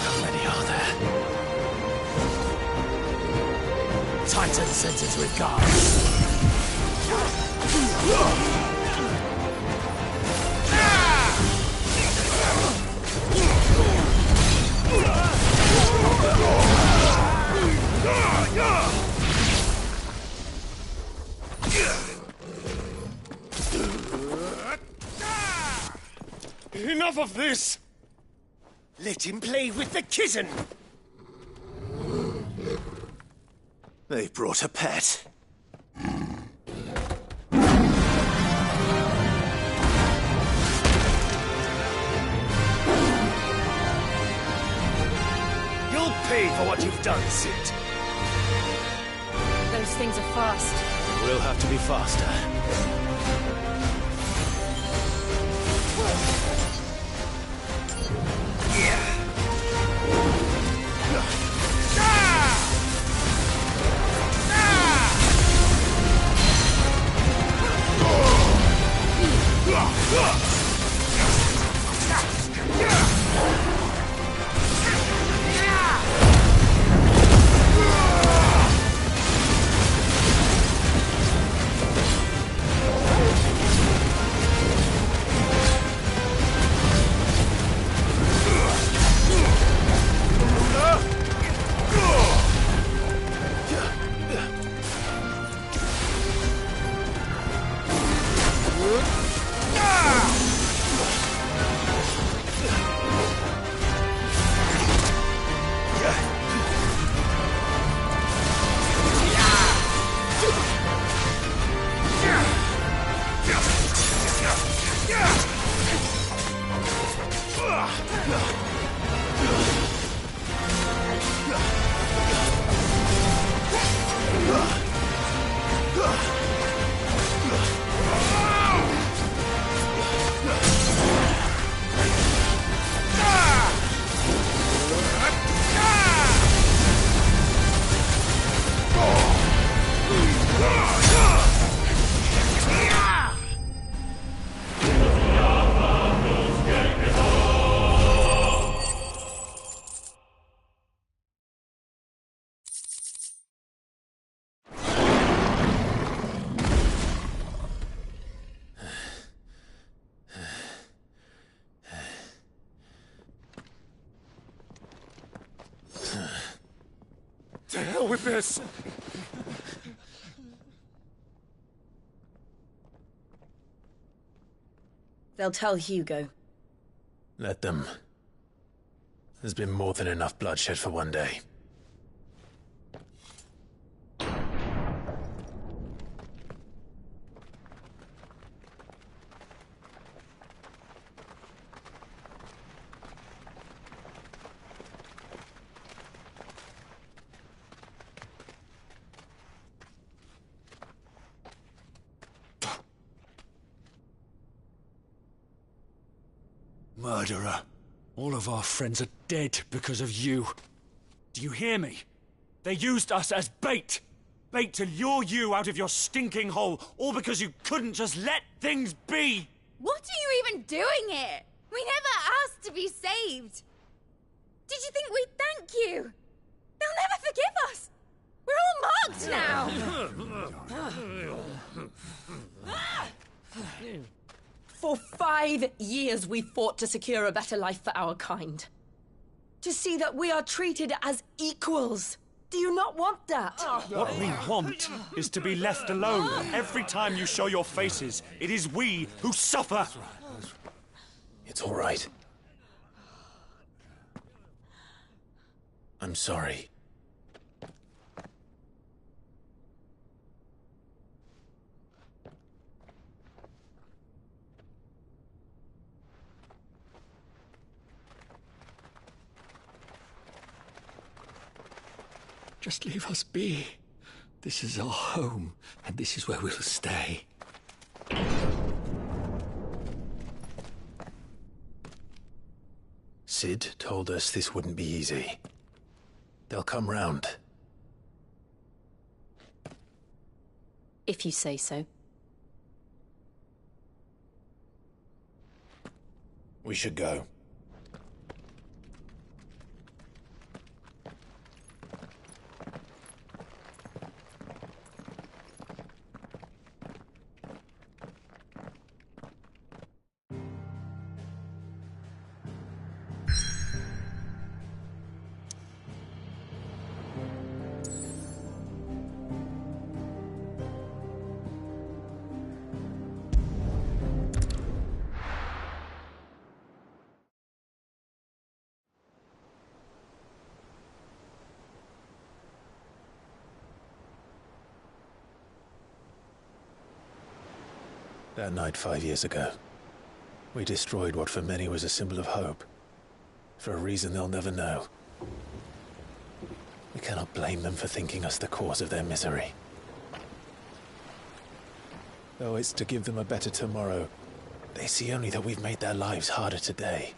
Speaker 2: How many are there?
Speaker 5: Titan sends his regards. of this! Let him play with the kitten!
Speaker 2: They brought a pet.
Speaker 5: You'll pay for what you've done, Sid.
Speaker 4: Those things are fast.
Speaker 2: We'll have to be faster.
Speaker 5: To hell with this!
Speaker 10: They'll tell Hugo.
Speaker 2: Let them. There's been more than enough bloodshed for one day.
Speaker 18: Murderer. All of our friends are dead because of you. Do you hear me? They used us as bait. Bait to lure you out of your stinking hole, all because you couldn't just let things be.
Speaker 9: What are you even doing here? We never asked to be saved. Did you think we'd thank you? They'll never forgive us. We're all marked now.
Speaker 10: For 5 years we fought to secure a better life for our kind. To see that we are treated as equals. Do you not want that?
Speaker 18: What we want is to be left alone. Every time you show your faces, it is we who suffer.
Speaker 2: It's all right. I'm sorry.
Speaker 24: Just leave us be. This is our home, and this is where we'll stay.
Speaker 2: Sid told us this wouldn't be easy. They'll come round.
Speaker 4: If you say so.
Speaker 2: We should go. That night 5 years ago, we destroyed what for many was a symbol of hope. For a reason they'll never know. We cannot blame them for thinking us the cause of their misery. Though it's to give them a better tomorrow, they see only that we've made their lives harder today.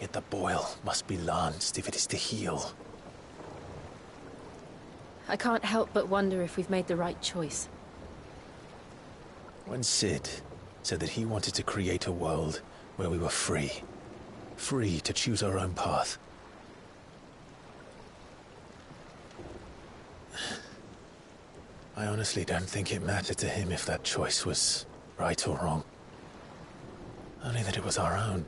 Speaker 2: Yet the boil must be lanced if it is to heal.
Speaker 4: I can't help but wonder if we've made the right choice.
Speaker 2: When Cid said that he wanted to create a world where we were free. Free to choose our own path. I honestly don't think it mattered to him if that choice was right or wrong. Only that it was our own.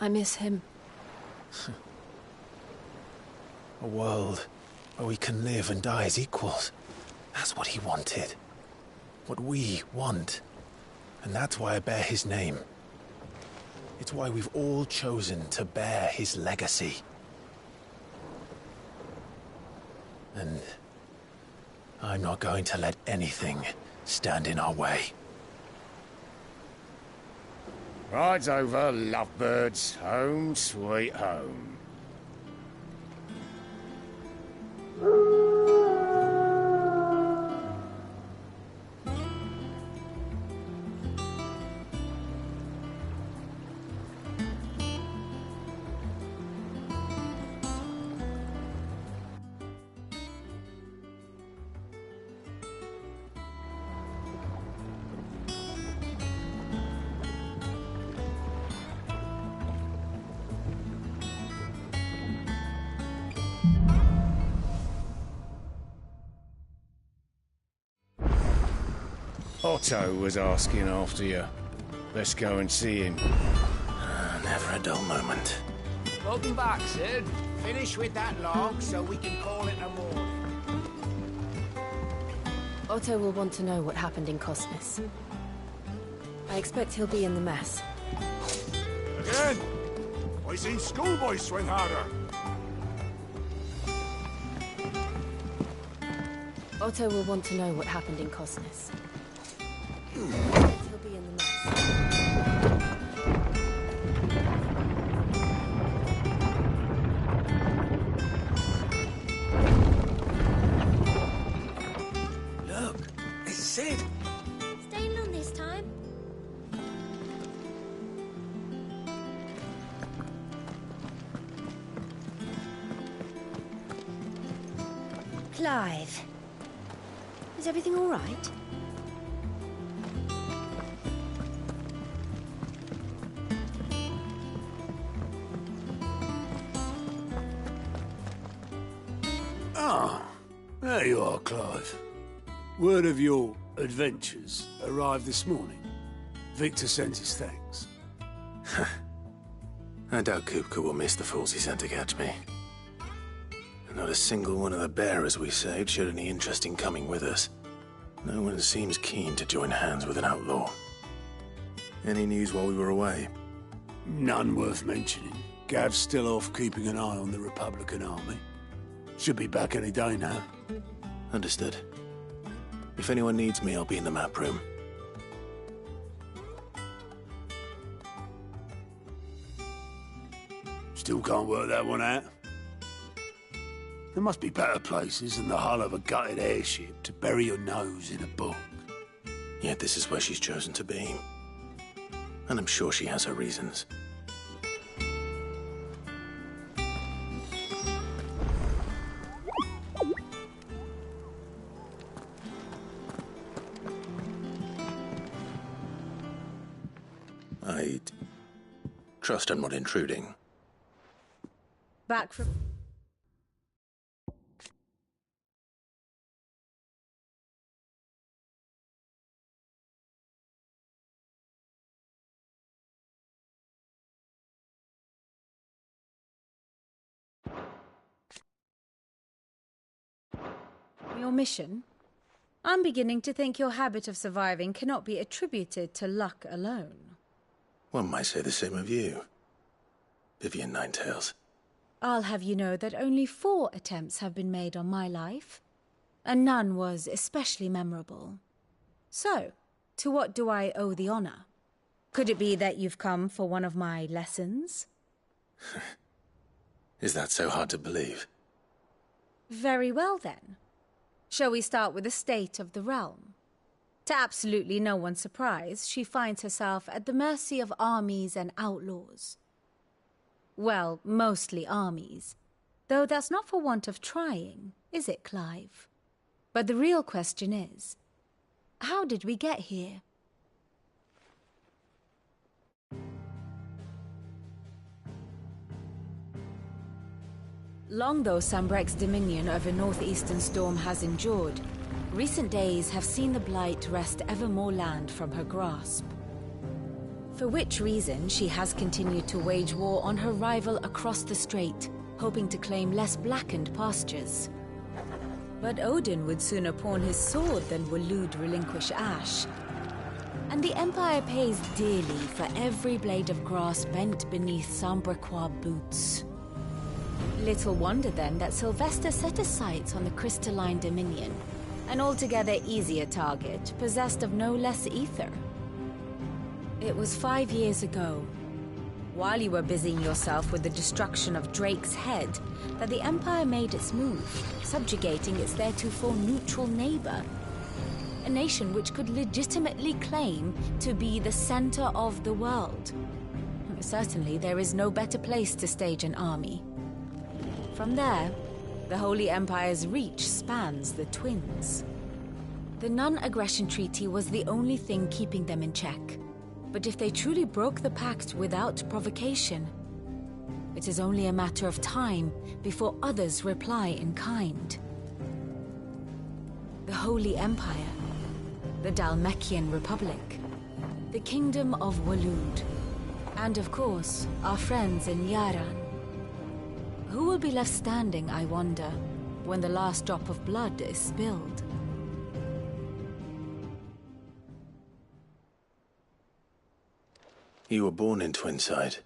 Speaker 4: I miss him.
Speaker 2: A world where we can live and die as equals. That's what he wanted. What we want. And that's why I bear his name. It's why we've all chosen to bear his legacy. And I'm not going to let anything stand in our way.
Speaker 20: Rides over, lovebirds. Home, sweet home. Otto was asking after you. Let's go and see him.
Speaker 2: Never a dull moment.
Speaker 5: Welcome back, Cid. Finish with that log so we can call it a morning.
Speaker 4: Otto will want to know what happened in Cosnes. I expect he'll be in the mess.
Speaker 5: Again? I seen schoolboys swing harder.
Speaker 4: Otto will want to know what happened in Cosnes. He'll be in the mess.
Speaker 1: Look, it's Cid.
Speaker 9: Staying on this time?
Speaker 8: Clive. Is everything all right?
Speaker 5: There you are, Clive. Word of your adventures arrived this morning. Victor sends his thanks.
Speaker 2: I doubt Kupka will miss the fools he sent to catch me. Not a single one of the bearers we saved showed any interest in coming with us. No one seems keen to join hands with an outlaw. Any news while we were away?
Speaker 5: None worth mentioning. Gav's still off keeping an eye on the Republican army. Should be back any day now.
Speaker 2: Understood. If anyone needs me, I'll be in the map room.
Speaker 5: Still can't work that one out. There must be better places than the hull of a gutted airship to bury your nose in a book.
Speaker 2: Yet this is where she's chosen to be. And I'm sure she has her reasons. I trust I'm not intruding.
Speaker 8: Back from...
Speaker 11: Your mission? I'm beginning to think your habit of surviving cannot be attributed to luck alone.
Speaker 2: One might say the same of you, Vivian Ninetails.
Speaker 11: I'll have you know that only 4 attempts have been made on my life. and none was especially memorable. So, to what do I owe the honor? Could it be that you've come for one of my lessons?
Speaker 2: Is that so hard to believe?
Speaker 11: Very well, then. Shall we start with the state of the realm? To absolutely no one's surprise, she finds herself at the mercy of armies and outlaws. Well, mostly armies. Though that's not for want of trying, is it, Clive? But the real question is, how did we get here? Long though Sambrek's dominion over northeastern Storm has endured, recent days have seen the Blight wrest ever more land from her grasp. For which reason she has continued to wage war on her rival across the strait, hoping to claim less blackened pastures. But Odin would sooner pawn his sword than Waloed relinquish Ash. And the Empire pays dearly for every blade of grass bent beneath Sambrequois boots. Little wonder then that Sylvester set his sights on the Crystalline Dominion, an altogether easier target, possessed of no less ether. It was 5 years ago, while you were busying yourself with the destruction of Drake's head, that the Empire made its move, subjugating its theretofore neutral neighbor. A nation which could legitimately claim to be the center of the world. Certainly, there is no better place to stage an army. From there, the Holy Empire's reach spans the Twins. The non-aggression treaty was the only thing keeping them in check. But if they truly broke the pact without provocation, it is only a matter of time before others reply in kind. The Holy Empire, the Dhalmekian Republic, the Kingdom of Waloed, and of course, our friends in Yaran. Who will be left standing, I wonder, when the last drop of blood is spilled?
Speaker 2: You were born in Twinside.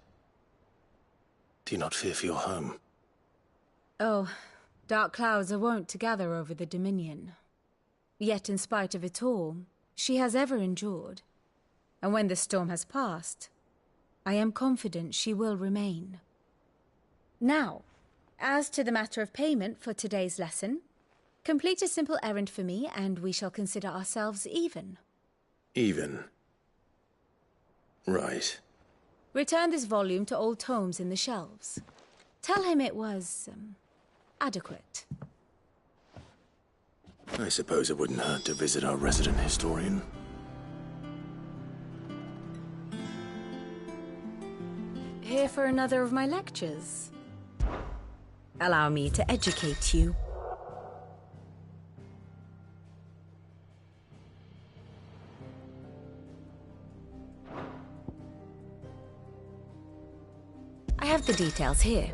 Speaker 2: Do you not fear for your home?
Speaker 11: Oh, dark clouds are wont to gather over the Dominion. Yet in spite of it all, she has ever endured. And when the storm has passed, I am confident she will remain. Now, as to the matter of payment for today's lesson, complete a simple errand for me and we shall consider ourselves even.
Speaker 2: Even? Right.
Speaker 11: Return this volume to old tomes in the shelves. Tell him it was, adequate.
Speaker 2: I suppose it wouldn't hurt to visit our resident historian.
Speaker 11: Here for another of my lectures. Allow me to educate you. I have the details here.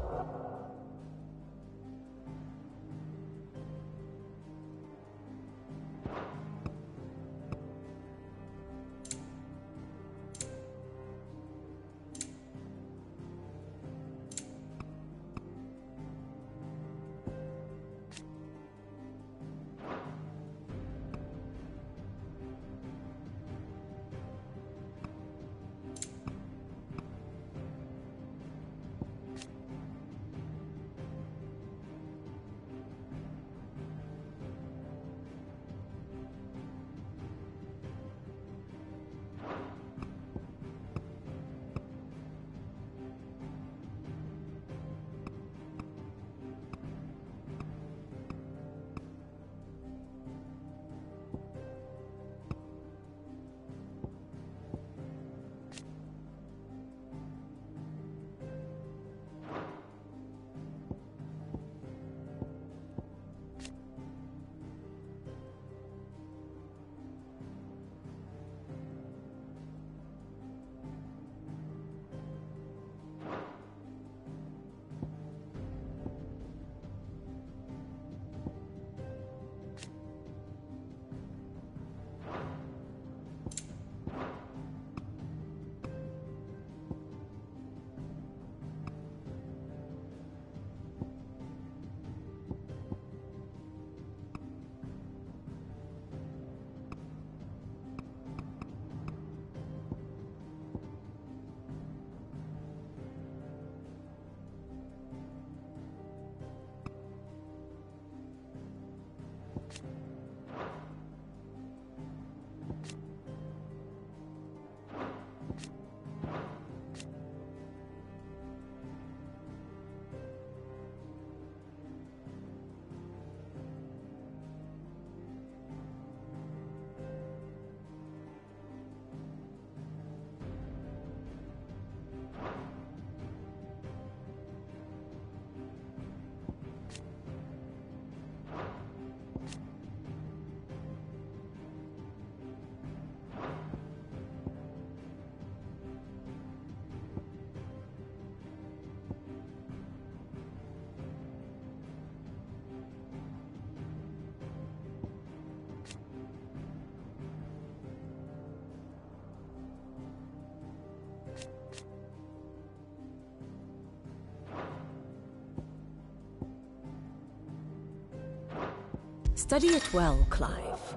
Speaker 11: Study it well, Clive.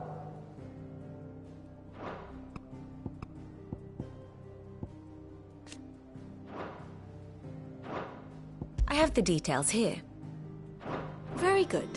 Speaker 11: I have the details here. Very good.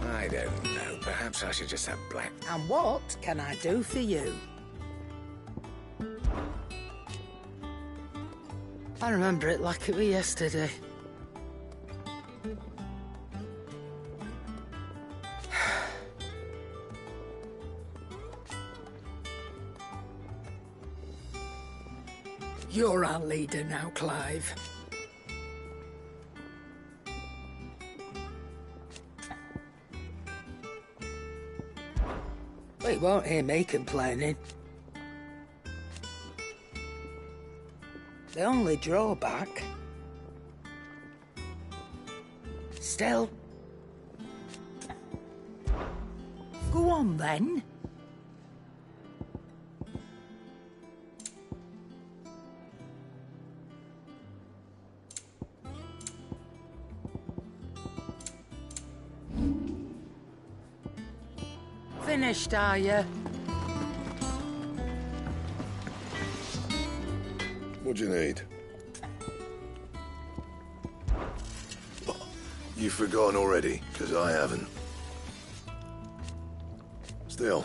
Speaker 6: I don't know. Perhaps I should just have black.
Speaker 15: And what can I do for you? I remember it like it was yesterday. You're our leader now, Clive. Well, you won't hear me complaining. The only drawback... Still... Go on, then. Finished, are you?
Speaker 14: What do you need? You've forgotten already, because I haven't. Still.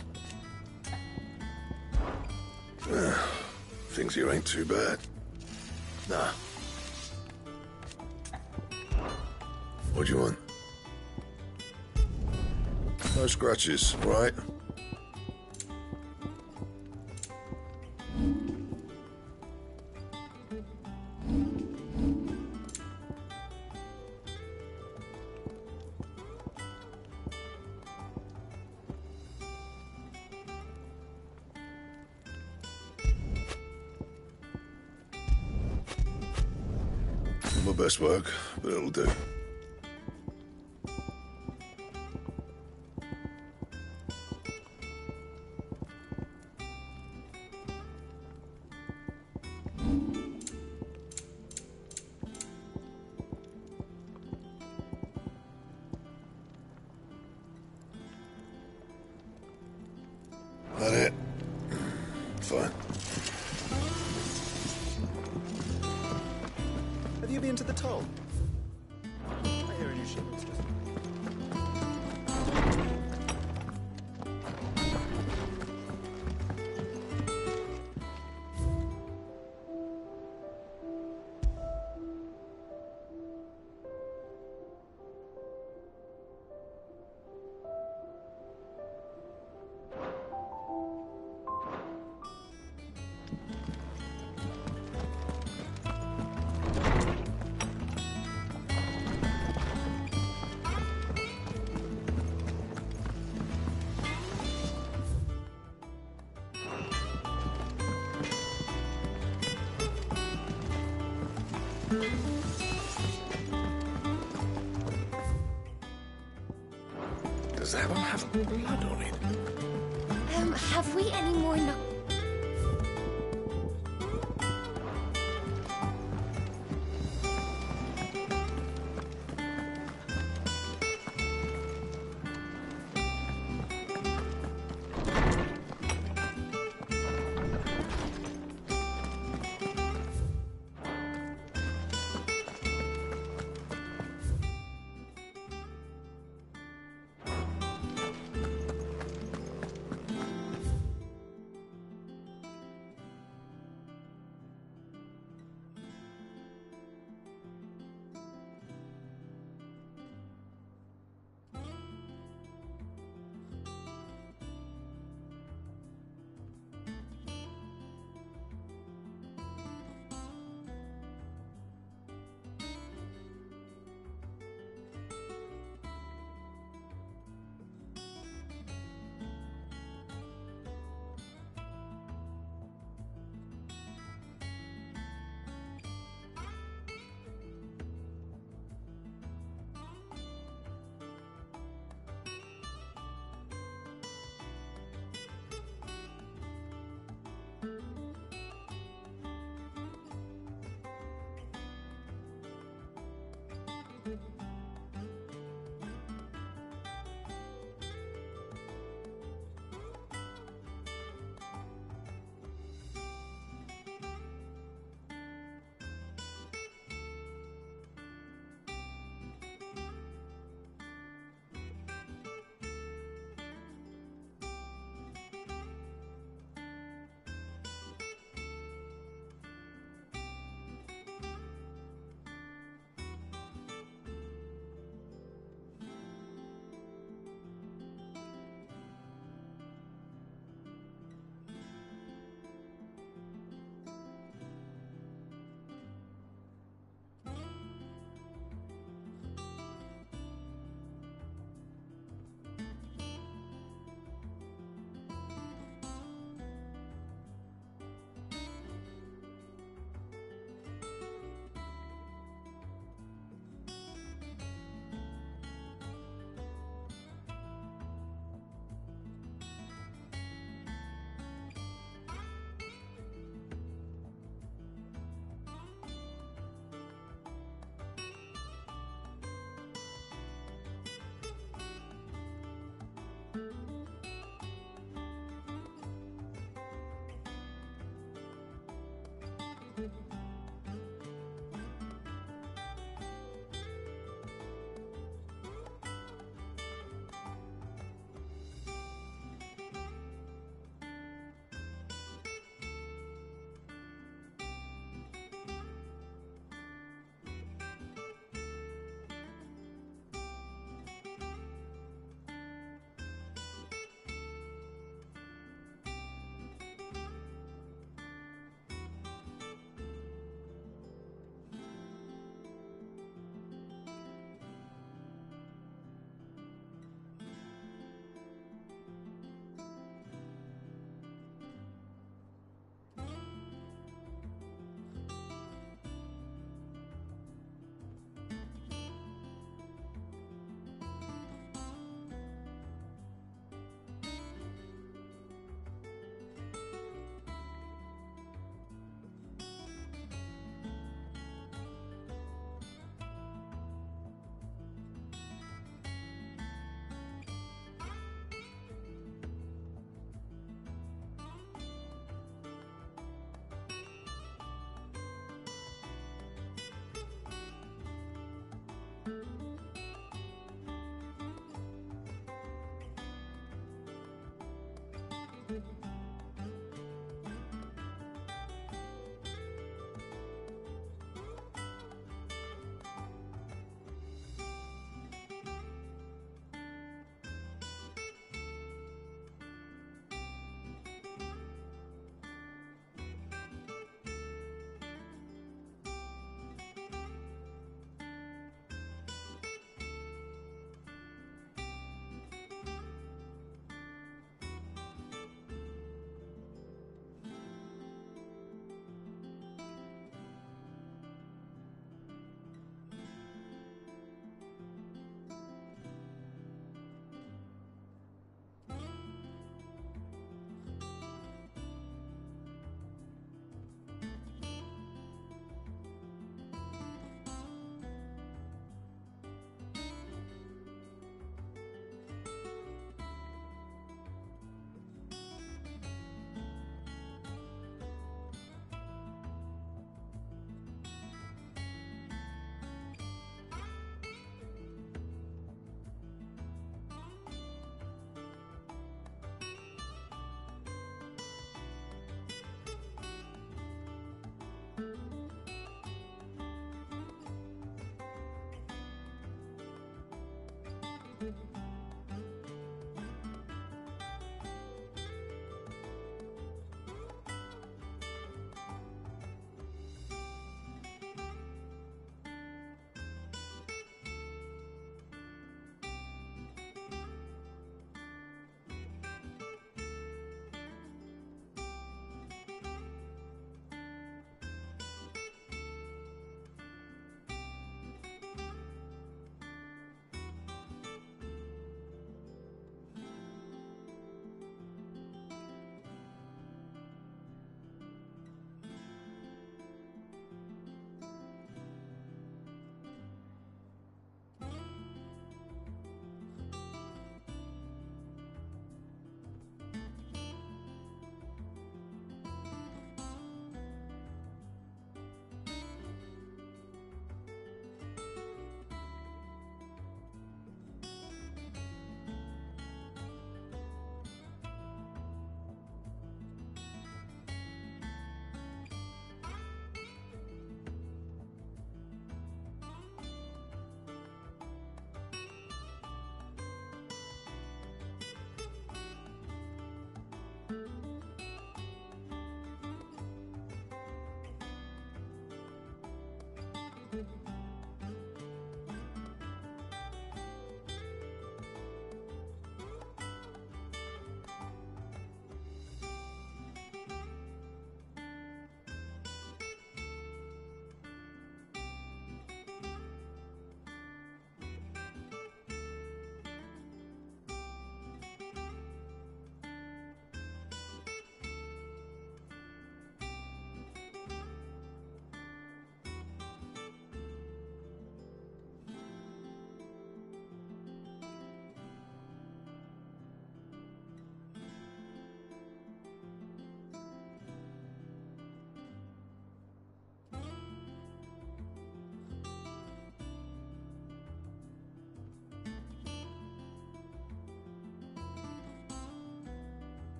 Speaker 14: Things here ain't too bad. Nah. What do you want? No scratches, right? My best work, but it'll do. That it? Fine.
Speaker 21: Have you been to the toll? I hear a new shipment's just...
Speaker 14: Does that one have blood on it?
Speaker 9: Have we any more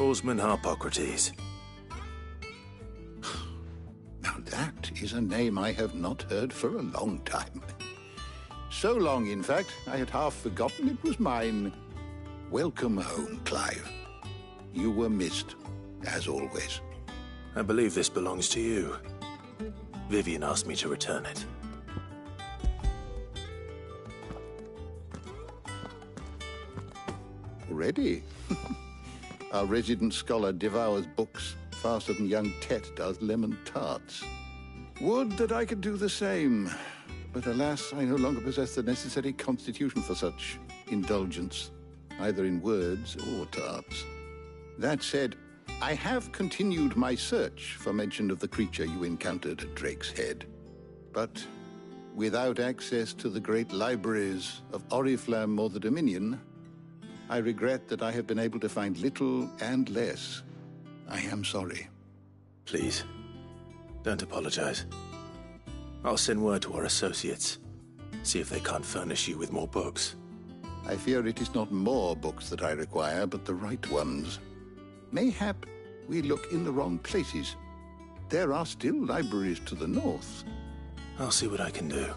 Speaker 2: Orsman Harpocrates.
Speaker 3: Now that is a name I have not heard for a long time. So long, in fact, I had half forgotten it was mine. Welcome home, Clive. You were missed, as always.
Speaker 2: I believe this belongs to you. Vivian asked me to return it.
Speaker 3: Already? Our resident scholar devours books faster than young Tet does lemon tarts. Would that I could do the same. But alas, I no longer possess the necessary constitution for such indulgence, either in words or tarts. That said, I have continued my search for mention of the creature you encountered at Drake's Head. But without access to the great libraries of Oriflamme or the Dominion, I regret that I have been able to find little and less. I am sorry.
Speaker 2: Please, don't apologize. I'll send word to our associates. See if they can't furnish you with more books.
Speaker 3: I fear it is not more books that I require, but the right ones. Mayhap we look in the wrong places. There are still libraries to the north.
Speaker 2: I'll see what I can do.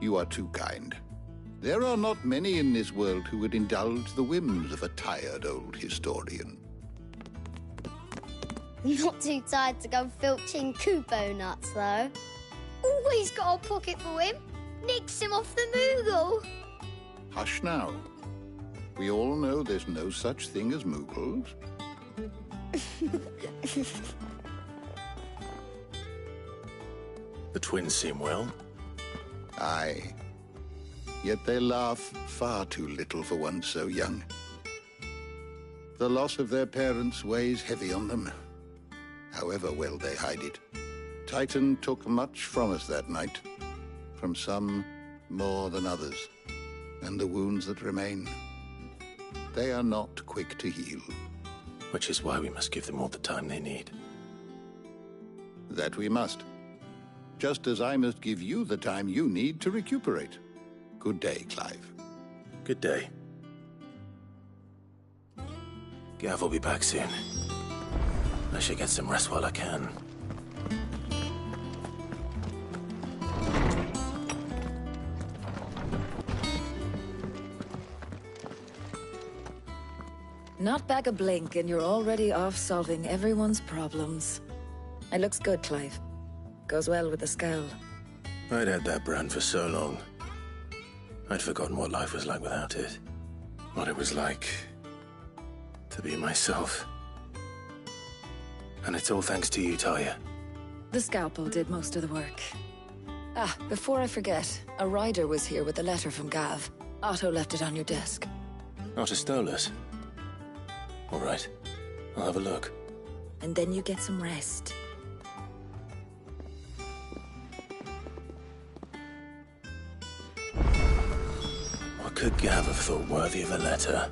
Speaker 3: You are too kind. There are not many in this world who would indulge the whims of a tired old historian.
Speaker 19: Not too tired to go filching Kupo nuts, though. Always got a pocket for him. Nicks him off the Moogle.
Speaker 3: Hush now. We all know there's no such thing as Moogles.
Speaker 2: The twins seem well.
Speaker 3: Aye. Yet they laugh far too little for one so young. The loss of their parents weighs heavy on them, however well they hide it. Titan took much from us that night, from some more than others, and the wounds that remain, they are not quick to heal.
Speaker 2: Which is why we must give them all the time they need.
Speaker 3: That we must. Just as I must give you the time you need to recuperate. Good day, Clive.
Speaker 2: Good day. Gav will be back soon. I should get some rest while I can.
Speaker 11: Not back a blink and you're already off solving everyone's problems. It looks good, Clive. Goes well with the scowl.
Speaker 2: I'd had that brand for so long. I'd forgotten what life was like without it. What it was like to be myself. And it's all thanks to you, Talia.
Speaker 11: The scalpel did most of the work. Ah, before I forget, a rider was here with a letter from Gav. Otto left it on your desk.
Speaker 2: Otto stole us. All right, I'll have a look.
Speaker 11: And then you get some rest.
Speaker 2: What could Gav have thought worthy of a letter?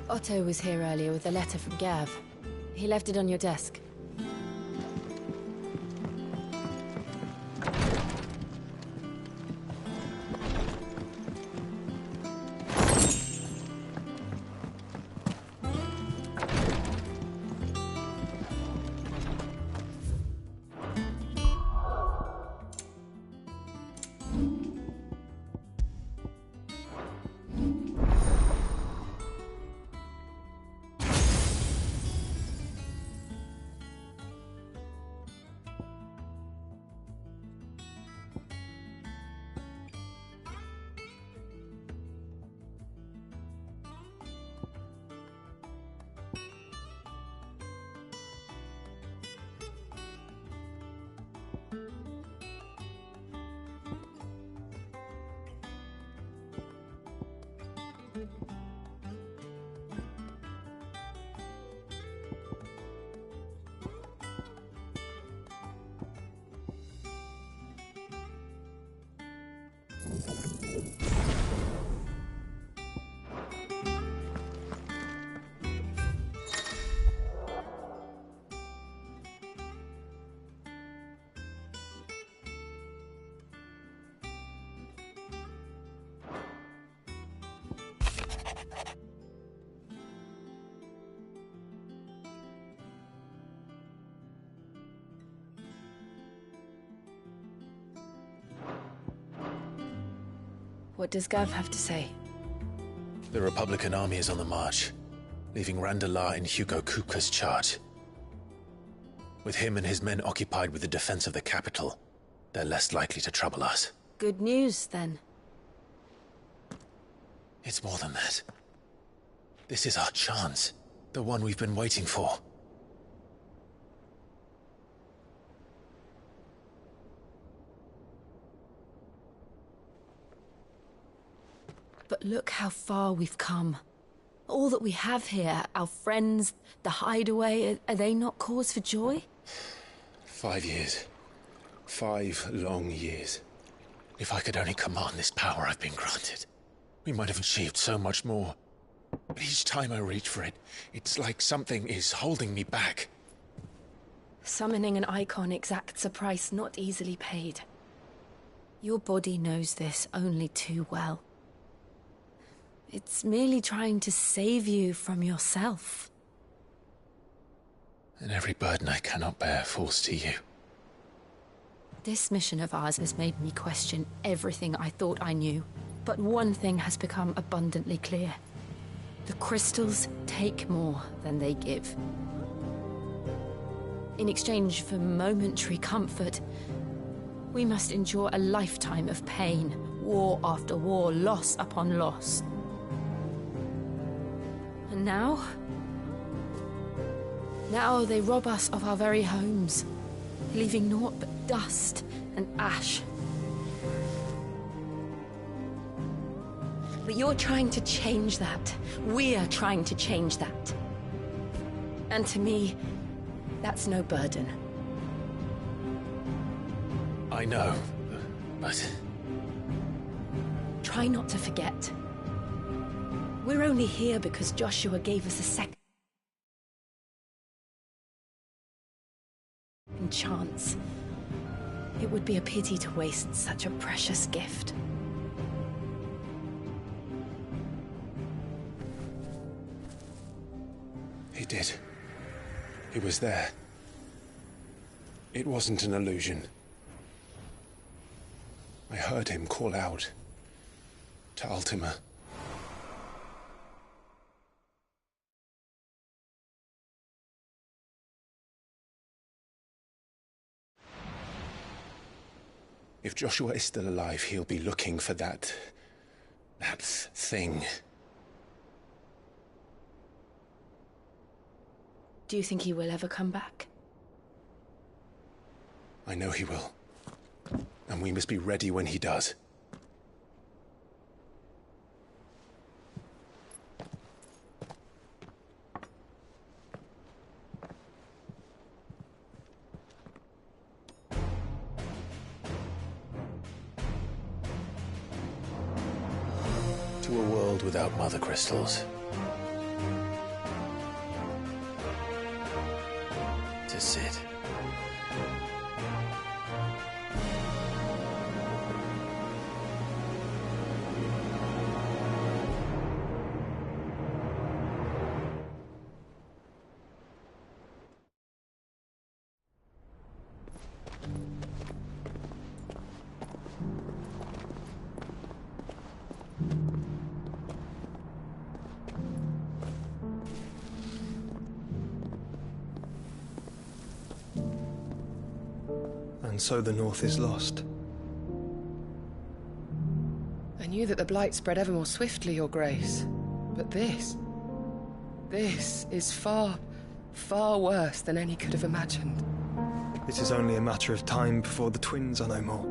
Speaker 4: Otto was here earlier with a letter from Gav. He left it on your desk. What does Gav have to say?
Speaker 2: The Republican army is on the march, leaving Randalar in Hugo Kupka's charge. With him and his men occupied with the defense of the capital, they're less likely to trouble us.
Speaker 4: Good news, then.
Speaker 2: It's more than that. This is our chance. The one we've been waiting for.
Speaker 4: But look how far we've come. All that we have here, our friends, the hideaway, are they not cause for joy?
Speaker 2: 5 years. 5 long years. If I could only command this power I've been granted, we might have achieved so much more. But each time I reach for it, it's like something is holding me back.
Speaker 4: Summoning an icon exacts a price not easily paid. Your body knows this only too well. It's merely trying to save you from yourself.
Speaker 2: And every burden I cannot bear falls to you.
Speaker 4: This mission of ours has made me question everything I thought I knew. But one thing has become abundantly clear. The crystals take more than they give. In exchange for momentary comfort, we must endure a lifetime of pain, war after war, loss upon loss. And now they rob us of our very homes, leaving naught but dust and ash. But you're trying to change that. We're trying to change that. And to me, that's no burden.
Speaker 2: I know, but...
Speaker 4: Try not to forget. We're only here because Joshua gave us a second chance. It would be a pity to waste such a precious gift.
Speaker 2: He did. He was there. It wasn't an illusion. I heard him call out to Ultima. If Joshua is still alive, he'll be looking for that thing.
Speaker 4: Do you think he will ever come back?
Speaker 2: I know he will. And we must be ready when he does. To a world without mother crystals. To Cid.
Speaker 13: And so the North is lost.
Speaker 16: I knew that the Blight spread ever more swiftly, Your Grace. But this is far, far worse than any could have imagined.
Speaker 13: It is only a matter of time before the twins are no more.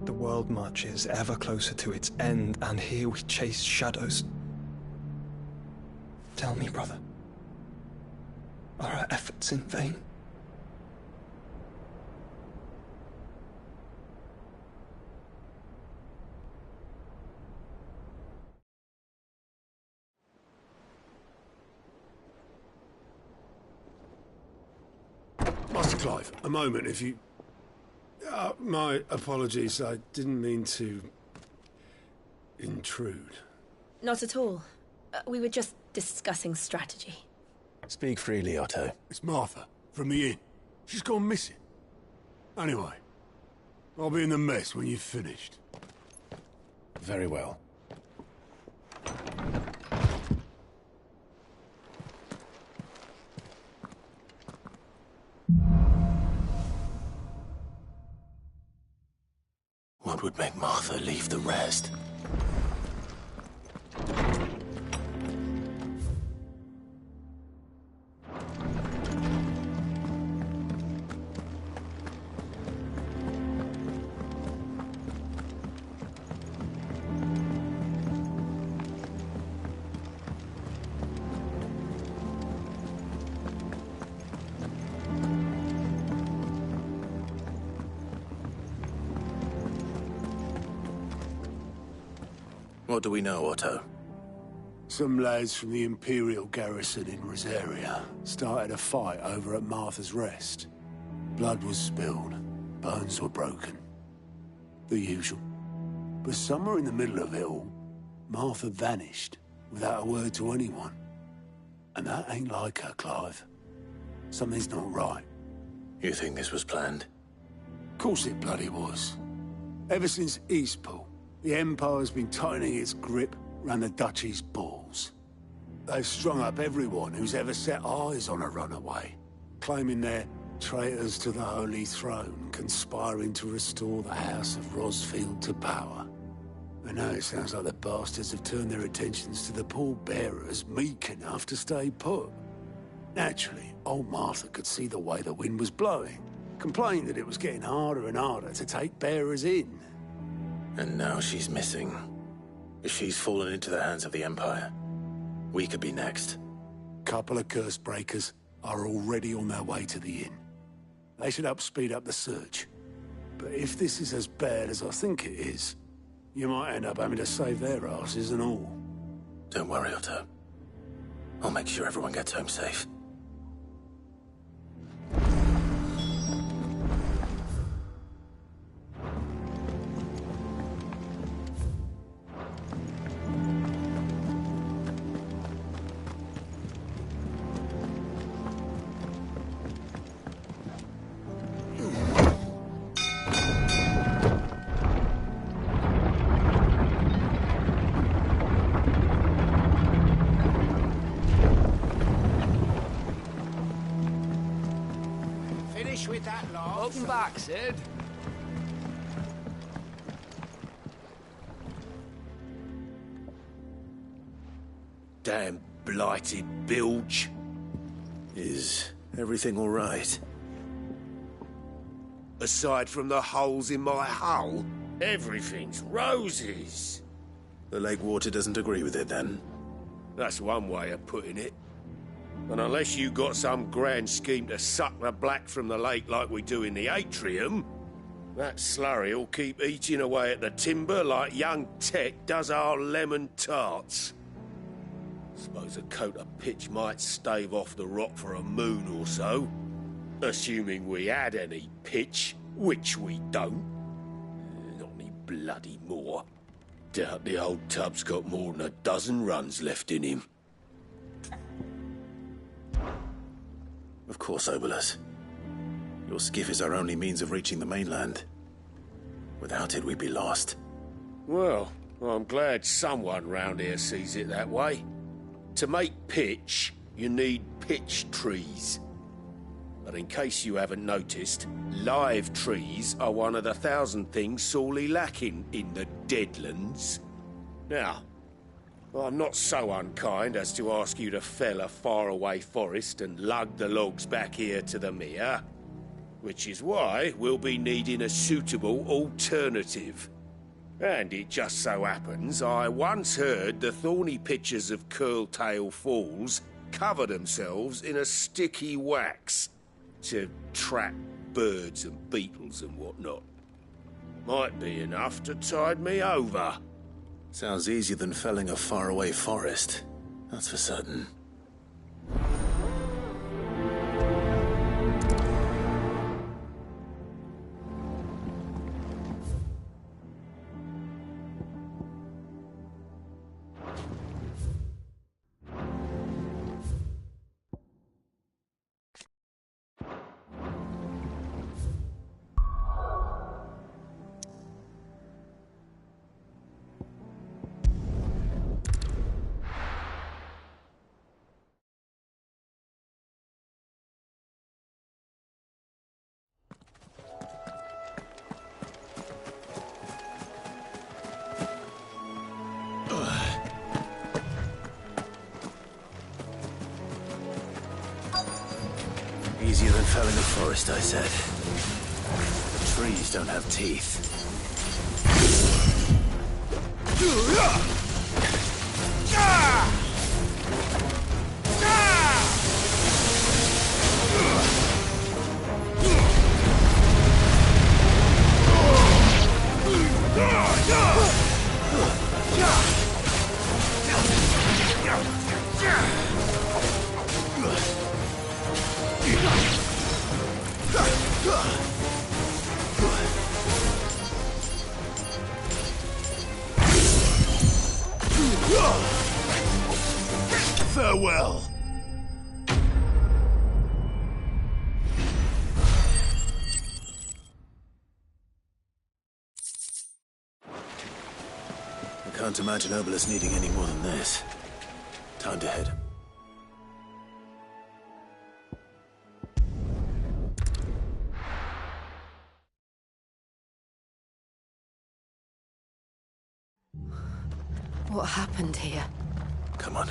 Speaker 13: The world marches ever closer to its end, and here we chase shadows. Tell me, brother, are our efforts in vain?
Speaker 1: Master Clive, a moment, if you... my apologies, I didn't mean to... intrude.
Speaker 4: Not at all. We were just discussing strategy.
Speaker 2: Speak freely, Otto.
Speaker 1: It's Martha. from the inn. She's gone missing. Anyway, I'll be in the mess when you've finished.
Speaker 2: Very well. What would make Martha leave the rest? What do we know, Otto?
Speaker 1: Some lads from the Imperial garrison in Rosaria started a fight over at Martha's Rest. Blood was spilled, bones were broken. The usual. But somewhere in the middle of it all, Martha vanished without a word to anyone. And that ain't like her, Clive. Something's not right.
Speaker 2: You think this was planned?
Speaker 1: Of course it bloody was. Ever since Eastpool, the Empire's been tightening its grip round the Duchy's balls. They've strung up everyone who's ever set eyes on a runaway, claiming they're traitors to the Holy Throne, conspiring to restore the House of Rosfield to power. And now it sounds like the bastards have turned their attentions to the pallbearers meek enough to stay put. Naturally, old Martha could see the way the wind was blowing, complained that it was getting harder and harder to take bearers in.
Speaker 2: And now she's missing. If she's fallen into the hands of the Empire, we could be next.
Speaker 1: Couple of curse breakers are already on their way to the inn. They should help speed up the search. But if this is as bad as I think it is, you might end up having to save their asses and all.
Speaker 2: Don't worry, Otto. I'll make sure everyone gets home safe.
Speaker 20: With that lot.
Speaker 18: Welcome back, Sid.
Speaker 2: Damn blighted bilge. Is everything all right?
Speaker 7: Aside from the holes in my hull, everything's roses.
Speaker 2: The lake water doesn't agree with it, then?
Speaker 7: That's one way of putting it. And unless you got some grand scheme to suck the black from the lake like we do in the atrium, that slurry'll keep eating away at the timber like young Tet does our lemon tarts. Suppose a coat of pitch might stave off the rot for a moon or so. Assuming we had any pitch, which we don't. Not any bloody more. Doubt the old tub's got more than a dozen runs left in him.
Speaker 2: Of course, Obolus. Your skiff is our only means of reaching the mainland. Without it, we'd be lost.
Speaker 7: Well, I'm glad someone round here sees it that way. To make pitch, you need pitch trees. But in case you haven't noticed, live trees are one of the 1,000 things sorely lacking in the Deadlands. Now, I'm not so unkind as to ask you to fell a faraway forest and lug the logs back here to the mere, which is why we'll be needing a suitable alternative. And it just so happens I once heard the thorny pitchers of Curltail Falls cover themselves in a sticky wax to trap birds and beetles and whatnot. Might be enough to tide me over.
Speaker 2: Sounds easier than felling a faraway forest. That's for certain. forest, I said. The trees don't have teeth. Farewell. I can't imagine Obelus needing any more than this. Time to head.
Speaker 4: What happened here?
Speaker 2: Come on.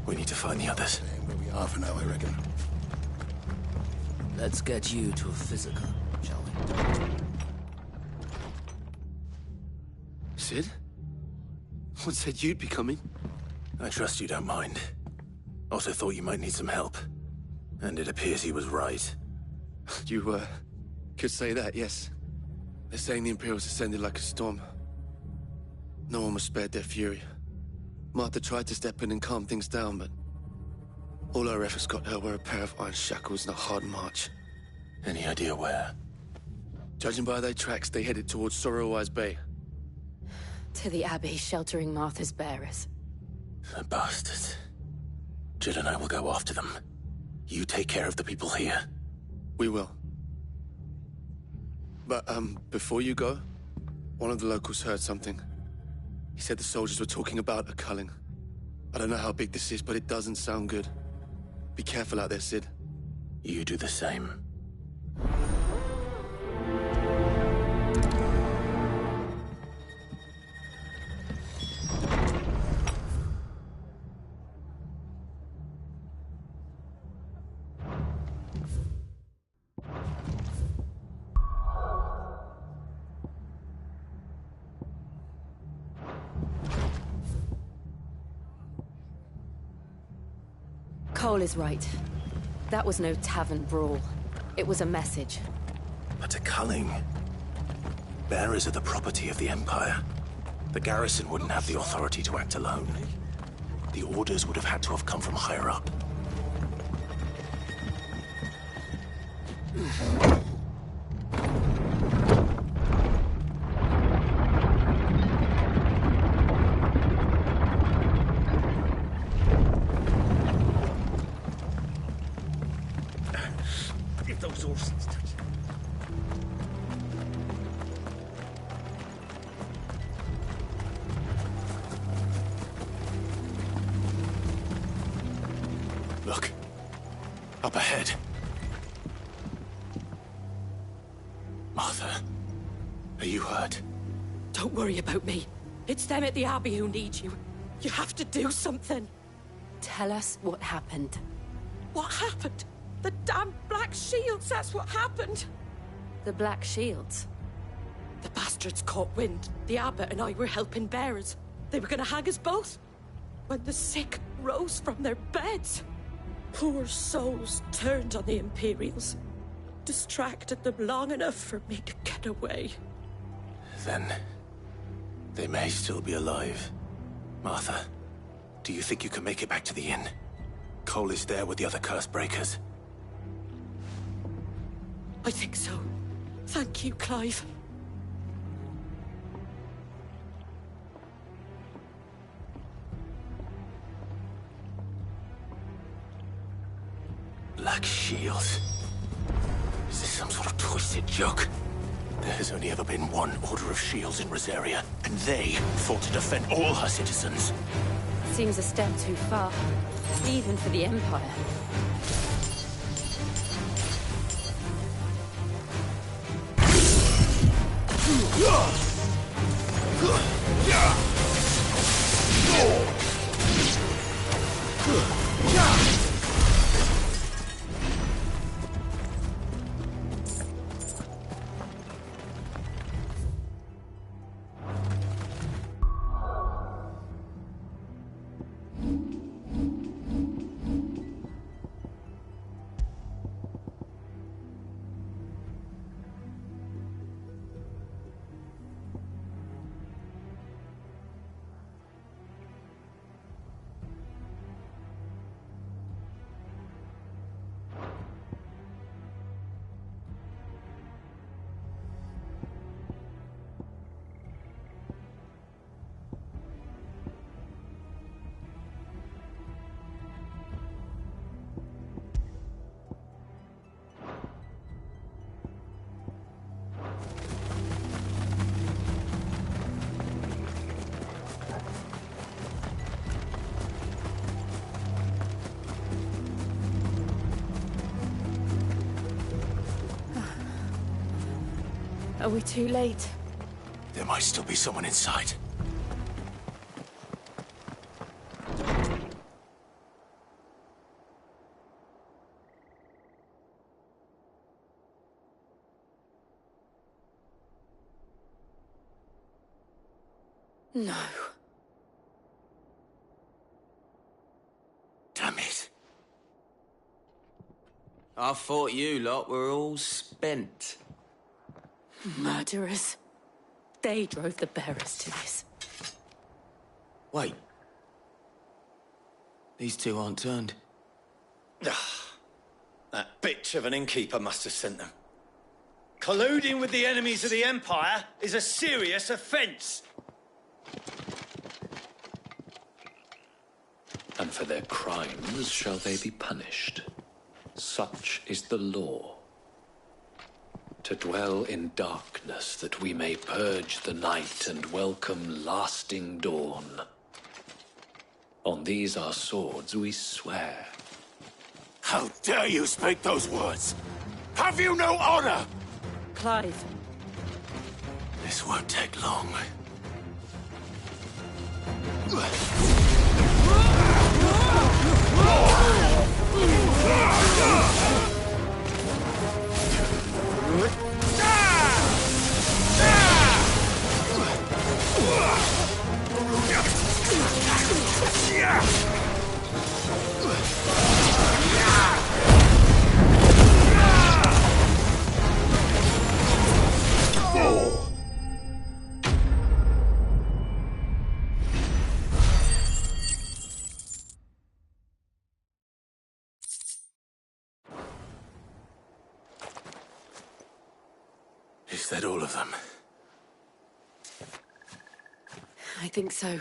Speaker 2: We need to find the others.
Speaker 21: Where we are for now, I reckon.
Speaker 18: Let's get you to a physical, shall we?
Speaker 1: Sid? What said you'd be coming?
Speaker 2: I trust you don't mind. Also thought you might need some help. And it appears he was right.
Speaker 1: You, could say that, yes. They're saying the Imperials ascended like a storm. No one was spared their fury. Martha tried to step in and calm things down, but all our efforts got her were a pair of iron shackles and a hard march.
Speaker 2: Any idea where?
Speaker 1: Judging by their tracks, they headed towards Sorrowwise Bay.
Speaker 4: To the Abbey, sheltering Martha's bearers.
Speaker 2: The bastards. Jill and I will go after them. You take care of the people here.
Speaker 1: We will. But, before you go, one of the locals heard something. He said the soldiers were talking about a culling. I don't know how big this is, but it doesn't sound good. Be careful out there, Sid.
Speaker 2: You do the same.
Speaker 4: Cole is right. That was no tavern brawl. It was a message.
Speaker 2: But a culling. Bearers are the property of the Empire. The garrison wouldn't have the authority to act alone. The orders would have had to have come from higher up.
Speaker 20: If those Orsons touch.
Speaker 2: Look. Up ahead. Martha. Are you hurt?
Speaker 10: Don't worry about me. It's them at the Abbey who need you. You have to do something.
Speaker 4: Tell us what happened.
Speaker 10: What happened? The damn Black Shields, that's what happened.
Speaker 4: The Black Shields?
Speaker 10: The bastards caught wind. The Abbot and I were helping bearers. They were gonna hang us both. When the sick rose from their beds, poor souls turned on the Imperials. Distracted them long enough for me to get away.
Speaker 2: Then... they may still be alive. Martha, do you think you can make it back to the inn? Cole is there with the other curse breakers.
Speaker 10: I think so. Thank you, Clive.
Speaker 2: Black Shields? Is this some sort of twisted joke? There has only ever been one Order of Shields in Rosaria, and they fought to defend all her citizens.
Speaker 4: Seems a step too far, even for the Empire. Are we too late?
Speaker 2: There might still be someone inside.
Speaker 4: No.
Speaker 2: Damn it.
Speaker 12: I thought you lot were all spent.
Speaker 10: Murderers. They drove the bearers to this.
Speaker 12: Wait. These two aren't turned.
Speaker 17: That bitch of an innkeeper must have sent them. Colluding with the enemies of the Empire is a serious offence.
Speaker 22: And for their crimes shall they be punished. Such is the law. To dwell in darkness that we may purge the night and welcome lasting dawn. On these our swords we swear.
Speaker 2: How dare you speak those words? Have you no honor?
Speaker 10: Clive.
Speaker 2: This won't take long. Is that all of them?
Speaker 10: I think so.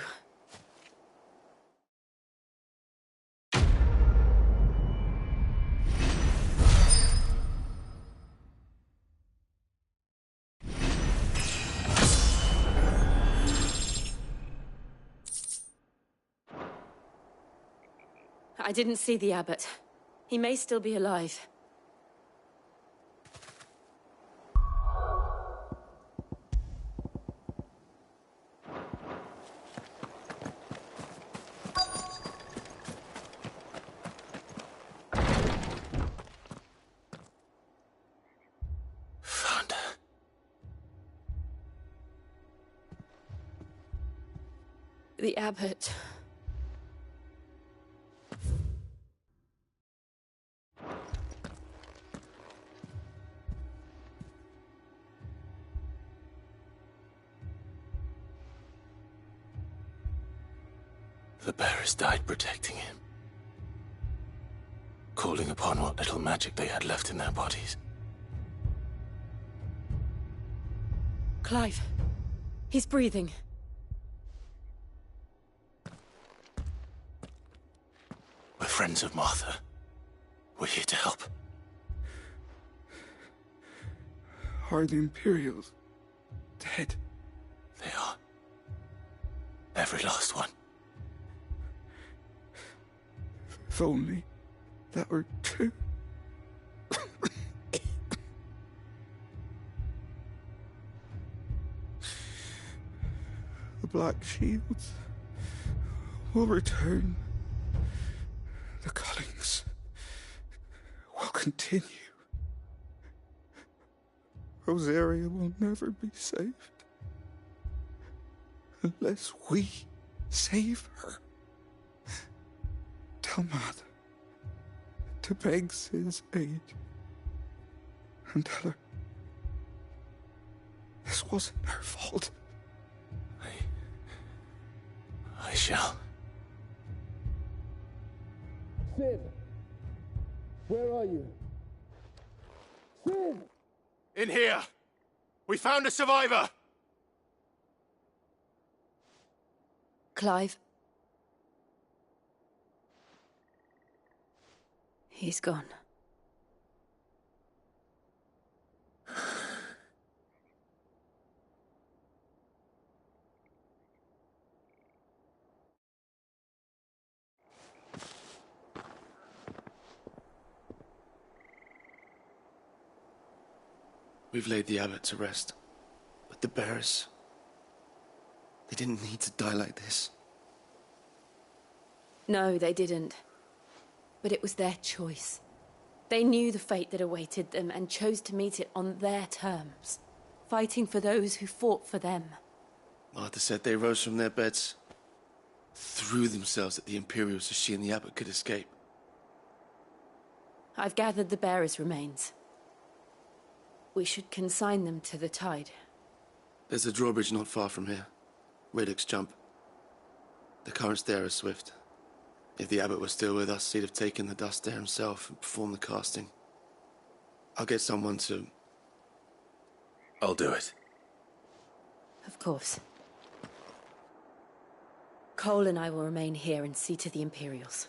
Speaker 10: I didn't see the abbot. He may still be alive. The abbot.
Speaker 2: The bearers died protecting him. Calling upon what little magic they had left in their bodies.
Speaker 10: Clive. He's breathing.
Speaker 2: We're friends of Martha. We're here to help.
Speaker 1: Are the Imperials dead?
Speaker 2: They are. Every last one.
Speaker 1: If only that were true. The Black Shields will return. The Cullings will continue. Rosaria will never be saved unless we save her. Tell Mad to beg Sid's aid and tell her this wasn't her fault.
Speaker 2: I shall.
Speaker 5: Sid! Where are you? Sid!
Speaker 2: In here! We found a survivor!
Speaker 10: Clive.
Speaker 4: He's gone.
Speaker 13: We've laid the abbot to rest.
Speaker 6: But the bearers, they didn't need to die like this.
Speaker 4: No, they didn't. But it was their choice. They knew the fate that awaited them and chose to meet it on their terms, fighting for those who fought for them.
Speaker 6: Martha said they rose from their beds, threw themselves at the Imperials so she and the Abbot could escape.
Speaker 4: I've gathered the bearers' remains. We should consign them to the tide.
Speaker 6: There's a drawbridge not far from here. Radix Jump. The currents there are swift. If the Abbot was still with us, he'd have taken the dust there himself and performed the casting. I'll get someone to...
Speaker 2: I'll do it.
Speaker 4: Of course. Cole and I will remain here and see to the Imperials.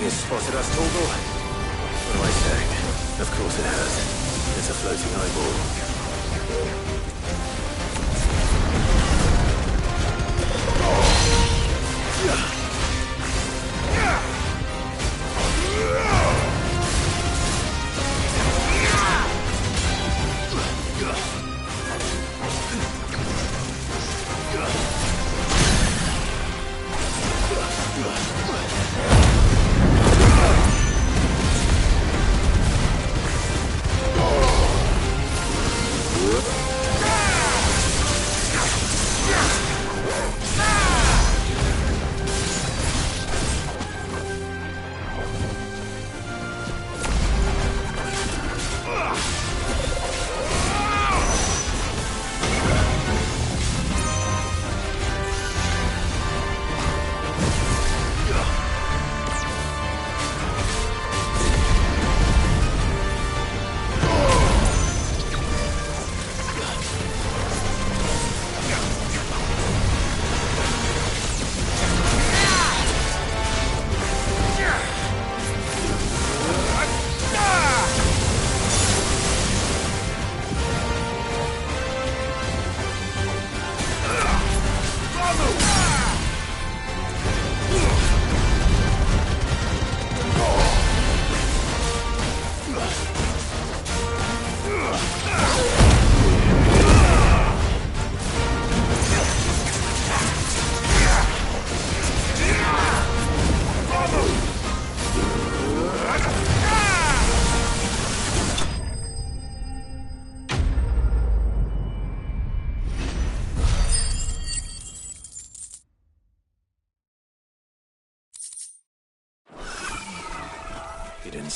Speaker 2: Spotted us, Torgal? What am I saying? Of course it has. It's a floating eyeball.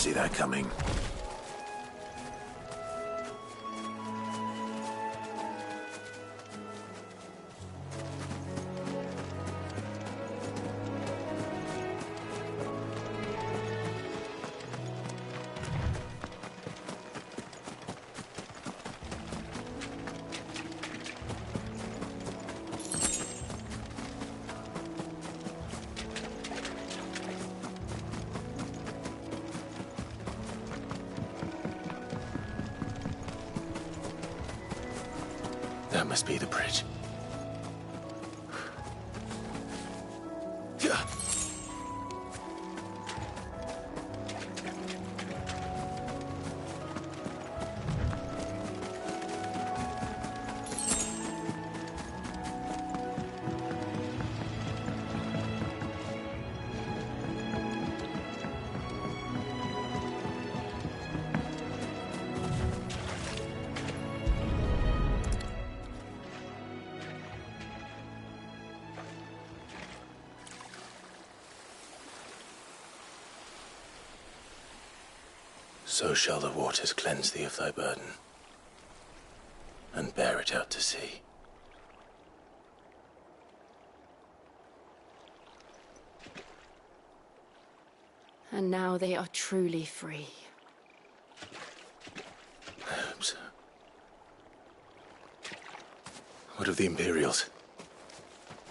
Speaker 2: see that coming. That must be the bridge. So shall the waters cleanse thee of thy burden, and bear it out to sea.
Speaker 4: And now they are truly free.
Speaker 2: I hope so. What of the Imperials?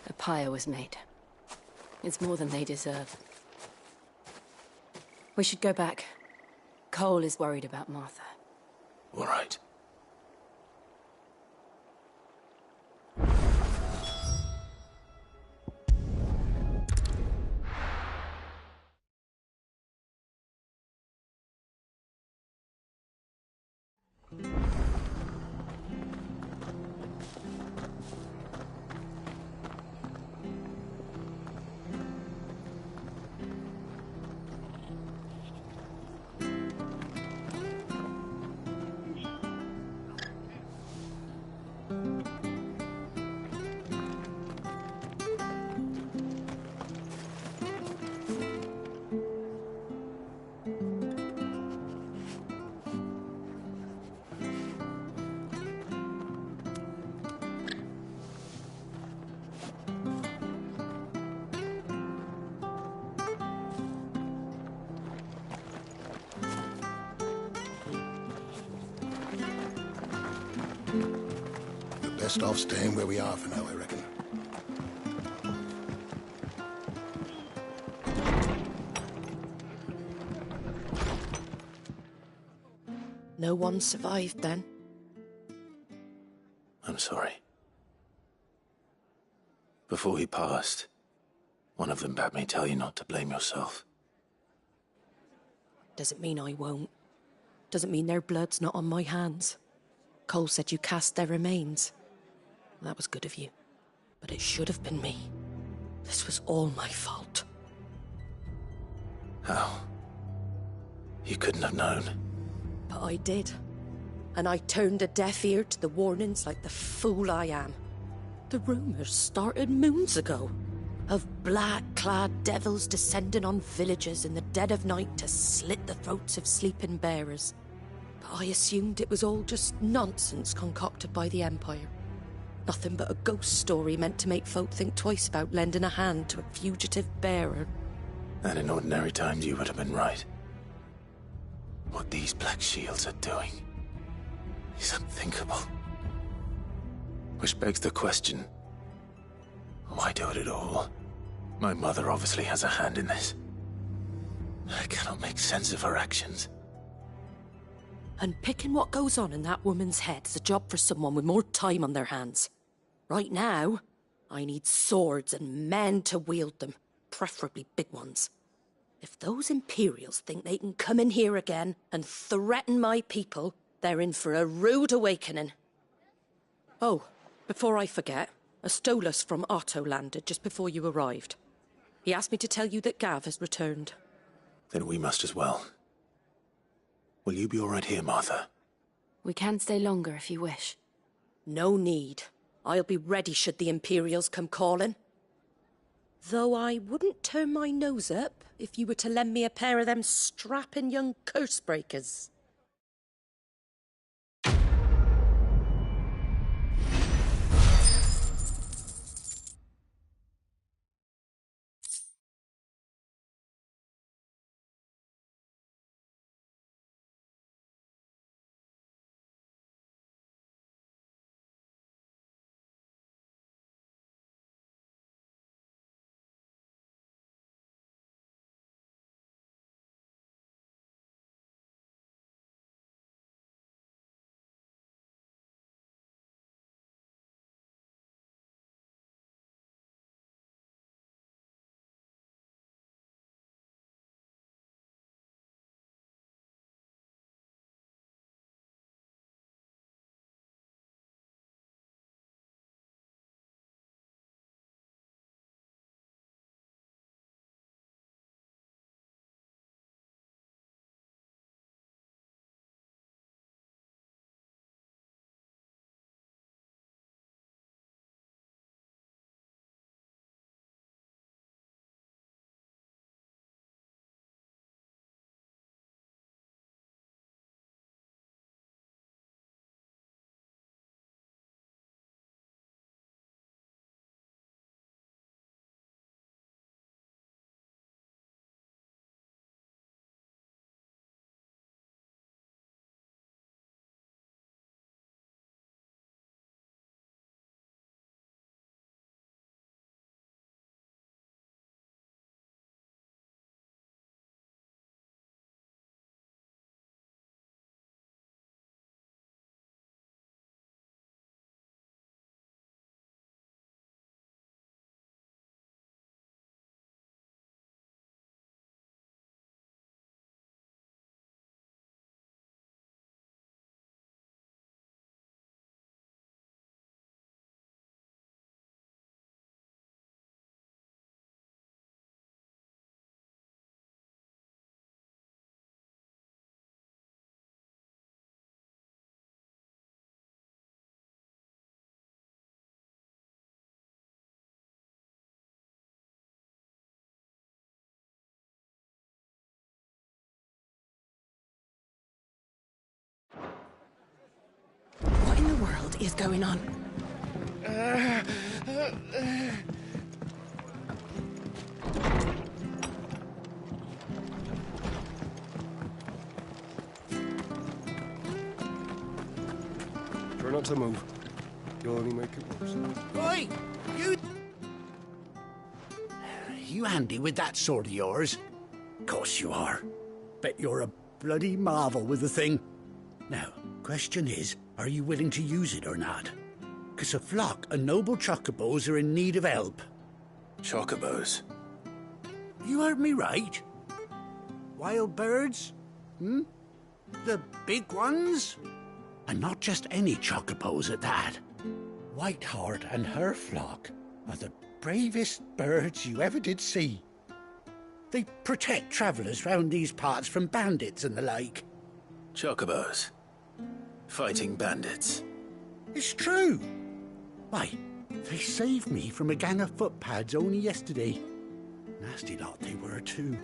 Speaker 4: A pyre was made. It's more than they deserve. We should go back. Cole is worried about Martha.
Speaker 2: All right.
Speaker 14: Best off staying where we are for now, I reckon.
Speaker 10: No one survived then?
Speaker 2: I'm sorry. Before he passed, one of them bade me tell you not to blame yourself.
Speaker 10: Doesn't mean I won't. Doesn't mean their blood's not on my hands. Cole said you cast their remains. That was good of you. But it should have been me. This was all my fault.
Speaker 2: How? You couldn't have known.
Speaker 10: But I did. And I turned a deaf ear to the warnings like the fool I am. The rumours started moons ago. Of black-clad devils descending on villages in the dead of night to slit the throats of sleeping bearers. But I assumed it was all just nonsense concocted by the Empire. Nothing but a ghost story meant to make folk think twice about lending a hand to a fugitive bearer.
Speaker 2: And in ordinary times you would have been right. What these Black Shields are doing is unthinkable. Which begs the question, why do it at all? My mother obviously has a hand in this. I cannot make sense of her actions.
Speaker 10: And picking what goes on in that woman's head is a job for someone with more time on their hands. Right now, I need swords and men to wield them, preferably big ones. If those Imperials think they can come in here again and threaten my people, they're in for a rude awakening. Oh, before I forget, a Stolas from Otto landed just before you arrived. He asked me to tell you that Gav has returned.
Speaker 2: Then we must as well. Will you be all right here, Martha?
Speaker 4: We can stay longer if you wish.
Speaker 10: No need. I'll be ready should the Imperials come calling. Though I wouldn't turn my nose up if you were to lend me a pair of them strapping young curse breakers.
Speaker 20: What in the world is going on?
Speaker 13: Try not to move. You'll only make it worse.
Speaker 20: Oi! You handy with that sword of yours? Course you are. Bet you're a bloody marvel with the thing. Now, question is, are you willing to use it or not? 'Cause a flock of noble chocobos are in need of help.
Speaker 2: Chocobos?
Speaker 20: You heard me right. Wild birds? The big ones? And not just any chocobos at that. Whiteheart and her flock are the bravest birds you ever did see. They protect travellers round these parts from bandits and the like.
Speaker 2: Chocobos? Fighting bandits?
Speaker 20: It's true. Why, they saved me from a gang of footpads only yesterday. Nasty lot they were too.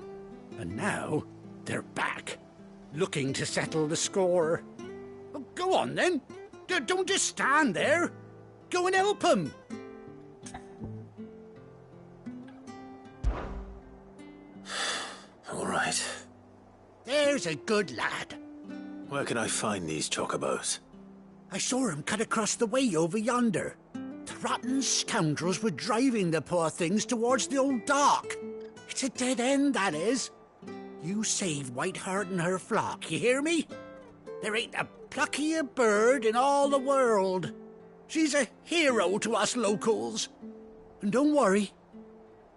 Speaker 20: And now they're back, looking to settle the score. Oh, go on then. Don't just stand there. Go and help them.
Speaker 2: All right.
Speaker 20: There's a good lad.
Speaker 2: Where can I find these chocobos?
Speaker 20: I saw him cut across the way over yonder. The rotten scoundrels were driving the poor things towards the old dock. It's a dead end, that is. You save Whiteheart and her flock, you hear me? There ain't a pluckier bird in all the world. She's a hero to us locals. And don't worry,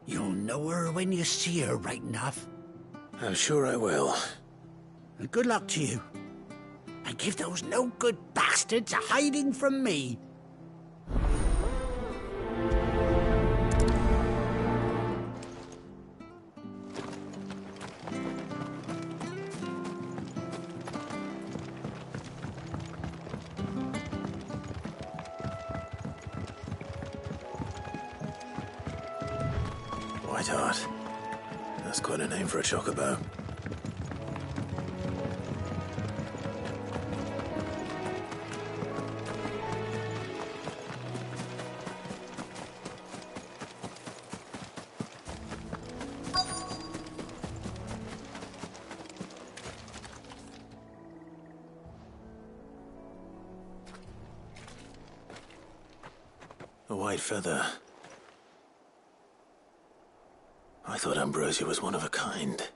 Speaker 20: you'll know her when you see her right enough.
Speaker 2: I'm sure I will.
Speaker 20: And good luck to you. And give those no-good bastards a hiding from me.
Speaker 2: Whiteheart. That's quite a name for a chocobo. A white feather. I thought Ambrosia was one of a kind.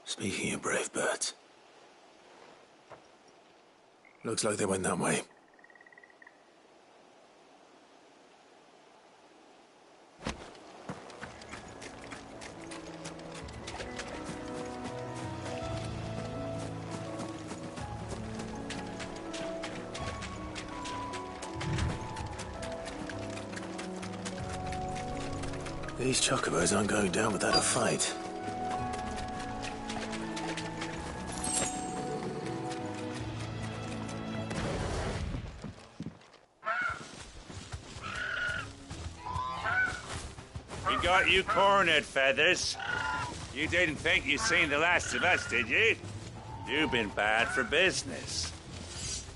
Speaker 2: Speaking of brave birds. Looks like they went that way. These chocobos aren't going down without a fight.
Speaker 8: We got you cornered, Feathers. You didn't think you'd seen the last of us, did you? You've been bad for business.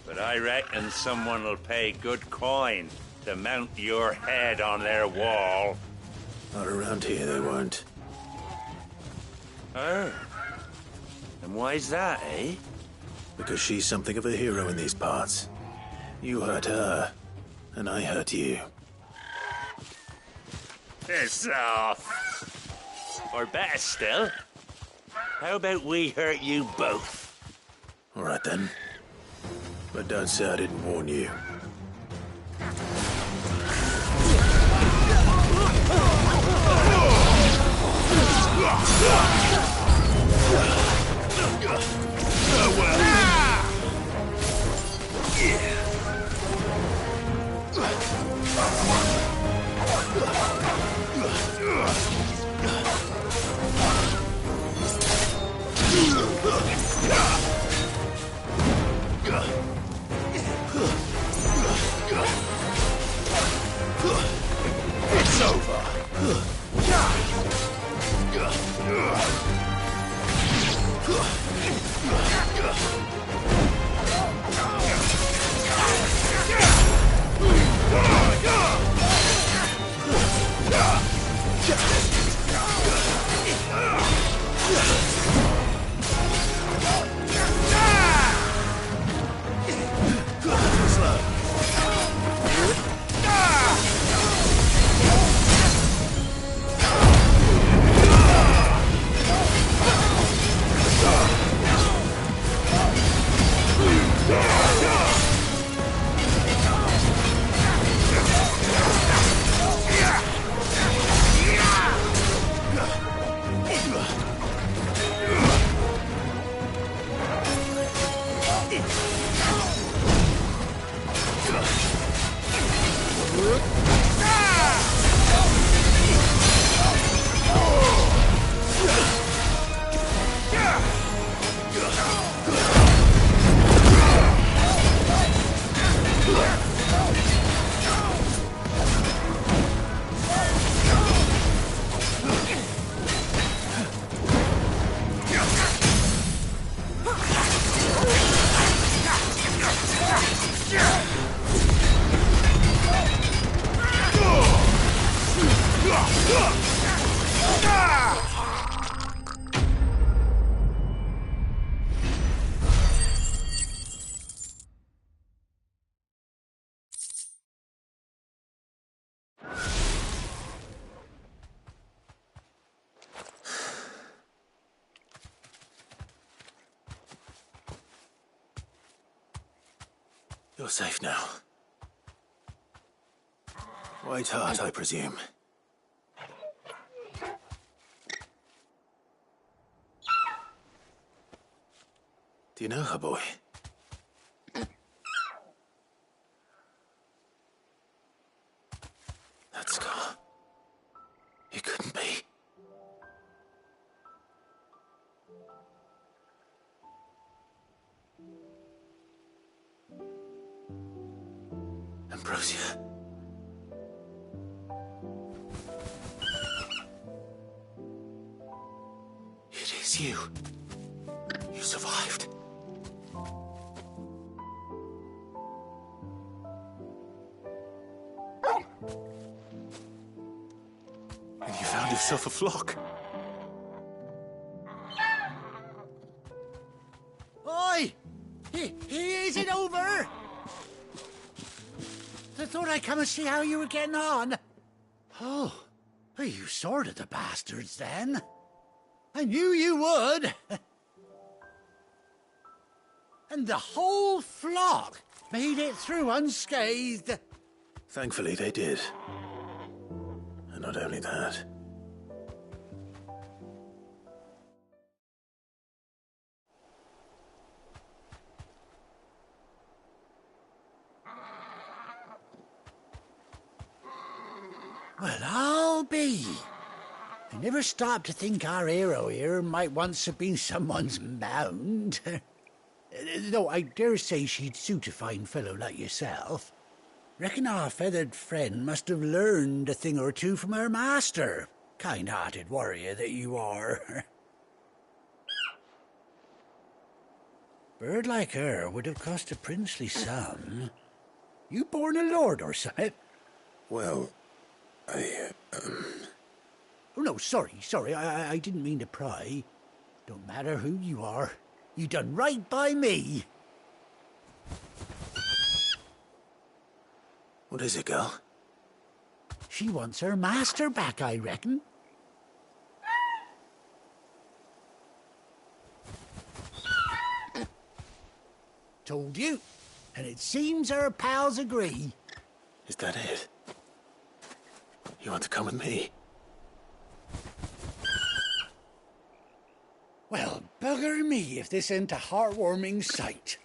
Speaker 8: But I reckon someone will pay good coin to mount your head on their wall.
Speaker 2: Not around here, they won't.
Speaker 8: Oh. And why's that, eh?
Speaker 2: Because she's something of a hero in these parts. You hurt her, and I hurt you.
Speaker 8: Piss off. Or better still, how about we hurt you both?
Speaker 2: All right, then. But don't say I didn't warn you.
Speaker 5: It's over.
Speaker 2: You're safe now. Whiteheart, I presume. Do you know her, boy? That scar. It couldn't be. Ambrosia. It's you. You survived. And you found yourself a flock.
Speaker 20: Oi! Is it over? I thought I'd come and see how you were getting on. Oh, you sorted the bastards then. I knew you would. And the whole flock made it through unscathed.
Speaker 2: Thankfully, they did. And not only that.
Speaker 20: Well, I'll be. I never stopped to think our hero here might once have been someone's mound. Though I dare say she'd suit a fine fellow like yourself. Reckon our feathered friend must have learned a thing or two from her master. Kind-hearted warrior that you are. Bird like her would have cost a princely sum. You born a lord or something?
Speaker 2: Well,
Speaker 20: Oh, no, sorry. I didn't mean to pry. Don't matter who you are. You done right by me.
Speaker 2: What is it, girl?
Speaker 20: She wants her master back, I reckon. Told you. And it seems her pals agree.
Speaker 2: Is that it? You want to come with me?
Speaker 20: Well, bugger me if this ain't a heartwarming sight.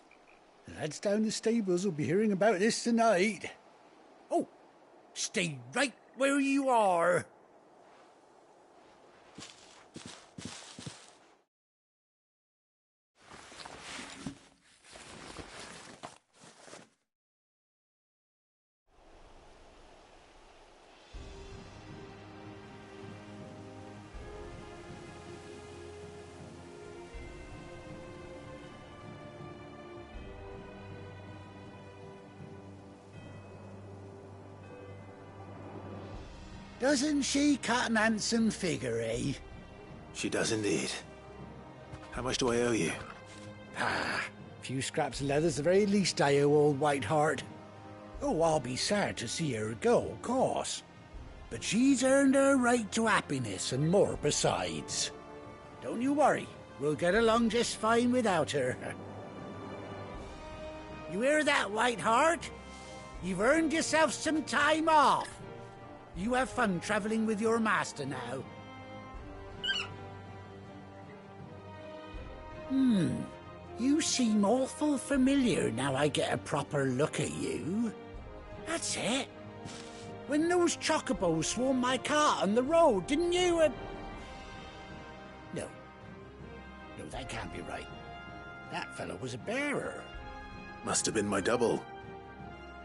Speaker 20: The lads down the stables will be hearing about this tonight. Oh, stay right where you are. Doesn't she cut an handsome figure, eh?
Speaker 2: She does indeed. How much do I owe you?
Speaker 20: A few scraps of leather's the very least I owe old Whiteheart. Oh, I'll be sad to see her go, of course. But she's earned her right to happiness and more besides. Don't you worry, we'll get along just fine without her. You hear that, Whiteheart? You've earned yourself some time off. You have fun traveling with your master now. You seem awful familiar now I get a proper look at you. That's it. When those chocobos swarmed my cart on the road, didn't you? No, that can't be right. That fellow was a bearer.
Speaker 2: Must have been my double.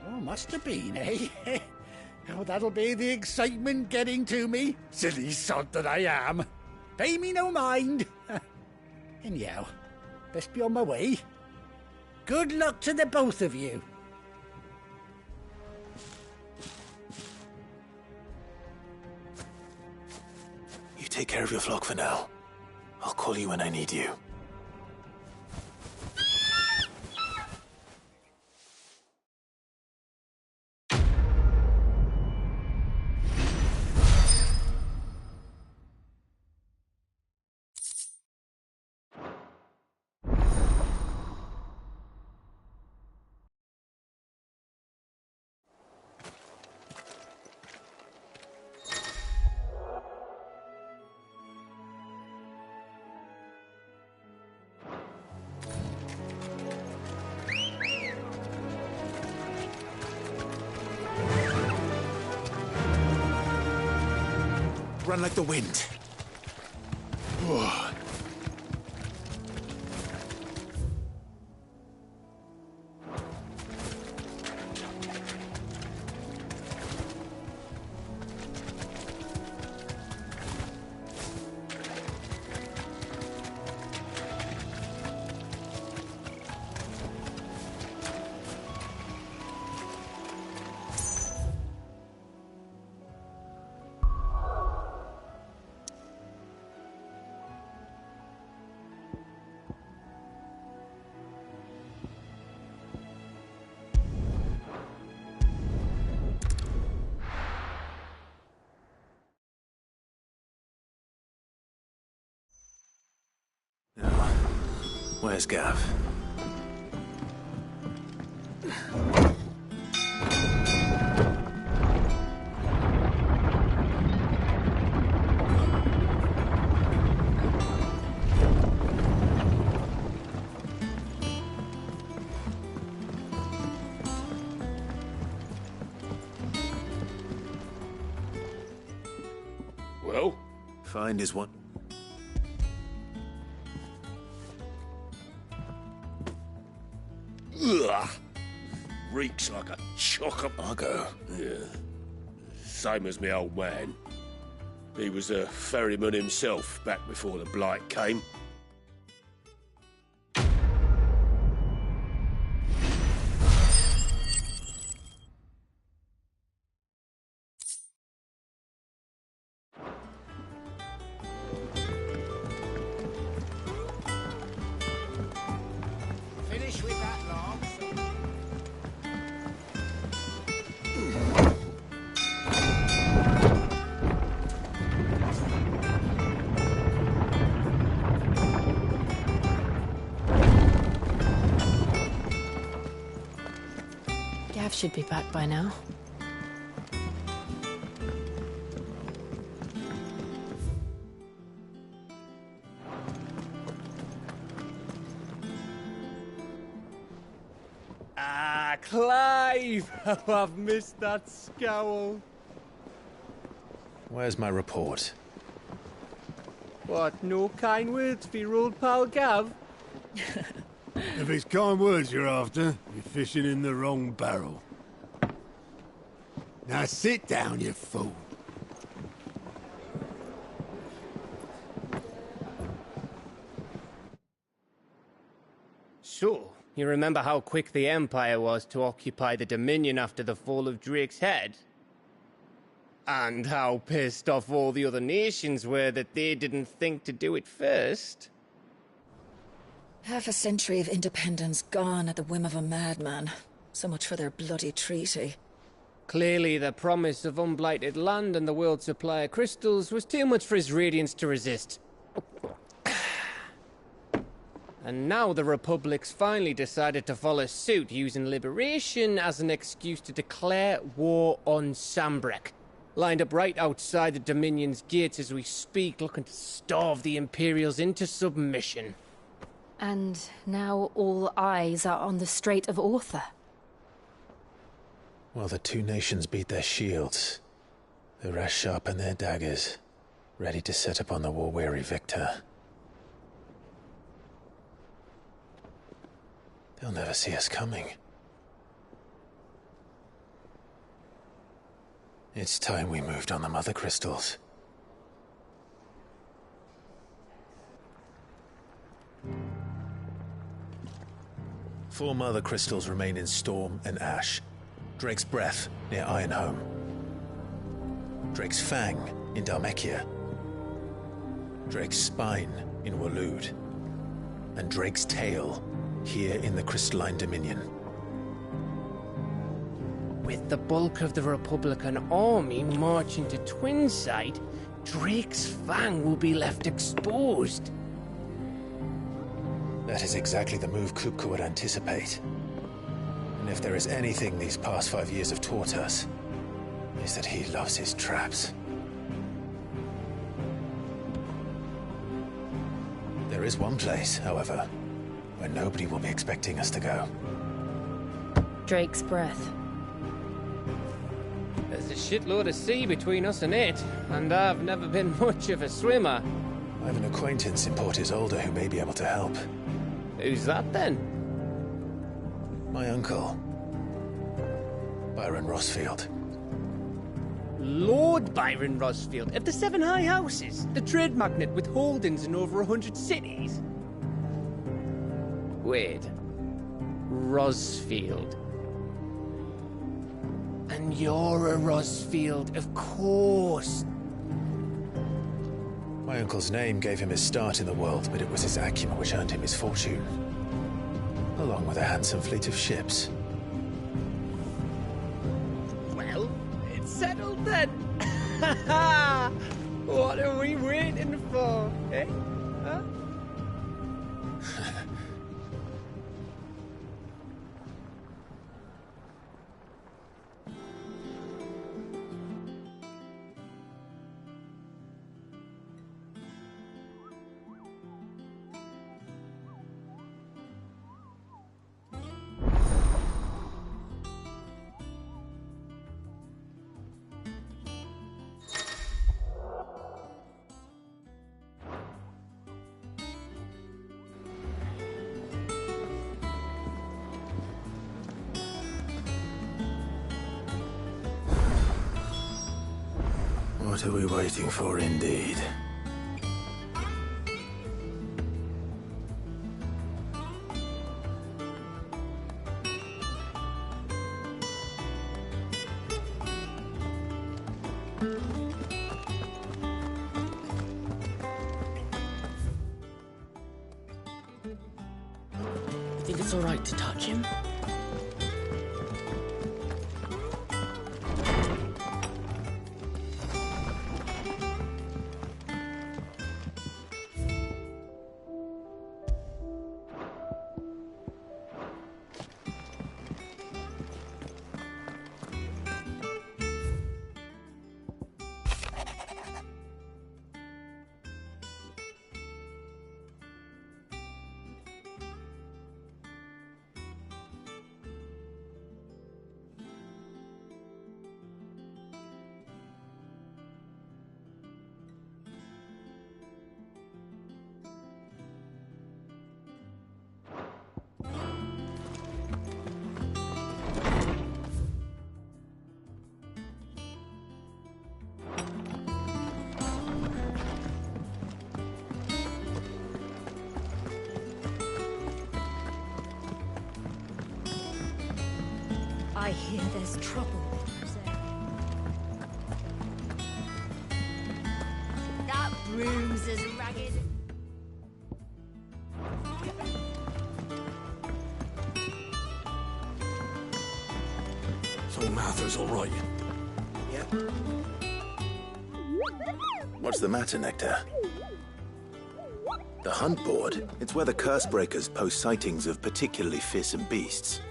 Speaker 20: Oh, must have been, eh? Oh, that'll be the excitement getting to me. Silly sod that I am. Pay me no mind. Anyhow, best be on my way. Good luck to the both of you.
Speaker 2: You take care of your flock for now. I'll call you when I need you. Run like the wind. Whoa. Where's Gav?
Speaker 7: Well?
Speaker 2: Find is one.
Speaker 7: Ugh! Reeks like a chock.
Speaker 2: Argo.
Speaker 7: Yeah. Same as me old man. He was a ferryman himself back before the Blight came.
Speaker 20: Finish with that, Lance.
Speaker 4: Gav should be back by now.
Speaker 9: Ah, Clive! Oh, I've missed that scowl.
Speaker 2: Where's my report?
Speaker 9: What, no kind words for your old pal Gav?
Speaker 5: If it's kind words you're after, you're fishing in the wrong barrel. Now sit down, you fool.
Speaker 9: So, you remember how quick the Empire was to occupy the Dominion after the fall of Drake's head? And how pissed off all the other nations were that they didn't think to do it first?
Speaker 15: Half a century of independence gone at the whim of a madman. So much for their bloody treaty.
Speaker 9: Clearly, the promise of unblighted land and the world's supply of crystals was too much for his radiance to resist. And now the Republic's finally decided to follow suit, using liberation as an excuse to declare war on Sanbreque. Lined up right outside the Dominion's gates as we speak, looking to starve the Imperials into submission.
Speaker 4: And now all eyes are on the Strait of Author.
Speaker 2: While the two nations beat their shields, the rest sharpen their daggers, ready to set upon the war-weary victor. They'll never see us coming. It's time we moved on the Mother Crystals. Four Mother Crystals remain in Storm and Ash. Drake's Breath near Ironhome. Drake's Fang in Dhalmekia. Drake's Spine in Waloed. And Drake's Tail here in the Crystalline Dominion.
Speaker 9: With the bulk of the Republican army marching to Twinside, Drake's Fang will be left exposed.
Speaker 2: That is exactly the move Kupka would anticipate. And if there is anything these past 5 years have taught us, is that he loves his traps. There is one place, however, where nobody will be expecting us to go.
Speaker 4: Drake's Breath.
Speaker 9: There's a shitload of sea between us and it, and I've never been much of a swimmer.
Speaker 2: I have an acquaintance in Port Isolde who may be able to help.
Speaker 9: Who's that then?
Speaker 2: My uncle, Byron Rosfield.
Speaker 9: Lord Byron Rosfield of the Seven High Houses, the trade magnate with holdings in over 100 cities. Wait, Rosfield. And you're a Rosfield, of course.
Speaker 2: My uncle's name gave him his start in the world, but it was his acumen which earned him his fortune. Along with a handsome fleet of ships.
Speaker 9: Well, it's settled then. What are we waiting for, eh? Huh?
Speaker 2: What are we waiting for, indeed?
Speaker 3: Think it's all right to touch him?
Speaker 11: I hear there's trouble with Rosé. That room's as ragged.
Speaker 1: So Mather's all right.
Speaker 2: Yep. What's the matter, Nectar? The hunt board? It's where the Cursebreakers post sightings of particularly fearsome beasts.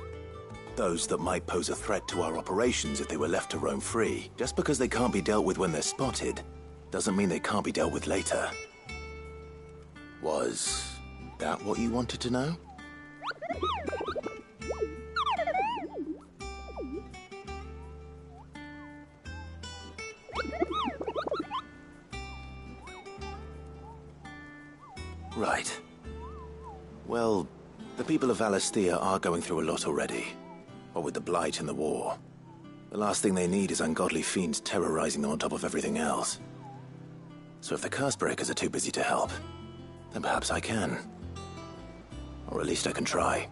Speaker 2: Those that might pose a threat to our operations if they were left to roam free. Just because they can't be dealt with when they're spotted, doesn't mean they can't be dealt with later. Was that what you wanted to know? Right. Well, the people of Valisthea are going through a lot already. What with the Blight and the war. The last thing they need is ungodly fiends terrorizing them on top of everything else. So if the Cursebreakers are too busy to help, then perhaps I can. Or at least I can try.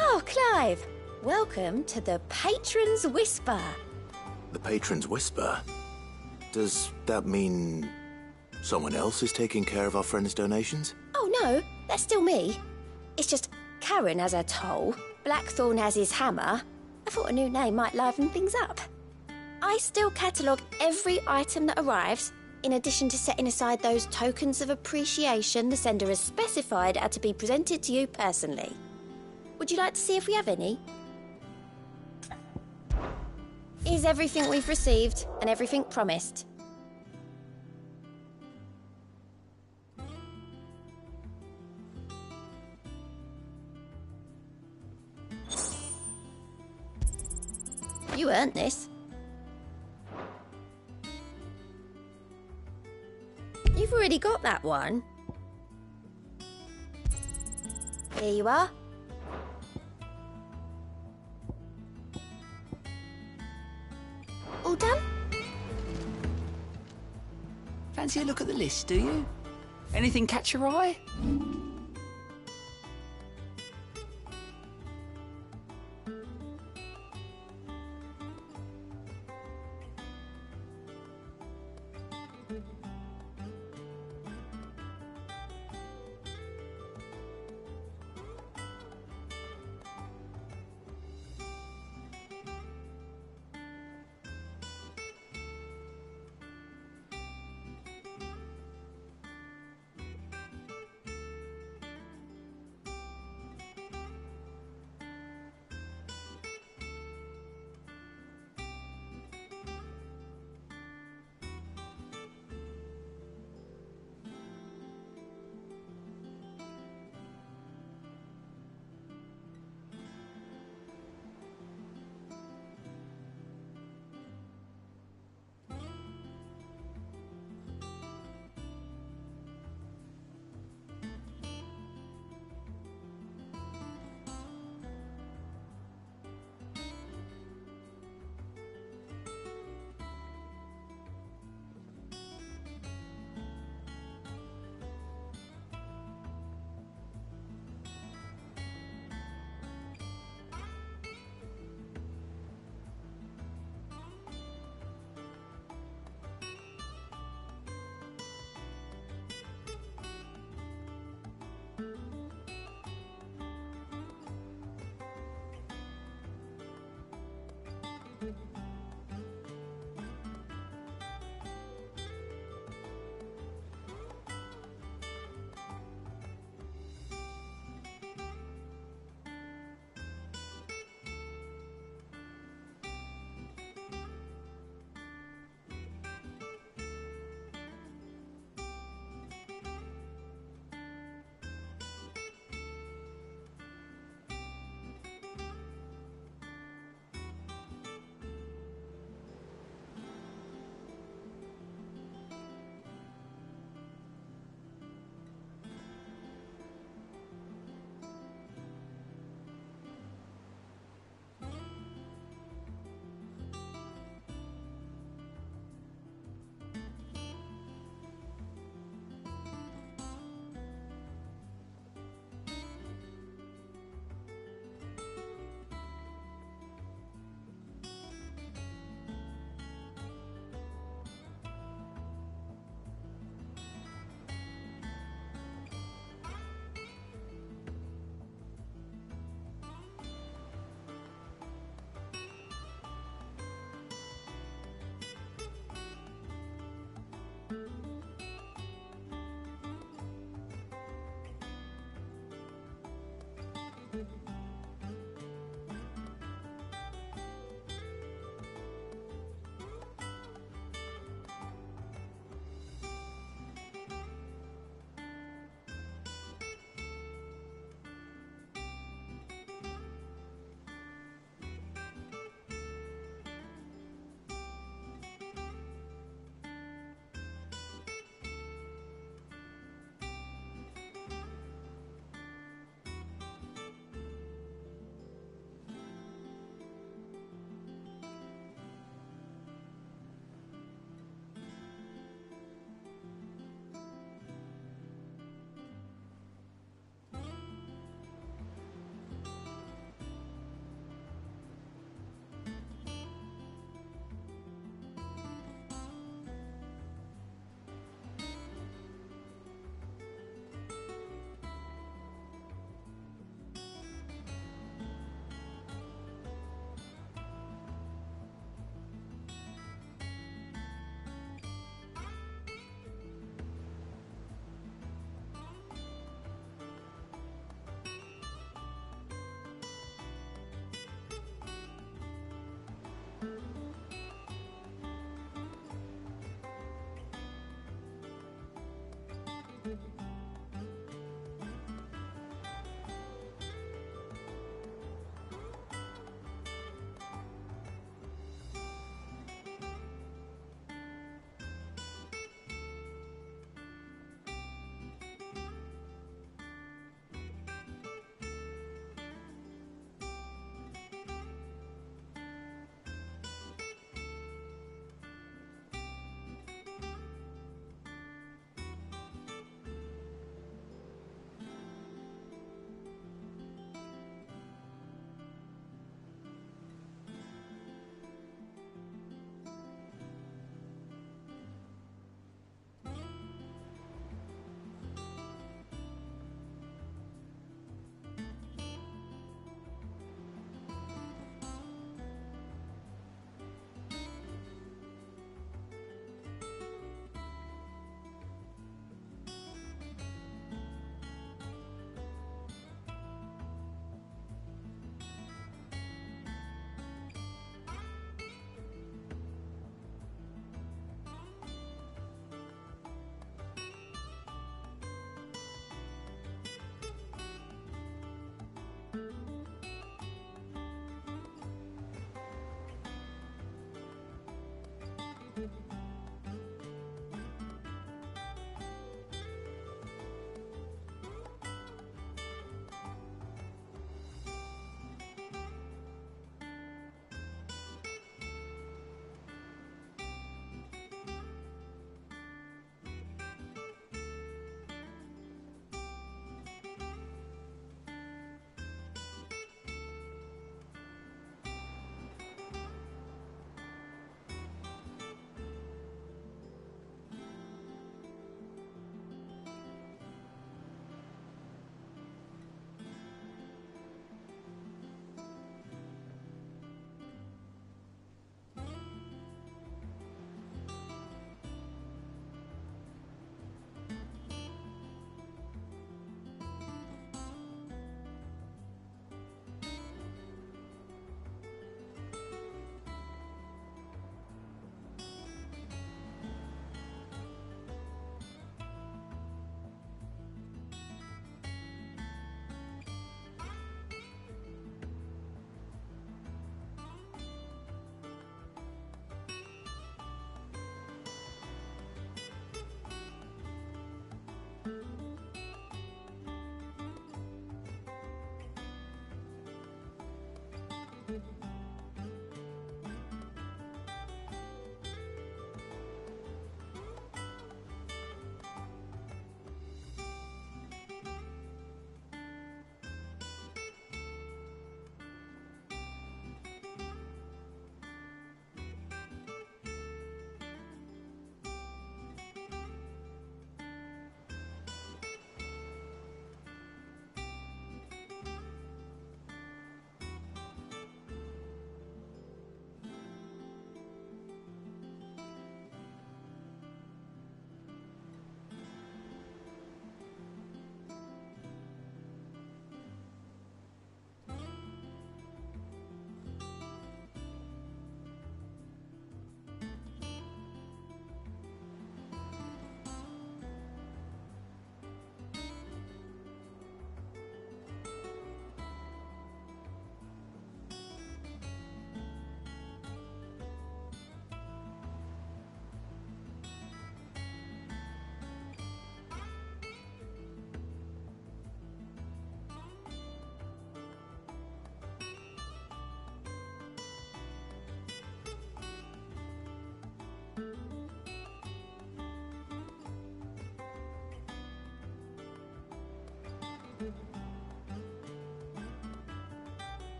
Speaker 4: Oh, Clive! Welcome to the Patron's Whisper.
Speaker 2: The Patron's Whisper? Does that mean someone else is taking care of our friend's donations?
Speaker 4: Oh no, that's still me. It's just Karen has her toll, Blackthorn has his hammer. I thought a new name might liven things up. I still catalogue every item that arrives, in addition to setting aside those tokens of appreciation the sender has specified are to be presented to you personally. Would you like to see if we have any? Here's everything we've received and everything promised. You earned this. You've already got that one. Here you are. All done?
Speaker 3: Fancy a look at the list, do you? Anything catch your eye?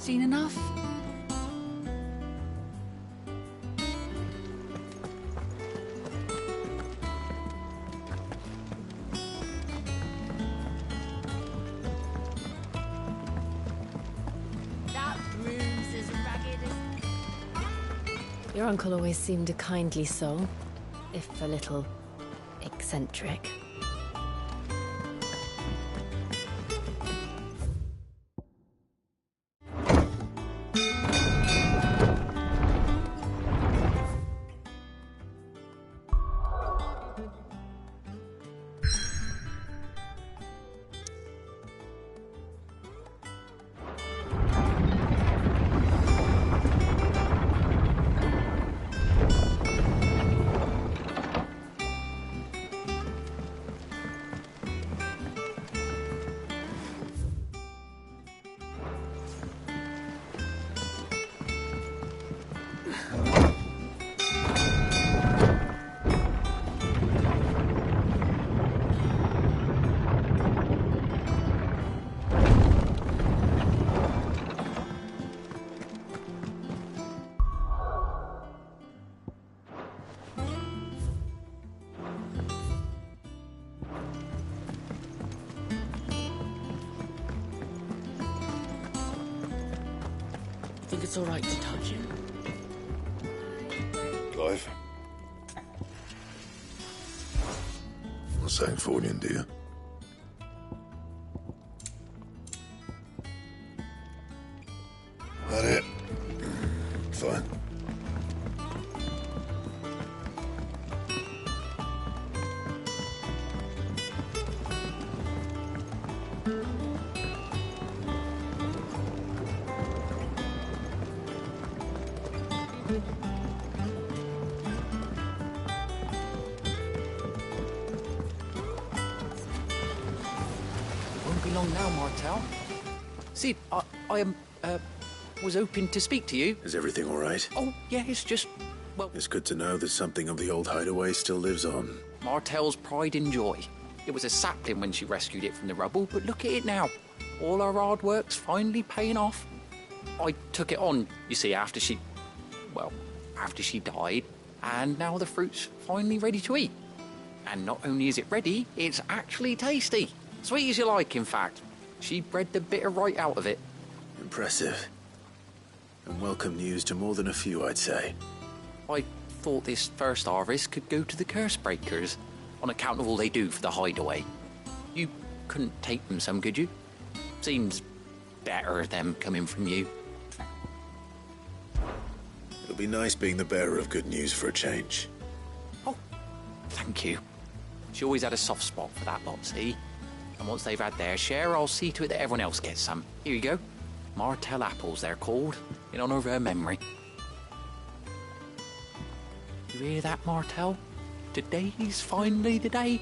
Speaker 18: Seen enough?
Speaker 4: That room's as ragged as... Your uncle always seemed a kindly soul, if a little eccentric.
Speaker 20: Think it's all right to touch you?
Speaker 14: Clive? A Sanfordine, dear. That it? Fine.
Speaker 16: Won't be long now, Martel. Sid, I was hoping to speak to you.
Speaker 2: Is everything all right?
Speaker 16: Oh, yeah, it's just, well...
Speaker 2: It's good to know that something of the old hideaway still lives on.
Speaker 16: Martel's pride and joy. It was a sapling when she rescued it from the rubble, but look at it now. All our hard work's finally paying off. I took it on, you see, after she died, and now the fruit's finally ready to eat. And not only is it ready, it's actually tasty. Sweet as you like, in fact. She bred the bitter right out of it.
Speaker 2: Impressive. And welcome news to more than a few, I'd say.
Speaker 16: I thought this first harvest could go to the curse breakers, on account of all they do for the hideaway. You couldn't take them some, could you? Seems better them coming from you.
Speaker 2: It'll be nice being the bearer of good news for a change.
Speaker 16: Oh, thank you. She always had a soft spot for that lot, see? And once they've had their share, I'll see to it that everyone else gets some. Here you go. Martel apples, they're called, in honour of her memory. You hear that, Martel? Today's finally the day.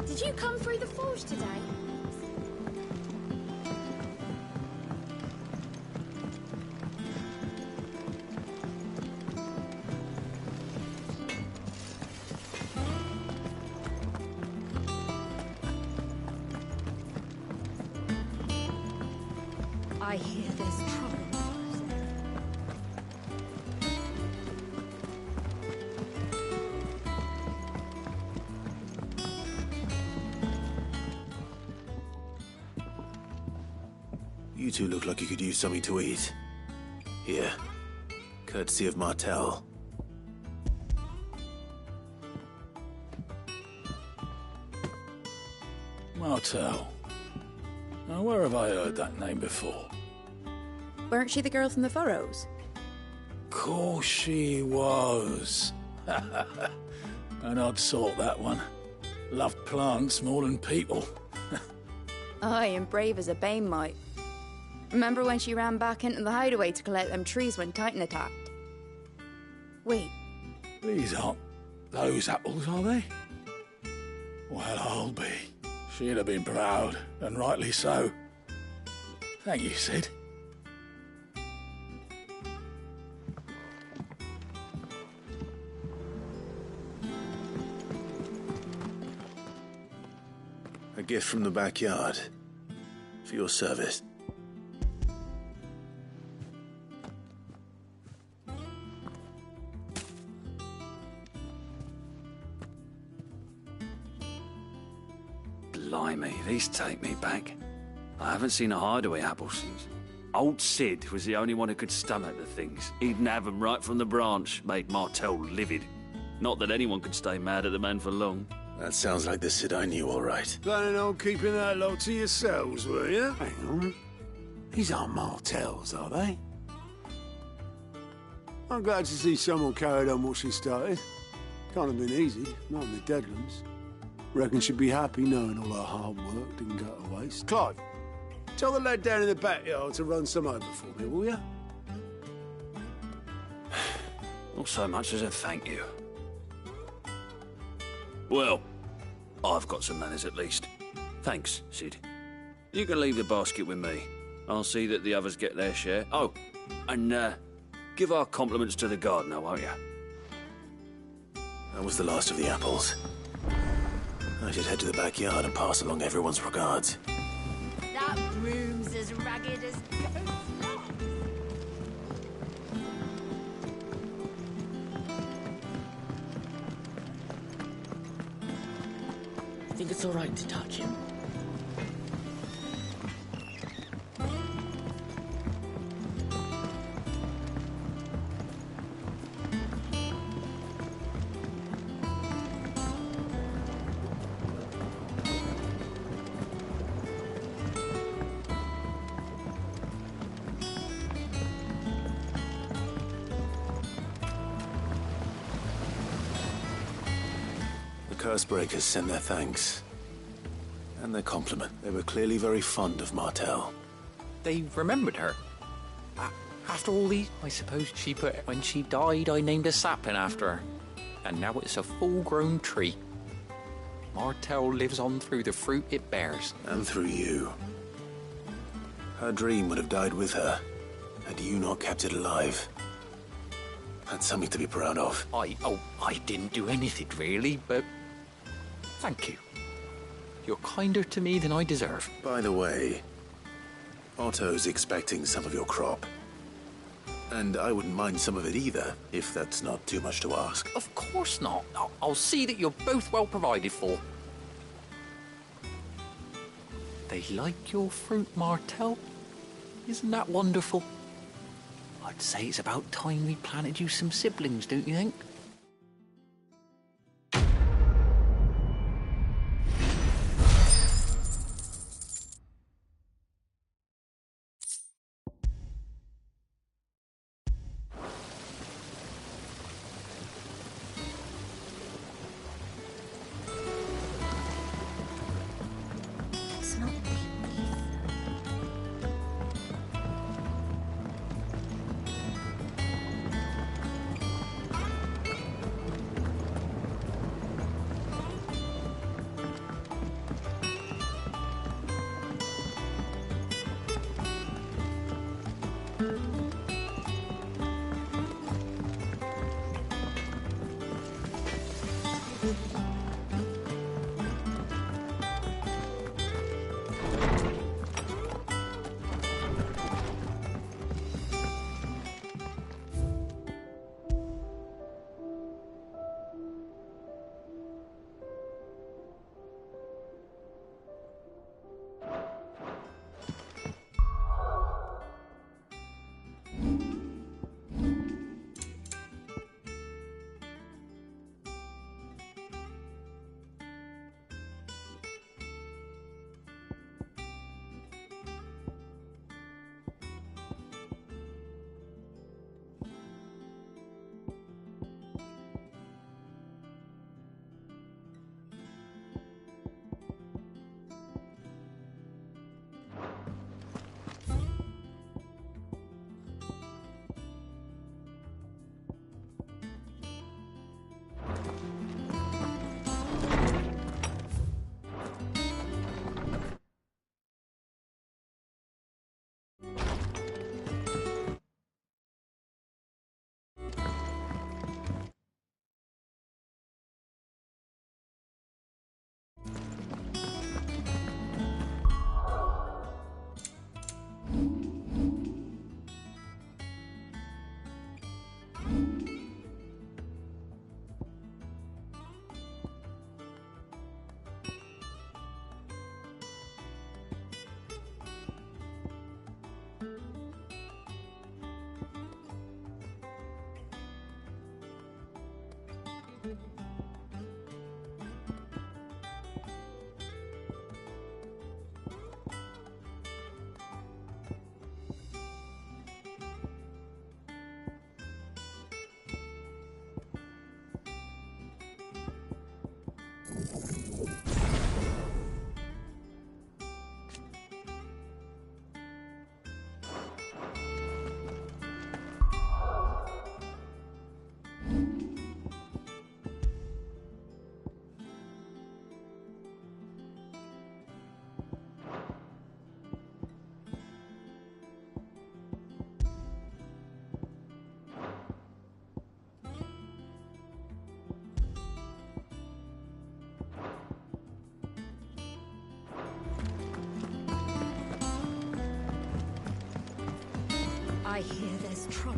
Speaker 4: Did you come through the forge today?
Speaker 11: I hear there's trouble.
Speaker 2: You two look like you could use something to eat. Here. Courtesy of Martel.
Speaker 20: Martel. Now, where have I heard that name before?
Speaker 19: Weren't she the girl from the Furrows?
Speaker 20: Course she was. An odd sort, that one. Loved plants more than people.
Speaker 19: Aye, and brave as a bane mite. Remember when she ran back into the hideaway to collect them trees when Titan attacked? Wait,
Speaker 20: These aren't those apples, are they? Well, I'll be. She'd have been proud, and rightly so. Thank you, Sid.
Speaker 2: A gift from the backyard. For your service.
Speaker 18: Blimey, these take me back. I haven't seen a hideaway apple since. Old Sid was the only one who could stomach the things. He'd have them right from the branch, made Martell livid. Not that anyone could stay mad at the man for long.
Speaker 2: That sounds like the Sid I knew, all right.
Speaker 5: Planning on keeping that lot to yourselves, were you? Hang on. These aren't Martells, are they? I'm glad to see someone carried on what she started. Can't have been easy, not in the Deadlands. Reckon she'd be happy knowing all her hard work didn't go to waste. Clive, tell the lad down in the backyard to run some over for me, will you?
Speaker 18: Not so much as a thank you. Well, I've got some manners at least. Thanks, Sid. You can leave the basket with me. I'll see that the others get their share. Oh, and give our compliments to the gardener, won't you?
Speaker 2: That was the last of the apples. I should head to the backyard and pass along everyone's regards.
Speaker 11: That broom's as ragged as ghost.
Speaker 3: Think it's all right to touch him?
Speaker 2: Cursebreakers sent their thanks. And their compliment. They were clearly very fond of Martell.
Speaker 16: They remembered her. After all these, I suppose she put, when she died, I named a sapling after her. And now it's a full-grown tree. Martell lives on through the fruit it bears.
Speaker 2: And through you. Her dream would have died with her, had you not kept it alive. That's something to be proud of.
Speaker 16: I didn't do anything really, but thank you. You're kinder to me than I deserve.
Speaker 2: By the way, Otto's expecting some of your crop. And I wouldn't mind some of it either, if that's not too much to ask.
Speaker 16: Of course not. I'll see that you're both well provided for. They like your fruit, Martell. Isn't that wonderful? I'd say it's about time we planted you some siblings, don't you think?
Speaker 11: I hear there's trouble.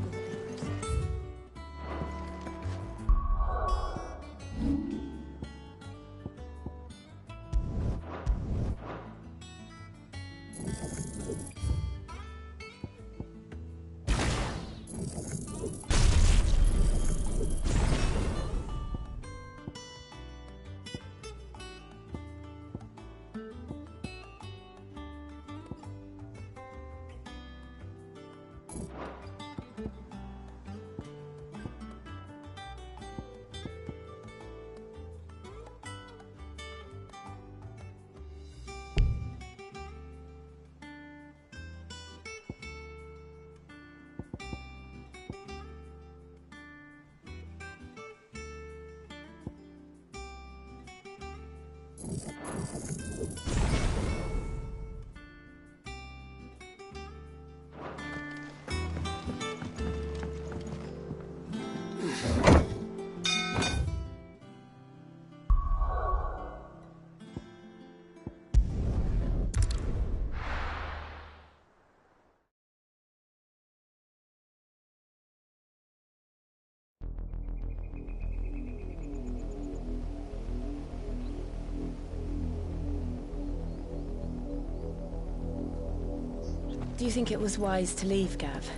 Speaker 4: Do you think it was wise to leave, Gav?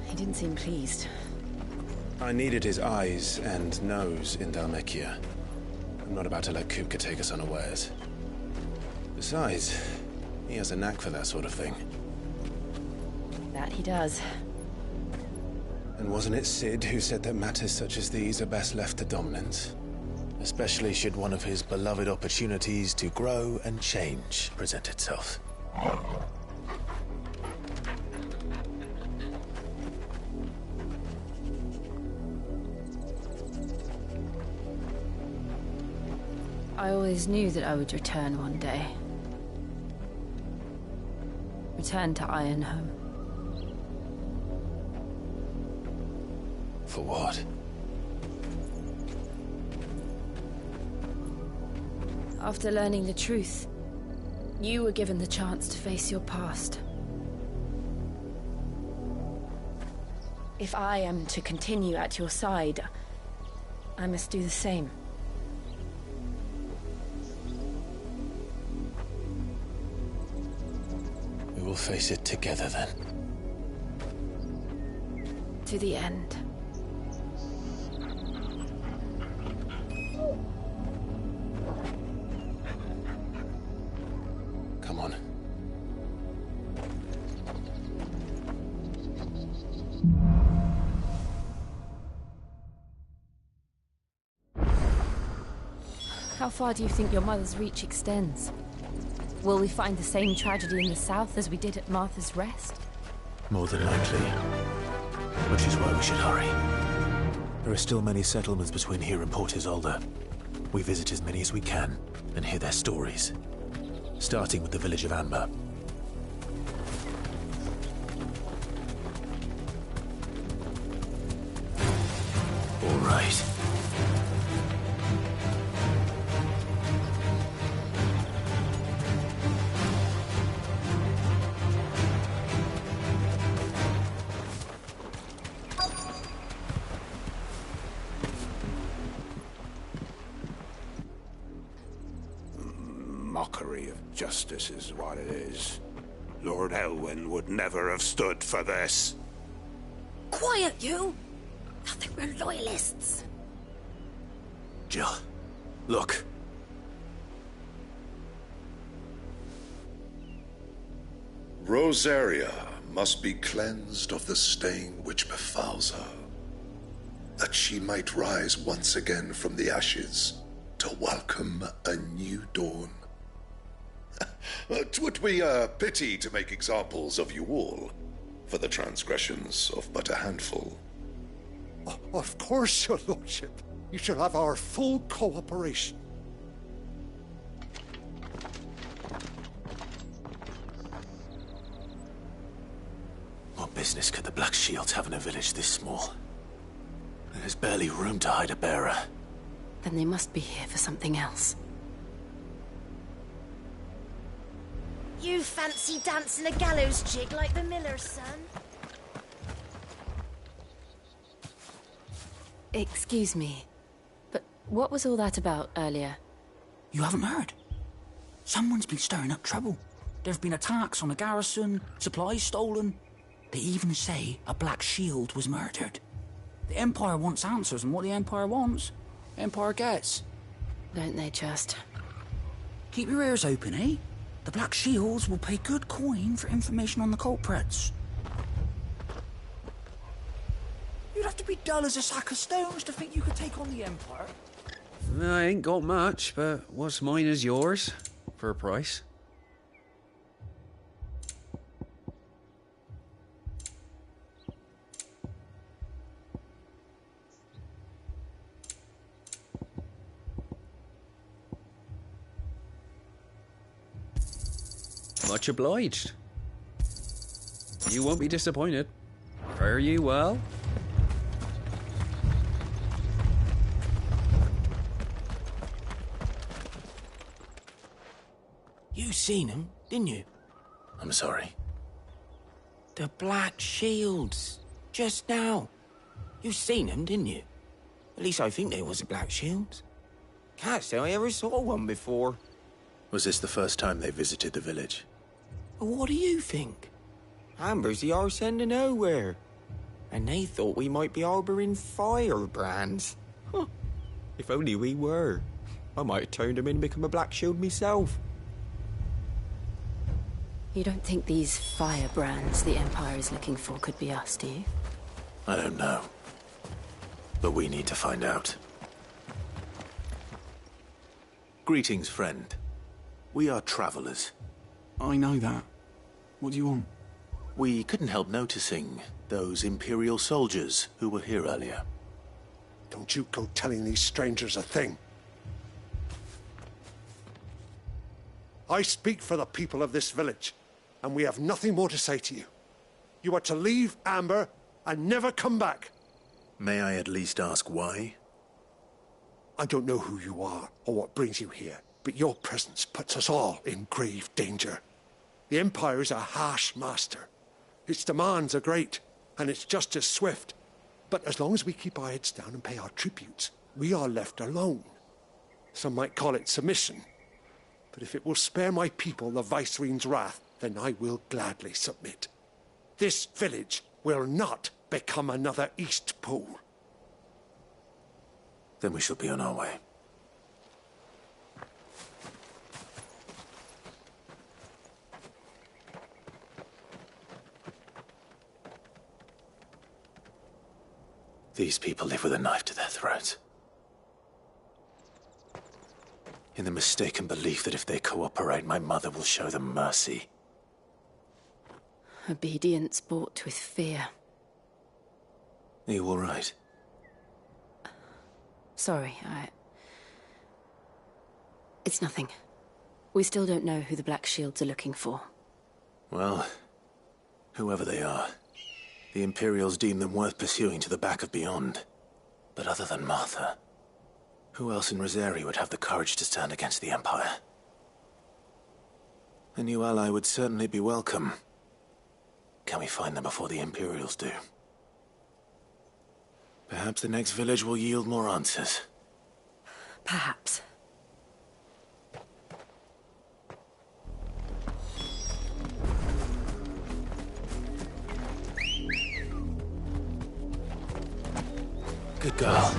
Speaker 4: He didn't seem pleased.
Speaker 2: I needed his eyes and nose in Dhalmekia. I'm not about to let Kupka take us unawares. Besides, he has a knack for that sort of thing.
Speaker 4: That he does.
Speaker 2: And wasn't it Cid who said that matters such as these are best left to dominance? Especially should one of his beloved opportunities to grow and change present itself.
Speaker 4: I always knew that I would return one day. Return to Ironhome.
Speaker 2: For what?
Speaker 4: After learning the truth, you were given the chance to face your past. If I am to continue at your side, I must do the same.
Speaker 2: We will face it together then.
Speaker 4: To the end.
Speaker 2: Come on.
Speaker 4: How far do you think your mother's reach extends? Will we find the same tragedy in the south as we did at Martha's Rest?
Speaker 2: More than likely. Which is why we should hurry. There are still many settlements between here and Port Isolde. We visit as many as we can and hear their stories. Starting with the village of Amber. All right.
Speaker 12: Mockery of justice is what it is. Lord Elwyn would never have stood for this.
Speaker 15: Quiet, you! I think we're loyalists.
Speaker 2: Jill, look.
Speaker 14: Rosaria must be cleansed of the stain which befouls her, that she might rise once again from the ashes to welcome a new dawn. 'Twould be a pity to make examples of you all, for the transgressions of but a handful.
Speaker 12: Of course, your lordship. You shall have our full cooperation.
Speaker 2: What business could the Black Shields have in a village this small? There's barely room to hide a bearer.
Speaker 4: Then they must be here for something else.
Speaker 21: You fancy dancing a gallows jig like the miller's son?
Speaker 4: Excuse me, but what was all that about earlier?
Speaker 18: You haven't heard? Someone's been stirring up trouble. There have been attacks on the garrison, supplies stolen. They even say a Black Shield was murdered. The Empire wants answers, and what the Empire wants, the Empire gets.
Speaker 4: Don't they just?
Speaker 18: Keep your ears open, eh? The Black Shields will pay good coin for information on the culprits. You'd have to be dull as a sack of stones to think you could take on the Empire.
Speaker 17: I ain't got much, but what's mine is yours, for a price. Much obliged. You won't be disappointed. Fare you well.
Speaker 2: You seen him, didn't you? I'm sorry.
Speaker 3: The Black Shields. Just now. You seen them, didn't you? At least I think they was the Black Shields. Can't say I ever saw one before.
Speaker 2: Was this the first time they visited the village?
Speaker 3: Well, what do you think? Amber's the arse end of nowhere. And they thought we might be harbouring firebrands. Huh. If only we were. I might have turned them in and become a Black Shield myself.
Speaker 4: You don't think these firebrands the Empire is looking for could be us, do you?
Speaker 2: I don't know. But we need to find out. Greetings, friend. We are travelers.
Speaker 21: I know that. What do you want?
Speaker 2: We couldn't help noticing those Imperial soldiers who were here earlier.
Speaker 14: Don't you go telling these strangers a thing. I speak for the people of this village, and we have nothing more to say to you. You are to leave Amber and never come back.
Speaker 2: May I at least ask why?
Speaker 14: I don't know who you are or what brings you here, but your presence puts us all in grave danger. The Empire is a harsh master. Its demands are great, and its justice swift. But as long as we keep our heads down and pay our tributes, we are left alone. Some might call it submission. But if it will spare my people the Viceroy's wrath, then I will gladly submit. This village will not become another Eastpool.
Speaker 2: Then we shall be on our way. These people live with a knife to their throats. In the mistaken belief that if they cooperate, my mother will show them mercy.
Speaker 4: Obedience bought with fear.
Speaker 2: Are you all right?
Speaker 4: Sorry, It's nothing. We still don't know who the Black Shields are looking for.
Speaker 2: Well, whoever they are, the Imperials deem them worth pursuing to the back of beyond. But other than Martha, who else in Rosari would have the courage to stand against the Empire? A new ally would certainly be welcome. Can we find them before the Imperials do? Perhaps the next village will yield more answers.
Speaker 4: Perhaps.
Speaker 2: Good girl.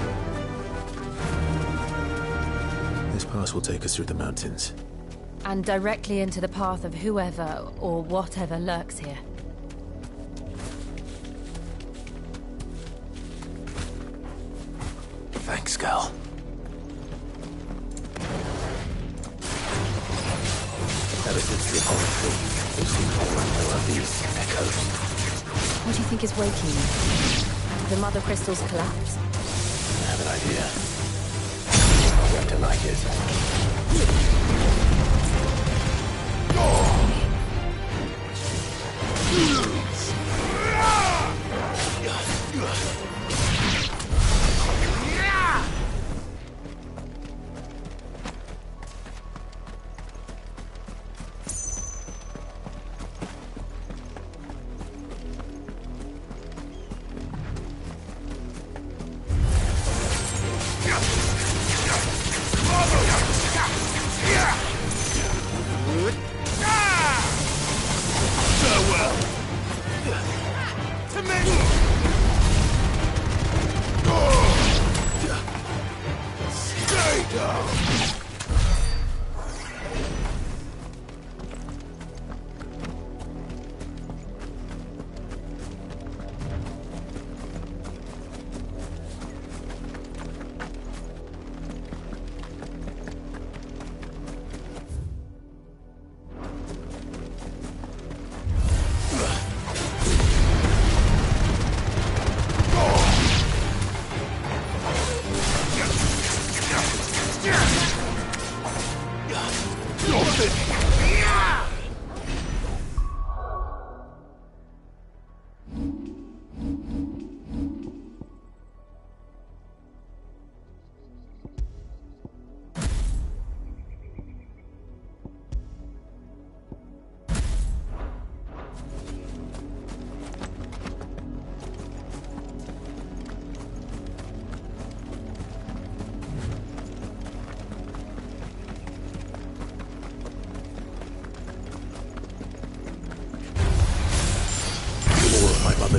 Speaker 2: This pass will take us through the mountains.
Speaker 4: And directly into the path of whoever or whatever lurks here.
Speaker 2: Thanks, girl. Ever since the Apollo tree, we've seen more and more of these echoes.
Speaker 4: What do you think is waking you? The Mother Crystal's collapse?
Speaker 2: I have an idea. I'm going to like it.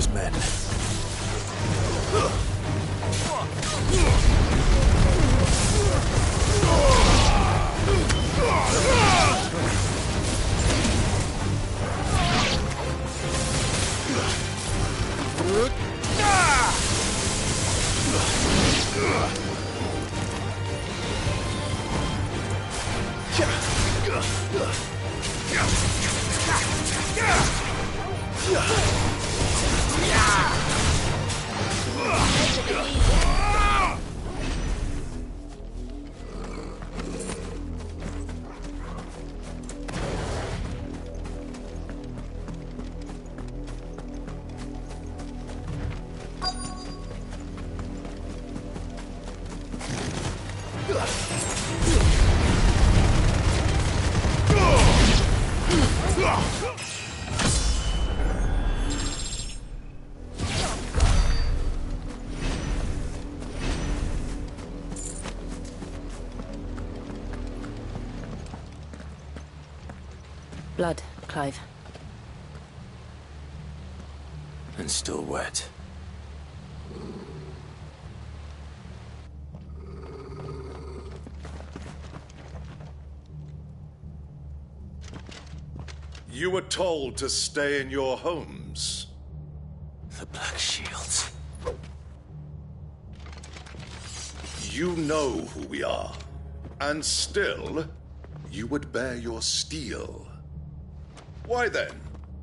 Speaker 2: Oliver's men.
Speaker 4: Blood, Clive.
Speaker 2: And still wet.
Speaker 14: You were told to stay in your homes.
Speaker 2: The Black Shields.
Speaker 14: You know who we are. And still, you would bear your steel. Why then?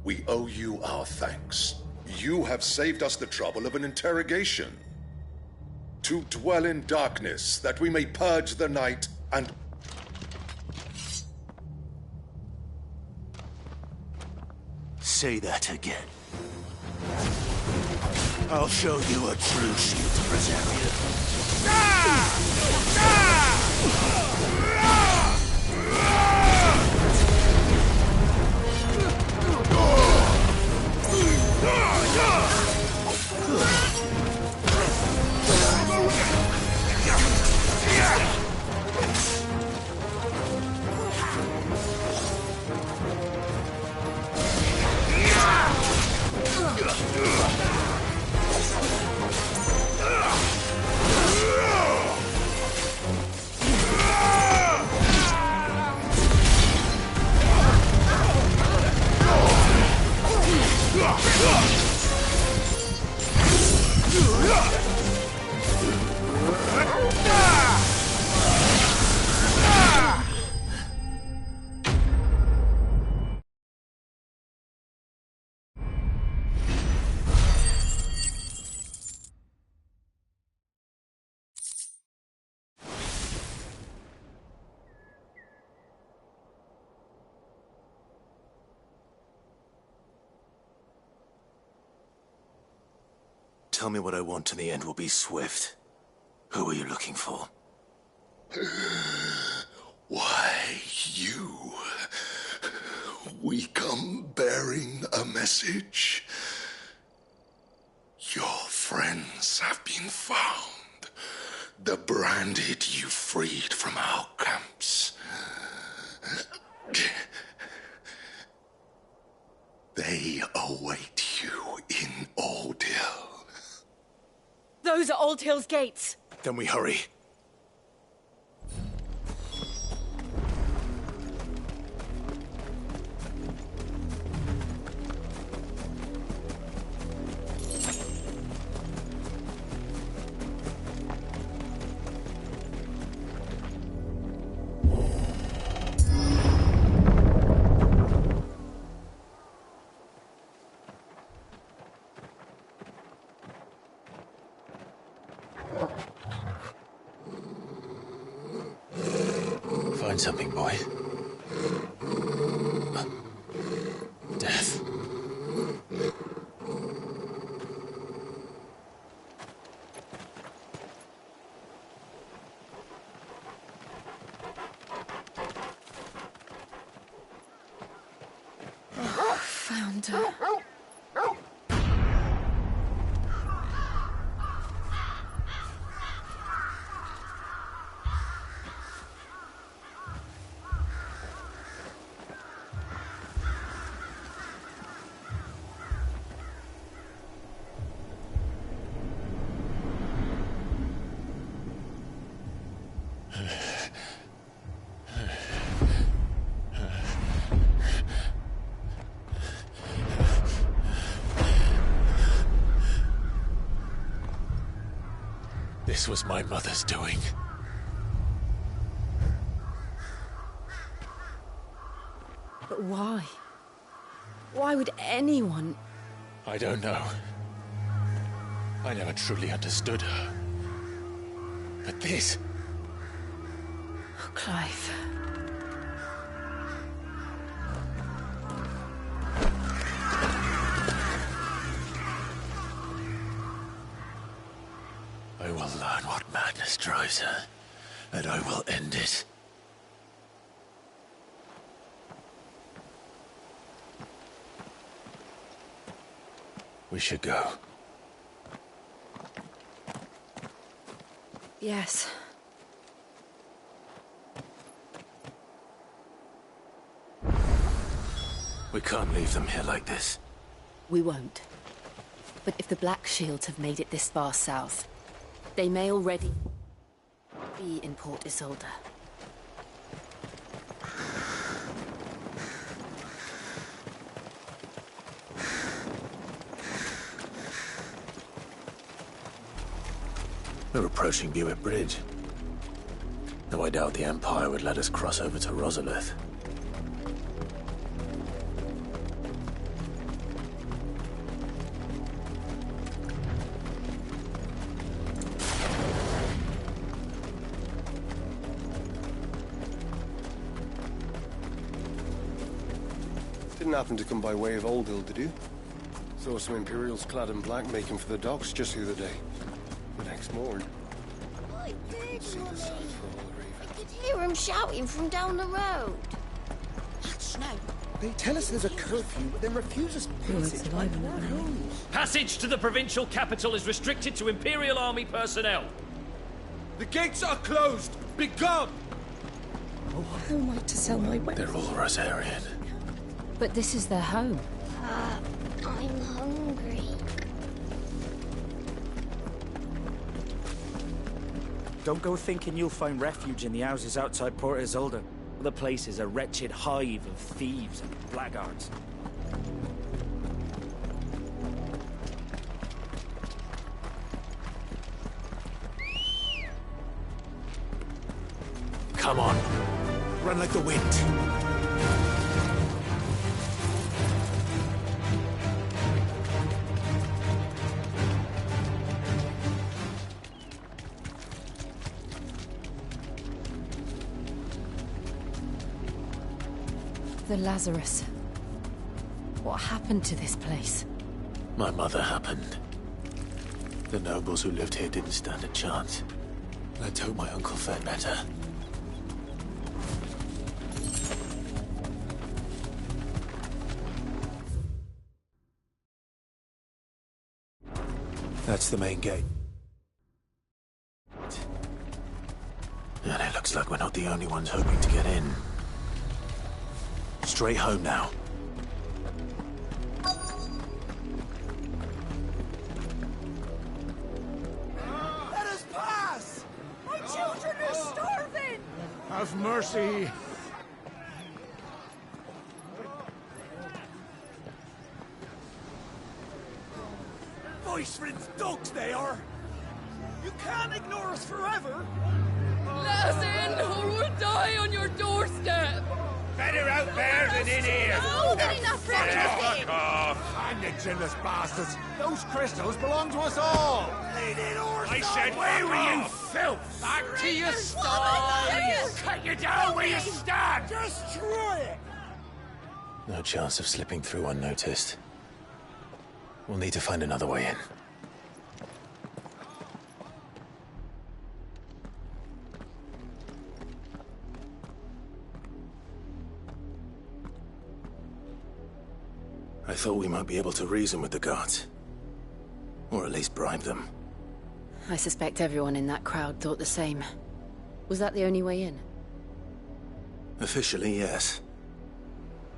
Speaker 14: We owe you our thanks. You have saved us the trouble of an interrogation. To dwell in darkness, that we may purge the night and...
Speaker 7: Say that again. I'll show you a true shield Brasaria. Tell me what I want and the end will be swift. Who are you looking for?
Speaker 14: Why, you... We come bearing a message. Your friends have been found. The branded you freed from our camps. They await you in Oldhill.
Speaker 10: Those are Old Hill's gates.
Speaker 7: Then we hurry. Find something, boy. Death.
Speaker 4: Found her.
Speaker 2: This was my mother's doing.
Speaker 4: But why? Why would anyone...
Speaker 2: I don't know. I never truly understood her. But this...
Speaker 4: Oh, Clive.
Speaker 2: I will learn what madness drives her, and I will end it. We should go.
Speaker 4: Yes.
Speaker 2: We can't leave them here like this.
Speaker 4: We won't. But if the Black Shields have made it this far south, they may already be in Port Isolde.
Speaker 2: We're approaching Buick Bridge. Though I doubt the Empire would let us cross over to Rosalith.
Speaker 6: Didn't happen to come by way of Oldhill, did you? Saw some Imperials clad in black making for the docks just the other day. The next morning.
Speaker 22: I did, Mummy. I could hear him shouting from down the road. Hush now.
Speaker 23: They tell us there's a curfew, but then refuse us passage by Port Holmes.
Speaker 24: Passage to the provincial capital is restricted to Imperial Army personnel.
Speaker 23: The gates are closed! Begone!
Speaker 15: How am I to sell my weapons?
Speaker 2: They're all Rosarian.
Speaker 4: But this is their home.
Speaker 22: I'm hungry.
Speaker 25: Don't go thinking you'll find refuge in the houses outside Port Isolde. The place is a wretched hive of thieves and blackguards.
Speaker 2: Come on. Run like the wind.
Speaker 4: The Lazarus. What happened to this place?
Speaker 2: My mother happened. The nobles who lived here didn't stand a chance. Let's hope my uncle fared better. That's the main gate. And it looks like we're not the only ones hoping to get in. Straight home now.
Speaker 23: Let us pass! My children are starving!
Speaker 1: Have mercy.
Speaker 23: Voice-rinsed dogs they are! You can't ignore us forever!
Speaker 26: Let us in, or we'll die on your doorstep!
Speaker 20: Better out there than in here.
Speaker 22: More than enough round
Speaker 20: Fuck off.
Speaker 1: Hang the jealous bastards. Those crystals belong to us all.
Speaker 20: I said, away with you, filth! Back to your stalls! Cut you down where you stand!
Speaker 23: Destroy it!
Speaker 2: No chance of slipping through unnoticed. We'll need to find another way in. I thought we might be able to reason with the guards. Or at least bribe them.
Speaker 4: I suspect everyone in that crowd thought the same. Was that the only way in?
Speaker 2: Officially, yes.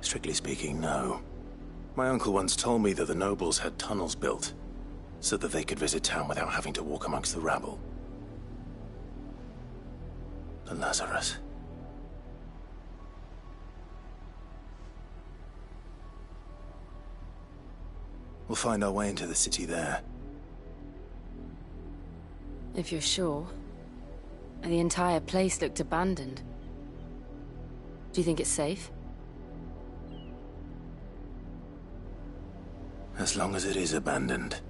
Speaker 2: Strictly speaking, no. My uncle once told me that the nobles had tunnels built, so that they could visit town without having to walk amongst the rabble. The Lazarus. We'll find our way into the city there.
Speaker 4: If you're sure. The entire place looked abandoned. Do you think it's safe?
Speaker 2: As long as it is abandoned.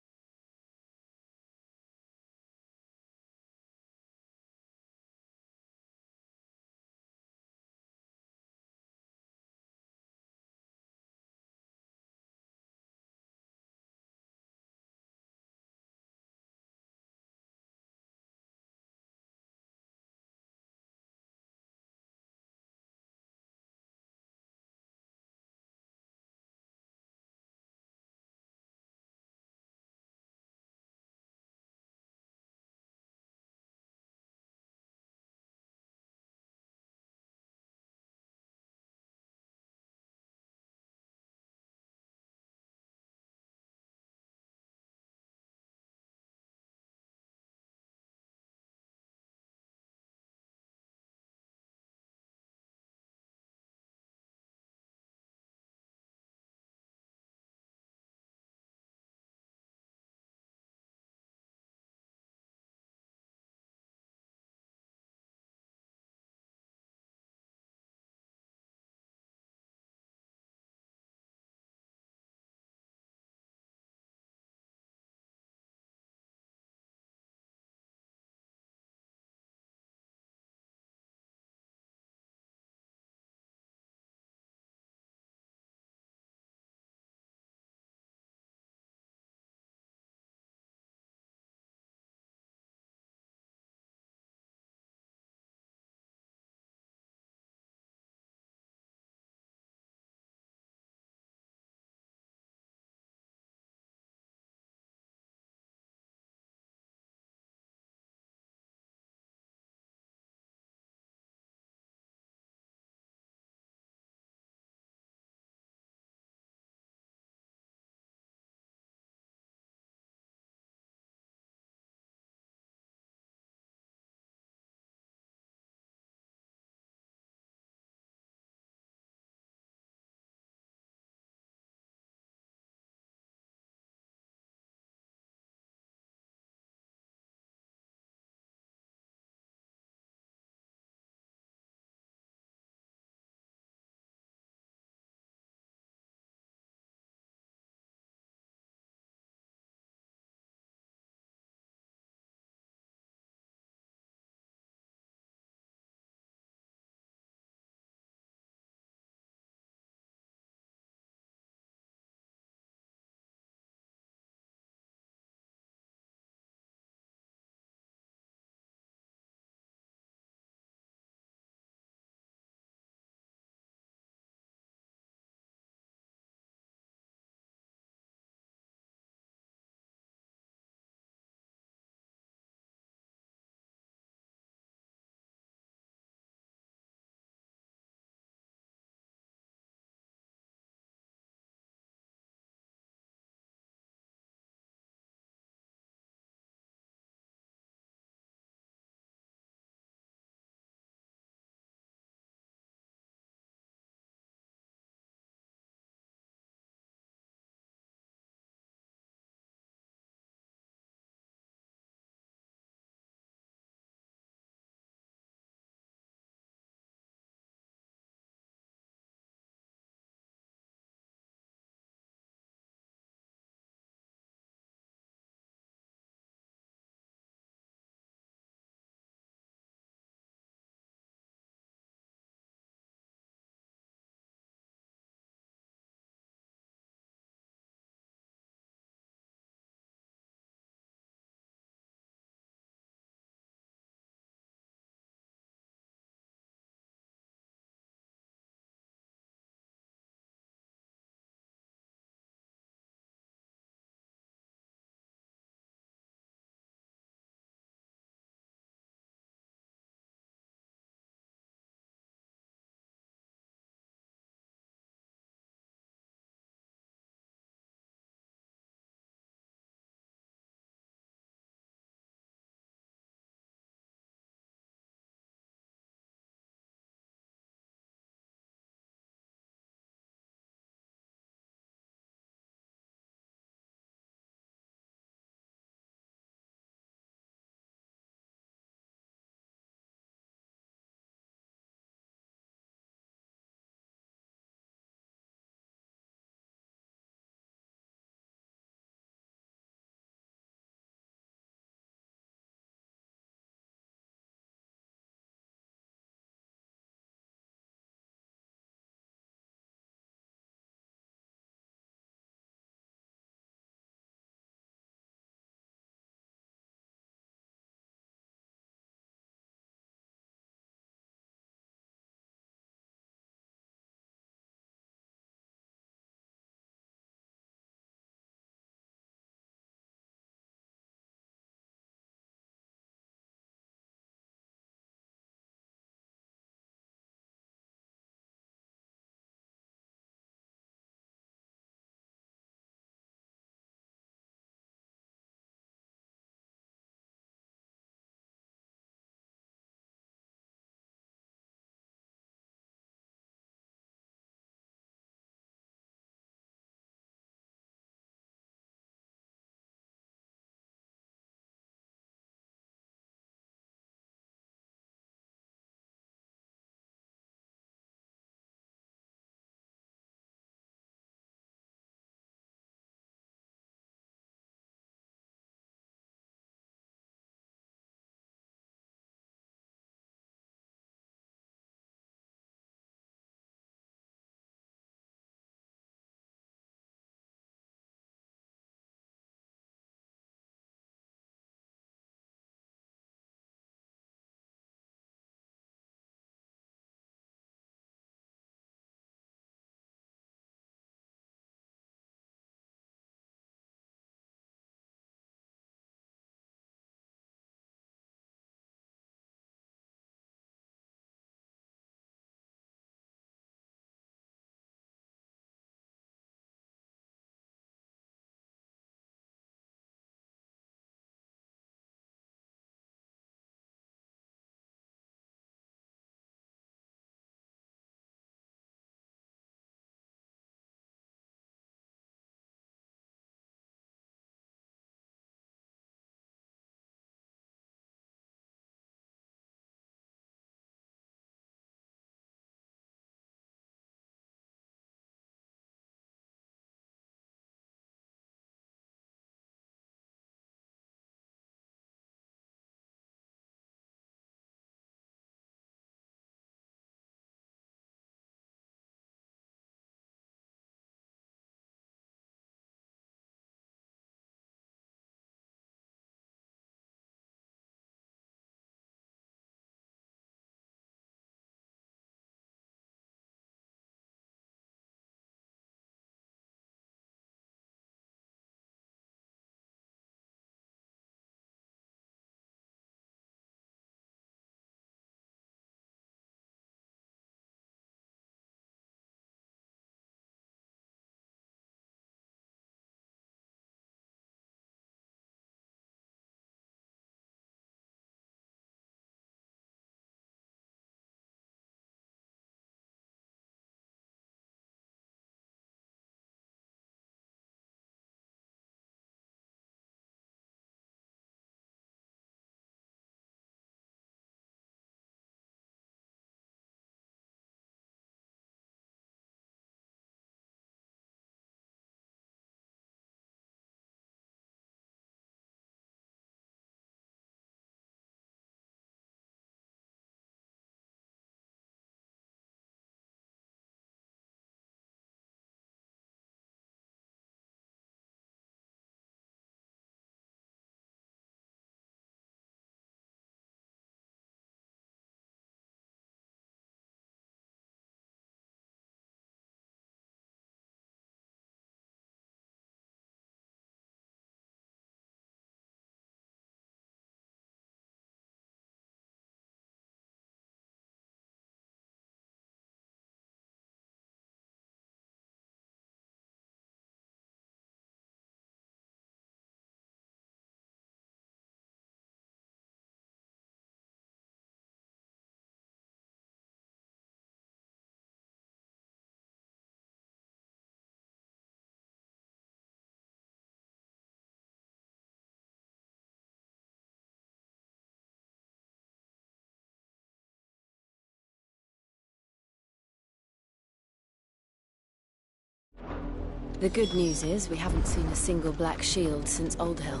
Speaker 4: The good news is we haven't seen a single black shield since Old Hill.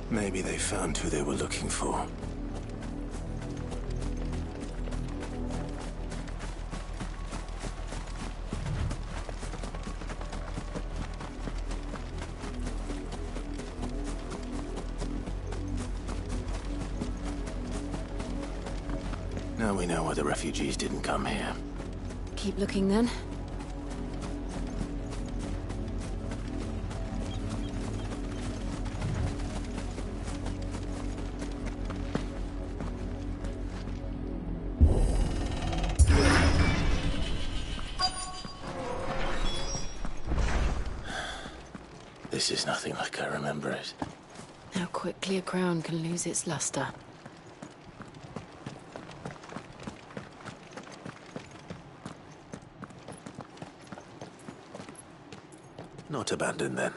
Speaker 2: Maybe they found who they were looking for. Now we know why the refugees didn't come here.
Speaker 4: Keep looking then.
Speaker 2: This is nothing like I remember it.
Speaker 4: How quickly a crown can lose its luster.
Speaker 2: Not abandoned, then.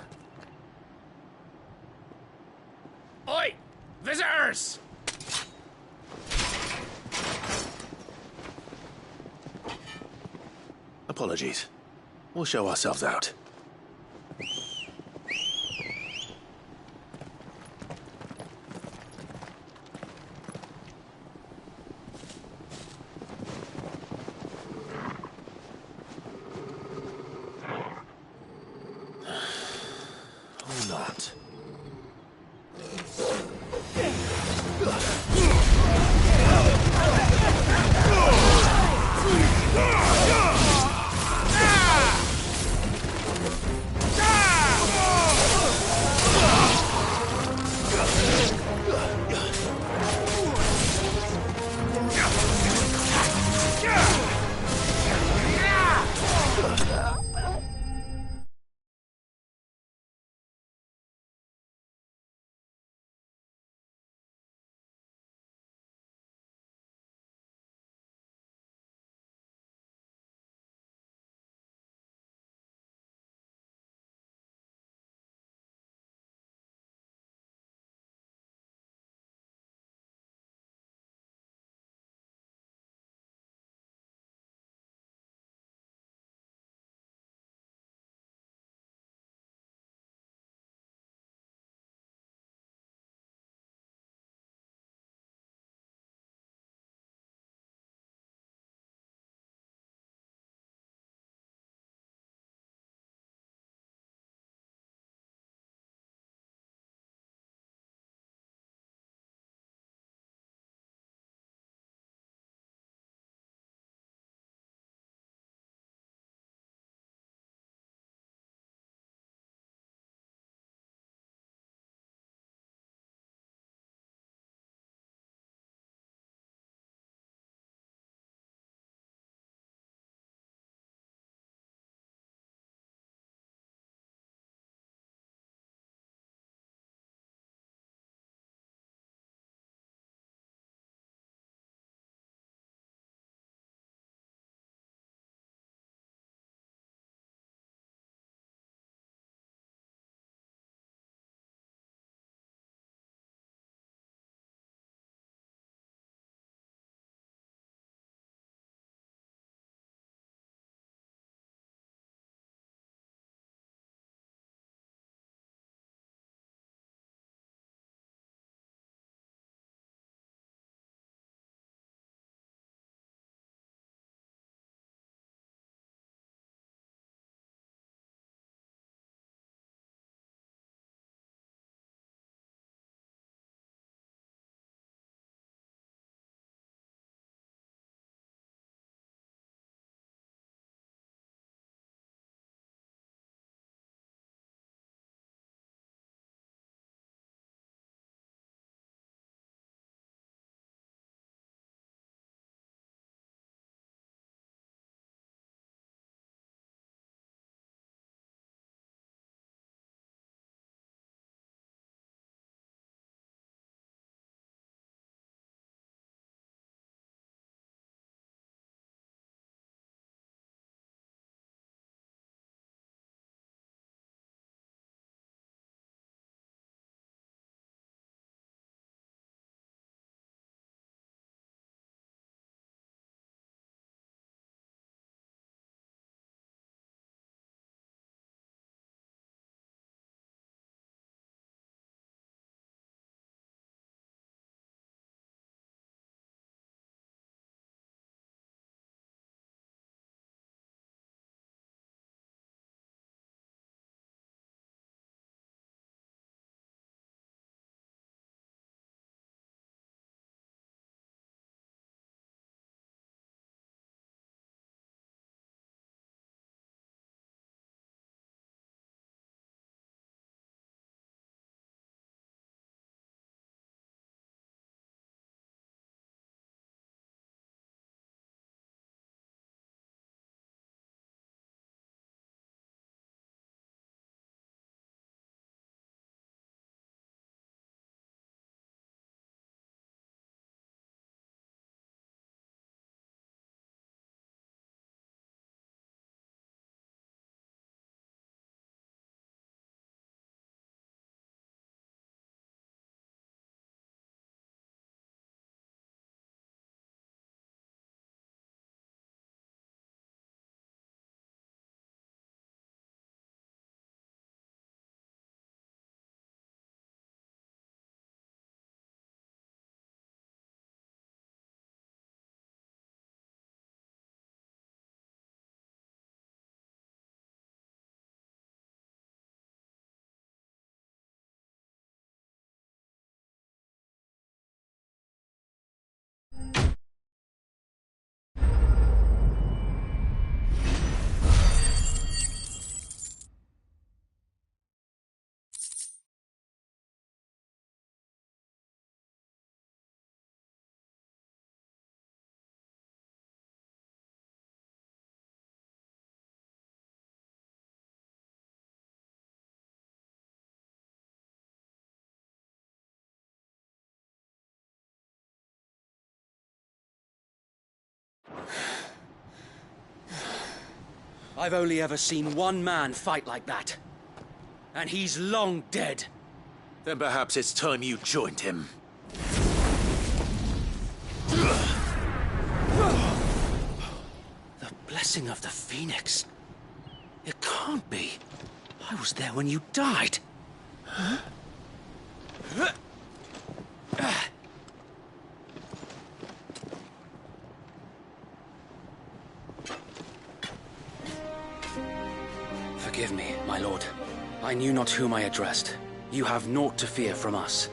Speaker 24: Oi! Visitors!
Speaker 2: Apologies. We'll show ourselves out. Or not.
Speaker 18: I've only ever seen one man fight like that. And he's long dead.
Speaker 2: Then perhaps it's time you joined him.
Speaker 18: The blessing of the Phoenix. It can't be. I was there when you died. Huh? Forgive me, my lord. I knew not whom I addressed. You have naught to fear from us.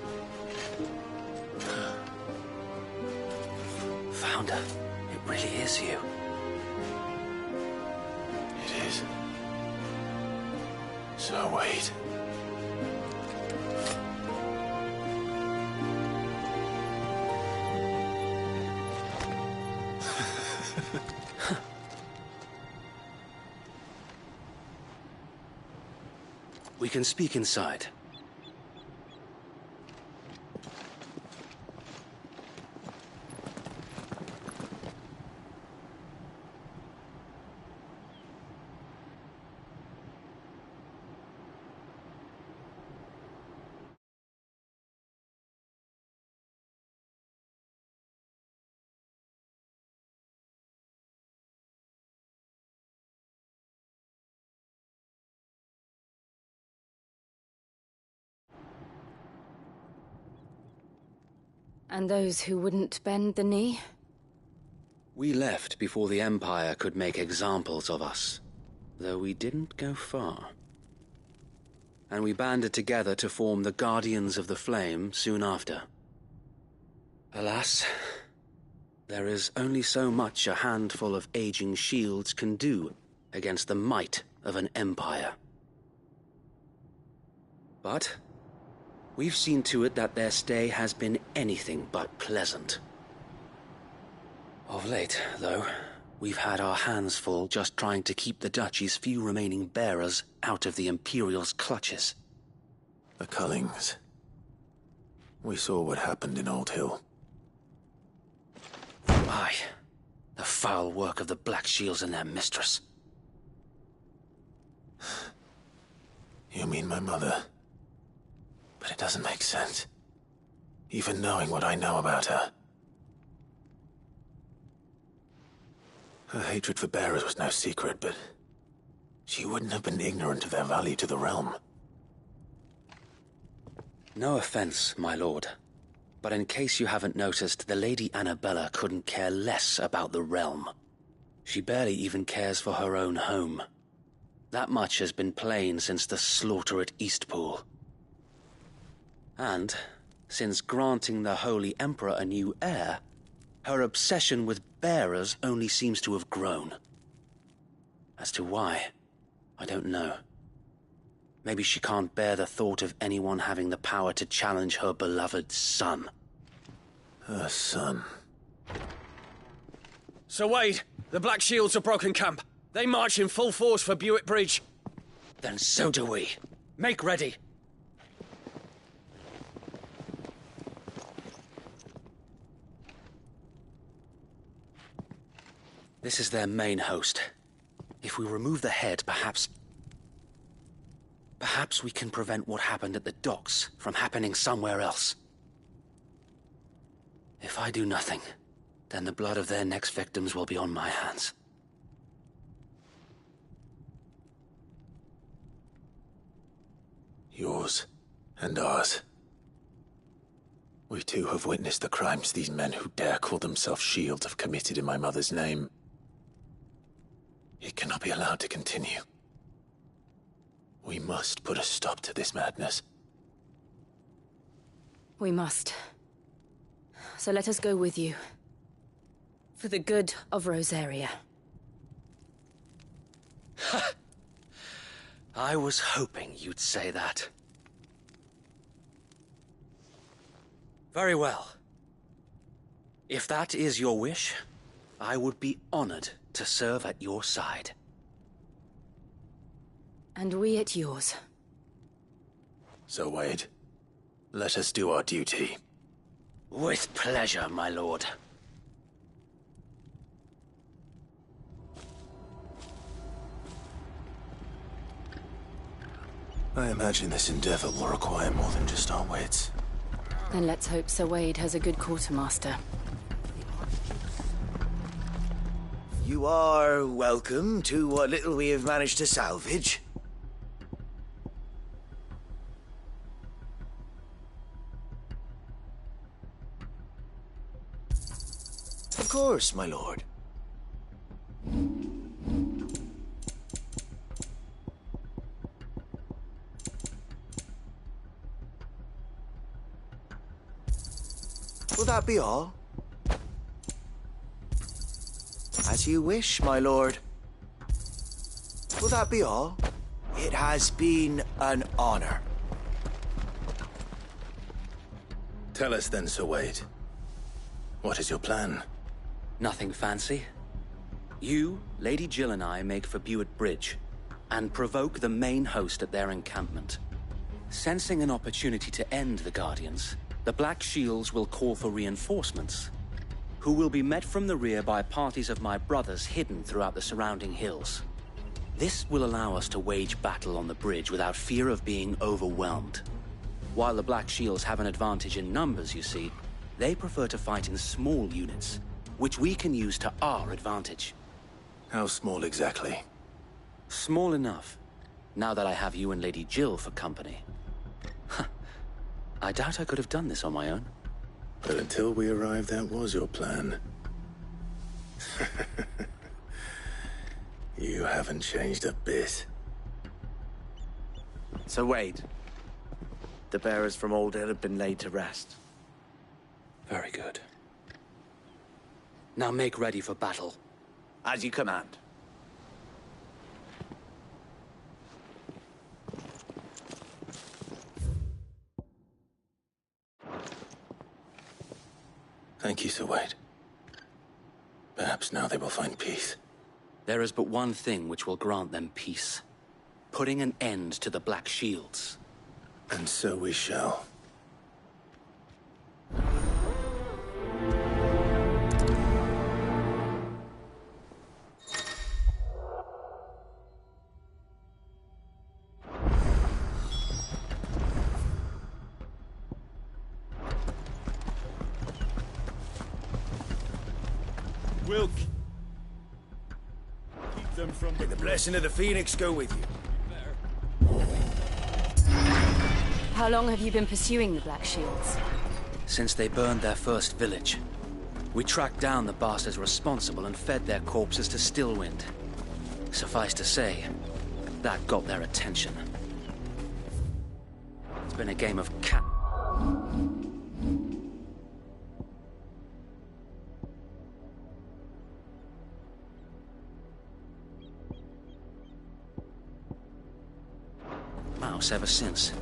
Speaker 18: Founder, it really is you.
Speaker 2: It is. So wait.
Speaker 18: We can speak inside.
Speaker 4: And those who wouldn't bend the knee?
Speaker 18: We left before the Empire could make examples of us, though we didn't go far. And we banded together to form the Guardians of the Flame soon after. Alas, there is only so much a handful of aging shields can do against the might of an empire. But we've seen to it that their stay has been anything but pleasant. Of late, though, we've had our hands full just trying to keep the Duchy's few remaining bearers out of the Imperial's clutches.
Speaker 2: The Cullings. We saw what happened in Old Hill.
Speaker 18: Aye. The foul work of the Black Shields and their mistress.
Speaker 2: You mean my mother? But it doesn't make sense. Even knowing what I know about her. Her hatred for bearers was no secret, but she wouldn't have been ignorant of their value to the realm.
Speaker 18: No offense, my lord. But in case you haven't noticed, the Lady Annabella couldn't care less about the realm. She barely even cares for her own home. That much has been plain since the slaughter at Eastpool. And, since granting the Holy Emperor a new heir, her obsession with bearers only seems to have grown. As to why, I don't know. Maybe she can't bear the thought of anyone having the power to challenge her beloved son.
Speaker 2: Her son.
Speaker 24: Sir Wade, the Black Shields have broken camp. They march in full force for Buick Bridge.
Speaker 18: Then so do we. Make ready. This is their main host. If we remove the head, perhaps we can prevent what happened at the docks from happening somewhere else. If I do nothing, then the blood of their next victims will be on my hands.
Speaker 2: Yours and ours. We too have witnessed the crimes these men who dare call themselves Shields have committed in my mother's name. It cannot be allowed to continue. We must put a stop to this madness.
Speaker 4: We must. So let us go with you. For the good of Rosaria.
Speaker 18: I was hoping you'd say that. Very well. If that is your wish, I would be honored to serve at your side.
Speaker 4: And we at yours.
Speaker 2: So, Wade, let us do our duty.
Speaker 18: With pleasure, my lord.
Speaker 2: I imagine this endeavor will require more than just our wits.
Speaker 4: Then let's hope Sir Wade has a good quartermaster.
Speaker 5: You are welcome to what little we have managed to salvage. Of course, my lord. Will that be all? As you wish, my lord. Will that be all? It has been an honor.
Speaker 2: Tell us then, Sir Wade. What is your plan?
Speaker 8: Nothing fancy. You, Lady Jill and I make for Buett Bridge and provoke the main host at their encampment. Sensing an opportunity to end the Guardians, the Black Shields will call for reinforcements, who will be met from the rear by parties of my brothers hidden throughout the surrounding hills. This will allow us to wage battle on the bridge without fear of being overwhelmed. While the Black Shields have an advantage in numbers, you see, they prefer to fight in small units, which we can use to our advantage.
Speaker 2: How small exactly?
Speaker 8: Small enough, now that I have you and Lady Jill for company. I doubt I could have done this on my own.
Speaker 2: But until we arrived, that was your plan. You haven't changed a bit.
Speaker 5: Sir Wade, the bearers from Old Hill have been laid to rest.
Speaker 8: Very good. Now make ready for battle.
Speaker 5: As you command.
Speaker 2: Thank you, Sir Wade. Perhaps now they will find peace.
Speaker 8: There is but one thing which will grant them peace. Putting an end to the Black Shields.
Speaker 2: And so we shall.
Speaker 25: Wilk. Keep them from the blessing of the Phoenix go with you.
Speaker 4: How long have you been pursuing the Black Shields?
Speaker 8: Since they burned their first village. We tracked down the bastards responsible and fed their corpses to Stillwind. Suffice to say, that got their attention. It's been a game of cat. Mouse ever since.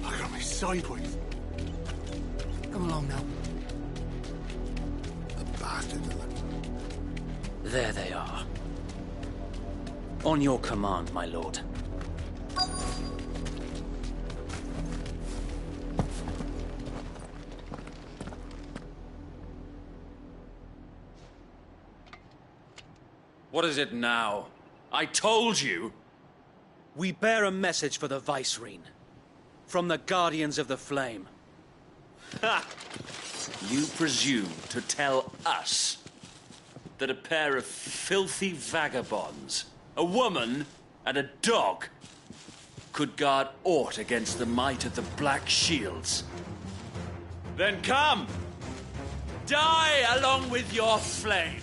Speaker 1: I got me sideways. Come along now. The bastard.
Speaker 8: There they are. On your command, my lord.
Speaker 18: What is it now? I told you!
Speaker 8: We bear a message for the Vicereine. From the Guardians of the Flame.
Speaker 18: Ha! You presume to tell us that a pair of filthy vagabonds, a woman and a dog, could guard aught against the might of the Black Shields? Then come! Die along with your flame!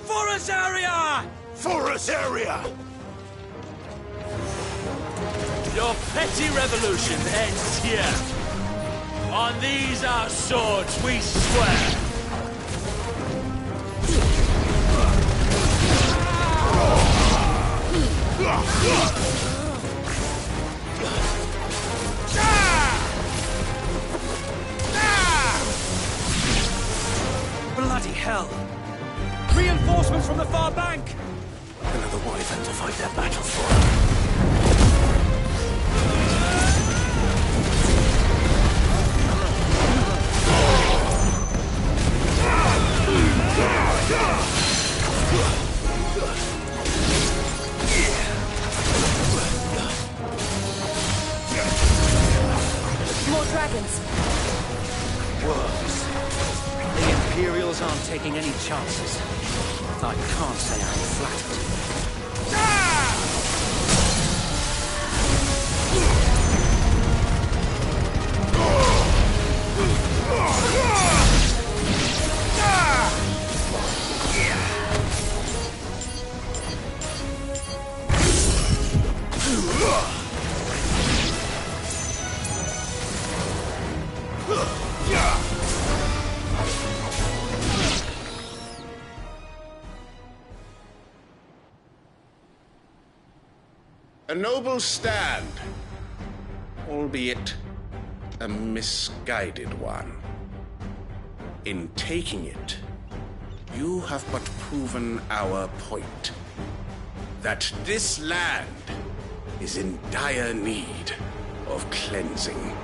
Speaker 18: For Azaria!
Speaker 12: For Azaria!
Speaker 18: Your petty revolution ends here. On these our swords we swear.
Speaker 8: Bloody hell! Reinforcements!
Speaker 25: reinforcements from the far bank!
Speaker 2: Another wyvern to fight their battles for.
Speaker 4: More dragons.
Speaker 8: Worms. The Imperials aren't taking any chances. I can't say I'm flattered.
Speaker 7: A noble stand, albeit a misguided one. In taking it, you have but proven our point. That this land is in dire need of cleansing.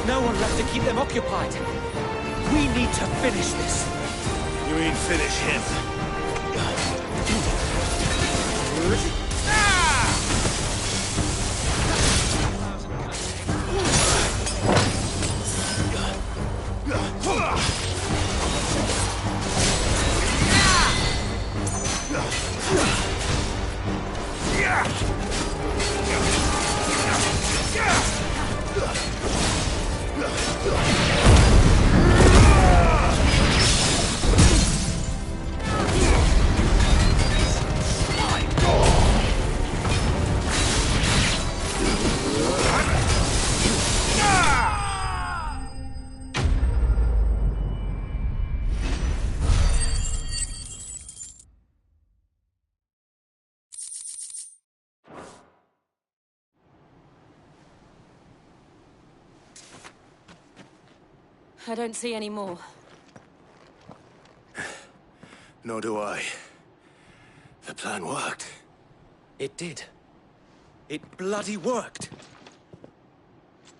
Speaker 25: No one left to keep them occupied. We need to finish this.
Speaker 2: You mean finish him?
Speaker 4: I don't see any more.
Speaker 2: Nor do I. The plan worked.
Speaker 25: It did. It bloody worked.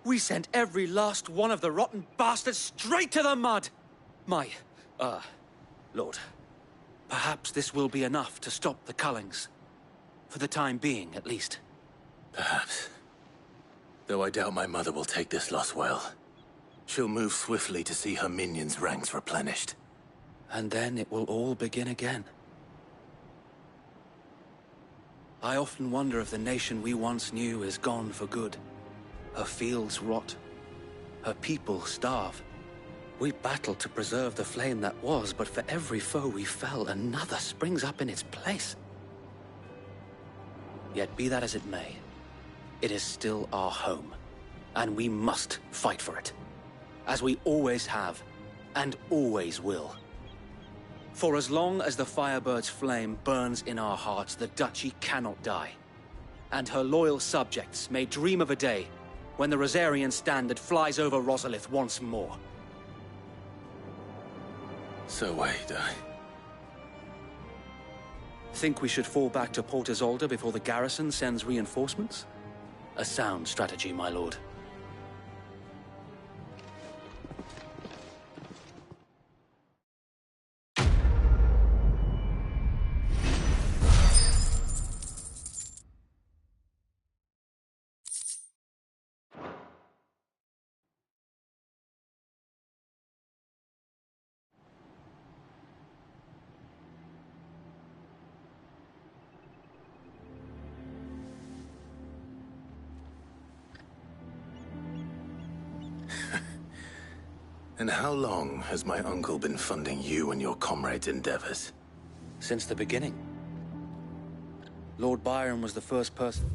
Speaker 25: We sent every last one of the rotten bastards straight to the mud! Lord, perhaps this will be enough to stop the Cullings. For the time being, at least.
Speaker 2: Perhaps. Though I doubt my mother will take this loss well. She'll move swiftly to see her minions' ranks replenished.
Speaker 8: And then it will all begin again. I often wonder if the nation we once knew is gone for good. Her fields rot. Her people starve. We battled to preserve the flame that was, but for every foe we fell, another springs up in its place. Yet be that as it may, it is still our home, and we must fight for it. As we always have, and always will. For as long as the Firebird's flame burns in our hearts, the Duchy cannot die. And her loyal subjects may dream of a day when the Rosarian standard flies over Rosalith once more.
Speaker 2: So wait,
Speaker 8: Think we should fall back to Port Isolde before the garrison sends reinforcements? A sound strategy, my lord.
Speaker 2: And how long has my uncle been funding you and your comrades' endeavors?
Speaker 8: Since the beginning. Lord Byron was the first person...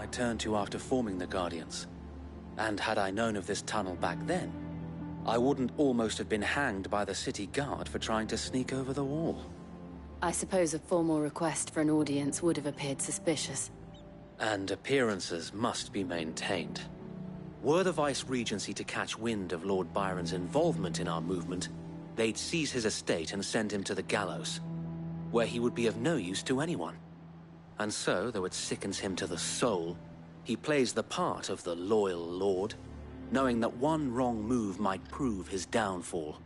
Speaker 8: had turned to after forming the Guardians. And had I known of this tunnel back then, I wouldn't almost have been hanged by the city guard for trying to sneak over the wall.
Speaker 4: I suppose a formal request for an audience would have appeared suspicious.
Speaker 8: And appearances must be maintained. Were the Vice-Regency to catch wind of Lord Byron's involvement in our movement, they'd seize his estate and send him to the gallows, where he would be of no use to anyone. And so, though it sickens him to the soul, he plays the part of the loyal lord, knowing that one wrong move might prove his downfall.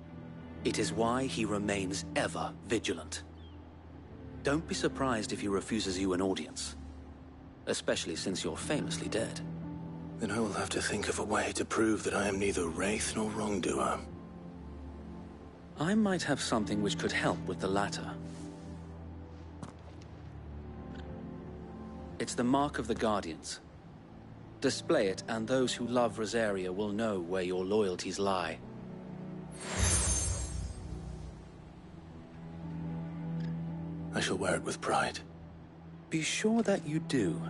Speaker 8: It is why he remains ever vigilant. Don't be surprised if he refuses you an audience, especially since you're famously dead.
Speaker 2: Then I will have to think of a way to prove that I am neither wraith nor wrongdoer.
Speaker 8: I might have something which could help with the latter. It's the Mark of the Guardians. Display it, and those who love Rosaria will know where your loyalties lie.
Speaker 2: I shall wear it with pride.
Speaker 8: Be sure that you do.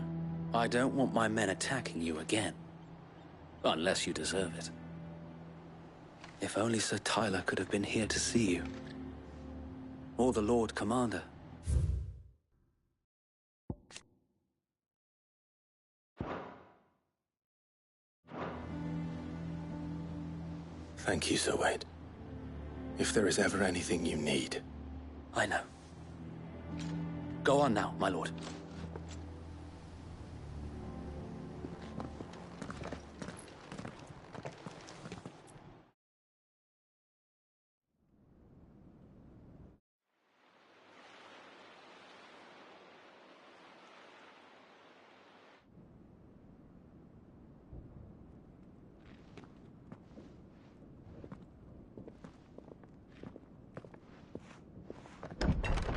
Speaker 8: I don't want my men attacking you again. Unless you deserve it. If only Sir Tyler could have been here to see you. Or the Lord Commander.
Speaker 2: Thank you, Sir Wade. If there is ever anything you need.
Speaker 8: I know. Go on now, my lord.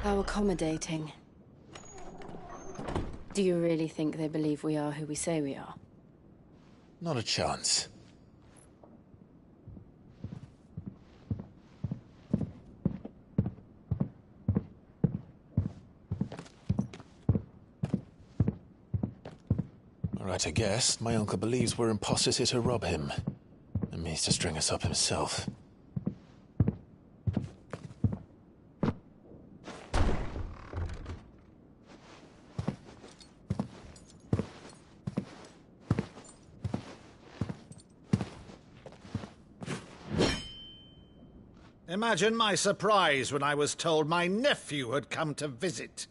Speaker 4: How accommodating. Do you really think they believe we are who we say we are?
Speaker 2: Not a chance. Right, I guess. My uncle believes we're imposters here to rob him. And means to string us up himself.
Speaker 20: Imagine my surprise when I was told my nephew had come to visit.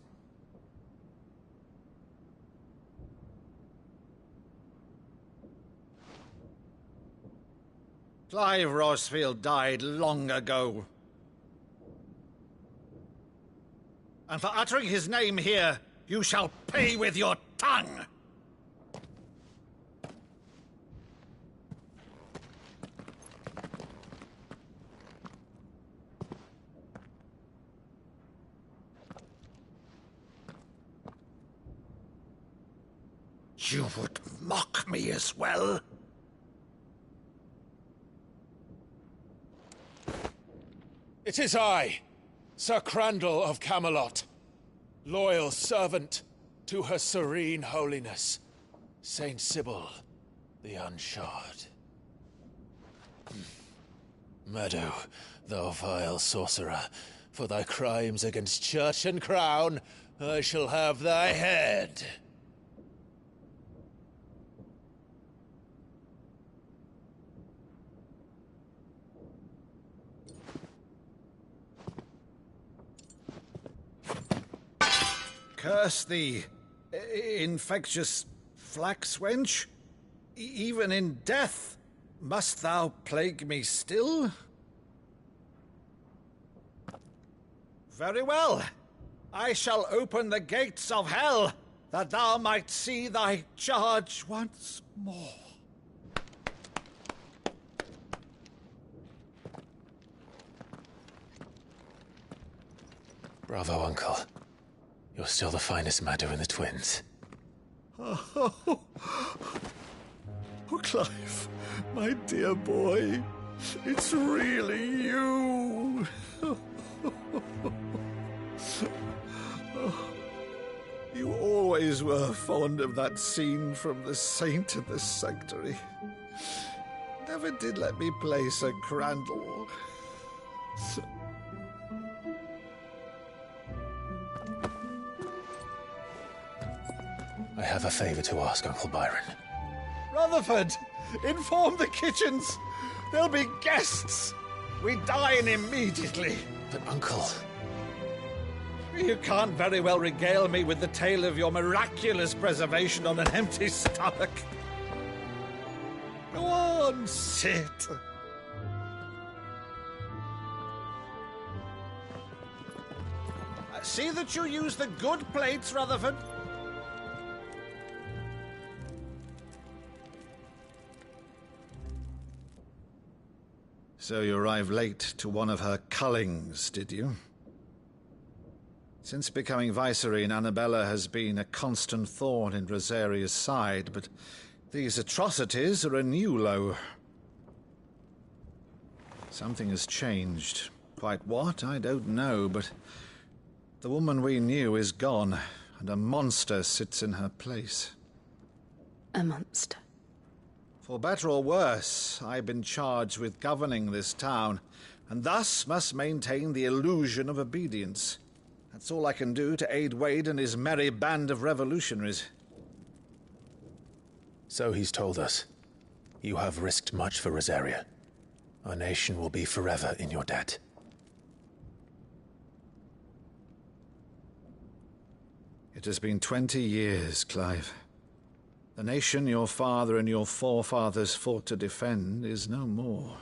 Speaker 20: Clive Rosfield died long ago. And for uttering his name here, you shall pay with your tongue! You would mock me as well?
Speaker 2: It is I, Sir Crandall of Camelot, loyal servant to Her Serene Holiness, Saint Sybil the Unshod. Meadow, thou vile sorcerer, for thy crimes against church and crown, I shall have thy head.
Speaker 20: Curse thee, infectious flax wench. Even in death, must thou plague me still? Very well. I shall open the gates of hell, that thou might see thy charge once more.
Speaker 2: Bravo, Uncle. You're still the finest Meadow in the twins.
Speaker 1: Oh, Clive, my dear boy, it's really you.
Speaker 20: You always
Speaker 1: always were fond of that scene from The Saint of the Sanctuary. Never did let me play Sir Crandall.
Speaker 2: I have a favor to ask, Uncle Byron.
Speaker 1: Rutherford, inform the kitchens. There'll be guests. We dine immediately.
Speaker 2: But, Uncle...
Speaker 1: You can't very well regale me with the tale of your miraculous preservation on an empty stomach. Go on, sit. See that you use the good plates, Rutherford. So you arrived late to one of her cullings, did you? Since becoming Vicereine, Annabella has been a constant thorn in Rosaria's side, but these atrocities are a new low. Something has changed. Quite what, I don't know, but the woman we knew is gone, and a monster sits in her place.
Speaker 4: A monster?
Speaker 1: For better or worse, I've been charged with governing this town, and thus must maintain the illusion of obedience. That's all I can do to aid Wade and his merry band of revolutionaries.
Speaker 2: So he's told us. You have risked much for Rosaria. Our nation will be forever in your debt.
Speaker 1: It has been 20 years, Clive. The nation your father and your forefathers fought to defend is no more.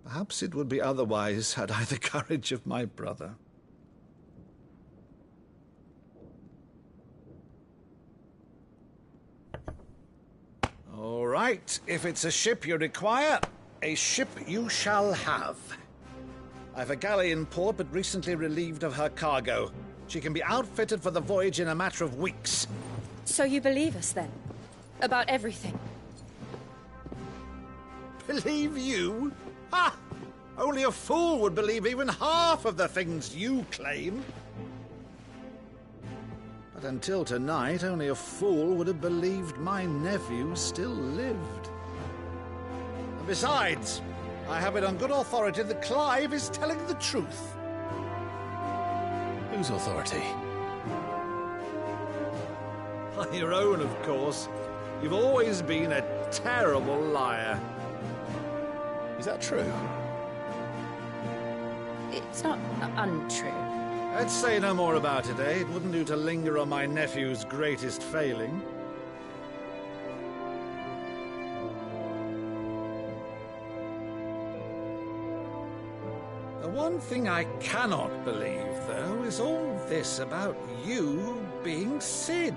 Speaker 1: Perhaps it would be otherwise had I the courage of my brother. All right, if it's a ship you require, a ship you shall have. I've a galley in port, but recently relieved of her cargo. She can be outfitted for the voyage in a matter of weeks.
Speaker 4: So you believe us, then? About everything?
Speaker 1: Believe you? Ha! Only a fool would believe even half of the things you claim. But until tonight, only a fool would have believed my nephew still lived. And besides, I have it on good authority that Clive is telling the truth.
Speaker 2: Whose authority?
Speaker 1: On your own, of course. You've always been a terrible liar.
Speaker 2: Is that true?
Speaker 4: It's not untrue.
Speaker 1: Let's say no more about it, eh? It wouldn't do to linger on my nephew's greatest failing. The one thing I cannot believe, though, is all this about you being Cid.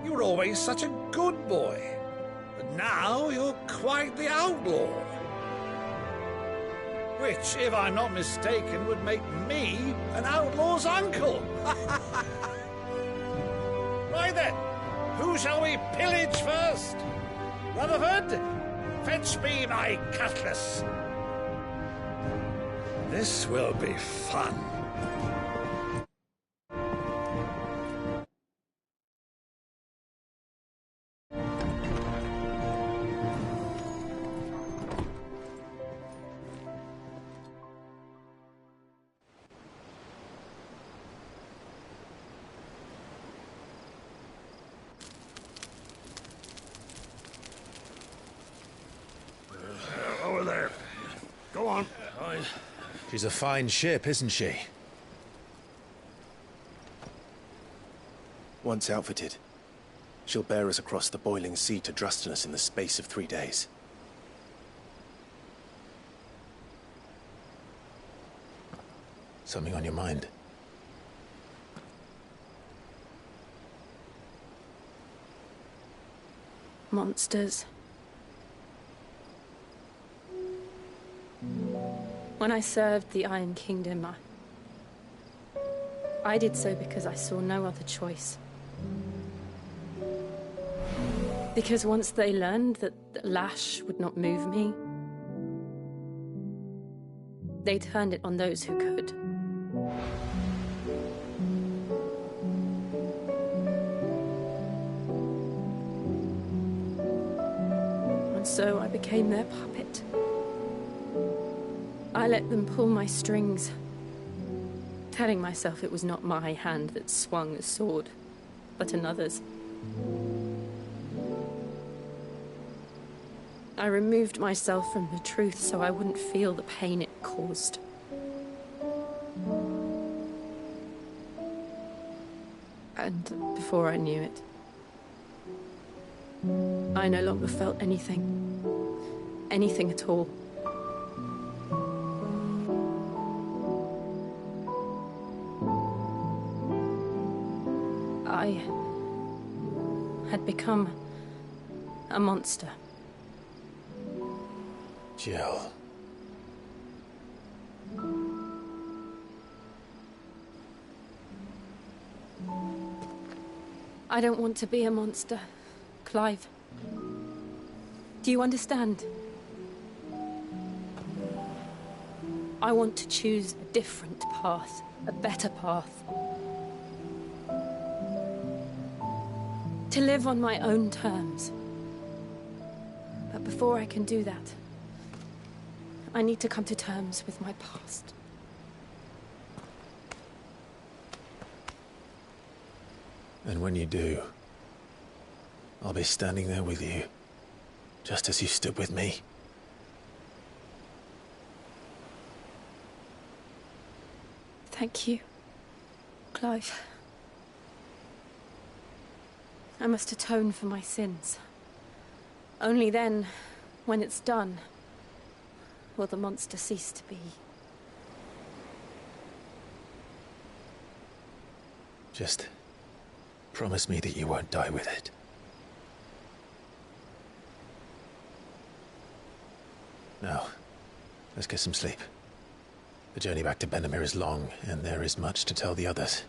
Speaker 1: You were always such a good boy, but now you're quite the outlaw. Which, if I'm not mistaken, would make me an outlaw's uncle. Right then, who shall we pillage first? Rutherford, fetch me my cutlass. This will be fun.
Speaker 12: Over there. Go on.
Speaker 2: She's a fine ship, isn't she?
Speaker 5: Once outfitted, she'll bear us across the boiling sea to Drustinus in the space of 3 days.
Speaker 2: Something on your mind?
Speaker 4: Monsters. When I served the Iron Kingdom, I did so because I saw no other choice. Because once they learned that the lash would not move me, they turned it on those who could. So I became their puppet. I let them pull my strings, telling myself it was not my hand that swung a sword, but another's. I removed myself from the truth so I wouldn't feel the pain it caused. And before I knew it, I no longer felt anything. Anything at all. I had become a monster.
Speaker 2: Jill.
Speaker 4: I don't want to be a monster, Clive. Do you understand? I want to choose a different path, a better path. To live on my own terms. But before I can do that, I need to come to terms with my past.
Speaker 2: And when you do, I'll be standing there with you, just as you stood with me.
Speaker 4: Thank you, Clive. I must atone for my sins. Only then, when it's done, will the monster cease to be.
Speaker 2: Just promise me that you won't die with it. Now, let's get some sleep. The journey back to Benamir is long, and there is much to tell the others.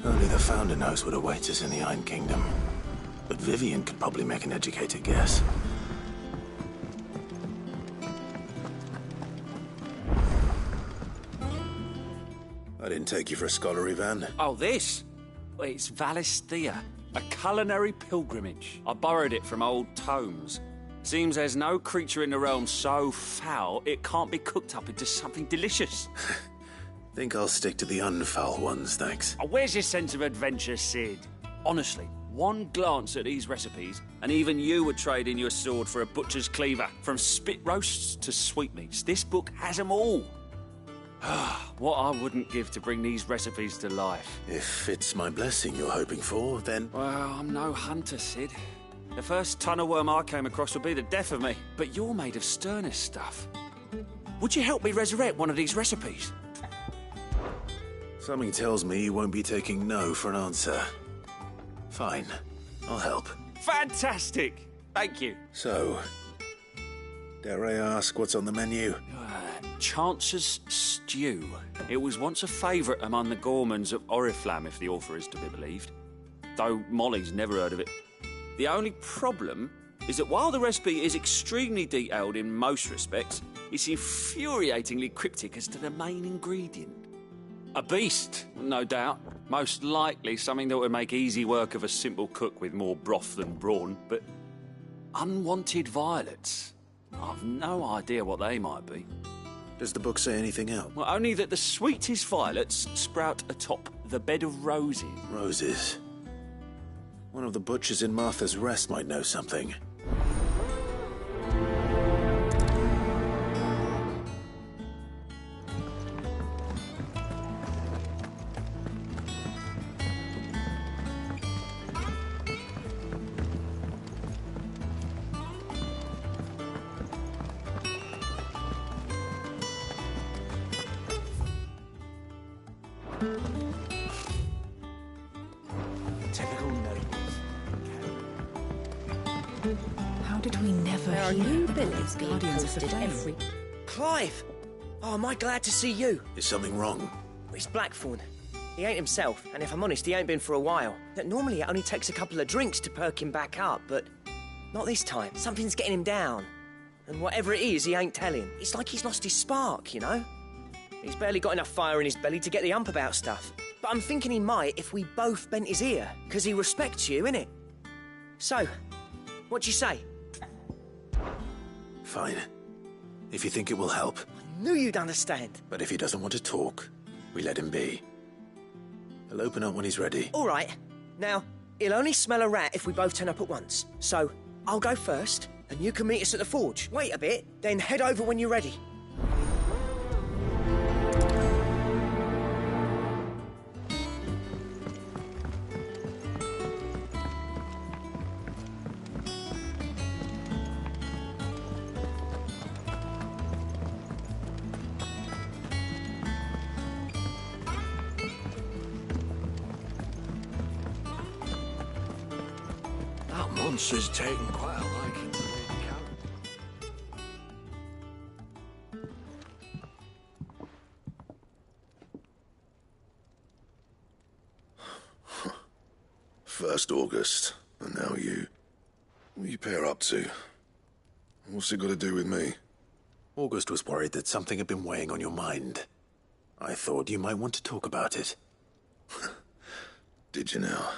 Speaker 2: Only the Founder knows what awaits us in the Iron Kingdom. But Vivian could probably make an educated guess. I didn't take you for a scholar, Ivan.
Speaker 18: Oh, this? Well, it's Valisthea, a culinary pilgrimage. I borrowed it from old tomes. Seems there's no creature in the realm so foul it can't be cooked up into something delicious.
Speaker 2: Think I'll stick to the unfoul ones, thanks.
Speaker 18: Oh, where's your sense of adventure, Sid? Honestly, one glance at these recipes, and even you would trade in your sword for a butcher's cleaver. From spit roasts to sweetmeats, this book has them all. What I wouldn't give to bring these recipes to life.
Speaker 2: If it's my blessing you're hoping for, then...
Speaker 18: Well, I'm no hunter, Sid. The first ton of worm I came across would be the death of me. But you're made of sterner stuff. Would you help me resurrect one of these recipes?
Speaker 2: Something tells me you won't be taking no for an answer. Fine, I'll help.
Speaker 18: Fantastic! Thank you.
Speaker 2: So, dare I ask what's on the menu?
Speaker 18: Chance's Stew. It was once a favourite among the Gormans of Oriflamme, if the author is to be believed. Though Molly's never heard of it. The only problem is that while the recipe is extremely detailed in most respects, it's infuriatingly cryptic as to the main ingredient. A beast, no doubt. Most likely something that would make easy work of a simple cook with more broth than brawn, but unwanted violets. I've no idea what they might be.
Speaker 2: Does the book say anything else?
Speaker 18: Well, only that the sweetest violets sprout atop the bed of roses.
Speaker 2: Roses? One of the butchers in Martha's Rest might know something.
Speaker 9: our new village being posted every...
Speaker 11: Clive! Oh, am I glad to see you.
Speaker 2: Is something wrong?
Speaker 11: It's Blackthorn. He ain't himself, and if I'm honest, he ain't been for a while. Normally it only takes a couple of drinks to perk him back up, but not this time. Something's getting him down. And whatever it is, he ain't telling. It's like he's lost his spark, you know? He's barely got enough fire in his belly to get the ump about stuff. But I'm thinking he might if we both bent his ear, because he respects you, innit? So, what do you say?
Speaker 2: Fine. If you think it will help.
Speaker 11: I knew you'd understand.
Speaker 2: But if he doesn't want to talk, we let him be. He'll open up when he's ready.
Speaker 11: All right. Now, he'll only smell a rat if we both turn up at once. So, I'll go first, and you can meet us at the forge. Wait a bit, then head over when you're ready.
Speaker 1: Monster's taken quite a liking to Lady Karen.
Speaker 12: First August, and now you. What are you pair up to? What's it got to do with me?
Speaker 2: August was worried that something had been weighing on your mind. I thought you might want to talk about it.
Speaker 12: Did you now?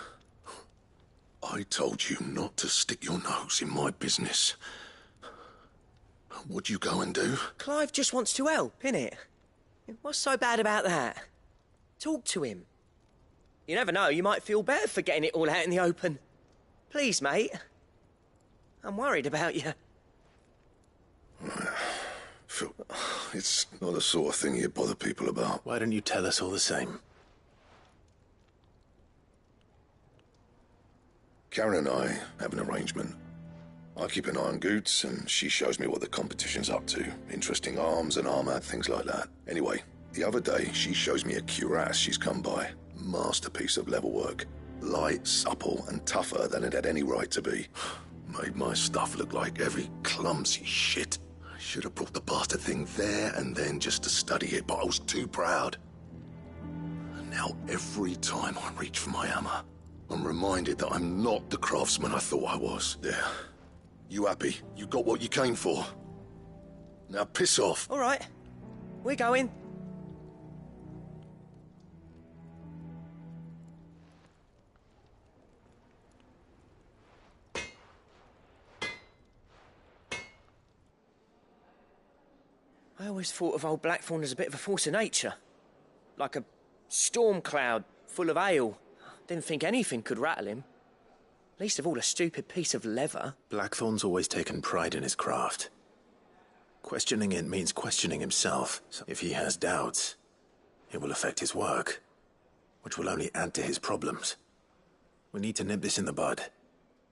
Speaker 12: I told you not to stick your nose in my business. What'd you go and do?
Speaker 11: Clive just wants to help, innit? What's so bad about that? Talk to him. You never know, you might feel better for getting it all out in the open. Please, mate. I'm worried about you.
Speaker 12: Phil, it's not the sort of thing you bother people about.
Speaker 2: Why don't you tell us all the same?
Speaker 12: Karen and I have an arrangement. I keep an eye on Goots, and she shows me what the competition's up to. Interesting arms and armour, things like that. Anyway, the other day, she shows me a cuirass she's come by. Masterpiece of level work. Light, supple, and tougher than it had any right to be. Made my stuff look like every clumsy shit. I should have brought the bastard thing there and then just to study it, but I was too proud. And now every time I reach for my hammer, I'm reminded that I'm not the craftsman I thought I was. There. You happy? You got what you came for? Now piss off.
Speaker 11: All right. We're going. I always thought of old Blackthorn as a bit of a force of nature. Like a storm cloud full of ale. Didn't think anything could rattle him. Least of all a stupid piece of leather.
Speaker 2: Blackthorn's always taken pride in his craft. Questioning it means questioning himself. So if he has doubts, it will affect his work, which will only add to his problems. We need to nip this in the bud.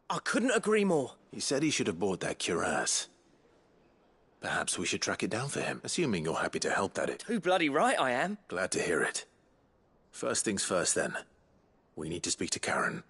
Speaker 11: I couldn't agree more.
Speaker 2: He said he should have bought that cuirass. Perhaps we should track it down for him, assuming you're happy to help at it.
Speaker 11: Too bloody right I am.
Speaker 2: Glad to hear it. First things first, then. We need to speak to Karen.